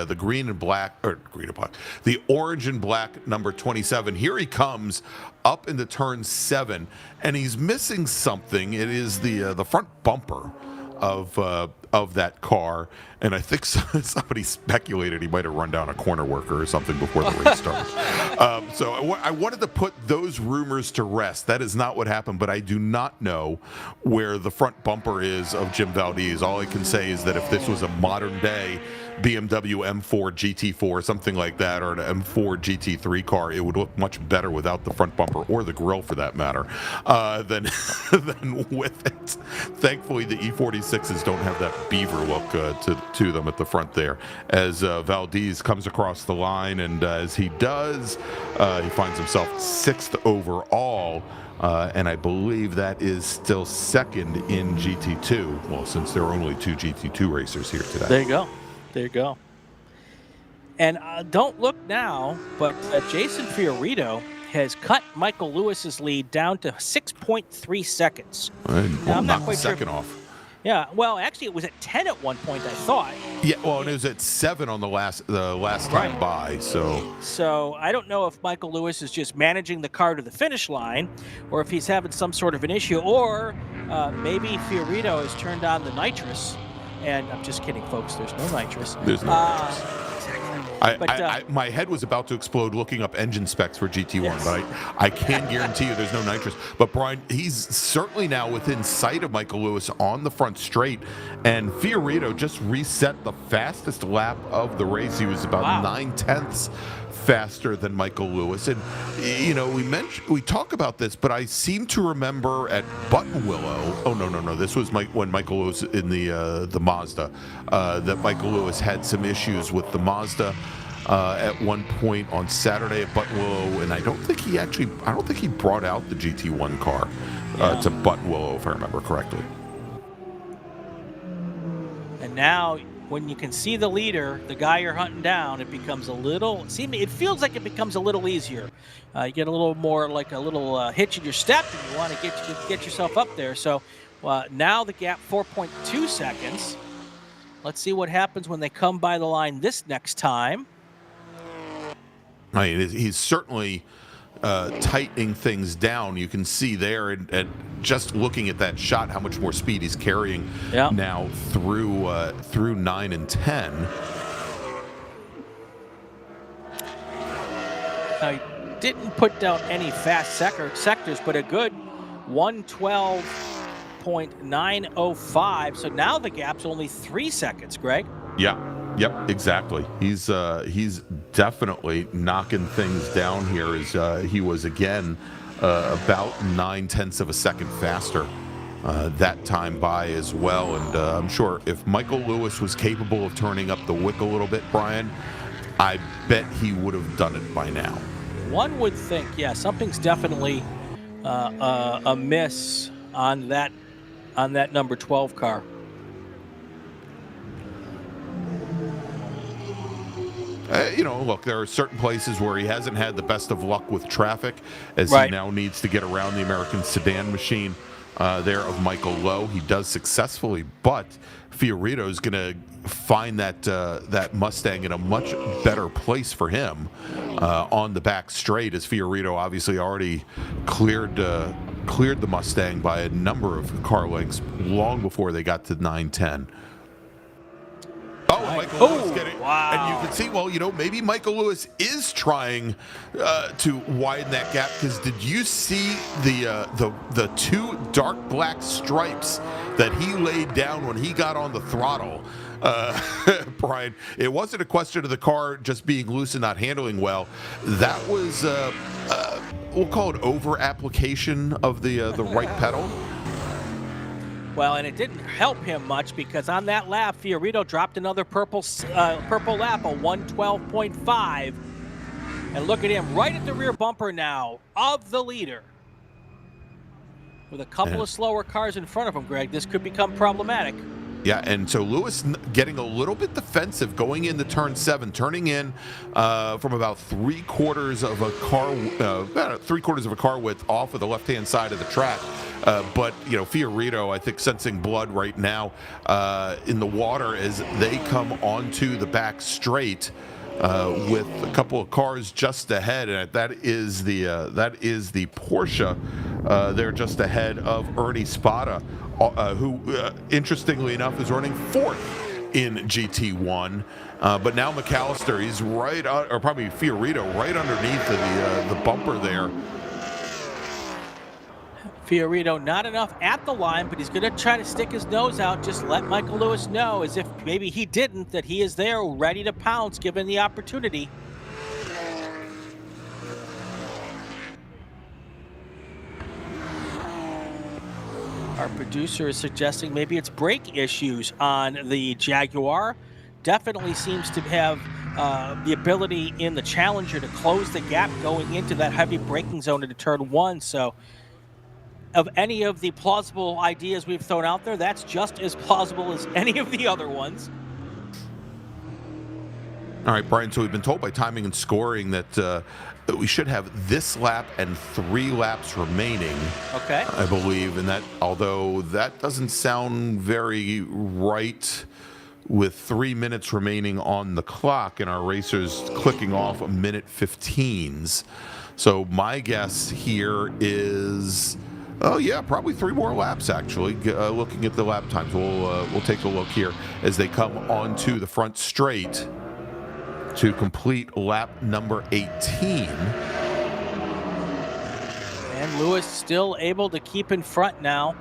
orange and black number 27. Here he comes up into turn 7, and he's missing something. It is the front bumper of that car, and I think somebody speculated he might have run down a corner worker or something before the race started. So I wanted to put those rumors to rest. That is not what happened, but I do not know where the front bumper is of Jim Valdez. All I can say is that if this was a modern day BMW M4 GT4, something like that, or an M4 GT3 car, it would look much better without the front bumper, or the grille for that matter, than with it. Thankfully, the E46s don't have that beaver look to them at the front there. As Valdez comes across the line, and as he does, he finds himself 6th overall. And I believe that is still second in GT2. Well, since there are only 2 GT2 racers here today. There you go. There you go. And don't look now, but Jason Fiorito has cut Michael Lewis's lead down to 6.3 seconds. Now, I'm not quite second sure. Off. Yeah, well, actually, it was at 10 at one point, I thought. Yeah, well, and it was at 7 on the last time by. So I don't know if Michael Lewis is just managing the car to the finish line, or if he's having some sort of an issue, or maybe Fiorito has turned on the nitrous. And I'm just kidding, folks. There's no nitrous. There's no nitrous. Exactly. My head was about to explode looking up engine specs for GT1, but I can guarantee you there's no nitrous. But Brian, he's certainly now within sight of Michael Lewis on the front straight, and Fiorito just reset the fastest lap of the race. He was about 9/10 faster than Michael Lewis. And you know, we talk about this, but I seem to remember at Buttonwillow, oh no, this was when Michael Lewis in the Mazda, that Michael Lewis had some issues with the Mazda at one point on Saturday at Buttonwillow, and I don't think he brought out the GT1 car to Buttonwillow, if I remember correctly. And now, when you can see the leader, the guy you're hunting down, it becomes a little. It feels like it becomes a little easier. You get a little more like a little hitch in your step, and you want to get yourself up there. So now the gap 4.2 seconds. Let's see what happens when they come by the line this next time. I mean, he's certainly tightening things down. You can see there, and just looking at that shot, how much more speed he's carrying now through 9 and 10. He didn't put down any fast sectors, but a good 112.905. So now the gap's only 3 seconds, Greg. Yeah. Yep, exactly. He's definitely knocking things down here as he was again about 9/10 of a second faster that time by as well. And I'm sure if Michael Lewis was capable of turning up the wick a little bit, Brian, I bet he would have done it by now. One would think, yeah, something's definitely amiss on that number 12 car. You know, look, there are certain places where he hasn't had the best of luck with traffic, as he now needs to get around the American sedan machine there of Michael Lowe. He does successfully, but Fiorito is going to find that Mustang in a much better place for him on the back straight, as Fiorito obviously already cleared the Mustang by a number of car lengths long before they got to 9-10. Oh, Michael Lewis getting it. Wow. And you can see, well, you know, maybe Michael Lewis is trying to widen that gap, because did you see the two dark black stripes that he laid down when he got on the throttle? Brian, it wasn't a question of the car just being loose and not handling well. That was, we'll call it over application of the right pedal. Well, and it didn't help him much, because on that lap, Fiorito dropped another purple lap, a 112.5. And look at him, right at the rear bumper now of the leader. With a couple of slower cars in front of him, Greg, this could become problematic. Yeah, and so Lewis getting a little bit defensive going into turn 7, turning in from about 3/4 of a car, about 3/4 of a car width off of the left-hand side of the track. But you know, Fiorito, I think, sensing blood right now in the water as they come onto the back straight with a couple of cars just ahead, and that is the Porsche. They're just ahead of Ernie Spada, who, interestingly enough, is running 4th in GT1. But now McAllister, he's right, or probably Fiorito, right underneath the bumper there. Fiorito not enough at the line, but he's going to try to stick his nose out, just let Michael Lewis know, as if maybe he didn't, that he is there ready to pounce given the opportunity. Our producer is suggesting maybe it's brake issues on the Jaguar. Definitely seems to have the ability in the Challenger to close the gap going into that heavy braking zone into turn 1. So of any of the plausible ideas we've thrown out there, that's just as plausible as any of the other ones. All right, Brian, so we've been told by timing and scoring that we should have this lap and 3 laps remaining. Okay. I believe, and that, although that doesn't sound very right with 3 minutes remaining on the clock and our racers clicking off a minute 15s. So my guess here is, oh yeah, probably 3 more laps actually. Looking at the lap times, we'll take a look here as they come onto the front straight. to complete lap number 18. And Lewis still able to keep in front now.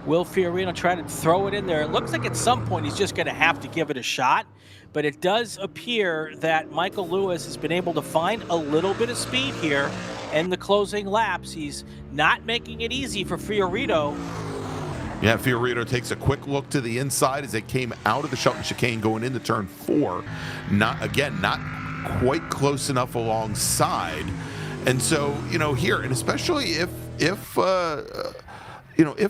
Will Fiorino try to throw it in there? It looks like at some point he's just going to have to give it a shot, but it does appear that Michael Lewis has been able to find a little bit of speed here in the closing laps. He's not making it easy for Fiorino. Yeah, Fiorino takes a quick look to the inside as they came out of the Shelton chicane going into turn 4. Not quite close enough alongside. And so, here, and especially if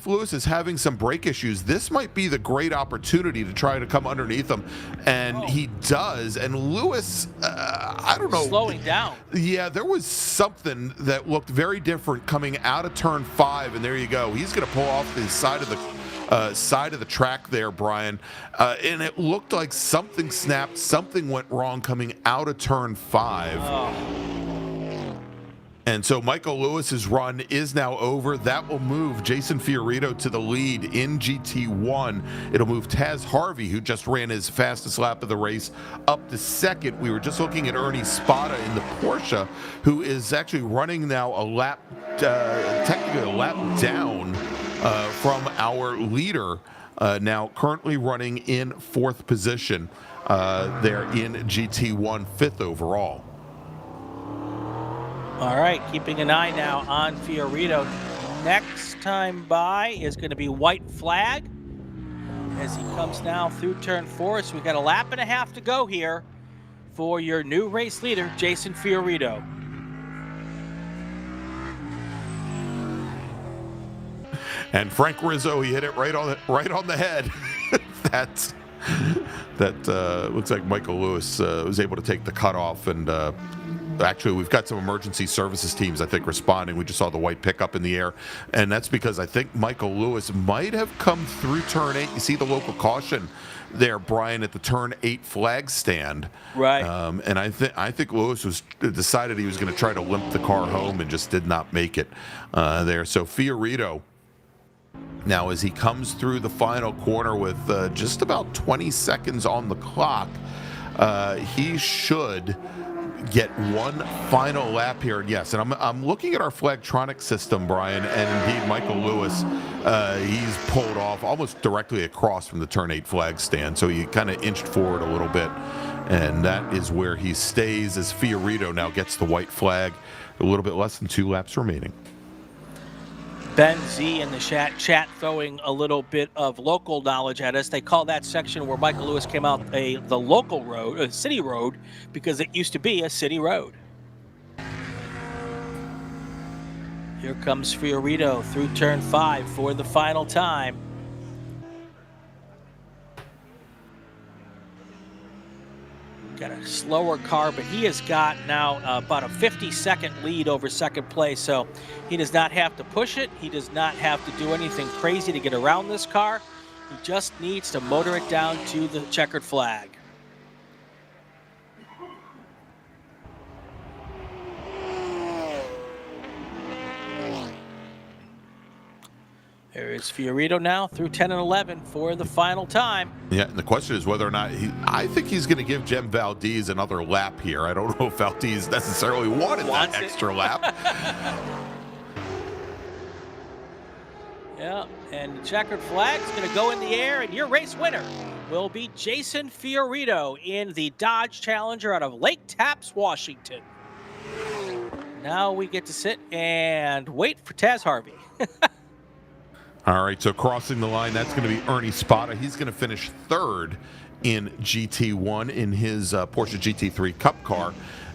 Lewis is having some brake issues, this might be the great opportunity to try to come underneath him. And he does. And Lewis, I don't know. Slowing down. Yeah, there was something that looked very different coming out of turn 5. And there you go. He's going to pull off the side of the track there, Brian. And it looked like something snapped, something went wrong coming out of turn 5. Oh. And so Michael Lewis's run is now over. That will move Jason Fiorino to the lead in GT1. It'll move Taz Harvey, who just ran his fastest lap of the race, up to second. We were just looking at Ernie Spada in the Porsche, who is actually running now technically a lap down from our leader, now currently running in 4th position there in GT1, 5th overall. All right, keeping an eye now on Fiorino. Next time by is going to be white flag as he comes now through turn 4. So we got a lap and a half to go here for your new race leader, Jason Fiorino. And Frank Rizzo, he hit it right on the head. That looks like Michael Lewis was able to take the cutoff, and actually we've got some emergency services teams, I think, responding. We just saw the white pickup in the air, and that's because I think Michael Lewis might have come through turn 8. You see the local caution there, Brian, at the turn 8 flag stand. Right. And I think Lewis decided he was going to try to limp the car home and just did not make it there. So Fiorino, now as he comes through the final corner with just about 20 seconds on the clock, he should get one final lap here. And yes, and I'm looking at our Flagtronic system, Brian, and indeed Michael Lewis, he's pulled off almost directly across from the turn 8 flag stand, so he kind of inched forward a little bit, and that is where he stays as Fiorino now gets the white flag. A little bit less than 2 laps remaining. Ben Z in the chat throwing a little bit of local knowledge at us. They call that section where Michael Lewis came out the local road, a city road, because it used to be a city road. Here comes Fiorino through turn 5 for the final time. Got a slower car, but he has got now about a 50-second lead over second place, so he does not have to push it. He does not have to do anything crazy to get around this car. He just needs to motor it down to the checkered flag. There is Fiorino now through 10 and 11 for the final time. Yeah, and the question is whether or not I think he's going to give Jem Valdez another lap here. I don't know if Valdez necessarily wanted that extra lap. Yeah, and the checkered flag is going to go in the air, and your race winner will be Jason Fiorino in the Dodge Challenger out of Lake Tapps, Washington. Now we get to sit and wait for Taz Harvey. All right, so crossing the line, that's going to be Ernie Spada. He's going to finish 3rd in GT1 in his Porsche GT3 Cup car.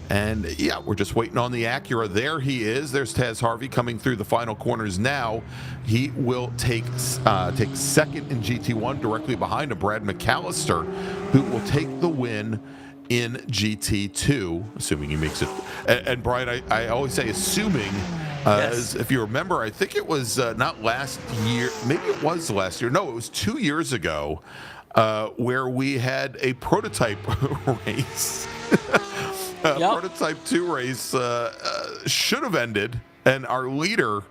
And, yeah, we're just waiting on the Acura. There he is. There's Taz Harvey coming through the final corners now. He will take second in GT1 directly behind him, Brad McAllister, who will take the win in GT2, assuming he makes it. And Brian, I always say assuming. Yes. If you remember, I think it was not last year, maybe it was last year. No, it was 2 years ago where we had a prototype race. Prototype 2 race should have ended, and our leader,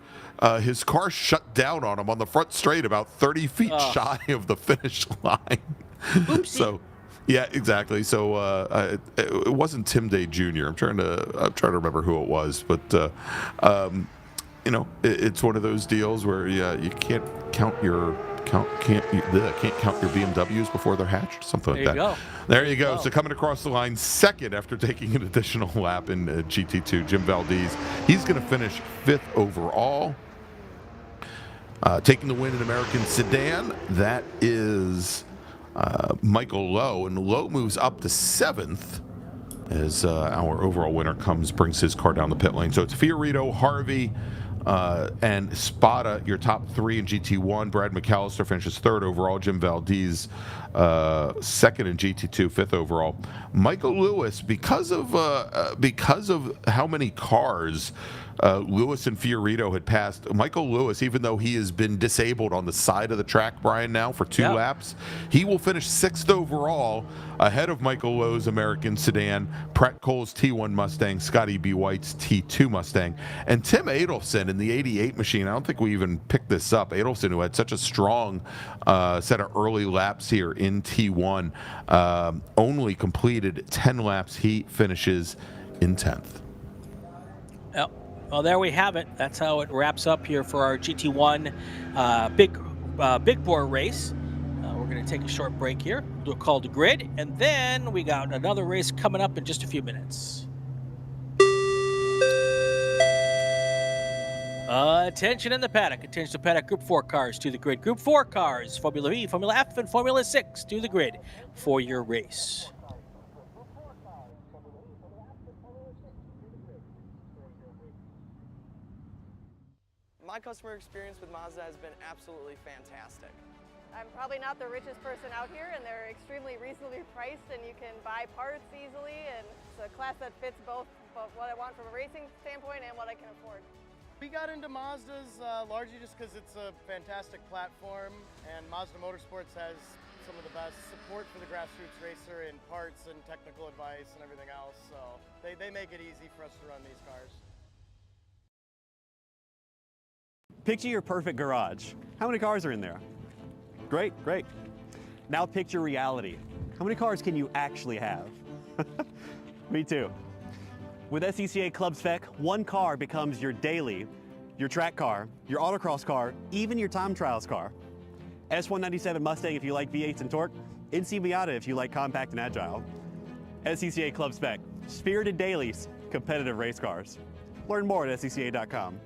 his car shut down on him on the front straight about 30 feet shy of the finish line. Oopsie. So, Yeah, exactly. So it wasn't Tim Day Jr. I'm trying to remember who it was, but it's one of those deals where you can't count your can't count your BMWs before they're hatched, something like that. There you go. There you go. So coming across the line second after taking an additional lap in GT2, Jim Valdez. He's going to finish 5th overall. Taking the win in American Sedan, that is Michael Lowe, and Lowe moves up to 7th as our overall winner brings his car down the pit lane. So it's Fiorito, Harvey, and Spada, your top 3 in GT1. Brad McAllister finishes 3rd overall. Jim Valdez, 2nd in GT2, 5th overall. Michael Lewis, because of how many cars Lewis and Fiorito had passed, Michael Lewis, even though he has been disabled on the side of the track, Brian, now for 2 laps, he will finish 6th overall, ahead of Michael Lowe's American Sedan, Pratt Cole's T1 Mustang, Scotty B. White's T2 Mustang, and Tim Adelson in the 88 machine. I don't think we even picked this up. Adelson, who had such a strong set of early laps here in T1, only completed 10 laps. He finishes in 10th. Yep. Well, there we have it. That's how it wraps up here for our GT1 big bore race. We're going to take a short break here, do a call to grid, and then we got another race coming up in just a few minutes. Attention in the paddock. Attention to paddock. Group 4 cars to the grid. Group 4 cars, Formula V, Formula F, and Formula 6 to the grid for your race. My customer experience with Mazda has been absolutely fantastic. I'm probably not the richest person out here, and they're extremely reasonably priced, and you can buy parts easily, and it's a class that fits both what I want from a racing standpoint and what I can afford. We got into Mazdas largely just because it's a fantastic platform, and Mazda Motorsports has some of the best support for the grassroots racer in parts and technical advice and everything else, so they make it easy for us to run these cars. Picture your perfect garage. How many cars are in there? Great, great. Now picture reality. How many cars can you actually have? Me too. With SCCA Club Spec, one car becomes your daily, your track car, your autocross car, even your time trials car. S197 Mustang if you like V8s and torque, NC Miata if you like compact and agile. SCCA Club Spec, spirited dailies, competitive race cars. Learn more at scca.com.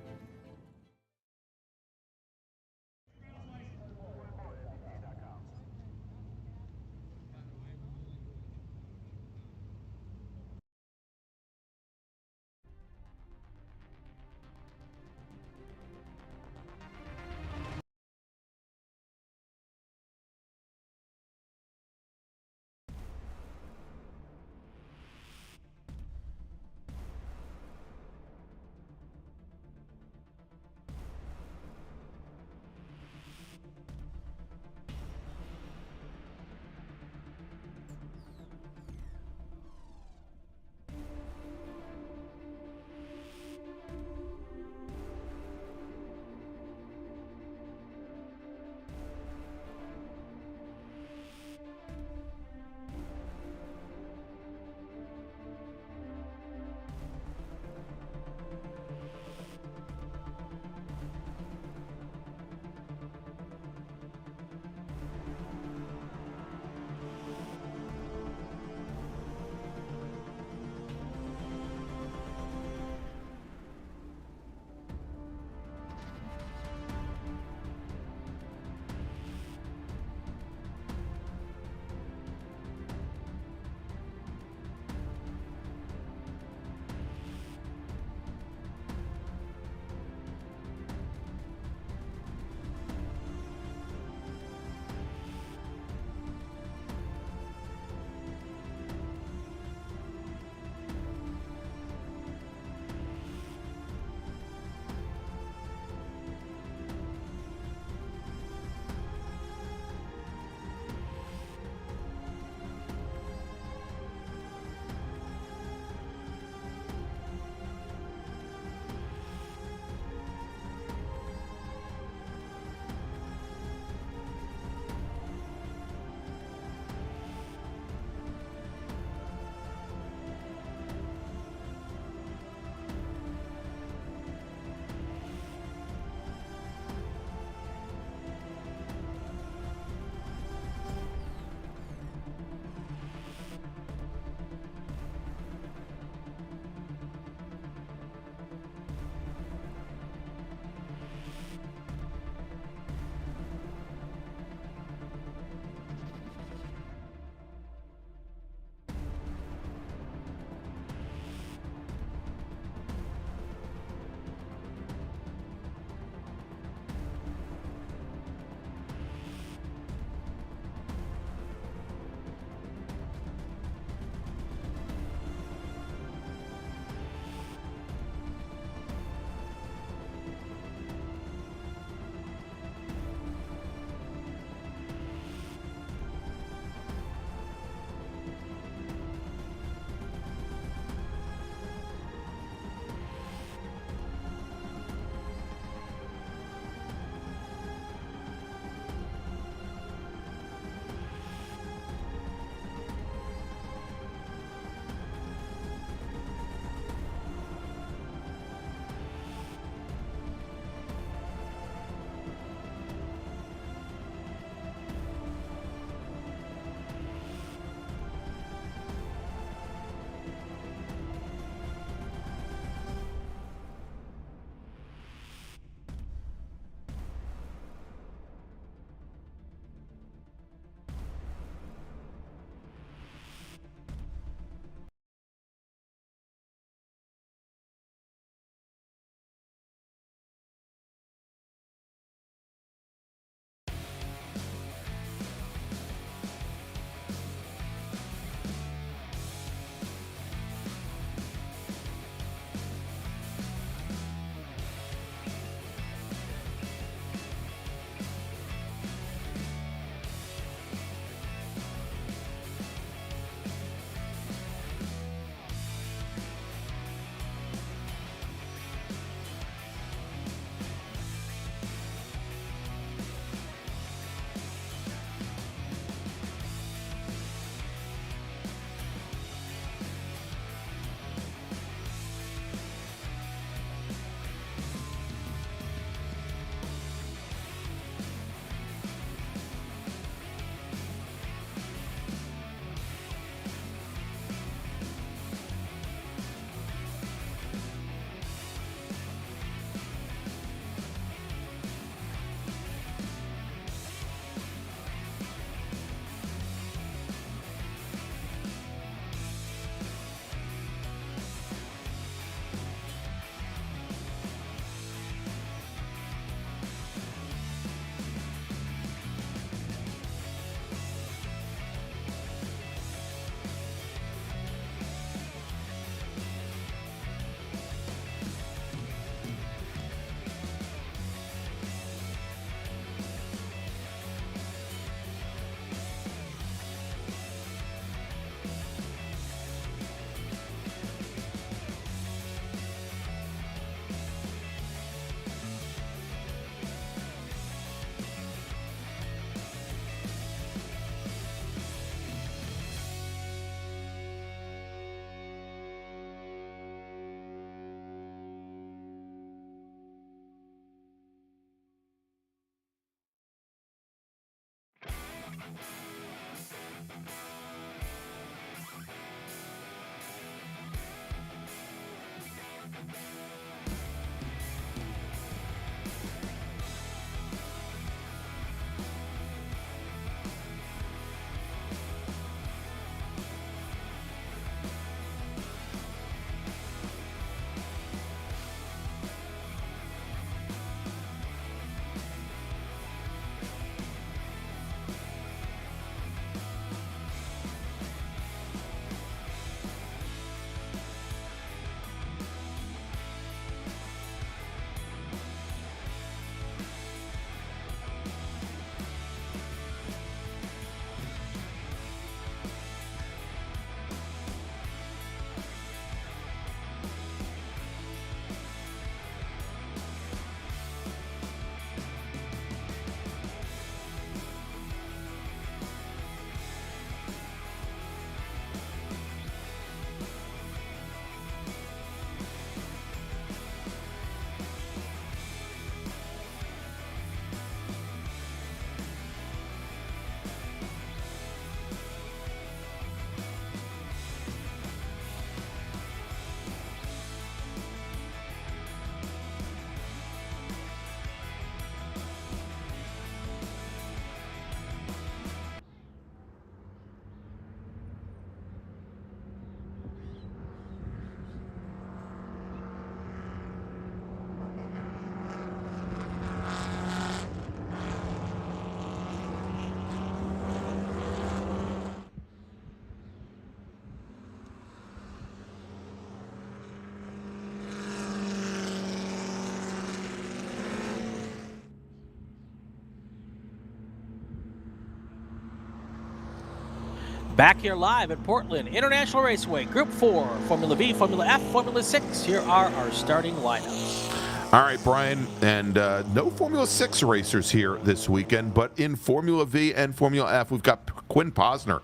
Back here live at Portland International Raceway, Group 4, Formula V, Formula F, Formula 6. Here are our starting lineups. All right, Brian, and no Formula 6 racers here this weekend, but in Formula V and Formula F, we've got Quinn Posner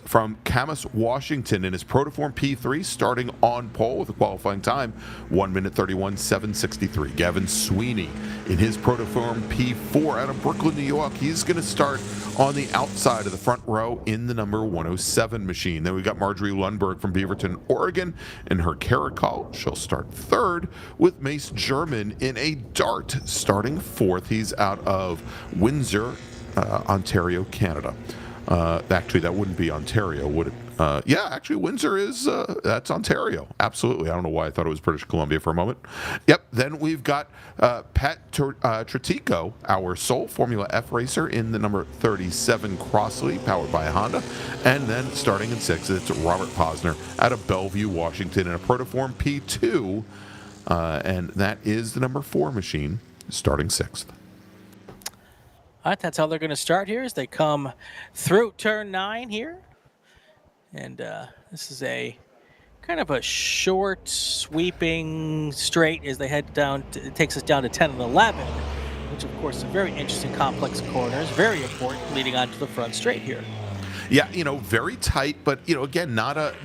from Camas, Washington, in his Protoform P3, starting on pole with a qualifying time, 1 minute 31.763. Gavin Sweeney in his Protoform P4 out of Brooklyn, New York. He's going to start on the outside of the front row in the number 107 machine. Then we've got Marjorie Lundberg from Beaverton, Oregon, in her Caracol. She'll start third, with Mace German in a Dart starting fourth. He's out of Windsor, Ontario, Canada. Actually, that wouldn't be Ontario, would it? Yeah, actually, Windsor is, that's Ontario. Absolutely. I don't know why I thought it was British Columbia for a moment. Yep. Then we've got Pat Tretico, our sole Formula F racer, in the number 37 Crossley, powered by Honda. And then starting in sixth, it's Robert Posner out of Bellevue, Washington, in a Protoform P2. And that is the number 4 machine, starting sixth. All right, that's how they're going to start here as they come through turn 9 here. And this is a kind of a short, sweeping straight as they head down. It takes us down to 10 and 11, which, of course, is a very interesting complex corners. Very important leading on to the front straight here. Yeah, very tight, but, again, not a,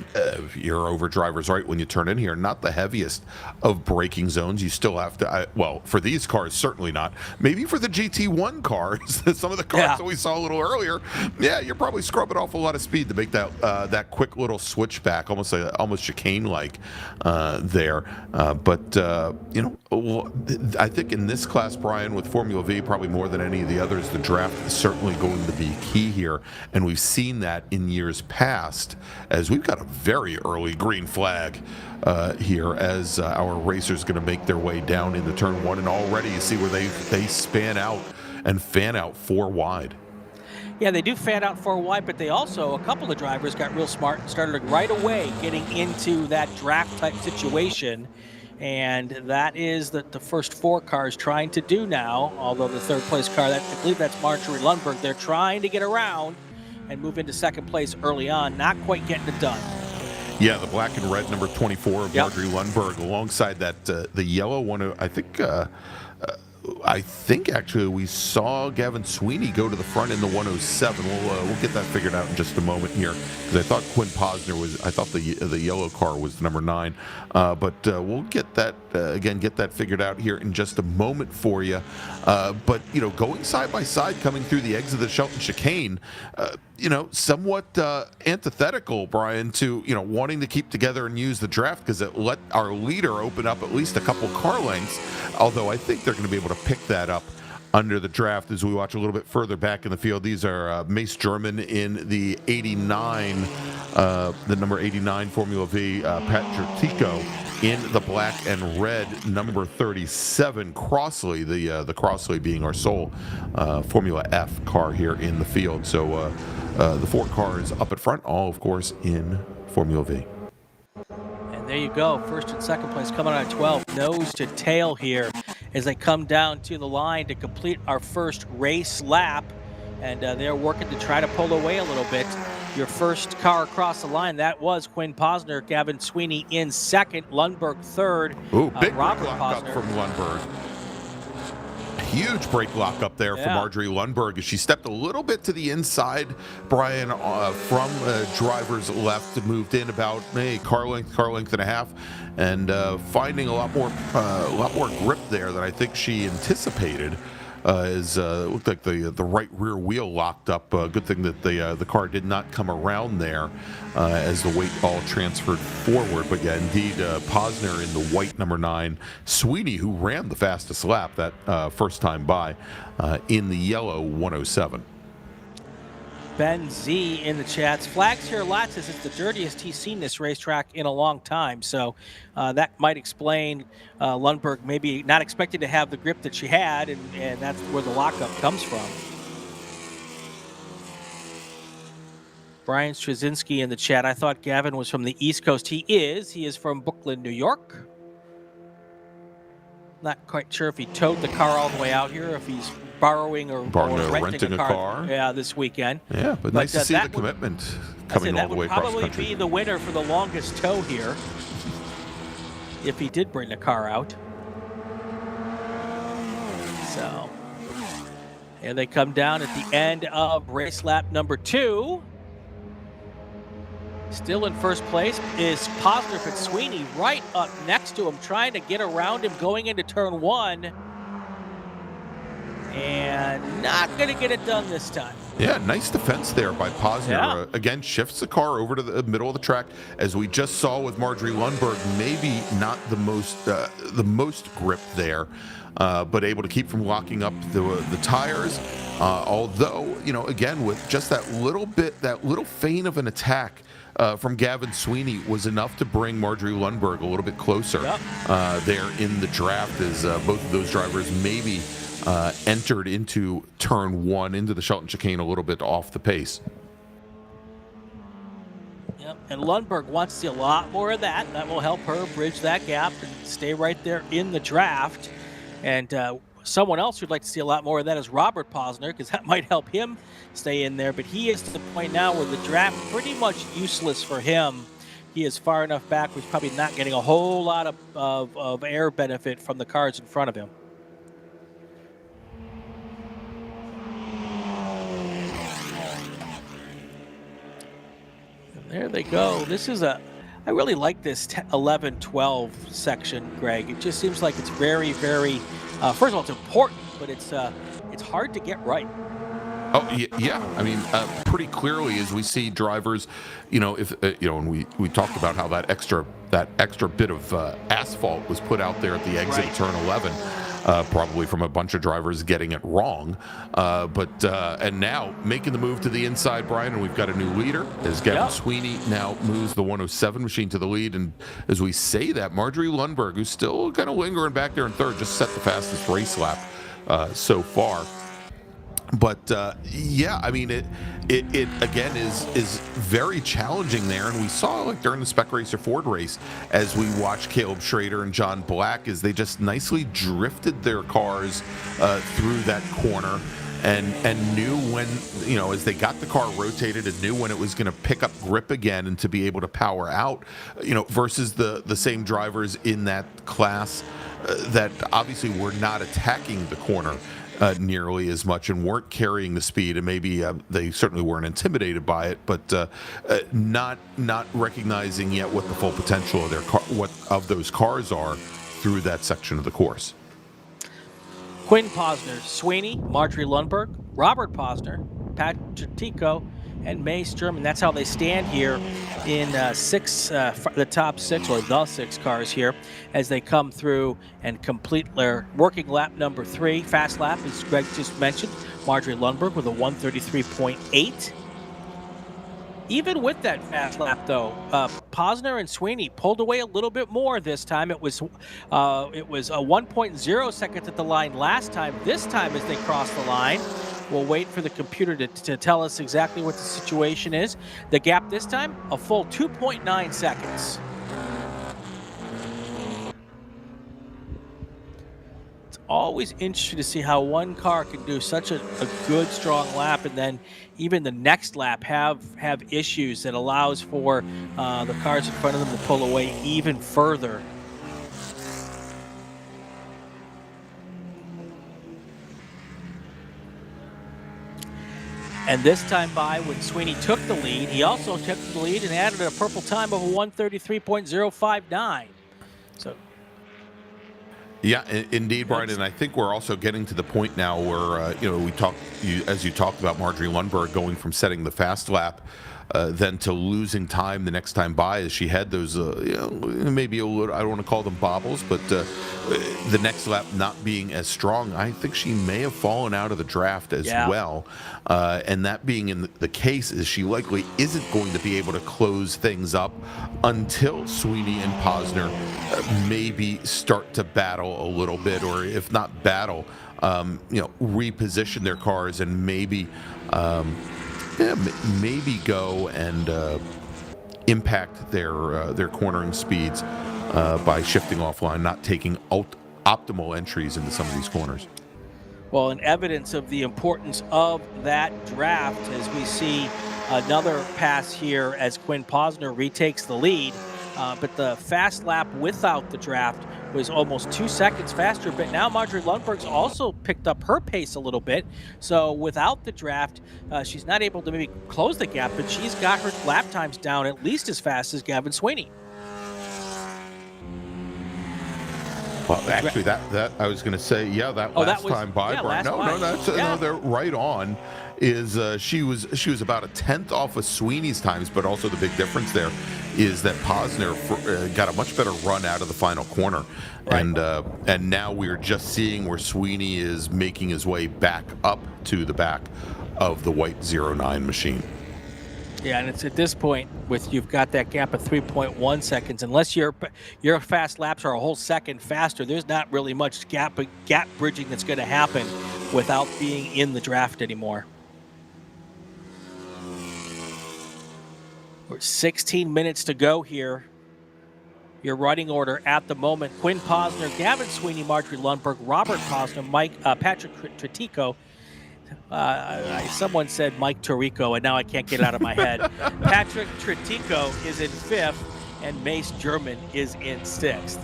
you're over drivers, right, when you turn in here, not the heaviest of braking zones. You still have to, well, for these cars, certainly not. Maybe for the GT1 cars, some of the cars that we saw a little earlier, yeah, you're probably scrubbing off a lot of speed to make that quick little switchback, almost chicane-like there. But I think in this class, Brian, with Formula V, probably more than any of the others, the draft is certainly going to be key here, and we've seen that in years past, as we've got a very early green flag here as our racers going to make their way down into turn 1, and already you see where they span out and fan out 4 wide. Yeah, they do fan out 4 wide, but they also, a couple of drivers got real smart and started right away getting into that draft type situation. And that is the first 4 cars trying to do now, although the third place car, I believe that's Marjorie Lundberg, they're trying to get around and move into second place early on, not quite getting it done. Yeah, the black and red number 24 of Marjorie Lundberg, alongside that the yellow one. I think actually we saw Gavin Sweeney go to the front in the 107. We'll get that figured out in just a moment here, because I thought Quinn Posner I thought the yellow car was the number 9, but we'll get that get that figured out here in just a moment for you. But going side by side, coming through the exit of the Shelton chicane, somewhat antithetical, Brian, to wanting to keep together and use the draft, because it let our leader open up at least a couple car lengths. Although I think they're going to be able to pick that up under the draft as we watch a little bit further back in the field. These are Mace German in the 89, the number 89 Formula V, Pat Tretico in the black and red number 37 Crossley, the Crossley being our sole Formula F car here in the field. So the 4 cars up at front, all of course in Formula V. And there you go, first and second place coming out of 12, nose to tail here as they come down to the line to complete our first race lap. And they're working to try to pull away a little bit. Your first car across the line, that was Quinn Posner. Gavin Sweeney in second, Lundberg third. Ooh, big Robert lock up from Lundberg. Huge brake lock up there for Marjorie Lundberg as she stepped a little bit to the inside, Brian, from driver's left, and moved in about car length and a half, and finding a lot more grip there than I think she anticipated. It looked like the right rear wheel locked up. Good thing that the car did not come around there as the weight all transferred forward. But yeah, indeed, Posner in the white number 9, Sweeney, who ran the fastest lap that first time by, in the yellow 107. Ben Z in the chats. Flags here, lots says it's the dirtiest he's seen this racetrack in a long time. So that might explain Lundberg maybe not expecting to have the grip that she had, and that's where the lockup comes from. Brian Straczynski in the chat. I thought Gavin was from the East Coast. He is. He is from Brooklyn, New York. Not quite sure if he towed the car all the way out here, if he's borrowing or renting a car. Yeah, this weekend. Yeah, but nice to see the commitment coming all the way across the country. That would probably be the winner for the longest tow here, if he did bring the car out. So, and they come down at the end of race lap number 2. Still in first place is Posner, but Sweeney right up next to him, trying to get around him going into turn 1. And not going to get it done this time. Yeah, nice defense there by Posner. Yeah. Again, shifts the car over to the middle of the track, as we just saw with Marjorie Lundberg. Maybe not the most grip there, but able to keep from locking up the tires. Although, again, with just that little feint of an attack from Gavin Sweeney was enough to bring Marjorie Lundberg a little bit closer there in the draft, as both of those drivers maybe entered into turn 1 into the Shelton chicane a little bit off the pace. Yep, and Lundberg wants to see a lot more of that. That will help her bridge that gap and stay right there in the draft. And someone else who'd like to see a lot more of that is Robert Posner, because that might help him stay in there. But he is to the point now where the draft pretty much useless for him. He is far enough back where he's probably not getting a whole lot of air benefit from the cars in front of him. There they go. This is I really like this 11-12 section, Greg. It just seems like it's very, very, first of all, it's important, but it's hard to get right. Oh, yeah. I mean, pretty clearly as we see drivers, and we talked about how that extra bit of asphalt was put out there at the exit of turn 11. Probably from a bunch of drivers getting it wrong. And now making the move to the inside, Brian, and we've got a new leader as Gavin Sweeney now moves the 107 machine to the lead. And as we say that, Marjorie Lundberg, who's still kind of lingering back there in third, just set the fastest race lap so far. But I mean, it again is very challenging there, and we saw like during the Spec Racer Ford race as we watched Caleb Schrader and John Black as they just nicely drifted their cars through that corner and knew when, as they got the car rotated and knew when it was going to pick up grip again and to be able to power out, versus the same drivers in that class that obviously were not attacking the corner nearly as much and weren't carrying the speed, and maybe they certainly weren't intimidated by it, but not recognizing yet what the full potential of their what of those cars are through that section of the course. Quinn Posner, Sweeney, Marjorie Lundberg, Robert Posner, Patrick Tico, and May Sturman. That's how they stand here in the top 6 or the 6 cars here as they come through and complete their working lap number 3. Fast lap, as Greg just mentioned, Marjorie Lundberg with a 133.8. Even with that fast lap, though, Posner and Sweeney pulled away a little bit more this time. It was a 1.0 seconds at the line last time. This time, as they crossed the line, we'll wait for the computer to tell us exactly what the situation is. The gap this time, a full 2.9 seconds. It's always interesting to see how one car can do such a good, strong lap, and then even the next lap have issues that allows for the cars in front of them to pull away even further. And this time by, when Sweeney took the lead, he also took the lead and added a purple time of a 133.059. So, yeah, indeed, Brian, and I think we're also getting to the point now where as you talked about Marjorie Lundberg going from setting the fast lap then to losing time the next time by, as she had those maybe a little, I don't want to call them bobbles, but the next lap not being as strong. I think she may have fallen out of the draft as well, and that being in the case is she likely isn't going to be able to close things up until Sweeney and Posner maybe start to battle a little bit, or if not battle, reposition their cars and maybe go and impact their cornering speeds by shifting offline, not taking optimal entries into some of these corners. Well, and evidence of the importance of that draft as we see another pass here as Quinn Posner retakes the lead. But the fast lap without the draft was almost 2 seconds faster. But now Marjorie Lundberg's also picked up her pace a little bit. So without the draft, she's not able to maybe close the gap, but she's got her lap times down at least as fast as Gavin Sweeney. Well, actually, that I was going to say, yeah, that last time by Brian. No, they're right on. She was about a tenth off of Sweeney's times, but also the big difference there is that Posner got a much better run out of the final corner, and now we're just seeing where Sweeney is making his way back up to the back of the white 09 machine. Yeah, and it's at this point with you've got that gap of 3.1 seconds. Unless your fast laps are a whole second faster, there's not really much gap bridging that's going to happen without being in the draft anymore. We're 16 minutes to go here. Your running order at the moment: Quinn Posner, Gavin Sweeney, Marjorie Lundberg, Robert Posner, Patrick Tretico. Someone said Mike Tirico, and now I can't get it out of my head. Patrick Tretico is in 5th, and Mace German is in 6th.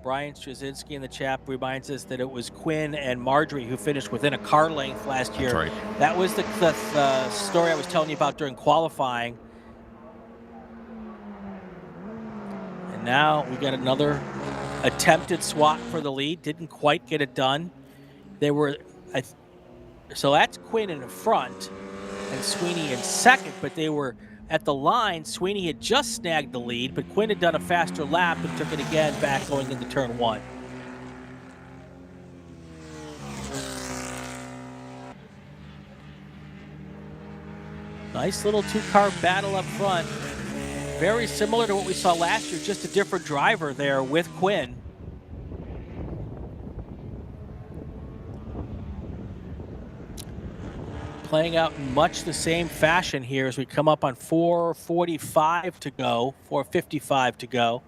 Brian Straczynski in the chat reminds us that it was Quinn and Marjorie who finished within a car length last year. That's right. That was the story I was telling you about during qualifying. And now we got another attempted swap for the lead. Didn't quite get it done. They were so that's Quinn in the front and Sweeney in second, but they were at the line. Sweeney had just snagged the lead, but Quinn had done a faster lap and took it again back going into turn 1. Nice little two-car battle up front. Very similar to what we saw last year, just a different driver there with Quinn. Playing out in much the same fashion here as we come up on 4:45 to go, 4:55 to go.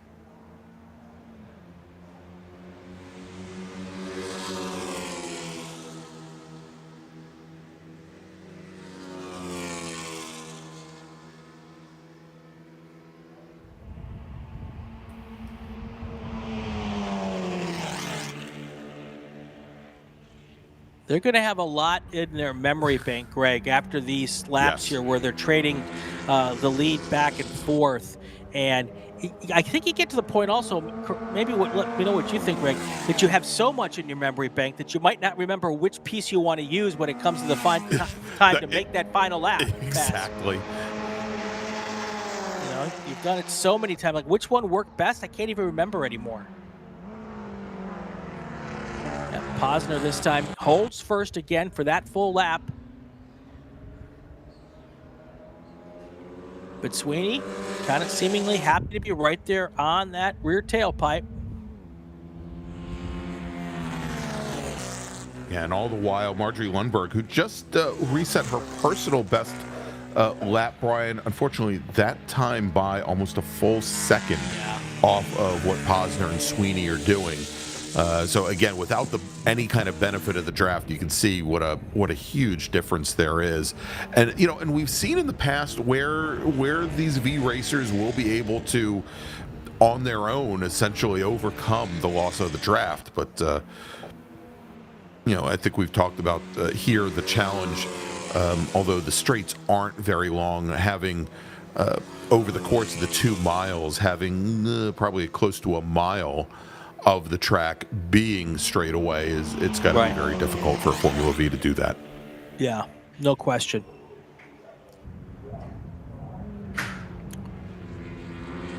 They're going to have a lot in their memory bank, Greg, after these laps here where they're trading the lead back and forth. And I think you get to the point also, maybe let me know what you think, Greg, that you have so much in your memory bank that you might not remember which piece you want to use when it comes to the time to make that final lap. Exactly. You know, you've done it so many times. Like, which one worked best? I can't even remember anymore. Posner this time holds first again for that full lap. But Sweeney kind of seemingly happy to be right there on that rear tailpipe. Yeah, and all the while, Marjorie Lundberg, who just reset her personal best lap, Brian, unfortunately, that time by almost a full second off of what Posner and Sweeney are doing. So again, without any kind of benefit of the draft, you can see what a huge difference there is. And you know, and we've seen in the past where these V racers will be able to, on their own, essentially overcome the loss of the draft. But you know, I think we've talked about here the challenge. Although the straights aren't very long, having over the course of the 2 miles, having probably close to a mile of the track being straight away it's got to be very difficult for Formula V to do that. Yeah, no question.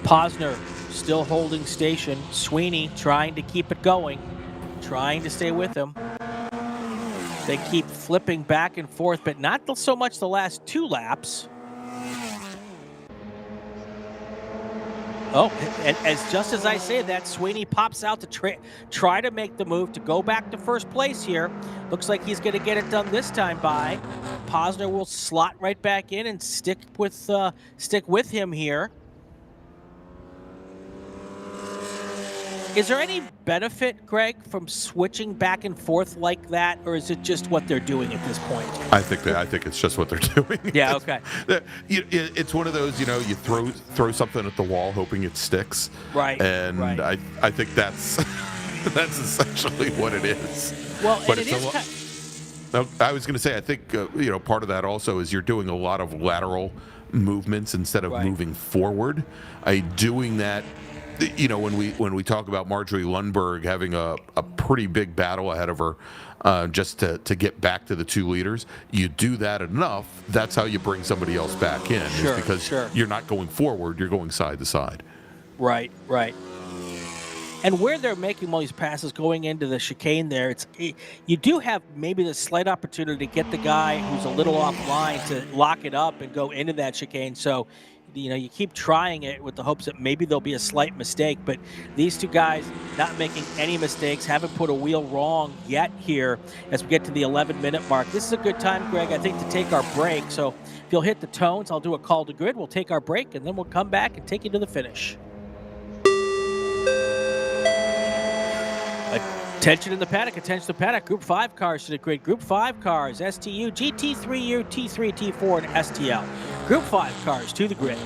Posner still holding station. Sweeney trying to keep it going, trying to stay with him. They keep flipping back and forth, but not so much the last 2 laps. Oh, and just as I say that, Sweeney pops out to try to make the move to go back to first place here. Looks like he's going to get it done this time by. Posner will slot right back in and stick with him here. Is there any benefit, Greg, from switching back and forth like that, or is it just what they're doing at this point? I think it's just what they're doing. Yeah, okay. It's one of those, you throw something at the wall hoping it sticks. Right. And right. I think that's that's essentially what it is. Well, but and it is I was going to say, I think part of that also is you're doing a lot of lateral movements instead of moving forward. Doing that. When we talk about Marjorie Lundberg having a pretty big battle ahead of her just to get back to the 2 leaders, you do that enough, that's how you bring somebody else back in. Sure, because you're not going forward, you're going side to side. Right. And where they're making all these passes going into the chicane there, you do have maybe the slight opportunity to get the guy who's a little offline to lock it up and go into that chicane. So, you keep trying it with the hopes that maybe there'll be a slight mistake. But these 2 guys not making any mistakes, haven't put a wheel wrong yet here as we get to the 11-minute mark. This is a good time, Greg, I think, to take our break. So if you'll hit the tones, I'll do a call to grid. We'll take our break, and then we'll come back and take you to the finish. Attention in the paddock, attention to the paddock. Group 5 cars to the grid. Group 5 cars, STU, GT3U, T3, T4, and STL. Group 5 cars to the grid.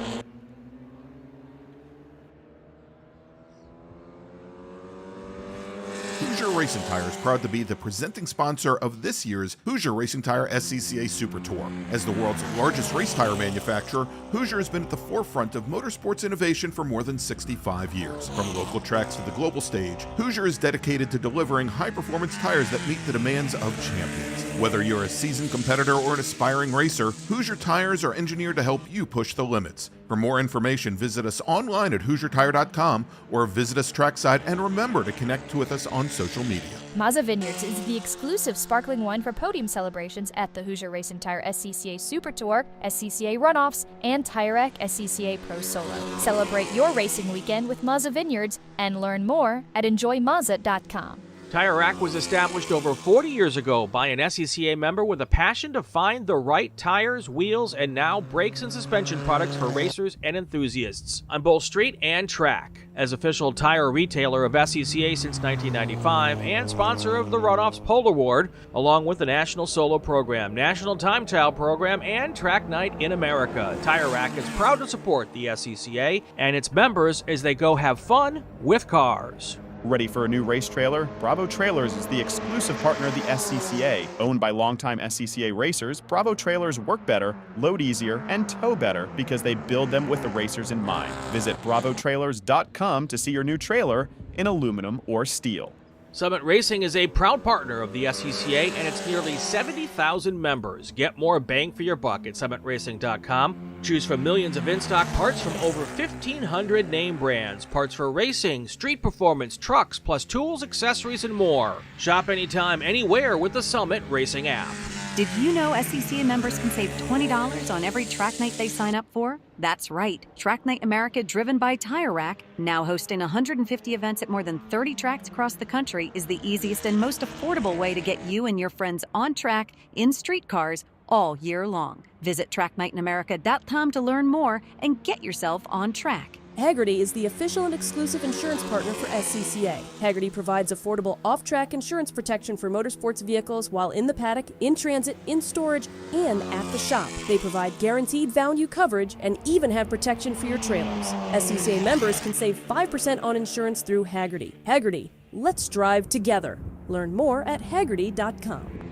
Hoosier Racing Tire is proud to be the presenting sponsor of this year's Hoosier Racing Tire SCCA Super Tour. As the world's largest race tire manufacturer, Hoosier has been at the forefront of motorsports innovation for more than 65 years. From local tracks to the global stage, Hoosier is dedicated to delivering high-performance tires that meet the demands of champions. Whether you're a seasoned competitor or an aspiring racer, Hoosier tires are engineered to help you push the limits. For more information, visit us online at HoosierTire.com or visit us trackside, and remember to connect with us on social media. Mazza Vineyards is the exclusive sparkling wine for podium celebrations at the Hoosier Racing Tire SCCA Super Tour, SCCA Runoffs, and Tire Rack SCCA Pro Solo. Celebrate your racing weekend with Mazza Vineyards and learn more at enjoymazza.com. Tire Rack was established over 40 years ago by an SCCA member with a passion to find the right tires, wheels, and now brakes and suspension products for racers and enthusiasts on both street and track. As official tire retailer of SCCA since 1995 and sponsor of the Runoffs Pole Award, along with the National Solo Program, National Time Trial Program, and Track Night in America, Tire Rack is proud to support the SCCA and its members as they go have fun with cars. Ready for a new race trailer? Bravo Trailers is the exclusive partner of the SCCA. Owned by longtime SCCA racers, Bravo Trailers work better, load easier, and tow better because they build them with the racers in mind. Visit bravotrailers.com to see your new trailer in aluminum or steel. Summit Racing is a proud partner of the SCCA and its nearly 70,000 members. Get more bang for your buck at summitracing.com. Choose from millions of in-stock parts from over 1,500 name brands. Parts for racing, street performance, trucks, plus tools, accessories, and more. Shop anytime, anywhere with the Summit Racing app. Did you know SCCA members can save $20 on every track night they sign up for? That's right. Track Night America, driven by Tire Rack, now hosting 150 events at more than 30 tracks across the country, is the easiest and most affordable way to get you and your friends on track in street cars all year long. Visit tracknightinamerica.com to learn more and get yourself on track. Hagerty is the official and exclusive insurance partner for SCCA. Hagerty provides affordable off-track insurance protection for motorsports vehicles while in the paddock, in transit, in storage, and at the shop. They provide guaranteed value coverage and even have protection for your trailers. SCCA members can save 5% on insurance through Hagerty. Hagerty, let's drive together. Learn more at Hagerty.com.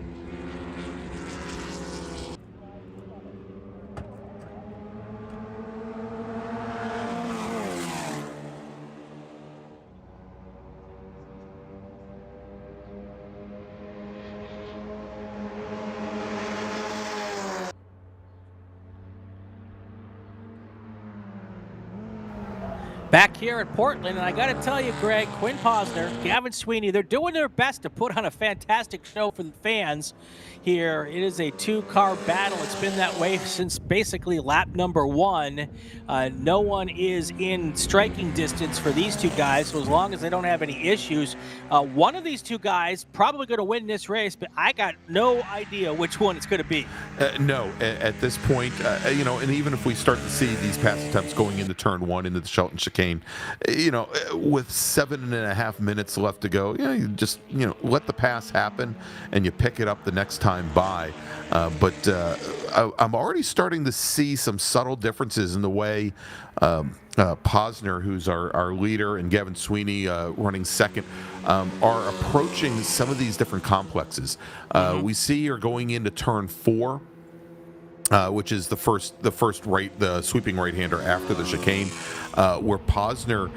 Back here at Portland, and I got to tell you, Greg, Quinn Posner, Gavin Sweeney, they're doing their best to put on a fantastic show for the fans here. It is a 2-car battle. It's been that way since basically lap number 1. No one is in striking distance for these 2 guys, so as long as they don't have any issues, one of these 2 guys probably going to win this race, but I got no idea which one it's going to be. No, at this point, and even if we start to see these pass attempts going into turn 1 into the Shelton chicane, chicane. With 7.5 minutes left to go, you just let the pass happen, and you pick it up the next time by. But I'm already starting to see some subtle differences in the way Posner, who's our leader, and Gavin Sweeney running second, are approaching some of these different complexes. We see you're going into turn 4. Which is the sweeping right-hander after the chicane, where Posner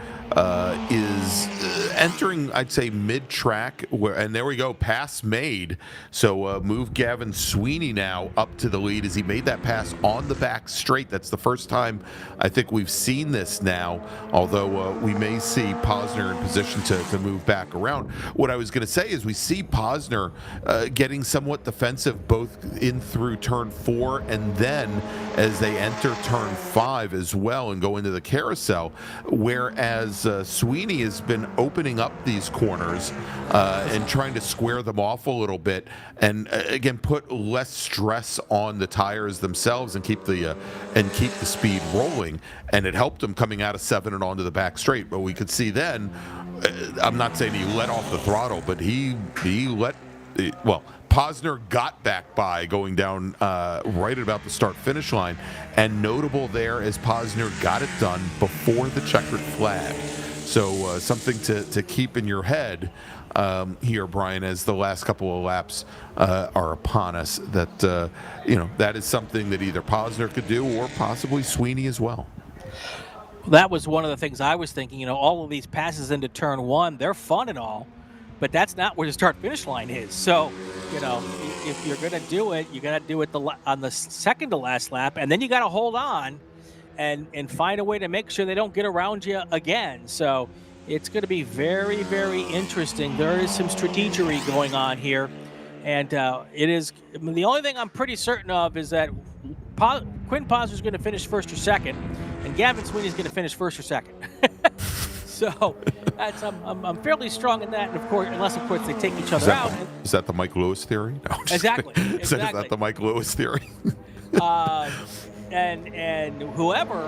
is entering, I'd say, mid-track, and there we go, pass made. So move Gavin Sweeney now up to the lead as he made that pass on the back straight. That's the first time I think we've seen this now, although we may see Posner in position to move back around. What I was going to say is we see Posner getting somewhat defensive both in through turn 4 and then as they enter turn 5 as well and go into the carousel, whereas Sweeney has been opening up these corners and trying to square them off a little bit, and again put less stress on the tires themselves and keep the speed rolling. And it helped him coming out of 7 and onto the back straight. But we could see then, I'm not saying he let off the throttle, but Posner got back by going down right at about the start-finish line. And notable there as Posner got it done before the checkered flag. So something to keep in your head here, Brian, as the last couple of laps are upon us. That that is something that either Posner could do or possibly Sweeney as well. That was one of the things I was thinking. All of these passes into turn 1, they're fun and all, but that's not where the start-finish line is. So, if you're going to do it, you got to do it on the second to last lap, and then you got to hold on and find a way to make sure they don't get around you again. So it's going to be very, very interesting. There is some strategery going on here, and it is the only thing I'm pretty certain of is that Quinn Posner is going to finish first or second, and Gavin Sweeney is going to finish first or second. So that's I'm fairly strong in that, and of course, unless of course they take each other out. Is that the Mike Lewis theory? No, exactly. Is that the Mike Lewis theory? And whoever,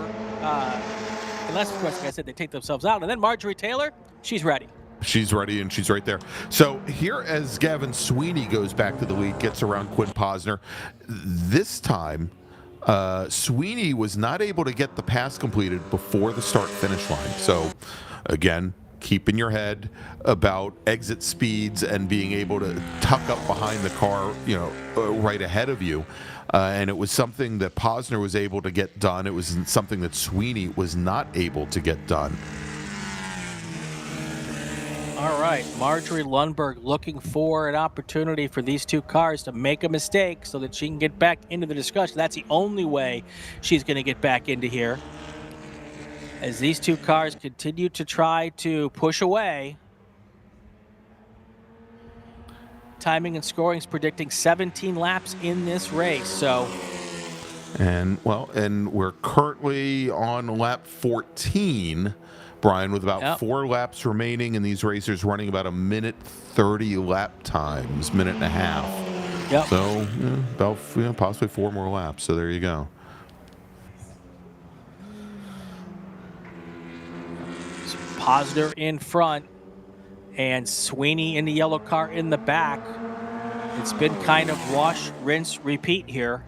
unless of course, like I said, they take themselves out, and then Marjorie Taylor, she's ready. She's ready, and she's right there. So here, as Gavin Sweeney goes back to the lead, gets around Quinn Posner, this time. Sweeney was not able to get the pass completed before the start-finish line. So, again, keep in your head about exit speeds and being able to tuck up behind the car, right ahead of you. And it was something that Posner was able to get done. It was something that Sweeney was not able to get done. All right, Marjorie Lundberg looking for an opportunity for these two cars to make a mistake so that she can get back into the discussion. That's the only way she's going to get back into here. As these two cars continue to try to push away. Timing and scoring is predicting 17 laps in this race. So, and we're currently on lap 14. Brian, with about 4 laps remaining, and these racers running about 1:30 lap times, 1.5 minutes. Yep. So about possibly 4 more laps. So there you go. Posner in front and Sweeney in the yellow car in the back. It's been kind of wash, rinse, repeat here.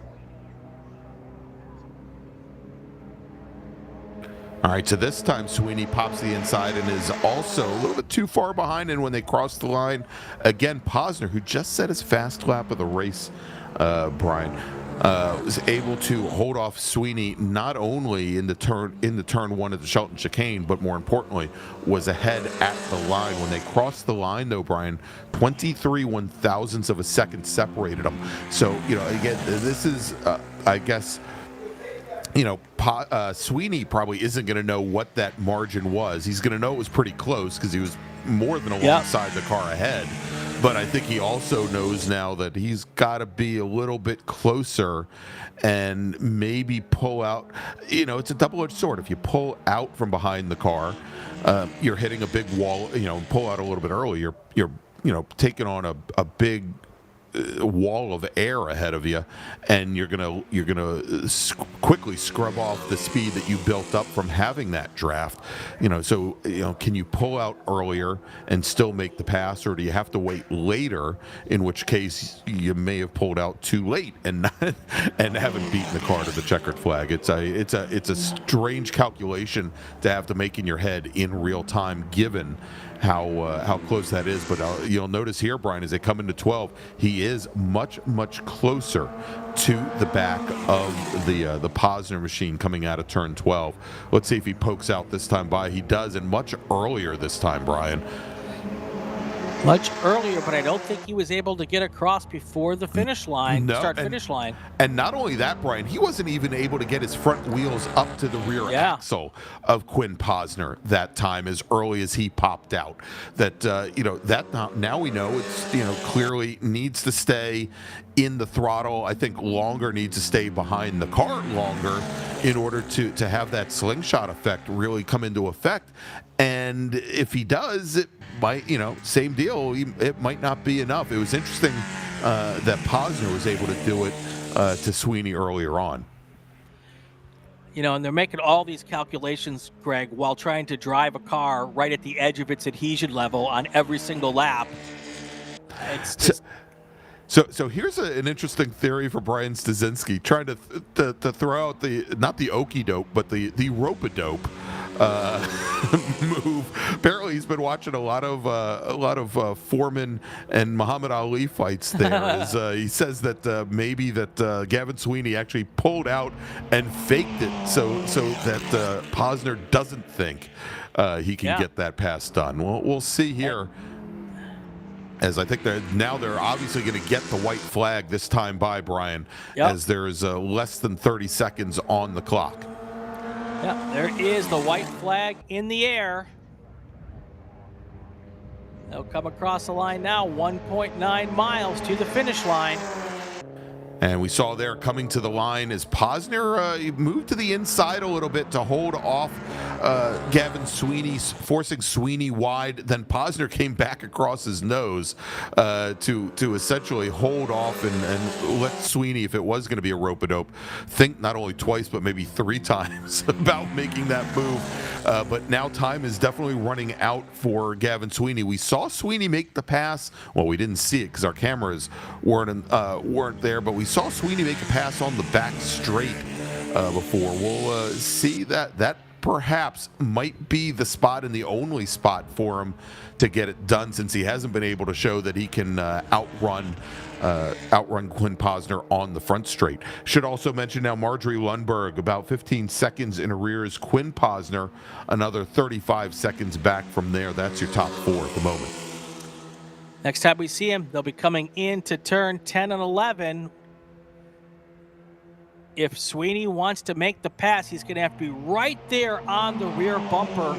All right, so this time Sweeney pops the inside and is also a little bit too far behind. And when they cross the line, again, Posner, who just set his fast lap of the race, Brian, was able to hold off Sweeney not only in the turn 1 at the Shelton chicane, but more importantly, was ahead at the line. When they crossed the line, though, Brian, 23 1/1000ths of a second separated them. So, again, this is, I guess, Sweeney probably isn't going to know what that margin was. He's going to know it was pretty close because he was more than alongside the car ahead. But I think he also knows now that he's got to be a little bit closer and maybe pull out. It's a double-edged sword. If you pull out from behind the car, you're hitting a big wall. Pull out a little bit early, you're taking on a big wall of air ahead of you, and you're gonna quickly scrub off the speed that you built up from having that draft. So can you pull out earlier and still make the pass, or do you have to wait later? In which case you may have pulled out too late and haven't beaten the car to the checkered flag. It's a strange calculation to have to make in your head in real time, given how close that is. But you'll notice here, Brian, as they come into 12, he is much closer to the back of the Posner machine coming out of turn 12. Let's see if he pokes out this time by. He does, and much earlier this time, Brian. Much earlier, but I don't think he was able to get across before the finish line, finish line. And not only that, Brian, he wasn't even able to get his front wheels up to the rear axle of Quinn Posner that time, as early as he popped out. Now we know it's clearly needs to stay in the throttle. I think longer needs to stay behind the car longer in order to have that slingshot effect really come into effect. And if he does, it might, same deal. It might not be enough. It was interesting that Posner was able to do it to Sweeney earlier on. And they're making all these calculations, Greg, while trying to drive a car right at the edge of its adhesion level on every single lap. It's just... So here's an interesting theory for Brian Stasinski, trying to throw out not the okey dope, but the rope-a-dope move. Apparently, he's been watching a lot of Foreman and Muhammad Ali fights there. He says that maybe that Gavin Sweeney actually pulled out and faked it so that Posner doesn't think he can get that pass done. We'll see here. As I think they're obviously going to get the white flag this time by, Brian, as there is less than 30 seconds on the clock. Yeah, there is the white flag in the air. They'll come across the line now, 1.9 miles to the finish line. And we saw there coming to the line as Posner moved to the inside a little bit to hold off Gavin Sweeney, forcing Sweeney wide. Then Posner came back across his nose to essentially hold off and let Sweeney, if it was going to be a rope-a-dope, think not only twice but maybe 3 times about making that move. But now time is definitely running out for Gavin Sweeney. We saw Sweeney make the pass. Well, we didn't see it because our cameras weren't there, but we saw Sweeney make a pass on the back straight before. We'll see that perhaps might be the spot and the only spot for him to get it done, since he hasn't been able to show that he can outrun Quinn Posner on the front straight. Should also mention now Marjorie Lundberg about 15 seconds in arrears. Quinn Posner another 35 seconds back from there. That's your top 4 at the moment. Next time we see him, they'll be coming into turn 10 and 11. If Sweeney wants to make the pass, he's going to have to be right there on the rear bumper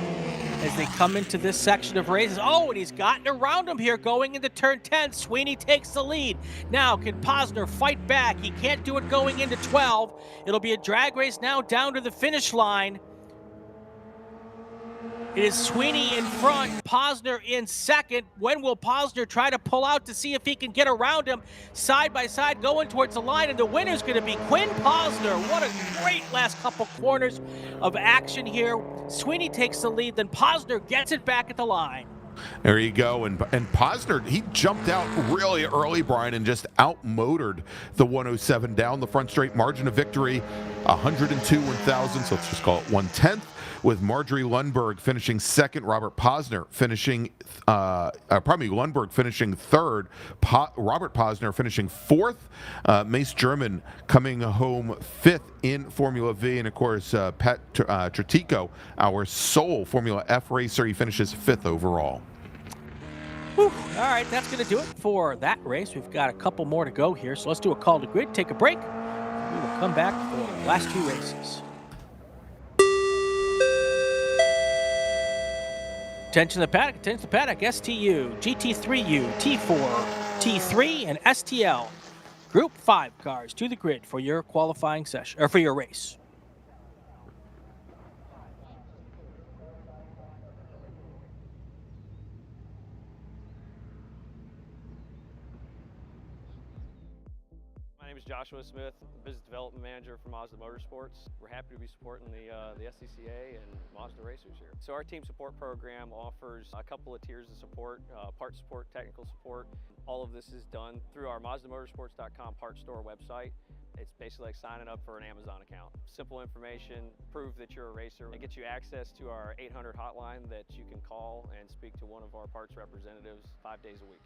as they come into this section of races. Oh, and he's gotten around him here going into turn 10. Sweeney takes the lead. Now, can Posner fight back? He can't do it going into 12. It'll be a drag race now down to the finish line. It is Sweeney in front, Posner in second. When will Posner try to pull out to see if he can get around him? Side by side going towards the line, and the winner's going to be Quinn Posner. What a great last couple corners of action here. Sweeney takes the lead, then Posner gets it back at the line. There you go, and Posner, he jumped out really early, Brian, and just outmotored the 107 down the front straight. Margin of victory, 102 1,000, so let's just call it 1/10. With Marjorie Lundberg finishing second, Robert Posner finishing, Lundberg finishing third, Robert Posner finishing fourth, Mace German coming home fifth in Formula V, and of course Pat Tretico, our sole Formula F racer, he finishes fifth overall. Whew. All right, that's going to do it for that race. We've got a couple more to go here, so let's do a call to grid, take a break. We will come back for the last 2 races. Attention to the paddock, STU, GT3U, T4, T3, and STL. Group 5 cars to the grid for your qualifying session, or for your race. name is Joshua Smith, Business Development Manager for Mazda Motorsports. We're happy to be supporting the SCCA and Mazda racers here. So our team support program offers a couple of tiers of support, parts support, technical support. All of this is done through our MazdaMotorsports.com parts store website. It's basically like signing up for an Amazon account. Simple information, prove that you're a racer. It gets you access to our 800 hotline that you can call and speak to one of our parts representatives 5 days a week.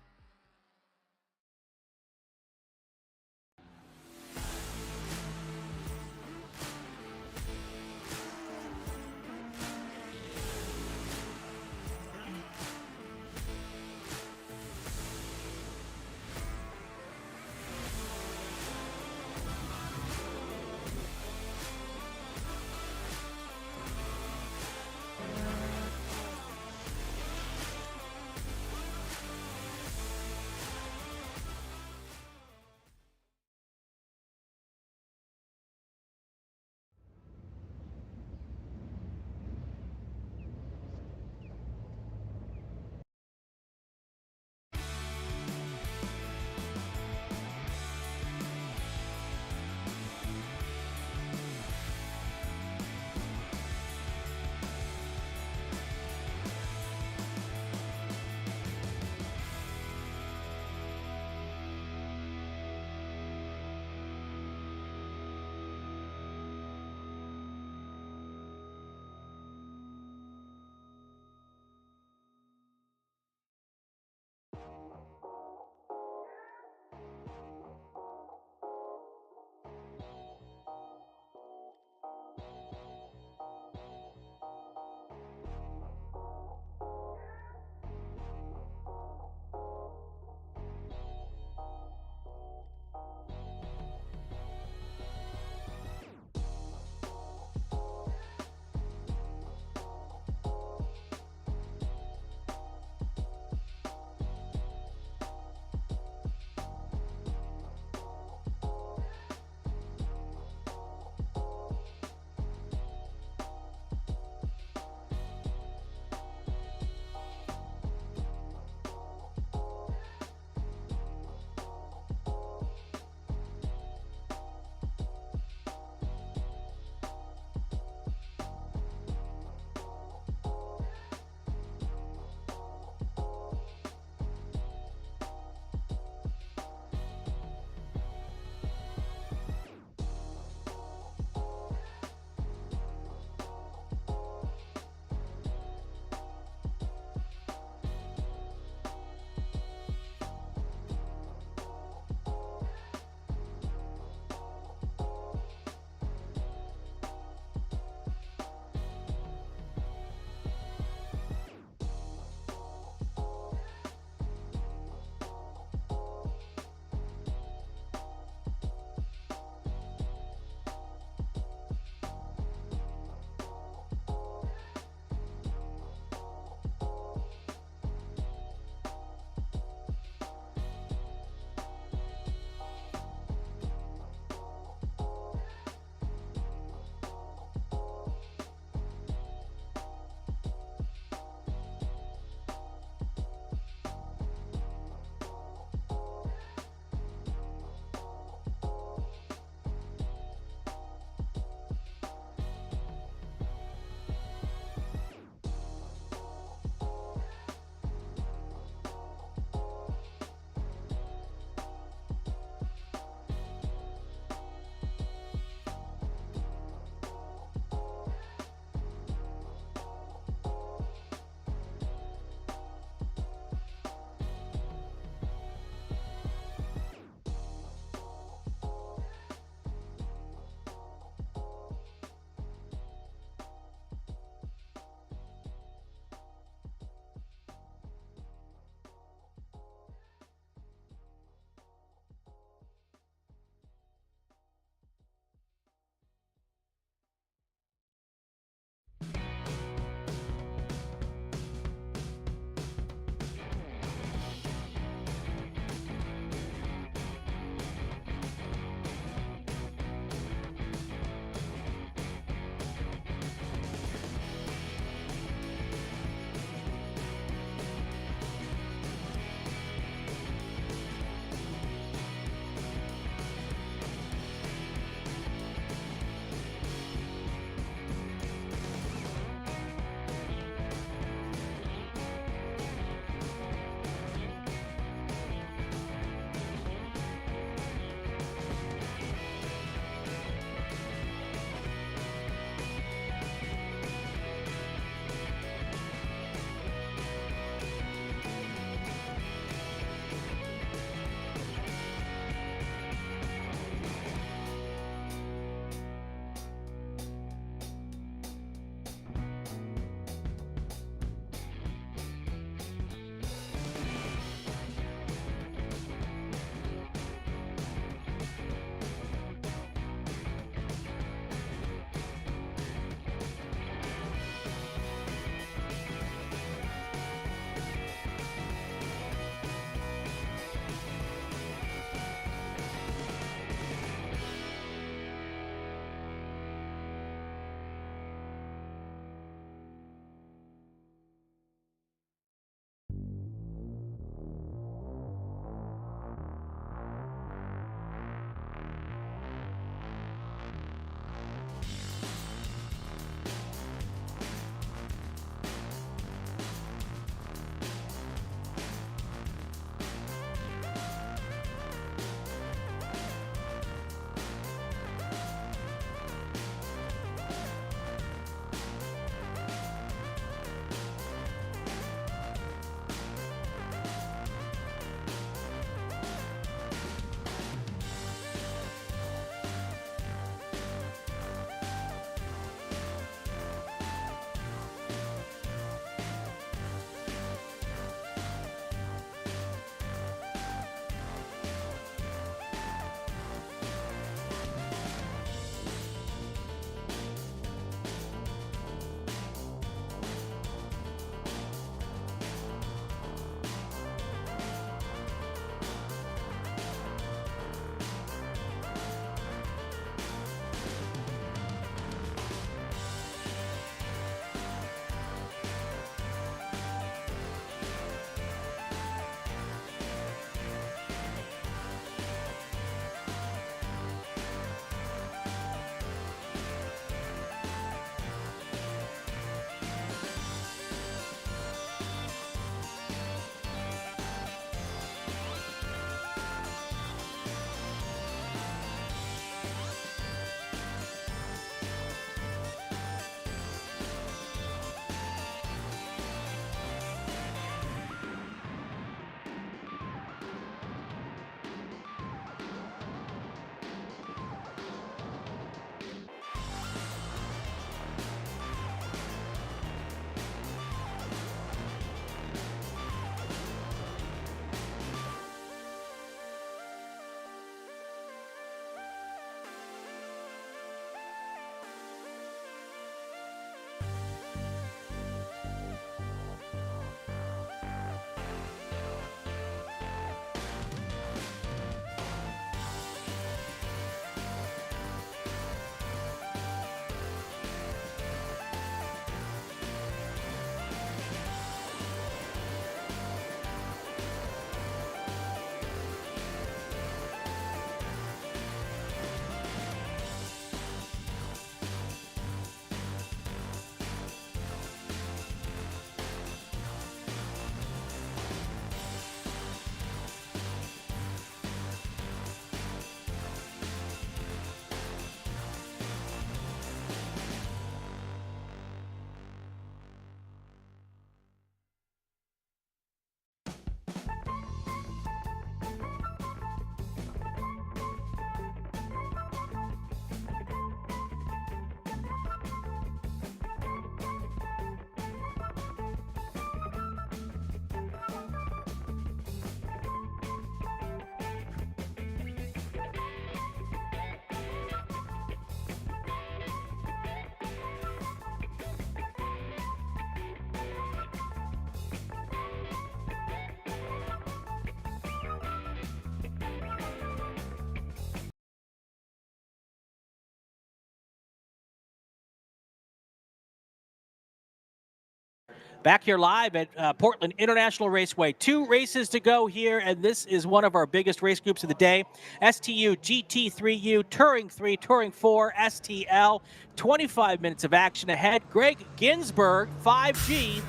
Back here live at Portland International Raceway. 2 races to go here, and this is one of our biggest race groups of the day. STU, GT3U, Touring 3, Touring 4, STL. 25 minutes of action ahead. Gregg Ginsberg, 5G,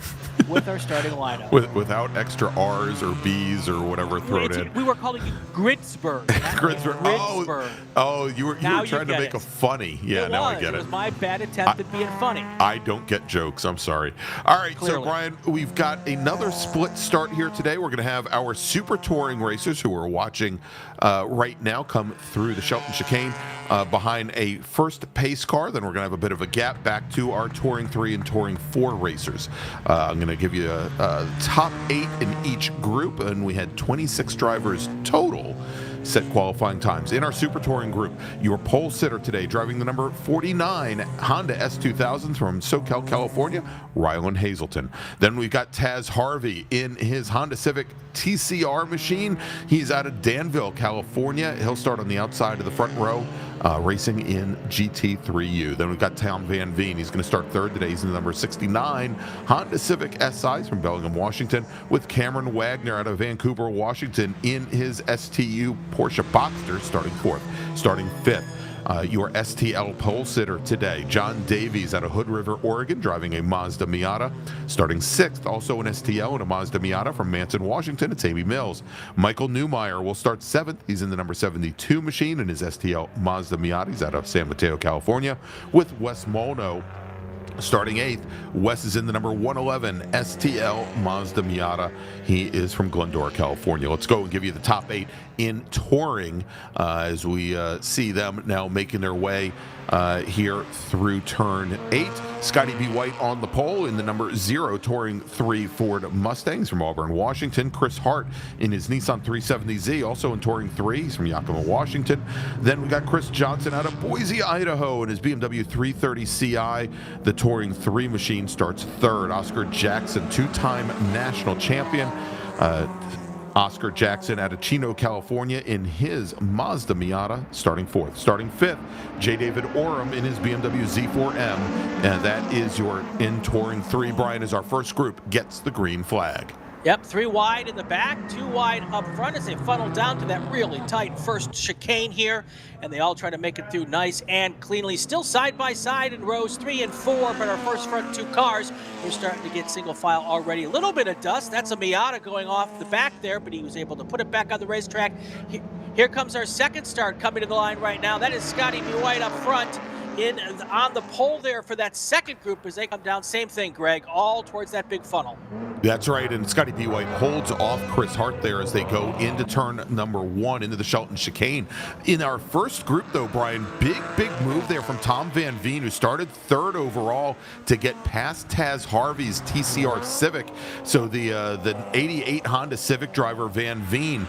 with our starting lineup. Without extra R's or B's or whatever thrown in. We were calling you Gridsberg. Gridsberg. Oh, you were trying to make a funny. Yeah, now I get it. It was my bad attempt at being funny. I don't get jokes. I'm sorry. All right, Clearly. So Brian, we've got another split start here today. We're going to have our super touring racers who are watching right now come through the Shelton Chicane behind a first pace car. Then we're going to have a bit of a gap back to our Touring 3 and Touring 4 racers. I'm going to give you a top 8 in each group, and we had 26 drivers total set qualifying times. In our Super Touring group, your pole sitter today, driving the number 49 Honda S2000 from SoCal, California, Rylan Hazelton. Then we've got Taz Harvey in his Honda Civic TCR machine. He's out of Danville, California. He'll start on the outside of the front row, racing in GT3U. Then we've got Tom Van Veen. He's going to start third today. He's in the number 69 Honda Civic SIs from Bellingham, Washington, with Cameron Wagner out of Vancouver, Washington in his STU Porsche Boxster, starting fourth. Starting fifth, your STL pole sitter today, John Davies out of Hood River, Oregon, driving a Mazda Miata. Starting sixth, also an STL and a Mazda Miata from Manson, Washington, it's Amy Mills. Michael Newmeyer will start seventh. He's in the number 72 machine in his STL Mazda Miata. He's out of San Mateo, California, with Wes Molno starting eighth. Wes is in the number 111 STL Mazda Miata. He is from Glendora, California. Let's go and give you the top 8 in touring as we see them now making their way here through turn 8. Scotty B. White on the pole in the number 0 Touring 3 Ford Mustangs from Auburn, Washington. Chris Hart in his Nissan 370Z, also in Touring 3. He's from Yakima, Washington. Then we got Chris Johnson out of Boise, Idaho in his BMW 330 Ci. The Touring 3 machine starts third. Oscar Jackson, 2-time national champion. Oscar Jackson out of Chino, California in his Mazda Miata, starting fourth. Starting fifth, J. David Oram in his BMW Z4M, and that is your in Touring 3. Brian, is our first group gets the green flag. Yep, 3 wide in the back, 2 wide up front as they funnel down to that really tight first chicane here. And they all try to make it through nice and cleanly. Still side by side in rows 3 and 4, but our first front 2 cars, we're starting to get single file already. A little bit of dust. That's a Miata going off the back there, but he was able to put it back on the racetrack. Here comes our second start coming to the line right now. That is Scotty B. White up front. On the pole there for that second group as they come down. Same thing, Greg, all towards that big funnel. That's right, and Scotty B. White holds off Chris Hart there as they go into turn number 1 into the Shelton Chicane. In our first group, though, Brian, big move there from Tom Van Veen, who started third overall to get past Taz Harvey's TCR Civic. So the 88 Honda Civic driver Van Veen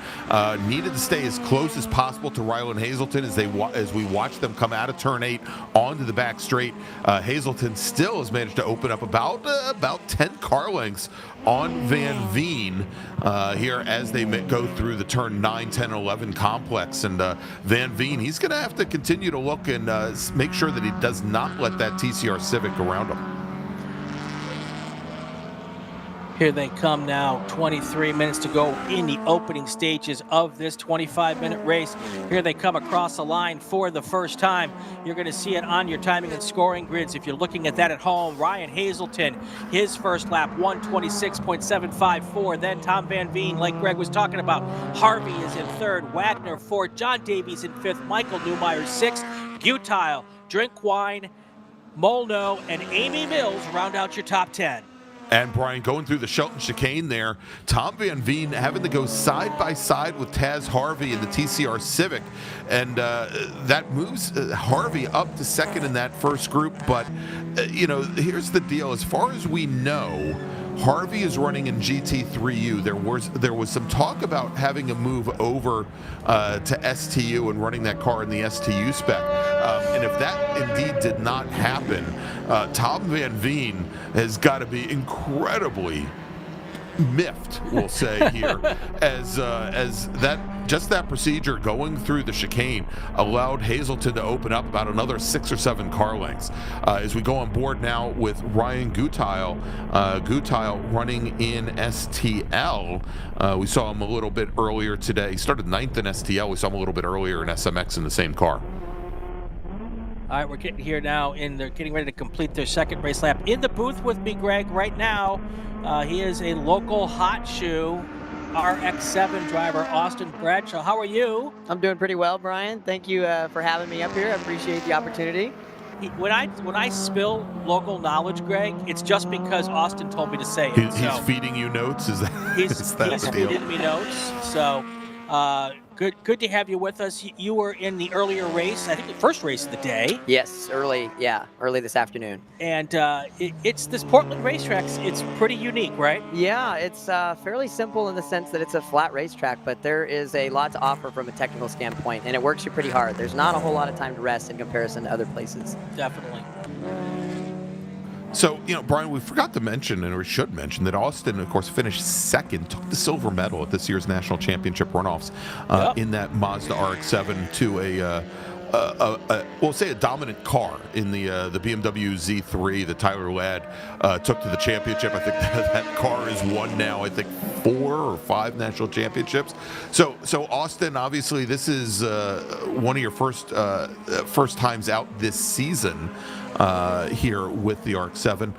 needed to stay as close as possible to Rylan Hazelton as we watch them come out of turn 8 onto the back straight. Hazelton still has managed to open up about 10 car lengths on Van Veen here as they go through the turn 9, 10, 11 complex. And Van Veen, he's going to have to continue to look and make sure that he does not let that TCR Civic around him. Here they come now, 23 minutes to go in the opening stages of this 25-minute race. Here they come across the line for the first time. You're going to see it on your timing and scoring grids. If you're looking at that at home, Ryan Hazelton, his first lap, 126.754. Then Tom Van Veen, like Greg was talking about. Harvey is in third, Wagner fourth, John Davies in fifth, Michael Newmeyer sixth, Gutile, Drinkwine, Molno, and Amy Mills round out your top 10. And Brian, going through the Shelton Chicane there, Tom Van Veen having to go side by side with Taz Harvey in the TCR Civic. And that moves Harvey up to second in that first group. But, here's the deal. As far as we know, Harvey is running in GT3U. There was some talk about having a move over to STU and running that car in the STU spec. And if that indeed did not happen, Tom Van Veen has got to be incredibly miffed, we'll say here, as that just that procedure going through the chicane allowed Hazelton to open up about another 6 or 7 car lengths. As we go on board now with Ryan Gutile, running in STL. We saw him a little bit earlier today. He started 9th in STL. We saw him a little bit earlier in SMX in the same car. All right, we're getting here now, and they're getting ready to complete their second race lap. In the booth with me, Greg, right now, he is a local hot shoe RX-7 driver, Austin Bradshaw. How are you? I'm doing pretty well, Brian. Thank you for having me up here. I appreciate the opportunity. When I spill local knowledge, Greg, it's just because Austin told me to say it. He's feeding you notes? Is that, he's the deal? feeding me notes. So good to have you with us. You were in the earlier race, I think the first race of the day. Yes, early this afternoon. And it's this Portland racetrack. It's pretty unique, right? Yeah, it's fairly simple in the sense that it's a flat racetrack, but there is a lot to offer from a technical standpoint, and it works you pretty hard. There's not a whole lot of time to rest in comparison to other places. Definitely. So, Brian, we forgot to mention, or we should mention, that Austin, of course, finished second, took the silver medal at this year's National Championship runoffs in that Mazda RX-7 to we'll say a dominant car in the BMW Z3 that Tyler Ladd took to the championship. I think that car has won now, I think, 4 or 5 national championships. So Austin, obviously, this is one of your first times out this season here with the RX-7.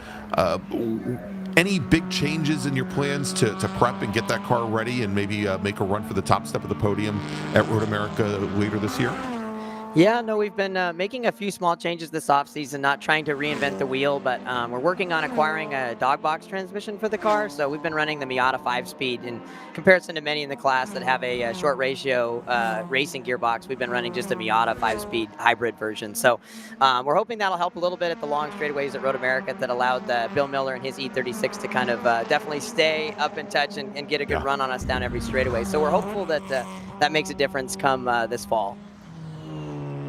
Any big changes in your plans to prep and get that car ready and maybe make a run for the top step of the podium at Road America later this year? Yeah, no, we've been making a few small changes this offseason, not trying to reinvent the wheel, but we're working on acquiring a dog box transmission for the car. So we've been running the Miata 5-speed in comparison to many in the class that have a short ratio racing gearbox. We've been running just a Miata 5-speed hybrid version. So we're hoping that'll help a little bit at the long straightaways at Road America that allowed Bill Miller and his E36 to kind of definitely stay up in touch and get a good run on us down every straightaway. So we're hopeful that that makes a difference come this fall.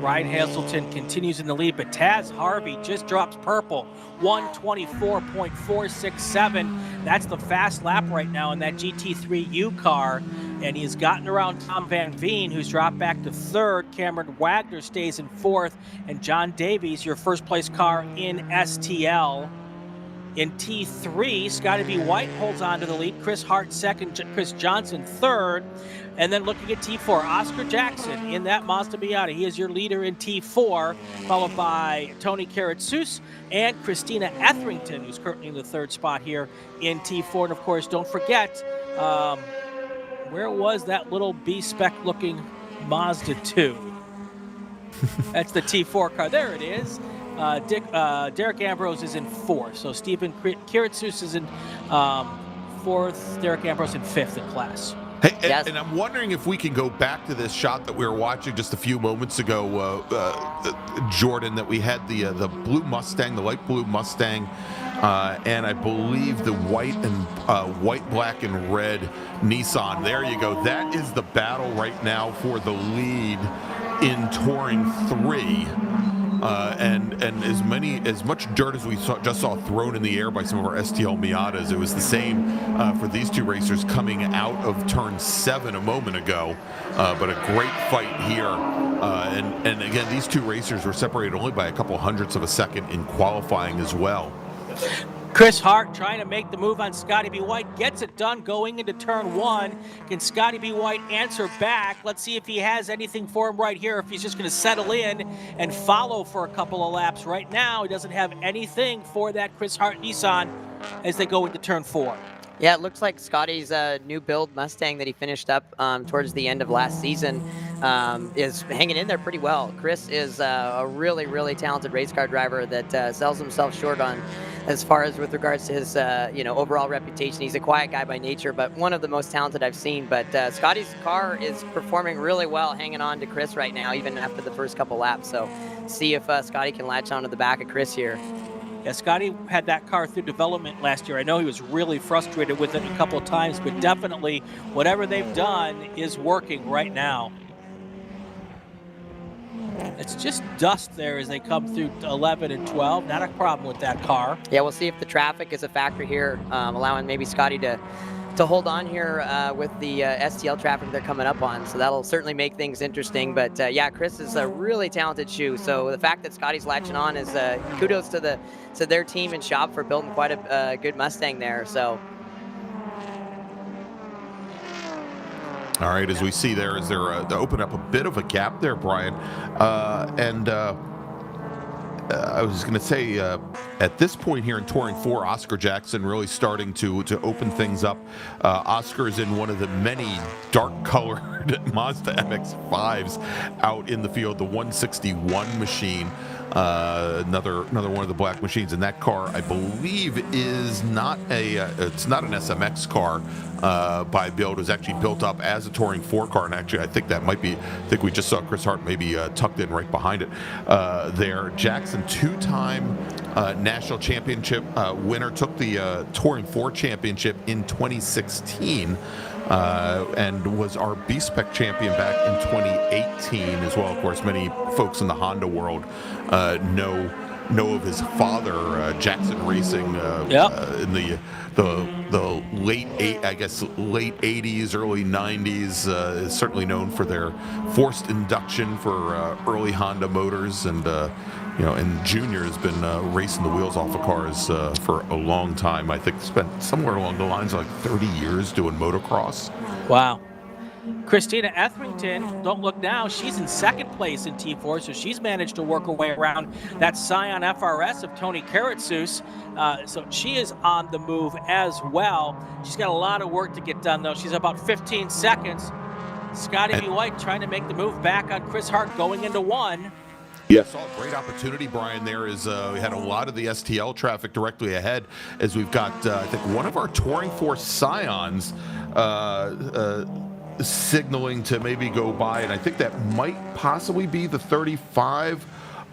Ryan Hazelton continues in the lead, but Taz Harvey just drops purple, 124.467. That's the fast lap right now in that GT3U car, and he's gotten around Tom Van Veen, who's dropped back to 3rd. Cameron Wagner stays in 4th, and John Davies, your first place car in STL. In T3, Scotty B. White holds on to the lead. Chris Hart 2nd, Chris Johnson 3rd. And then looking at T4, Oscar Jackson in that Mazda Miata. He is your leader in T4, followed by Tony Karatsus and Christina Etherington, who's currently in the 3rd spot here in T4. And of course, don't forget, where was that little B-Spec looking Mazda 2? That's the T4 car. There it is. Derek Ambrose is in 4th. So Stephen Karatsus is in 4th. Derek Ambrose in 5th in class. Hey, and I'm wondering if we can go back to this shot that we were watching just a few moments ago, Jordan, that we had the blue Mustang, the light blue Mustang, and I believe the white, black, and red Nissan. There you go. That is the battle right now for the lead in Touring 3. And as much dirt as we just saw thrown in the air by some of our STL Miatas, it was the same for these two racers coming out of turn 7 a moment ago. But a great fight here. And again, these two racers were separated only by a couple hundredths of a second in qualifying as well. Chris Hart trying to make the move on Scotty B. White, gets it done going into turn 1. Can Scotty B. White answer back? Let's see if he has anything for him right here, if he's just going to settle in and follow for a couple of laps. Right now, he doesn't have anything for that Chris Hart Nissan as they go into turn 4. Yeah, it looks like Scotty's new build Mustang that he finished up towards the end of last season is hanging in there pretty well. Chris is a really, really talented race car driver that sells himself short on as far as with regards to his overall reputation. He's a quiet guy by nature, but one of the most talented I've seen. But Scotty's car is performing really well, hanging on to Chris right now, even after the first couple laps. So see if Scotty can latch onto the back of Chris here. Yeah, Scotty had that car through development last year. I know he was really frustrated with it a couple of times, but definitely whatever they've done is working right now. It's just dust there as they come through 11 and 12. Not a problem with that car. Yeah, we'll see if the traffic is a factor here, allowing maybe Scotty to to hold on here with the STL traffic they're coming up on. So that'll certainly make things interesting. But yeah, Chris is a really talented shoe. So the fact that Scotty's latching on is kudos to their team and shop for building quite a good Mustang there. So. All right, as we see there, is there to open up a bit of a gap there, Brian, I was going to say, at this point here in Touring 4, Oscar Jackson really starting to open things up. Oscar is in one of the many dark-colored Mazda MX-5s out in the field, the 161 machine. Another one of the black machines, and that car I believe is not it's not an SMX car by build. It was actually built up as a Touring 4 car, and actually I think we just saw Chris Hart maybe tucked in right behind it there. Jackson, two-time national championship winner, took the Touring 4 championship in 2016. And was our B-Spec champion back in 2018 as well. Of course, many folks in the Honda world know of his father, Jackson Racing, in the late 80s, early 90s. Is certainly known for their forced induction for early Honda motors, and and Junior has been racing the wheels off of cars for a long time. I think spent somewhere along the lines of like 30 years doing motocross. Wow. Christina Etherington, don't look now, she's in second place in T4, so she's managed to work her way around that Scion FRS of Tony Karatsus. So she is on the move as well. She's got a lot of work to get done, though. She's about 15 seconds. Scotty B. White trying to make the move back on Chris Hart going into one. Yeah, saw a great opportunity, Brian. There is we had a lot of the STL traffic directly ahead, as we've got I think one of our Touring 4 Scions signaling to maybe go by, and I think that might possibly be the 35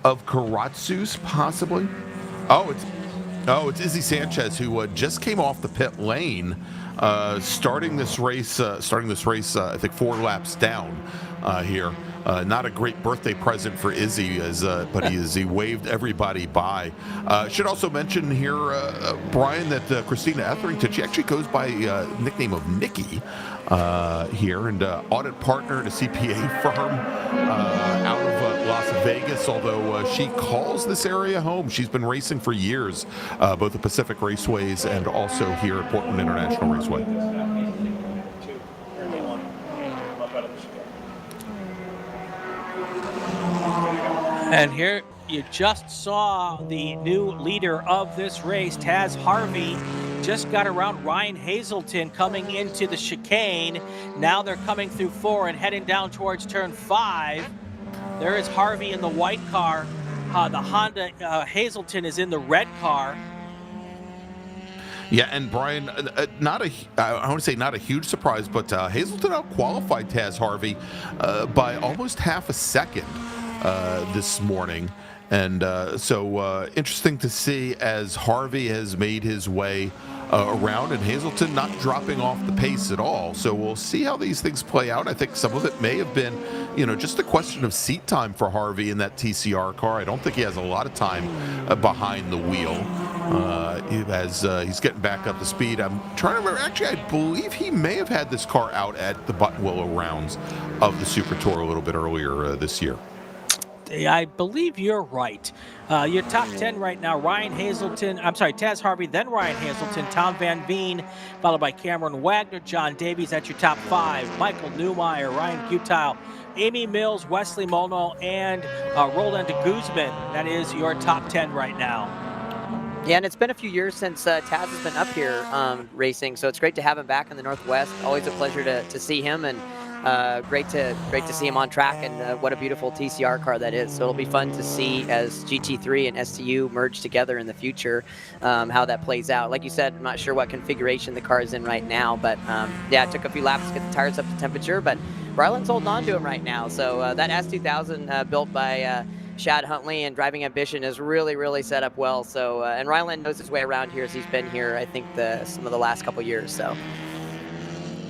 of Karatsus, possibly. Oh, it's Izzy Sanchez, who just came off the pit lane, starting this race. I think 4 laps down here. Not a great birthday present for Izzy, but he waved everybody by. Should also mention here, Brian, that Christina Etherington, she actually goes by nickname of Nikki here, and audit partner at a CPA firm out of Las Vegas, although she calls this area home. She's been racing for years, both the Pacific Raceways and also here at Portland International Raceway. And here you just saw the new leader of this race, Taz Harvey, just got around Ryan Hazelton coming into the chicane. Now they're coming through 4 and heading down towards turn 5. There is Harvey in the white car. The Honda Hazelton is in the red car. Yeah, and Brian, I want to say not a huge surprise, but Hazelton out-qualified Taz Harvey by almost half a second this morning. And so interesting to see as Harvey has made his way around, and Hazelton not dropping off the pace at all. So we'll see how these things play out. I think some of it may have been, just a question of seat time for Harvey in that TCR car. I don't think he has a lot of time behind the wheel as he's getting back up to speed. I'm trying to remember. Actually, I believe he may have had this car out at the Buttonwillow rounds of the Super Tour a little bit earlier this year. I believe you're right. Your top 10 right now, Taz Harvey, then Ryan Hazelton, Tom Van Veen, followed by Cameron Wagner, John Davies. That's your top 5. Michael Newmeyer, Ryan Gutile, Amy Mills, Wesley Molno, and Roland de Guzman. That is your top 10 right now. Yeah, and it's been a few years since Taz has been up here racing, so it's great to have him back in the Northwest. Always a pleasure to see him, and great to see him on track, and what a beautiful TCR car that is. So it'll be fun to see as GT3 and STU merge together in the future, how that plays out. Like you said, I'm not sure what configuration the car is in right now, but yeah, it took a few laps to get the tires up to temperature, but Ryland's holding on to him right now. So that S2000 built by Shad Huntley and Driving Ambition is really set up well. So and Ryland knows his way around here as he's been here, I think, some of the last couple years. So.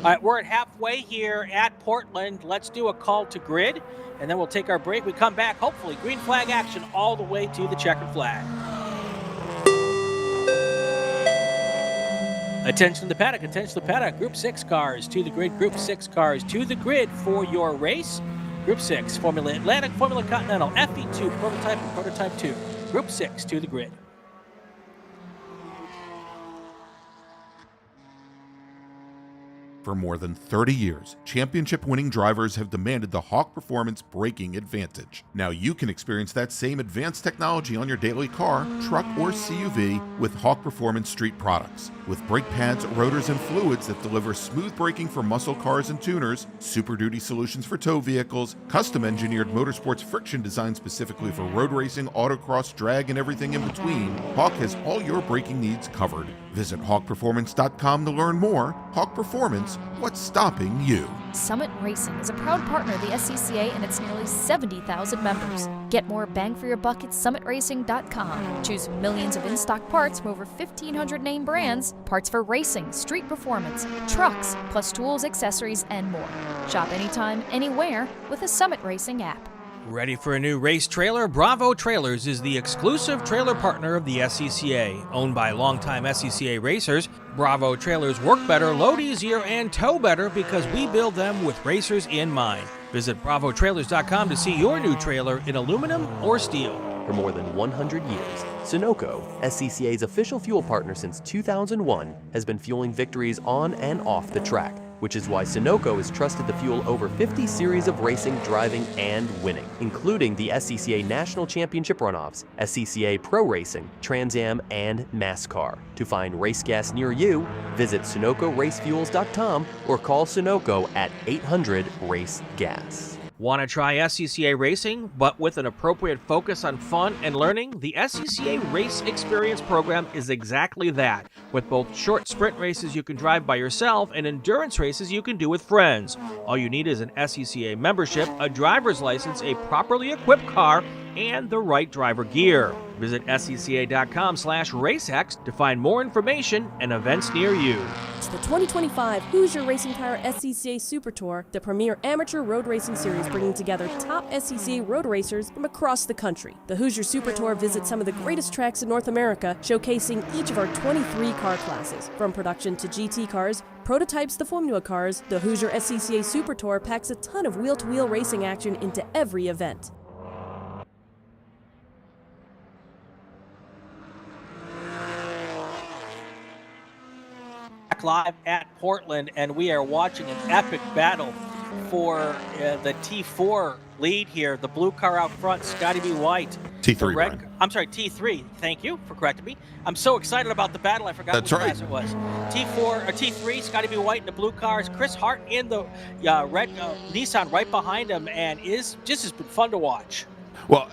All right, we're at halfway here at Portland. Let's do a call to grid, and then we'll take our break. We come back, hopefully, green flag action all the way to the checkered flag. Attention the paddock, attention the paddock. Group 6 cars to the grid, Group 6 cars to the grid for your race. Group 6, Formula Atlantic, Formula Continental, FE2, Prototype, and Prototype 2. Group 6 to the grid. For more than 30 years, championship-winning drivers have demanded the Hawk Performance braking advantage. Now you can experience that same advanced technology on your daily car, truck, or CUV with Hawk Performance Street products. With brake pads, rotors, and fluids that deliver smooth braking for muscle cars and tuners, Super Duty solutions for tow vehicles, custom-engineered motorsports friction designed specifically for road racing, autocross, drag, and everything in between, Hawk has all your braking needs covered. Visit hawkperformance.com to learn more. Hawk Performance, what's stopping you? Summit Racing is a proud partner of the SCCA and its nearly 70,000 members. Get more bang for your buck at summitracing.com. Choose from millions of in-stock parts from over 1,500 name brands, parts for racing, street performance, trucks, plus tools, accessories, and more. Shop anytime, anywhere with a Summit Racing app. Ready for a new race trailer? Bravo Trailers is the exclusive trailer partner of the SCCA. Owned by longtime SCCA racers, Bravo Trailers work better, load easier, and tow better because we build them with racers in mind. Visit bravotrailers.com to see your new trailer in aluminum or steel. For more than 100 years, Sunoco, SCCA's official fuel partner since 2001, has been fueling victories on and off the track, which is why Sunoco has trusted to fuel over 50 series of racing, driving, and winning, including the SCCA National Championship runoffs, SCCA Pro Racing, Trans Am, and NASCAR. To find race gas near you, visit SunocoRacefuels.com or call Sunoco at 800-RACE-GAS. Want to try SCCA racing, but with an appropriate focus on fun and learning? The SCCA Race Experience program is exactly that, with both short sprint races you can drive by yourself and endurance races you can do with friends. All you need is an SCCA membership, a driver's license, a properly equipped car, and the right driver gear. Visit scca.com/racex to find more information and events near you. It's the 2025 Hoosier Racing Tire SCCA Super Tour, the premier amateur road racing series bringing together top SCCA road racers from across the country. The Hoosier Super Tour visits some of the greatest tracks in North America, showcasing each of our 23 car classes. From production to GT cars, prototypes to Formula cars, the Hoosier SCCA Super Tour packs a ton of wheel-to-wheel racing action into every event. Live at Portland, and we are watching an epic battle for the T4 lead here. The blue car out front, Scotty B. White. T3, Brian. I'm sorry, T3. Thank you for correcting me. I'm so excited about the battle, I forgot which class it was. T4 or T3, Scotty B. White in the blue cars, Chris Hart in the red Nissan right behind him, and has been fun to watch. Well,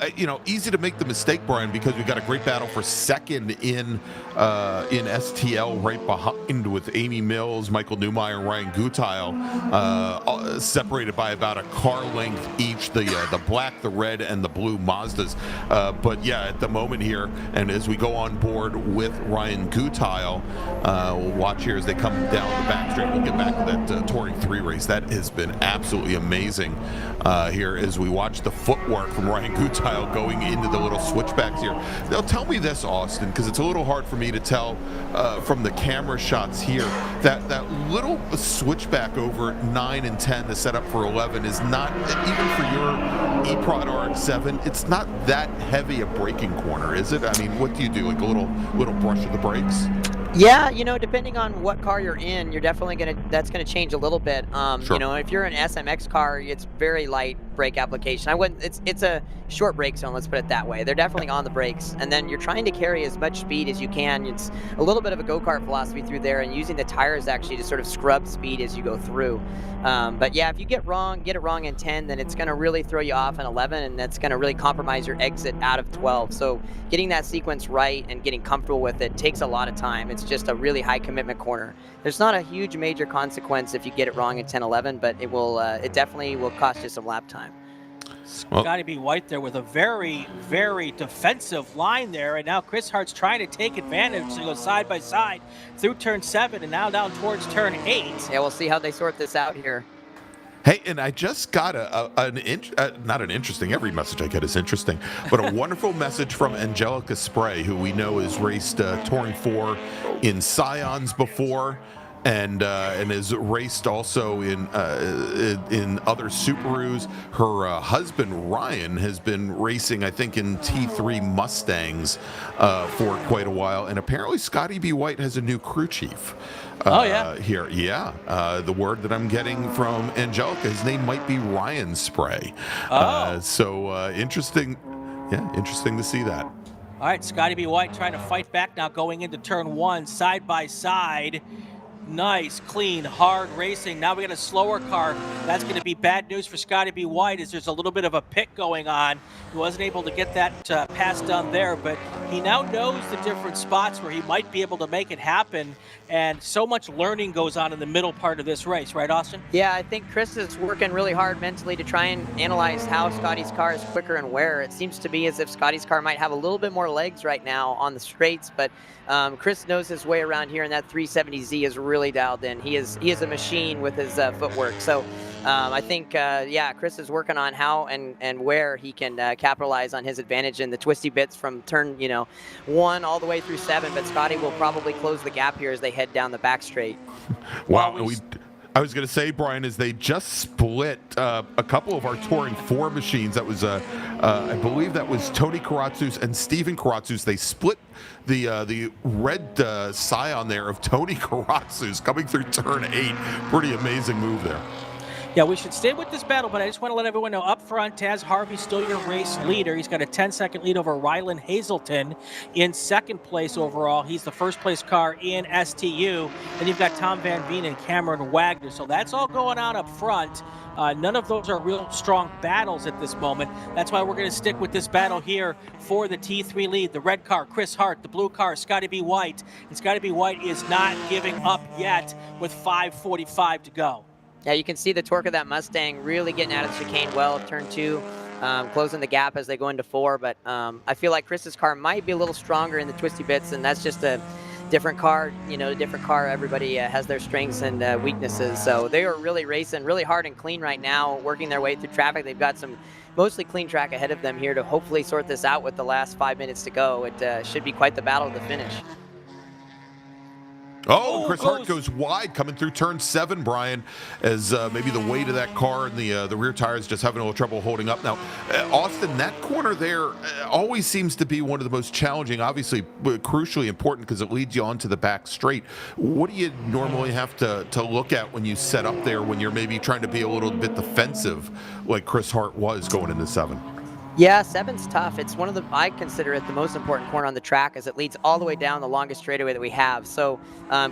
easy to make the mistake, Brian, because we've got a great battle for second in STL right behind with Amy Mills, Michael Newmeyer, and Ryan Gutile, separated by about a car length each, the black, the red, and the blue Mazdas. But yeah, at the moment here, and as we go on board with Ryan Gutile, we'll watch here as they come down the back straight. We'll get back to that Touring 3 race. That has been absolutely amazing here as we watch the footwork from Ryan Gutile going into the little switchbacks here. Now tell me this, Austin, because it's a little hard for me to tell from the camera shots here, that little switchback over 9 and 10 to set up for 11 is not, even for your eProd RX-7, it's not that heavy a braking corner, is it? I mean, what do you do, like a little brush of the brakes? Yeah, depending on what car you're in, you're definitely that's gonna change a little bit. Sure. If you're an SMX car, it's very light brake application. It's a short brake zone, let's put it that way. They're definitely on the brakes, and then you're trying to carry as much speed as you can. It's a little bit of a go-kart philosophy through there, and using the tires actually to sort of scrub speed as you go through. But yeah, if you get it wrong in 10, then it's gonna really throw you off in 11, and that's gonna really compromise your exit out of 12. So getting that sequence right and getting comfortable with it takes a lot of time. It's just a really high commitment corner. There's not a huge major consequence if you get it wrong in 10, 11, but it definitely will cost you some lap time. Scotty B. White there with a very, very defensive line there, and now Chris Hart's trying to take advantage to go side by side through turn 7 and now down towards turn 8. Yeah, we'll see how they sort this out here. Hey, and I just got not an interesting, every message I get is interesting, but a wonderful message from Angelica Spray, who we know has raced Touring 4 in Scions before, and has raced also in other Subarus. Her husband Ryan has been racing, I think, in T3 Mustangs for quite a while, and apparently Scotty B. White has a new crew chief. Here, the word that I'm getting from Angelica, his name might be Ryan Spray. So interesting. Yeah, interesting to see that. All right, Scotty B. White trying to fight back now, going into turn 1, side by side. Nice, clean, hard racing. Now we got a slower car. That's going to be bad news for Scotty B. White, as there's a little bit of a pit going on. He wasn't able to get that pass done there, but he now knows the different spots where he might be able to make it happen. And so much learning goes on in the middle part of this race, right, Austin? Yeah, I think Chris is working really hard mentally to try and analyze how Scotty's car is quicker and where. It seems to be as if Scotty's car might have a little bit more legs right now on the straights, but Chris knows his way around here, and that 370Z is really dialed in. He is a machine with his footwork. So I think, Chris is working on how and where he can capitalize on his advantage in the twisty bits from turn 1 all the way through 7. But Scotty will probably close the gap here as they head down the back straight. Wow. I was going to say, Brian, is they just split a couple of our Touring 4 machines. That was, I believe that was Tony Karatsus and Steven Karatsus. They split the red Scion there of Tony Karatsus coming through turn 8. Pretty amazing move there. Yeah, we should stay with this battle, but I just want to let everyone know up front, Taz Harvey still your race leader. He's got a 10-second lead over Rylan Hazelton in second place overall. He's the first place car in STU. Then you've got Tom Van Veen and Cameron Wagner. So that's all going on up front. None of those are real strong battles at this moment. That's why we're going to stick with this battle here for the T3 lead. The red car, Chris Hart. The blue car, Scotty B. White. And Scotty B. White is not giving up yet with 5:45 to go. Yeah, you can see the torque of that Mustang really getting out of the chicane well of turn 2, closing the gap as they go into 4. But I feel like Chris's car might be a little stronger in the twisty bits, and that's just a different car. A different car. Everybody has their strengths and weaknesses. So they are really racing really hard and clean right now, working their way through traffic. They've got some mostly clean track ahead of them here to hopefully sort this out with the last 5 minutes to go. It should be quite the battle to finish. Oh, Chris Hart goes wide coming through turn 7, Brian, as maybe the weight of that car and the rear tires just having a little trouble holding up. Now, Austin, that corner there always seems to be one of the most challenging, obviously crucially important because it leads you onto the back straight. What do you normally have to look at when you set up there when you're maybe trying to be a little bit defensive like Chris Hart was going into 7? Yeah, 7's tough. It's one of the, I consider it the most important corner on the track as it leads all the way down the longest straightaway that we have. So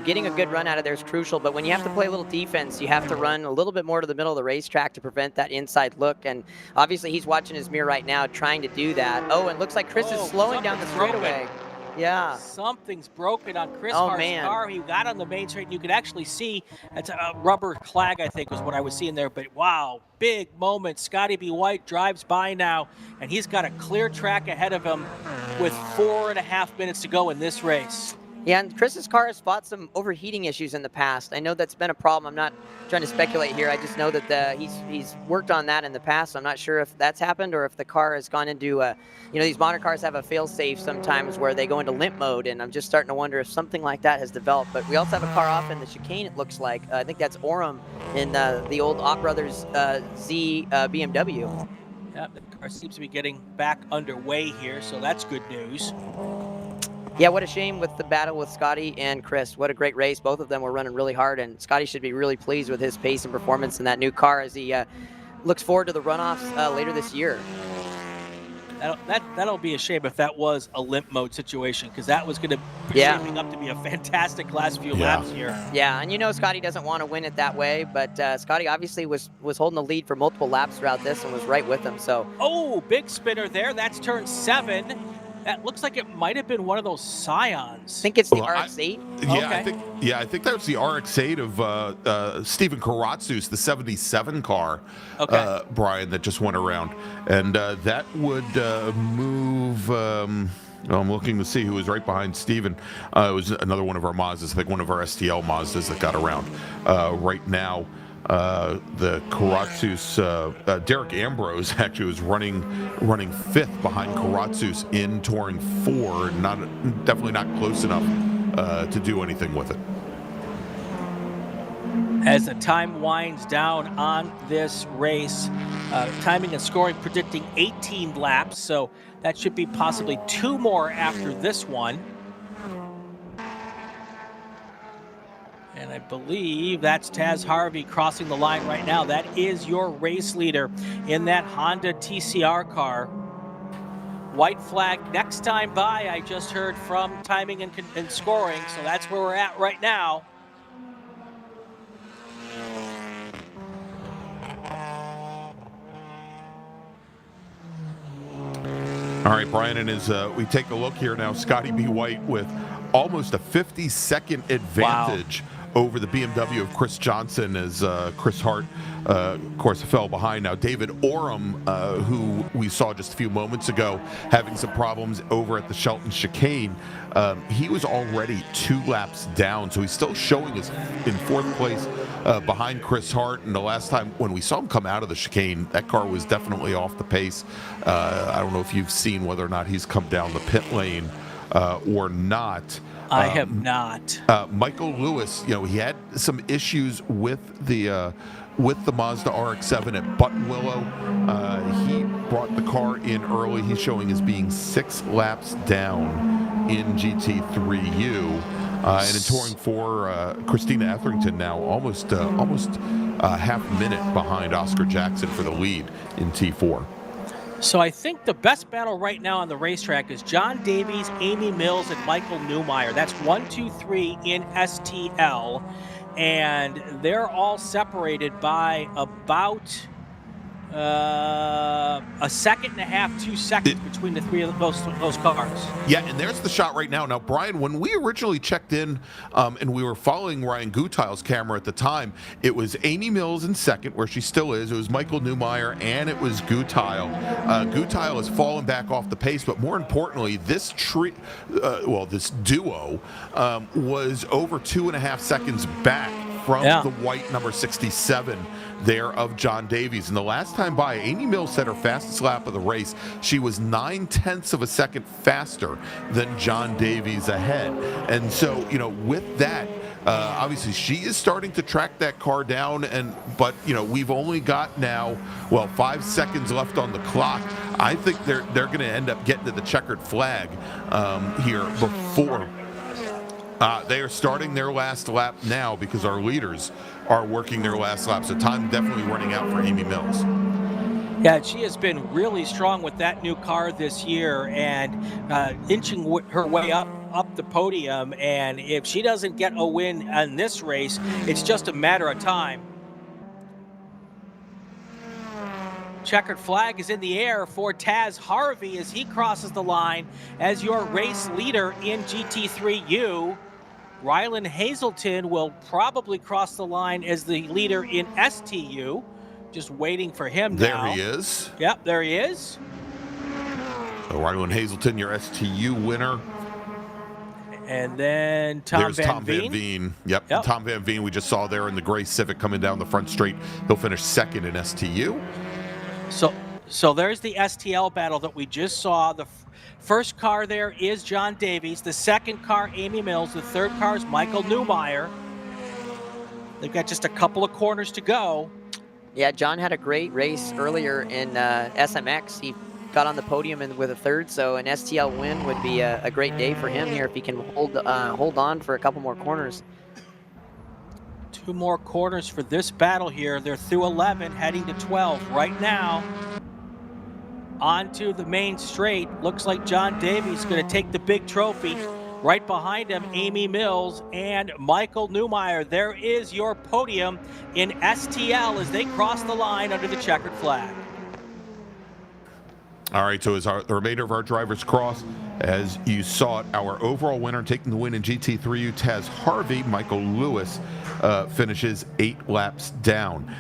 getting a good run out of there is crucial, but when you have to play a little defense, you have to run a little bit more to the middle of the racetrack to prevent that inside look. And obviously he's watching his mirror right now trying to do that. Oh, and it looks like Chris is slowing down the straightaway. Yeah. Something's broken on Chris Hart's car. He got on the main straight, and you could actually see it's a rubber clag, I think, was what I was seeing there. But wow, big moment. Scotty B. White drives by now, and he's got a clear track ahead of him with 4.5 minutes to go in this race. Yeah, and Chris's car has fought some overheating issues in the past. I know that's been a problem. I'm not trying to speculate here. I just know that he's worked on that in the past. I'm not sure if that's happened or if the car has gone into these modern cars have a fail-safe sometimes where they go into limp mode, and I'm just starting to wonder if something like that has developed. But we also have a car off in the chicane, it looks like. I think that's Orem in the old Ott Brothers Z BMW. Yeah, the car seems to be getting back underway here, so that's good news. Yeah, what a shame with the battle with Scotty and Chris. What a great race. Both of them were running really hard, and Scotty should be really pleased with his pace and performance in that new car as he looks forward to the runoffs later this year. That'll be a shame if that was a limp mode situation, because that was going to be shaping up to be a fantastic last few laps here. Yeah, and Scotty doesn't want to win it that way, but Scotty obviously was holding the lead for multiple laps throughout this and was right with him. So. Oh, big spinner there. That's turn 7. That looks like it might have been one of those Scions. I think it's the RX-8. I think that was the RX-8 of Steven Karatsus, the 77 car, Brian, that just went around. And that would move... I'm looking to see who was right behind Steven. It was another one of our Mazdas, I think one of our STL Mazdas that got around right now. the Karatsus, Derek Ambrose actually was running fifth behind Karatsus in Touring 4. Definitely not close enough to do anything with it. As the time winds down on this race, timing and scoring predicting 18 laps, so that should be possibly 2 more after this one. And I believe that's Taz Harvey crossing the line right now. That is your race leader in that Honda TCR car. White flag next time by, I just heard from timing and scoring, so that's where we're at right now. All right, Brian, and as we take a look here now, Scotty B. White with almost a 50-second advantage over the BMW of Chris Johnson as Chris Hart, of course, fell behind. Now, David Oram, who we saw just a few moments ago having some problems over at the Shelton chicane, he was already 2 laps down, so he's still showing us in 4th place behind Chris Hart. And the last time when we saw him come out of the chicane, that car was definitely off the pace. I don't know if you've seen whether or not he's come down the pit lane or not. I have not. Michael Lewis, he had some issues with the Mazda RX-7 at Buttonwillow. He brought the car in early. He's showing as being 6 laps down in GT3U. And in Touring 4, Christina Etherington now almost half a minute behind Oscar Jackson for the lead in T4. So I think the best battle right now on the racetrack is John Davies, Amy Mills, and Michael Newmeyer. That's 1, 2, 3 in STL, and they're all separated by about a second and a half, 2 seconds between the 3 of those cars. Yeah, and there's the shot right now. Now, Brian, when we originally checked in and we were following Ryan Gutile's camera at the time, it was Amy Mills in second, where she still is. It was Michael Newmeyer, and it was Gutile. Gutile has fallen back off the pace, but more importantly, this this duo was over 2.5 seconds back from the white number 67 there of John Davies. And the last time by, Amy Mills set her fastest lap of the race. She was 9/10 of a second faster than John Davies ahead. And so, with that, obviously she is starting to track that car down, but we've only got now 5 seconds left on the clock. I think they're going to end up getting to the checkered flag here before they are starting their last lap now, because our leaders are working their last lap. So time definitely running out for Amy Mills. Yeah, she has been really strong with that new car this year and inching her way up the podium. And if she doesn't get a win on this race, it's just a matter of time. Checkered flag is in the air for Taz Harvey as he crosses the line as your race leader in GT3U. Rylan Hazelton will probably cross the line as the leader in STU. Just waiting for him now. There he is. Yep, there he is. So Rylan Hazelton, your STU winner. And then Tom Van Veen. Yep. Tom Van Veen, we just saw there in the gray Civic coming down the front straight. He'll finish second in STU. So there's the STL battle that we just saw. The first car there is John Davies. The second car, Amy Mills. The third car is Michael Newmeyer. They've got just a couple of corners to go. Yeah, John had a great race earlier in SMX. He got on the podium with a third, so an STL win would be a great day for him here if he can hold on for a couple more corners. 2 more corners for this battle here. They're through 11, heading to 12 right now. Onto the main straight. Looks like John Davies is going to take the big trophy. Right behind him, Amy Mills and Michael Newmeyer. There is your podium in STL as they cross the line under the checkered flag. All right, so as the remainder of our drivers cross, as you saw it, our overall winner taking the win in GT3U, Taz Harvey. Michael Lewis finishes 8 laps down.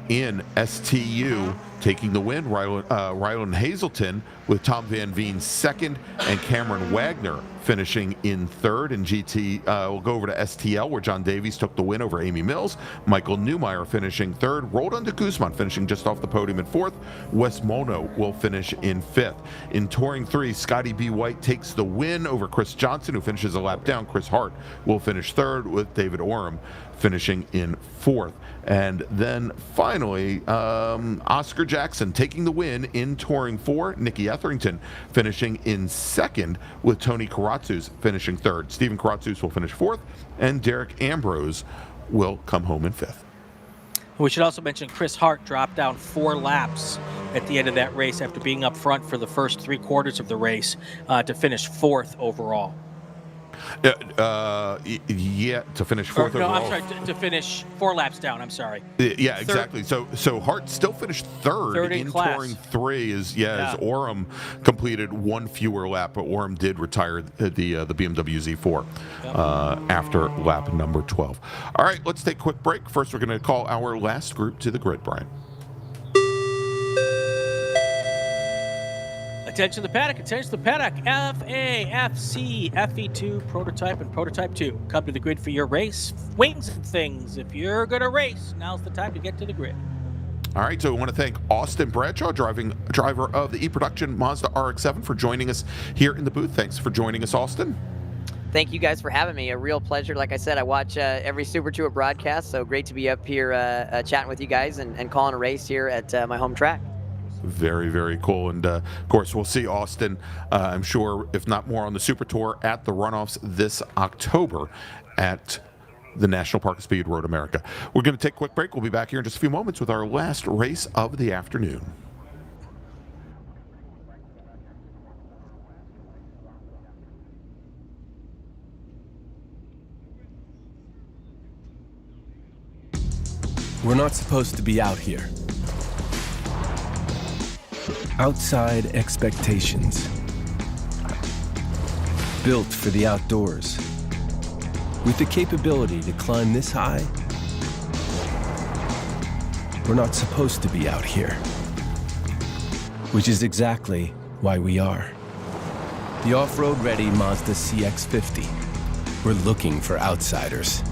In STU, taking the win, Rylan Hazelton with Tom Van Veen second, and Cameron Wagner finishing in third. In GT, we'll go over to STL, where John Davies took the win over Amy Mills. Michael Newmeyer finishing third. Rolled under Guzman, finishing just off the podium in fourth. Wes Mono will finish in fifth. In Touring 3, Scotty B. White takes the win over Chris Johnson, who finishes a lap down. Chris Hart will finish third, with David Oram finishing in fourth. And then finally, Oscar Jackson taking the win in Touring 4. Nikki Etherington finishing in second, with Tony Karatsus finishing third. Stephen Karatsus will finish fourth, and Derek Ambrose will come home in fifth. We should also mention Chris Hart dropped down 4 laps at the end of that race after being up front for the first 3/4 of the race to finish fourth overall. Yeah, to finish fourth overall. I'm sorry, to finish 4 laps down. I'm sorry. Yeah, exactly. So Hart still finished third in Touring 3. As Oram completed 1 fewer lap, but Oram did retire the BMW Z4 after lap number 12. All right, let's take a quick break. First, we're going to call our last group to the grid, Brian. Attention to the paddock, attention to the paddock. FA, FC, FE2, Prototype, and Prototype 2. Come to the grid for your race. Wings and things. If you're going to race, now's the time to get to the grid. All right, so we want to thank Austin Bradshaw, driver of the E-Production Mazda RX-7, for joining us here in the booth. Thanks for joining us, Austin. Thank you guys for having me. A real pleasure. Like I said, I watch every Super Tour broadcast, so great to be up here chatting with you guys and calling a race here at my home track. Very, very cool. And, of course, we'll see Austin, I'm sure, if not more, on the Super Tour at the runoffs this October at the National Park of Speed Road America. We're going to take a quick break. We'll be back here in just a few moments with our last race of the afternoon. We're not supposed to be out here. Outside expectations. Built for the outdoors. With the capability to climb this high, we're not supposed to be out here. Which is exactly why we are. The off-road ready Mazda CX-50. We're looking for outsiders.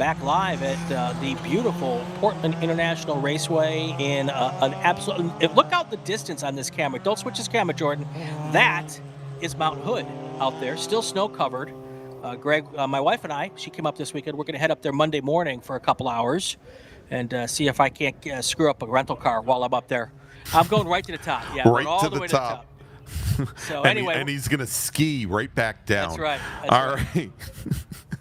back live at the beautiful Portland International Raceway in an absolute. Look out the distance on this camera. Don't switch this camera, Jordan. That is Mount Hood out there, still snow covered. Greg, my wife and I, she came up this weekend. We're going to head up there Monday morning for a couple hours and see if I can't screw up a rental car while I'm up there. I'm going right to the top. Yeah, right all to the the way top. to the top. So and anyway, and he's going to ski right back down. That's right. All right.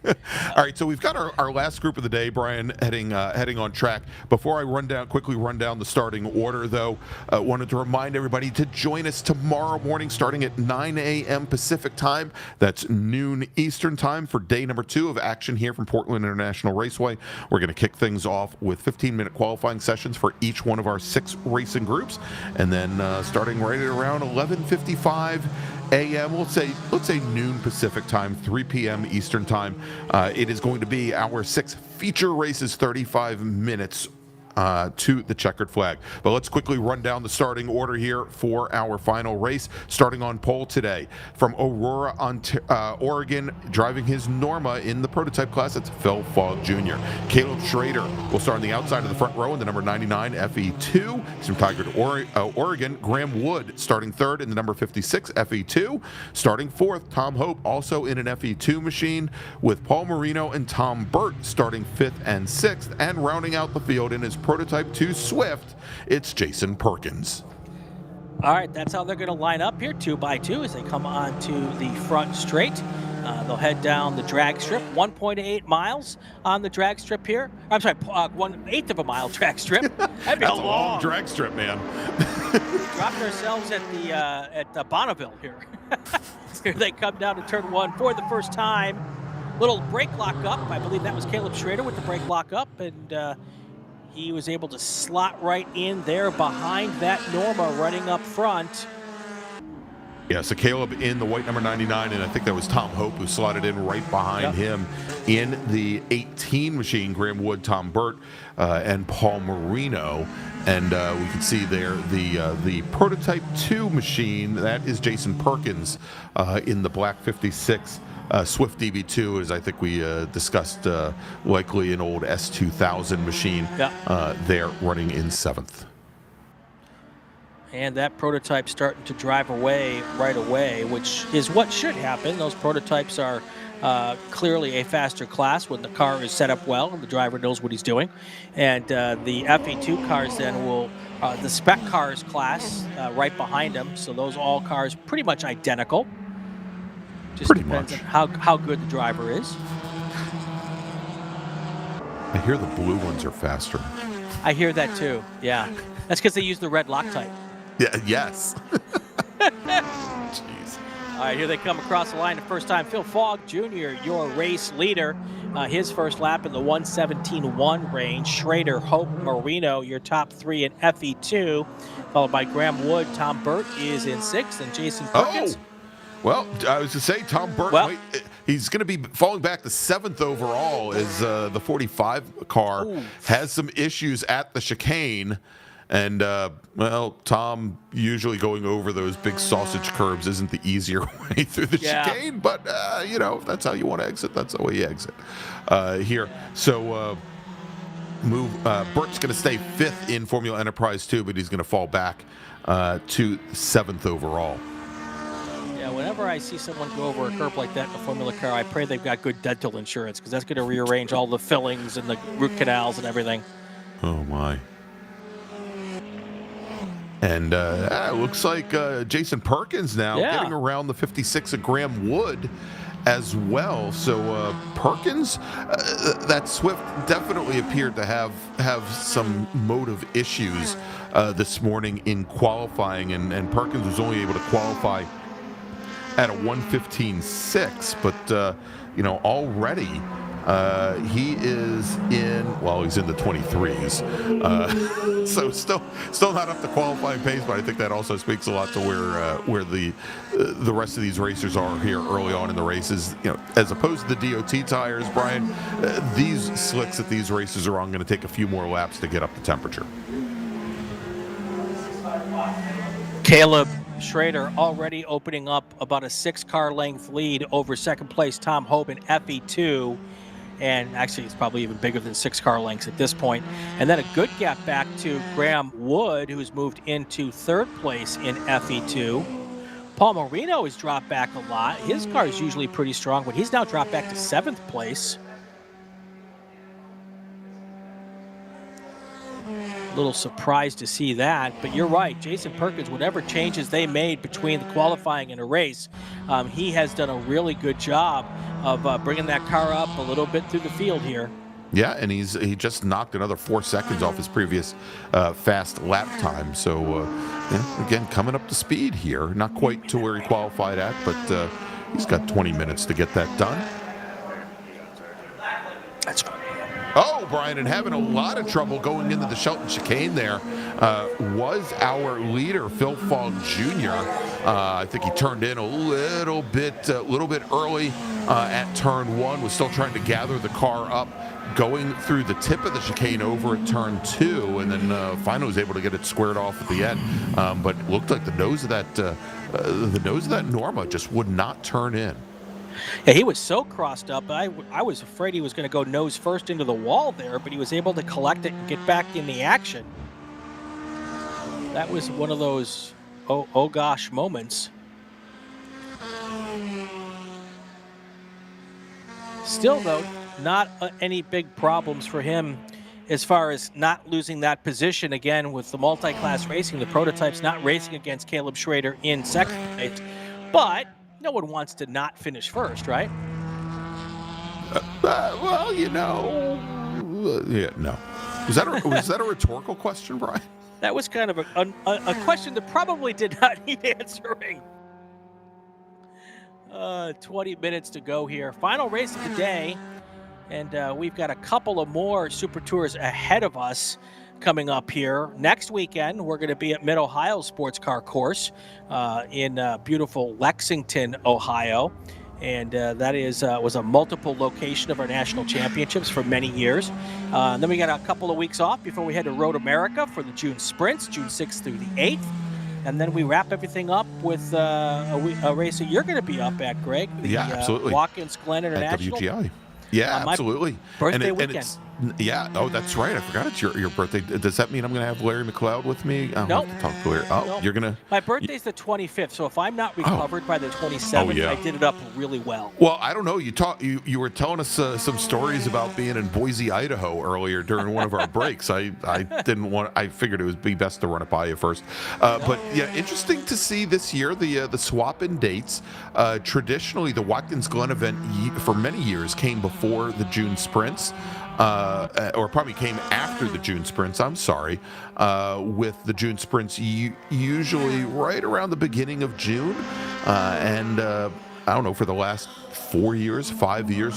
All right, so we've got our last group of the day, Brian, heading on track. Before I quickly run down the starting order, though, wanted to remind everybody to join us tomorrow morning starting at 9 a.m. Pacific time. That's noon Eastern time for day number 2 of action here from Portland International Raceway. We're going to kick things off with 15-minute qualifying sessions for each one of our 6 racing groups, and then starting right at around 11:55 a.m. Let's say noon Pacific time, 3 p.m. Eastern time. It is going to be our 6 feature races, 35 minutes to the checkered flag. But let's quickly run down the starting order here for our final race. Starting on pole today from Aurora, Oregon, driving his Norma in the prototype class, it's Phil Fogg Jr. Caleb Schrader will start on the outside of the front row in the number 99 FE2. He's from Tigard, Oregon. Graham Wood starting third in the number 56 FE2. Starting fourth, Tom Hope, also in an FE2 machine, with Paul Marino and Tom Burt starting 5th and 6th. And rounding out the field in his prototype 2 Swift, it's Jason Perkins. All right, that's how they're going to line up here, 2 by 2, as they come onto the front straight. They'll head down the drag strip, 1.8 miles on the drag strip here. I'm sorry, 1/8 of a mile drag strip. That'd be That's a long drag strip, man. Dropped ourselves at Bonneville here. Here they come down to turn 1 for the first time. Little brake lock up. I believe that was Caleb Schrader with the brake lock up, and he was able to slot right in there behind that Norma running up front. Yeah, so Caleb in the white number 99, and I think that was Tom Hope who slotted in right behind him in the 18 machine. Graham Wood, Tom Burt, and Paul Marino. And we can see there the prototype 2 machine. That is Jason Perkins in the black 56 Swift DB2, as I think we discussed, likely an old S2000 machine there running in 7th. And that prototype starting to drive away right away, which is what should happen. Those prototypes are clearly a faster class when the car is set up well and the driver knows what he's doing. And the FE2 cars then will, the spec cars class right behind them. So those all cars pretty much identical. Just depends on how good the driver is. I hear the blue ones are faster. I hear that too, yeah. That's because they use the red Loctite. Yeah, yes. Jeez. All right, here they come across the line the first time. Phil Fogg Jr., your race leader. His first lap in the 1:17.1 range. Schrader, Hope, Marino, your top 3 in FE2, followed by Graham Wood. Tom Burt is in 6th, and Jason Perkins. Oh. Well, I was to say Tom Burt, he's going to be falling back to 7th overall as the 45 car has some issues at the chicane. And, Tom usually going over those big sausage curbs isn't the easier way through the chicane. But, if that's how you want to exit, that's the way you exit here. So Burt's going to stay 5th in Formula Enterprise 2, but he's going to fall back to 7th overall. Yeah, whenever I see someone go over a curb like that in a Formula car, I pray they've got good dental insurance, because that's going to rearrange all the fillings and the root canals and everything. Oh, my. And it looks like Jason Perkins now getting around the 56 of Graham Wood as well. So Perkins, that Swift definitely appeared to have some motive issues this morning in qualifying, and Perkins was only able to qualify at a 1:15.6, but already he is he's in the 23s, so still not up to qualifying pace, but I think that also speaks a lot to where the rest of these racers are here early on in the races. As opposed to the DOT tires, Brian, these slicks that these racers are on going to take a few more laps to get up to temperature. Caleb Schrader already opening up about a 6-car length lead over second place Tom Hope in FE2. and actually it's probably even bigger than 6 car lengths at this point. And then a good gap back to Graham Wood, who's moved into 3rd place in FE2. Paul Marino has dropped back a lot. His car is usually pretty strong, but he's now dropped back to 7th place. A little surprised to see that, but you're right. Jason Perkins, whatever changes they made between the qualifying and a race, he has done a really good job of bringing that car up a little bit through the field here. Yeah, and he just knocked another 4 seconds off his previous fast lap time. So, again, coming up to speed here. Not quite to where he qualified at, but he's got 20 minutes to get that done. That's good. Oh, Brian, and having a lot of trouble going into the Shelton chicane there was our leader, Phil Fogg Jr. I think he turned in a little bit early at turn 1, was still trying to gather the car up, going through the tip of the chicane over at turn 2, and then finally was able to get it squared off at the end. But it looked like the nose of that Norma just would not turn in. Yeah, he was so crossed up. I was afraid he was going to go nose first into the wall there, but he was able to collect it and get back in the action. That was one of those oh gosh moments. Still, though, not any big problems for him as far as not losing that position again with the multi-class racing. The prototype's not racing against Caleb Schrader in 2nd place, but no one wants to not finish first, right? Well, yeah, no. Was that a rhetorical question, Brian? That was kind of a question that probably did not need answering. 20 minutes to go here. Final race of the day, and we've got a couple of more Super Tours ahead of us coming up here. Next weekend, we're going to be at Mid-Ohio Sports Car Course in beautiful Lexington, Ohio. And that was a multiple location of our national championships for many years. Then we got a couple of weeks off before we head to Road America for the June sprints, June 6th through the 8th. And then we wrap everything up with a race that you're going to be up at, Greg. Yeah, absolutely. Watkins Glen International. At WGI. Yeah, absolutely. Birthday weekend. Yeah. Oh, that's right. I forgot it's your birthday. Does that mean I'm going to have Larry McLeod with me? I'll Nope. have to talk to Larry. Oh, Nope. You're going to... My birthday's the 25th, so if I'm not recovered by the 27th, yeah. I did it up really well. Well, I don't know. You were telling us some stories about being in Boise, Idaho earlier during one of our breaks. I figured it would be best to run it by you first. But yeah, interesting to see this year the swap in dates. Traditionally, the Watkins Glen event for many years came before the June sprints. Or probably came after the June sprints, I'm sorry, with the June sprints usually right around the beginning of June. And I don't know, for the last 5 years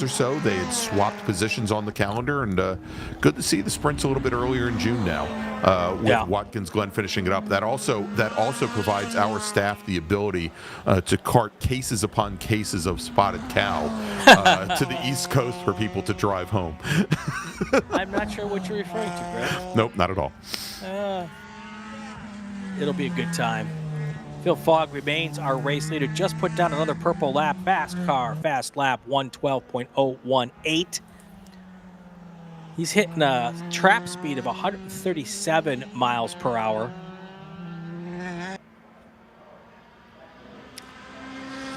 or so, they had swapped positions on the calendar, and good to see the sprints a little bit earlier in June now, with Watkins Glen finishing it up. That also provides our staff the ability to cart cases upon cases of spotted cow to the East Coast for people to drive home. I'm not sure what you're referring to, Greg. Nope, not at all. It'll be a good time. Phil Fogg remains our race leader. Just put down another purple lap. Fast lap 112.018. He's hitting a trap speed of 137 miles per hour.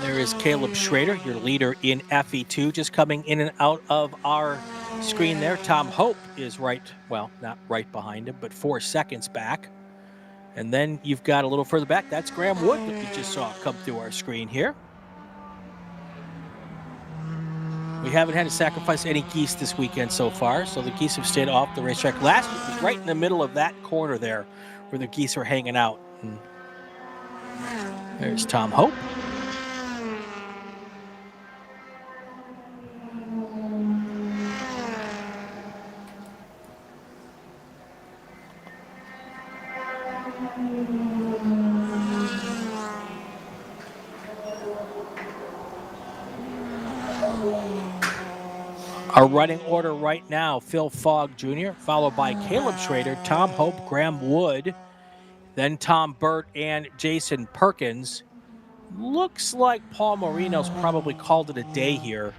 There is Caleb Schrader, your leader in FE2, just coming in and out of our screen there. Tom Hope is not right behind him, but 4 seconds back. And then you've got a little further back, that's Graham Wood that we just saw come through our screen here. We haven't had to sacrifice any geese this weekend so far, so the geese have stayed off the racetrack. Last week was right in the middle of that corner there where the geese are hanging out. And there's Tom Hope. Our running order right now, Phil Fogg Jr., followed by Caleb Schrader, Tom Hope, Graham Wood, then Tom Burt and Jason Perkins. Looks like Paul Marino's probably called it a day here.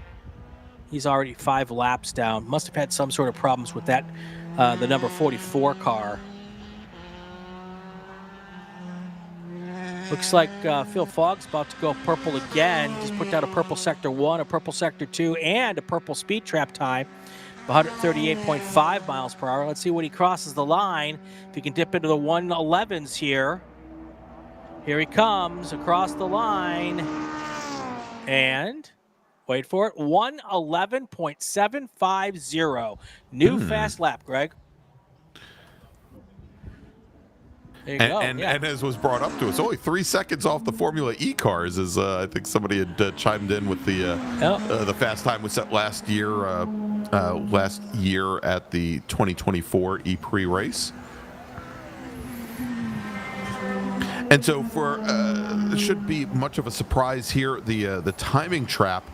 He's already 5 laps down. Must have had some sort of problems with that, the number 44 car. Looks like Phil Fogg's about to go purple again. Just put down a purple sector 1, a purple sector 2, and a purple speed trap time. 138.5 miles per hour. Let's see when he crosses the line. If he can dip into the 111s here. Here he comes across the line. And wait for it, 111.750. New fast lap, Greg. There you go. And as was brought up to us, only 3 seconds off the Formula E cars, as I think somebody had chimed in with the fast time was set last year at the 2024 E-Prix race. And so for it shouldn't be much of a surprise here. The timing trap,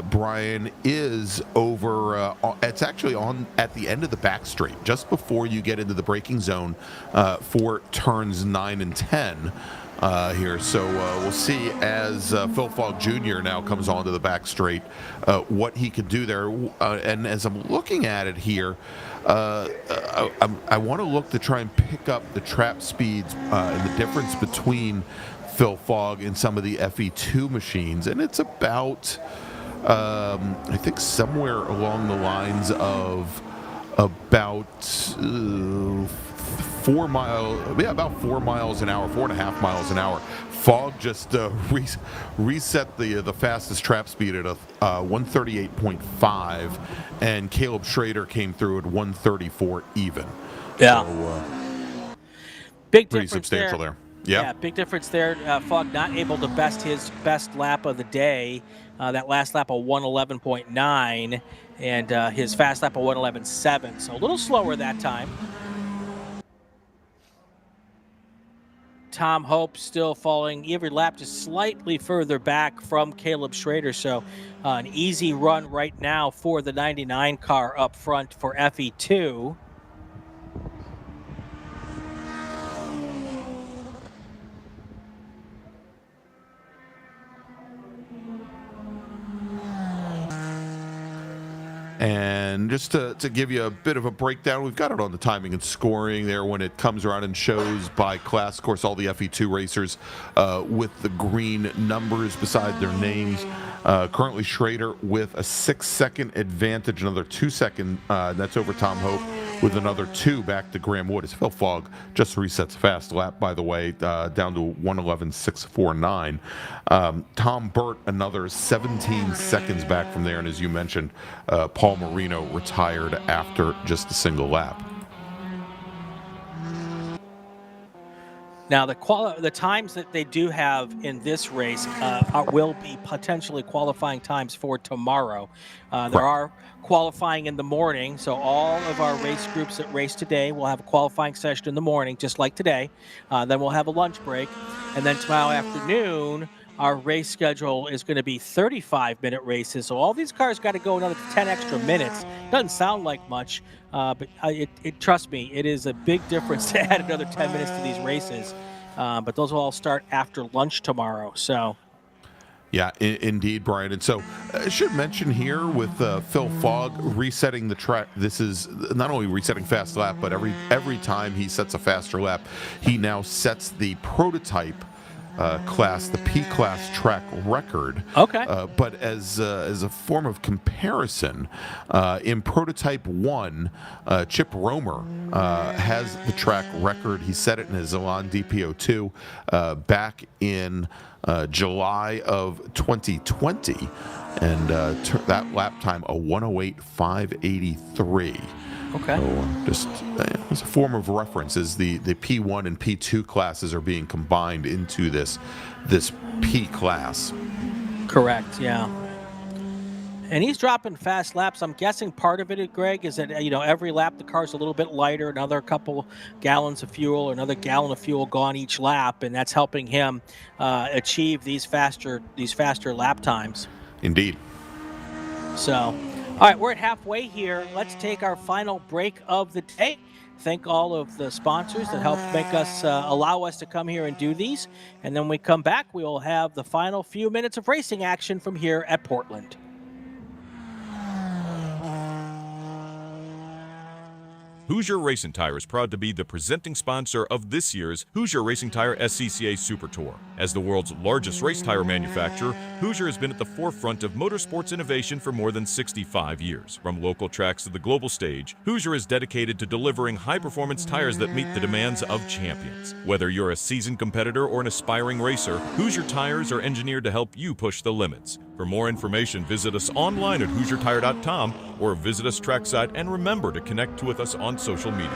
Brian, is over. It's actually on at the end of the back straight, just before you get into the braking zone for turns 9 and 10 here. So we'll see as Phil Fogg Jr. now comes onto the back straight what he can do there. And as I'm looking at it here, I want to look to try and pick up the trap speeds and the difference between Phil Fogg and some of the FE2 machines, and it's about I think somewhere along the lines of about 4 miles, about 4 miles an hour, 4.5 miles an hour. Fogg just reset the fastest trap speed at 138.5, and Caleb Schrader came through at 134 even. Yeah. So, big pretty difference substantial there. Yeah, big difference there. Fogg not able to best his best lap of the day. That last lap of 111.9, and his fast lap of 111.7. So a little slower that time. Tom Hope still falling every lap just slightly further back from Caleb Schrader. So an easy run right now for the 99 car up front for FE2. And just to give you a bit of a breakdown, we've got it on the timing and scoring there when it comes around and shows by class. Of course, all the FE2 racers with the green numbers beside their names. Currently, Schrader with a 6-second advantage, another 2 second. That's over Tom Hope with another 2 back to Graham Wood. As Phil Fogg just resets fast lap, by the way, down to 111.649. Tom Burt, another 17 seconds back from there. And as you mentioned, Paul Marino retired after just a single lap. Now, the times that they do have in this race will be potentially qualifying times for tomorrow. There are qualifying in the morning, so all of our race groups that race today will have a qualifying session in the morning, just like today. Then we'll have a lunch break, and then tomorrow afternoon, our race schedule is going to be 35-minute races. So all these cars got to go another 10 extra minutes. Doesn't sound like much, but trust me, it is a big difference to add another 10 minutes to these races. But those will all start after lunch tomorrow. So. Yeah, indeed, Brian. And so I should mention here with Phil Fogg resetting the track, this is not only resetting fast lap, but every time he sets a faster lap, he now sets the prototype class, the P-class track record. Okay. But as a form of comparison, in Prototype 1, Chip Romer has the track record. He set it in his Elan DPO2 back in July of 2020, and that lap time a 108.583. Okay. So just as a form of reference, as the P1 and P2 classes are being combined into this P class. Correct. Yeah. And he's dropping fast laps. I'm guessing part of it, Greg, is that every lap the car's a little bit lighter, another couple gallons of fuel, or another gallon of fuel gone each lap, and that's helping him achieve these faster lap times. Indeed. So, all right, we're at halfway here. Let's take our final break of the day. Thank all of the sponsors that help make us allow us to come here and do these. And then when we come back, we will have the final few minutes of racing action from here at Portland. Hoosier Racing Tire is proud to be the presenting sponsor of this year's Hoosier Racing Tire SCCA Super Tour. As the world's largest race tire manufacturer, Hoosier has been at the forefront of motorsports innovation for more than 65 years. From local tracks to the global stage, Hoosier is dedicated to delivering high-performance tires that meet the demands of champions. Whether you're a seasoned competitor or an aspiring racer, Hoosier tires are engineered to help you push the limits. For more information, visit us online at HoosierTire.com or visit us trackside, and remember to connect with us on social media.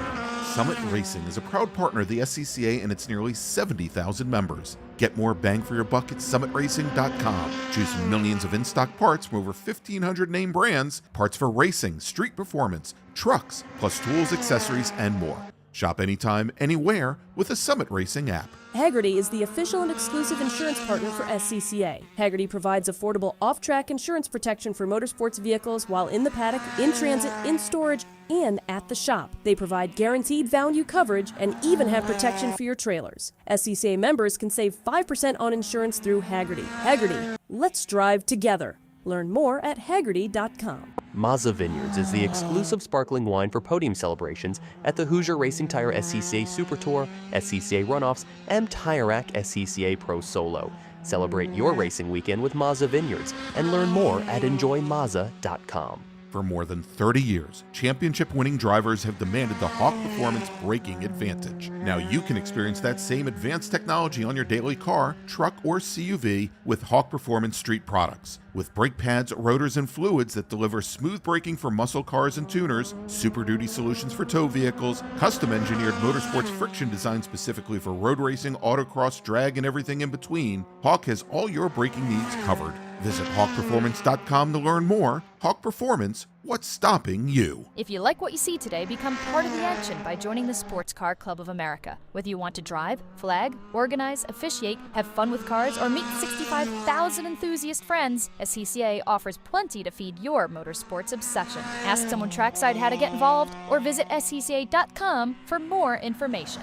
Summit Racing is a proud partner of the SCCA and its nearly 70,000 members. Get more bang for your buck at summitracing.com. Choose from millions of in-stock parts from over 1,500 name brands, parts for racing, street performance, trucks, plus tools, accessories, and more. Shop anytime, anywhere with the Summit Racing app. Hagerty is the official and exclusive insurance partner for SCCA. Hagerty provides affordable off-track insurance protection for motorsports vehicles while in the paddock, in transit, in storage, and at the shop. They provide guaranteed value coverage and even have protection for your trailers. SCCA members can save 5% on insurance through Hagerty. Hagerty, let's drive together. Learn more at Hagerty.com. Mazza Vineyards is the exclusive sparkling wine for podium celebrations at the Hoosier Racing Tire SCCA Super Tour, SCCA Runoffs, and Tire Rack SCCA Pro Solo. Celebrate your racing weekend with Mazza Vineyards and learn more at enjoymazza.com. For more than 30 years, championship-winning drivers have demanded the Hawk Performance braking advantage. Now you can experience that same advanced technology on your daily car, truck, or CUV with Hawk Performance Street products. With brake pads, rotors, and fluids that deliver smooth braking for muscle cars and tuners, Super Duty solutions for tow vehicles, custom-engineered motorsports friction designed specifically for road racing, autocross, drag, and everything in between, Hawk has all your braking needs covered. Visit hawkperformance.com to learn more. Hawk Performance, what's stopping you? If you like what you see today, become part of the action by joining the Sports Car Club of America. Whether you want to drive, flag, organize, officiate, have fun with cars, or meet 65,000 enthusiast friends, SCCA offers plenty to feed your motorsports obsession. Ask someone trackside how to get involved, or visit SCCA.com for more information.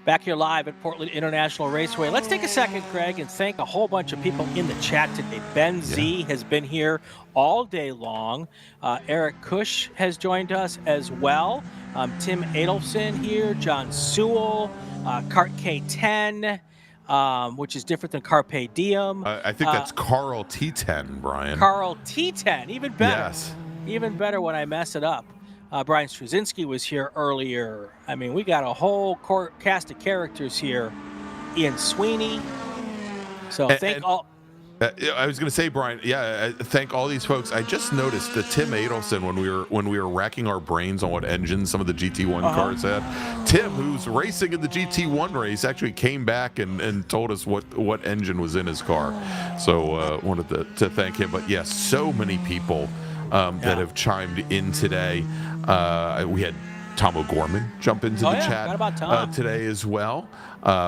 Back here live at Portland International Raceway. Let's take a second, Greg, and thank a whole bunch of people in the chat today. Ben Z has been here all day long. Eric Cush has joined us as well. Tim Adelson here, John Sewell, Cart K10, which is different than Carpe Diem. I think that's Carl T10, Brian. Carl T10, even better. Yes. Even better when I mess it up. Brian Struzinski was here earlier. I mean, we got a whole cast of characters here. Ian Sweeney. So thank all. I was going to say, Brian, thank all these folks. I just noticed that Tim Adelson, when we were racking our brains on what engines some of the GT1 cars had, Tim, who's racing in the GT1 race, actually came back and told us what engine was in his car. So wanted to thank him. But yes, so many people that have chimed in today. We had Tom O'Gorman jump into the chat today as well.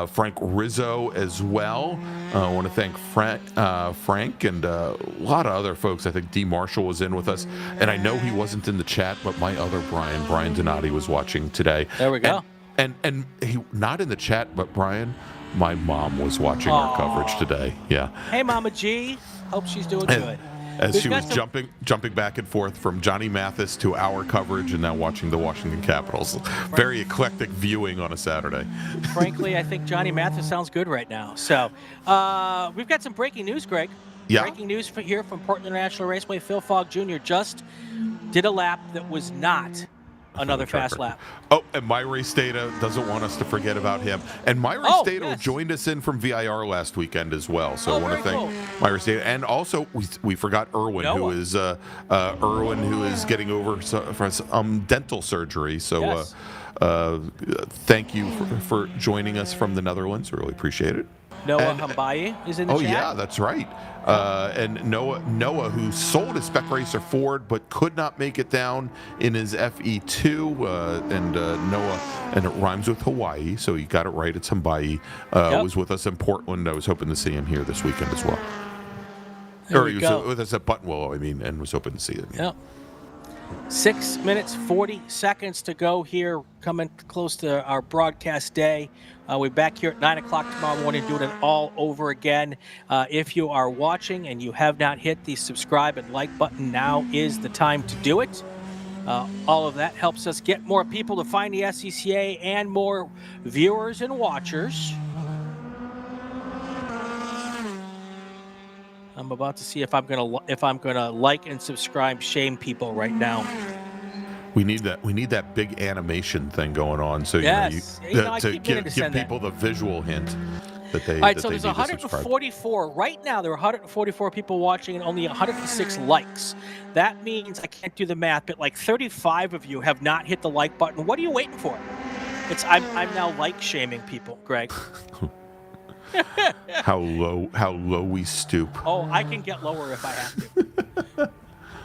Frank Rizzo as well. I want to thank Frank and a lot of other folks. I think D. Marshall was in with us. And I know he wasn't in the chat, but my other Brian Donati was watching today. There we go. And he not in the chat, but Brian, my mom was watching our coverage today. Yeah. Hey, Mama G. Hope she's doing good. As she was jumping back and forth from Johnny Mathis to our coverage and now watching the Washington Capitals. Very eclectic viewing on a Saturday. Frankly, I think Johnny Mathis sounds good right now. So we've got some breaking news, Greg. Yeah. Breaking news here from Portland International Raceway. Phil Fogg Jr. just did a lap that was not another fast lap. Oh, and My Race Data doesn't want us to forget about him. And My Race Data joined us in from VIR last weekend as well. So I want to thank My Race Data. And also, we forgot Erwin, who is getting over some dental surgery. So thank you for joining us from the Netherlands. We really appreciate it. Noah Hambaye is in the chat. Oh yeah, that's right. And Noah, who sold his Spec Racer Ford but could not make it down in his FE2, and Noah, and it rhymes with Hawaii, so he got it right. It's Hambaye. Was with us in Portland. I was hoping to see him here this weekend as well. There He was with us at Buttonwillow, and was hoping to see him. Yep. 6 minutes, 40 seconds to go here, coming close to our broadcast day. We're back here at 9 o'clock tomorrow morning doing it all over again. If you are watching and you have not hit the subscribe and like button, now is the time to do it. All of that helps us get more people to find the SCCA and more viewers and watchers. I'm about to see if I'm gonna like and subscribe shame people right now. We need that big animation thing going on, so to give people the visual hint that they. All right, that so they there's need to subscribe. 144 right now. There are 144 people watching and only 106 likes. That means I can't do the math, but like 35 of you have not hit the like button. What are you waiting for? I'm now like shaming people, Greg. How low we stoop. Oh, I can get lower if I have to.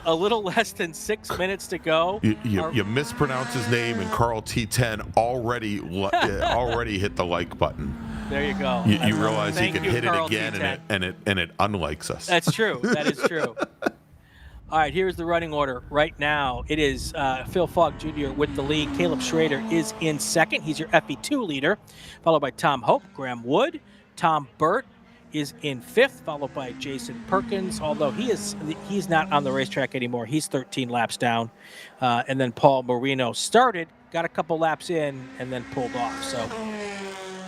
A little less than 6 minutes to go. You mispronounce his name, and Carl T10 already hit the like button. There you go. You realize he can hit Carl it again, T10. and it unlikes us. That's true. That is true. All right, here's the running order right now. It is Phil Fogg Jr. with the lead. Caleb Schrader is in second. He's your FE2 leader, followed by Tom Hope, Graham Wood. Tom Burt is in fifth, followed by Jason Perkins, although he's not on the racetrack anymore. He's 13 laps down. And then Paul Marino started, got a couple laps in, and then pulled off. So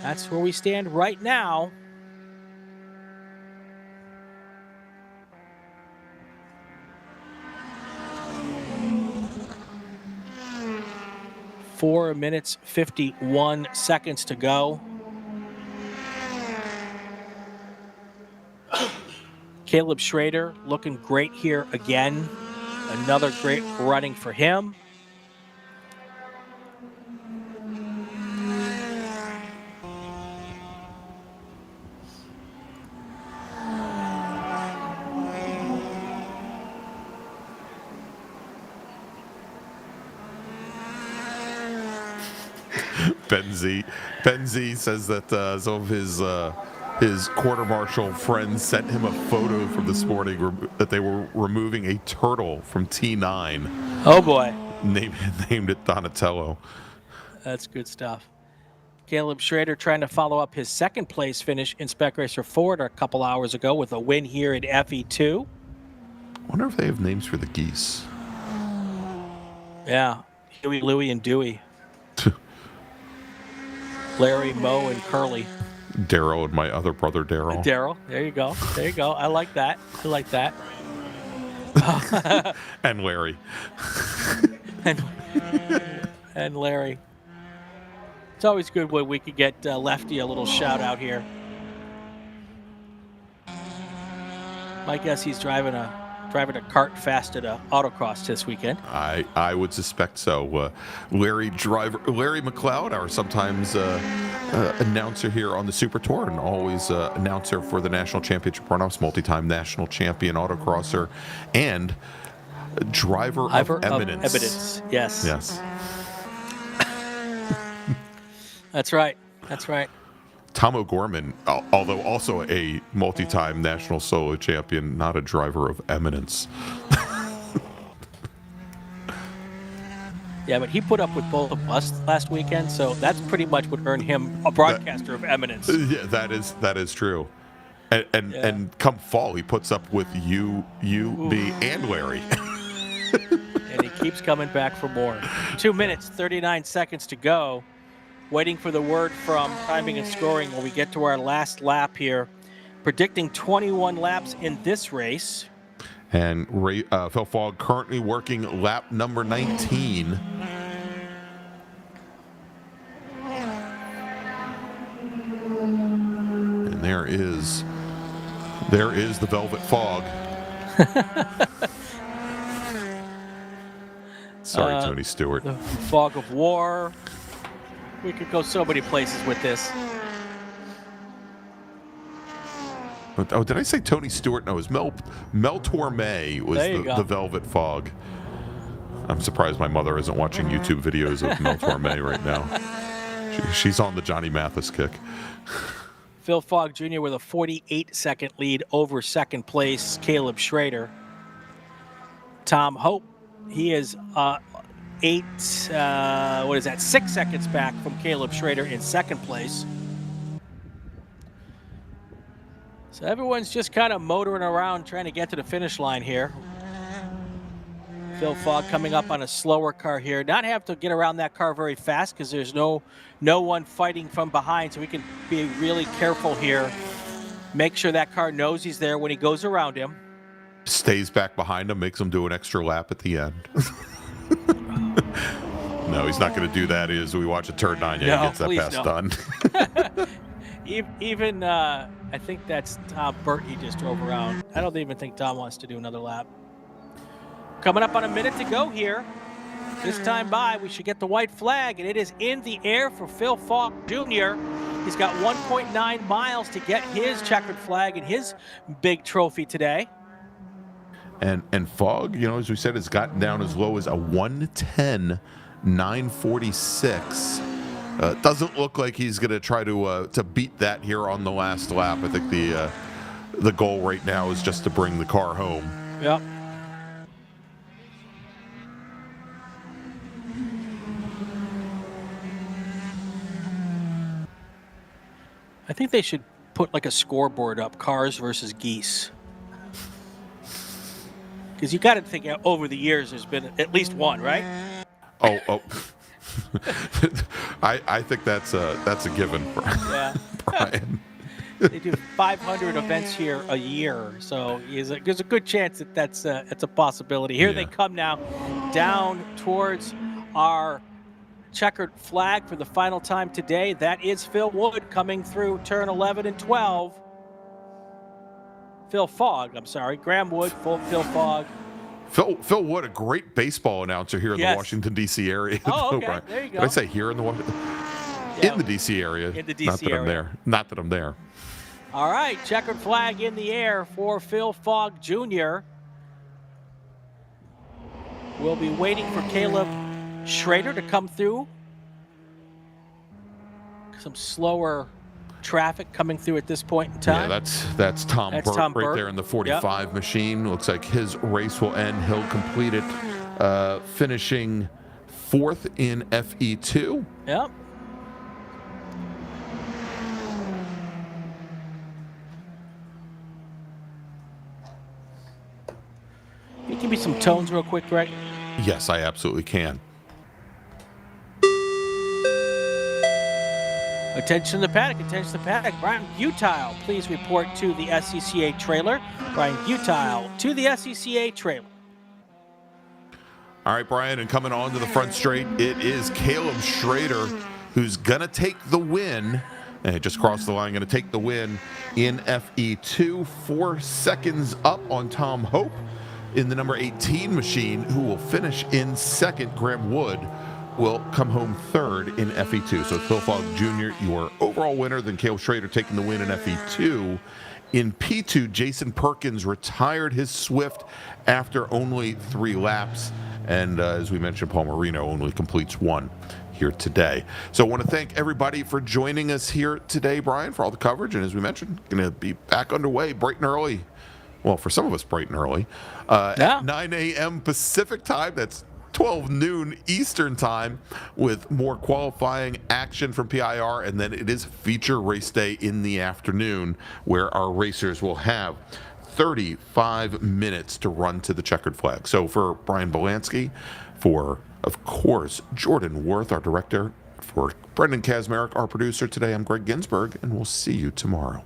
that's where we stand right now. Four minutes, 51 seconds to go. Caleb Schrader looking great here again. Another great running for him. Ben Z says that some of his quarter marshal friends sent him a photo from this morning that they were removing a turtle from T9. Oh boy. Named it Donatello. That's good stuff. Caleb Schrader trying to follow up his second place finish in Spec Racer Ford a couple hours ago with a win here in FE2. I wonder if they have names for the geese. Yeah, Huey, Louie, and Dewey. Larry, Mo, and Curly. Daryl and my other brother Daryl. Daryl, there you go. There you go. I like that. I like that. And Larry. and Larry. It's always good when we could get Lefty a little shout out here. My guess he's driving a cart fast at autocross this weekend. I would suspect so. Larry McLeod, our sometimes announcer here on the Super Tour, and always announcer for the National Championship runoffs, multi-time national champion autocrosser, and driver of eminence. Yes. Yes. That's right. That's right. Tom O'Gorman, although also a multi-time national solo champion, not a driver of eminence. Yeah, but he put up with both of us last weekend, so that's pretty much what earned him a broadcaster of eminence. Yeah, that is true. And come fall, he puts up with you, me, and Larry. And he keeps coming back for more. 2 minutes, 39 seconds to go. Waiting for the word from timing and scoring when we get to our last lap here. Predicting 21 laps in this race. And Phil Fogg currently working lap number 19. And there is the Velvet Fog. Sorry, Tony Stewart. The fog of war. We could go so many places with this. Oh, did I say Tony Stewart? No, it was Mel Torme was the Velvet Fog. I'm surprised my mother isn't watching YouTube videos of Mel Torme right now. She's on the Johnny Mathis kick. Phil Fogg Jr. with a 48-second lead over second place, Caleb Schrader. Tom Hope, he is 6 seconds back from Caleb Schrader in second place. So everyone's just kind of motoring around trying to get to the finish line here. Phil Fogg coming up on a slower car here. Not have to get around that car very fast because there's no one fighting from behind, so we can be really careful here. Make sure that car knows he's there when he goes around him. Stays back behind him, makes him do an extra lap at the end. No, he's not going to do that as we watch a turn 9. Yeah, he gets that pass done. Even I think that's Tom Burt he just drove around. I don't even think Tom wants to do another lap. Coming up on a minute to go here. This time by, we should get the white flag, and it is in the air for Phil Fogg Jr. He's got 1.9 miles to get his checkered flag and his big trophy today. And Fogg, as we said, has gotten down as low as a 1:10.946. Doesn't look like he's going to try to beat that here on the last lap. I think the goal right now is just to bring the car home. Yep. I think they should put like a scoreboard up, cars versus geese. Because you got to think over the years there's been at least one, right? Oh. I think that's a given, yeah. Brian. They do 500 events here a year, so there's a good chance that that's a possibility. Here they come now down towards our checkered flag for the final time today. That is Phil Wood coming through turn 11 and 12. Phil Fogg, I'm sorry. Graham Wood, Phil Fogg. Phil Wood, a great baseball announcer here in the Washington, D.C. area. Oh, okay. There you go. Did I say here in the in the D.C. area? In the D.C. area. Not that I'm there. All right, checkered flag in the air for Phil Fogg Jr. We'll be waiting for Caleb Schrader to come through. Some slower traffic coming through at this point in time. Yeah, that's Tom Burt right there in the 45 machine. Looks like his race will end. He'll complete it, finishing 4th in FE2. Yep. Can you give me some tones real quick, Greg? Yes, I absolutely can. Attention to the paddock, attention to the paddock. Brian Butile, please report to the SCCA trailer. Brian Butile to the SCCA trailer. All right, Brian, and coming on to the front straight, it is Caleb Schrader who's going to take the win. And just crossed the line, going to take the win in FE2. 4 seconds up on Tom Hope in the number 18 machine, who will finish in second. Graham Wood will come home third in FE2. So Phil Fogg Jr., your overall winner, then Caleb Schrader taking the win in FE2. In P2, Jason Perkins retired his Swift after only 3 laps. And as we mentioned, Paul Marino only completes 1 here today. So I want to thank everybody for joining us here today, Brian, for all the coverage. And as we mentioned, going to be back underway bright and early. Well, for some of us, bright and early. At 9 a.m. Pacific time. That's 12 noon Eastern time, with more qualifying action from PIR, and then it is feature race day in the afternoon, where our racers will have 35 minutes to run to the checkered flag. So for Brian Bielanski, for, of course, Jordan Worth, our director, for Brendan Kazmarek, our producer today, I'm Gregg Ginsberg, and we'll see you tomorrow.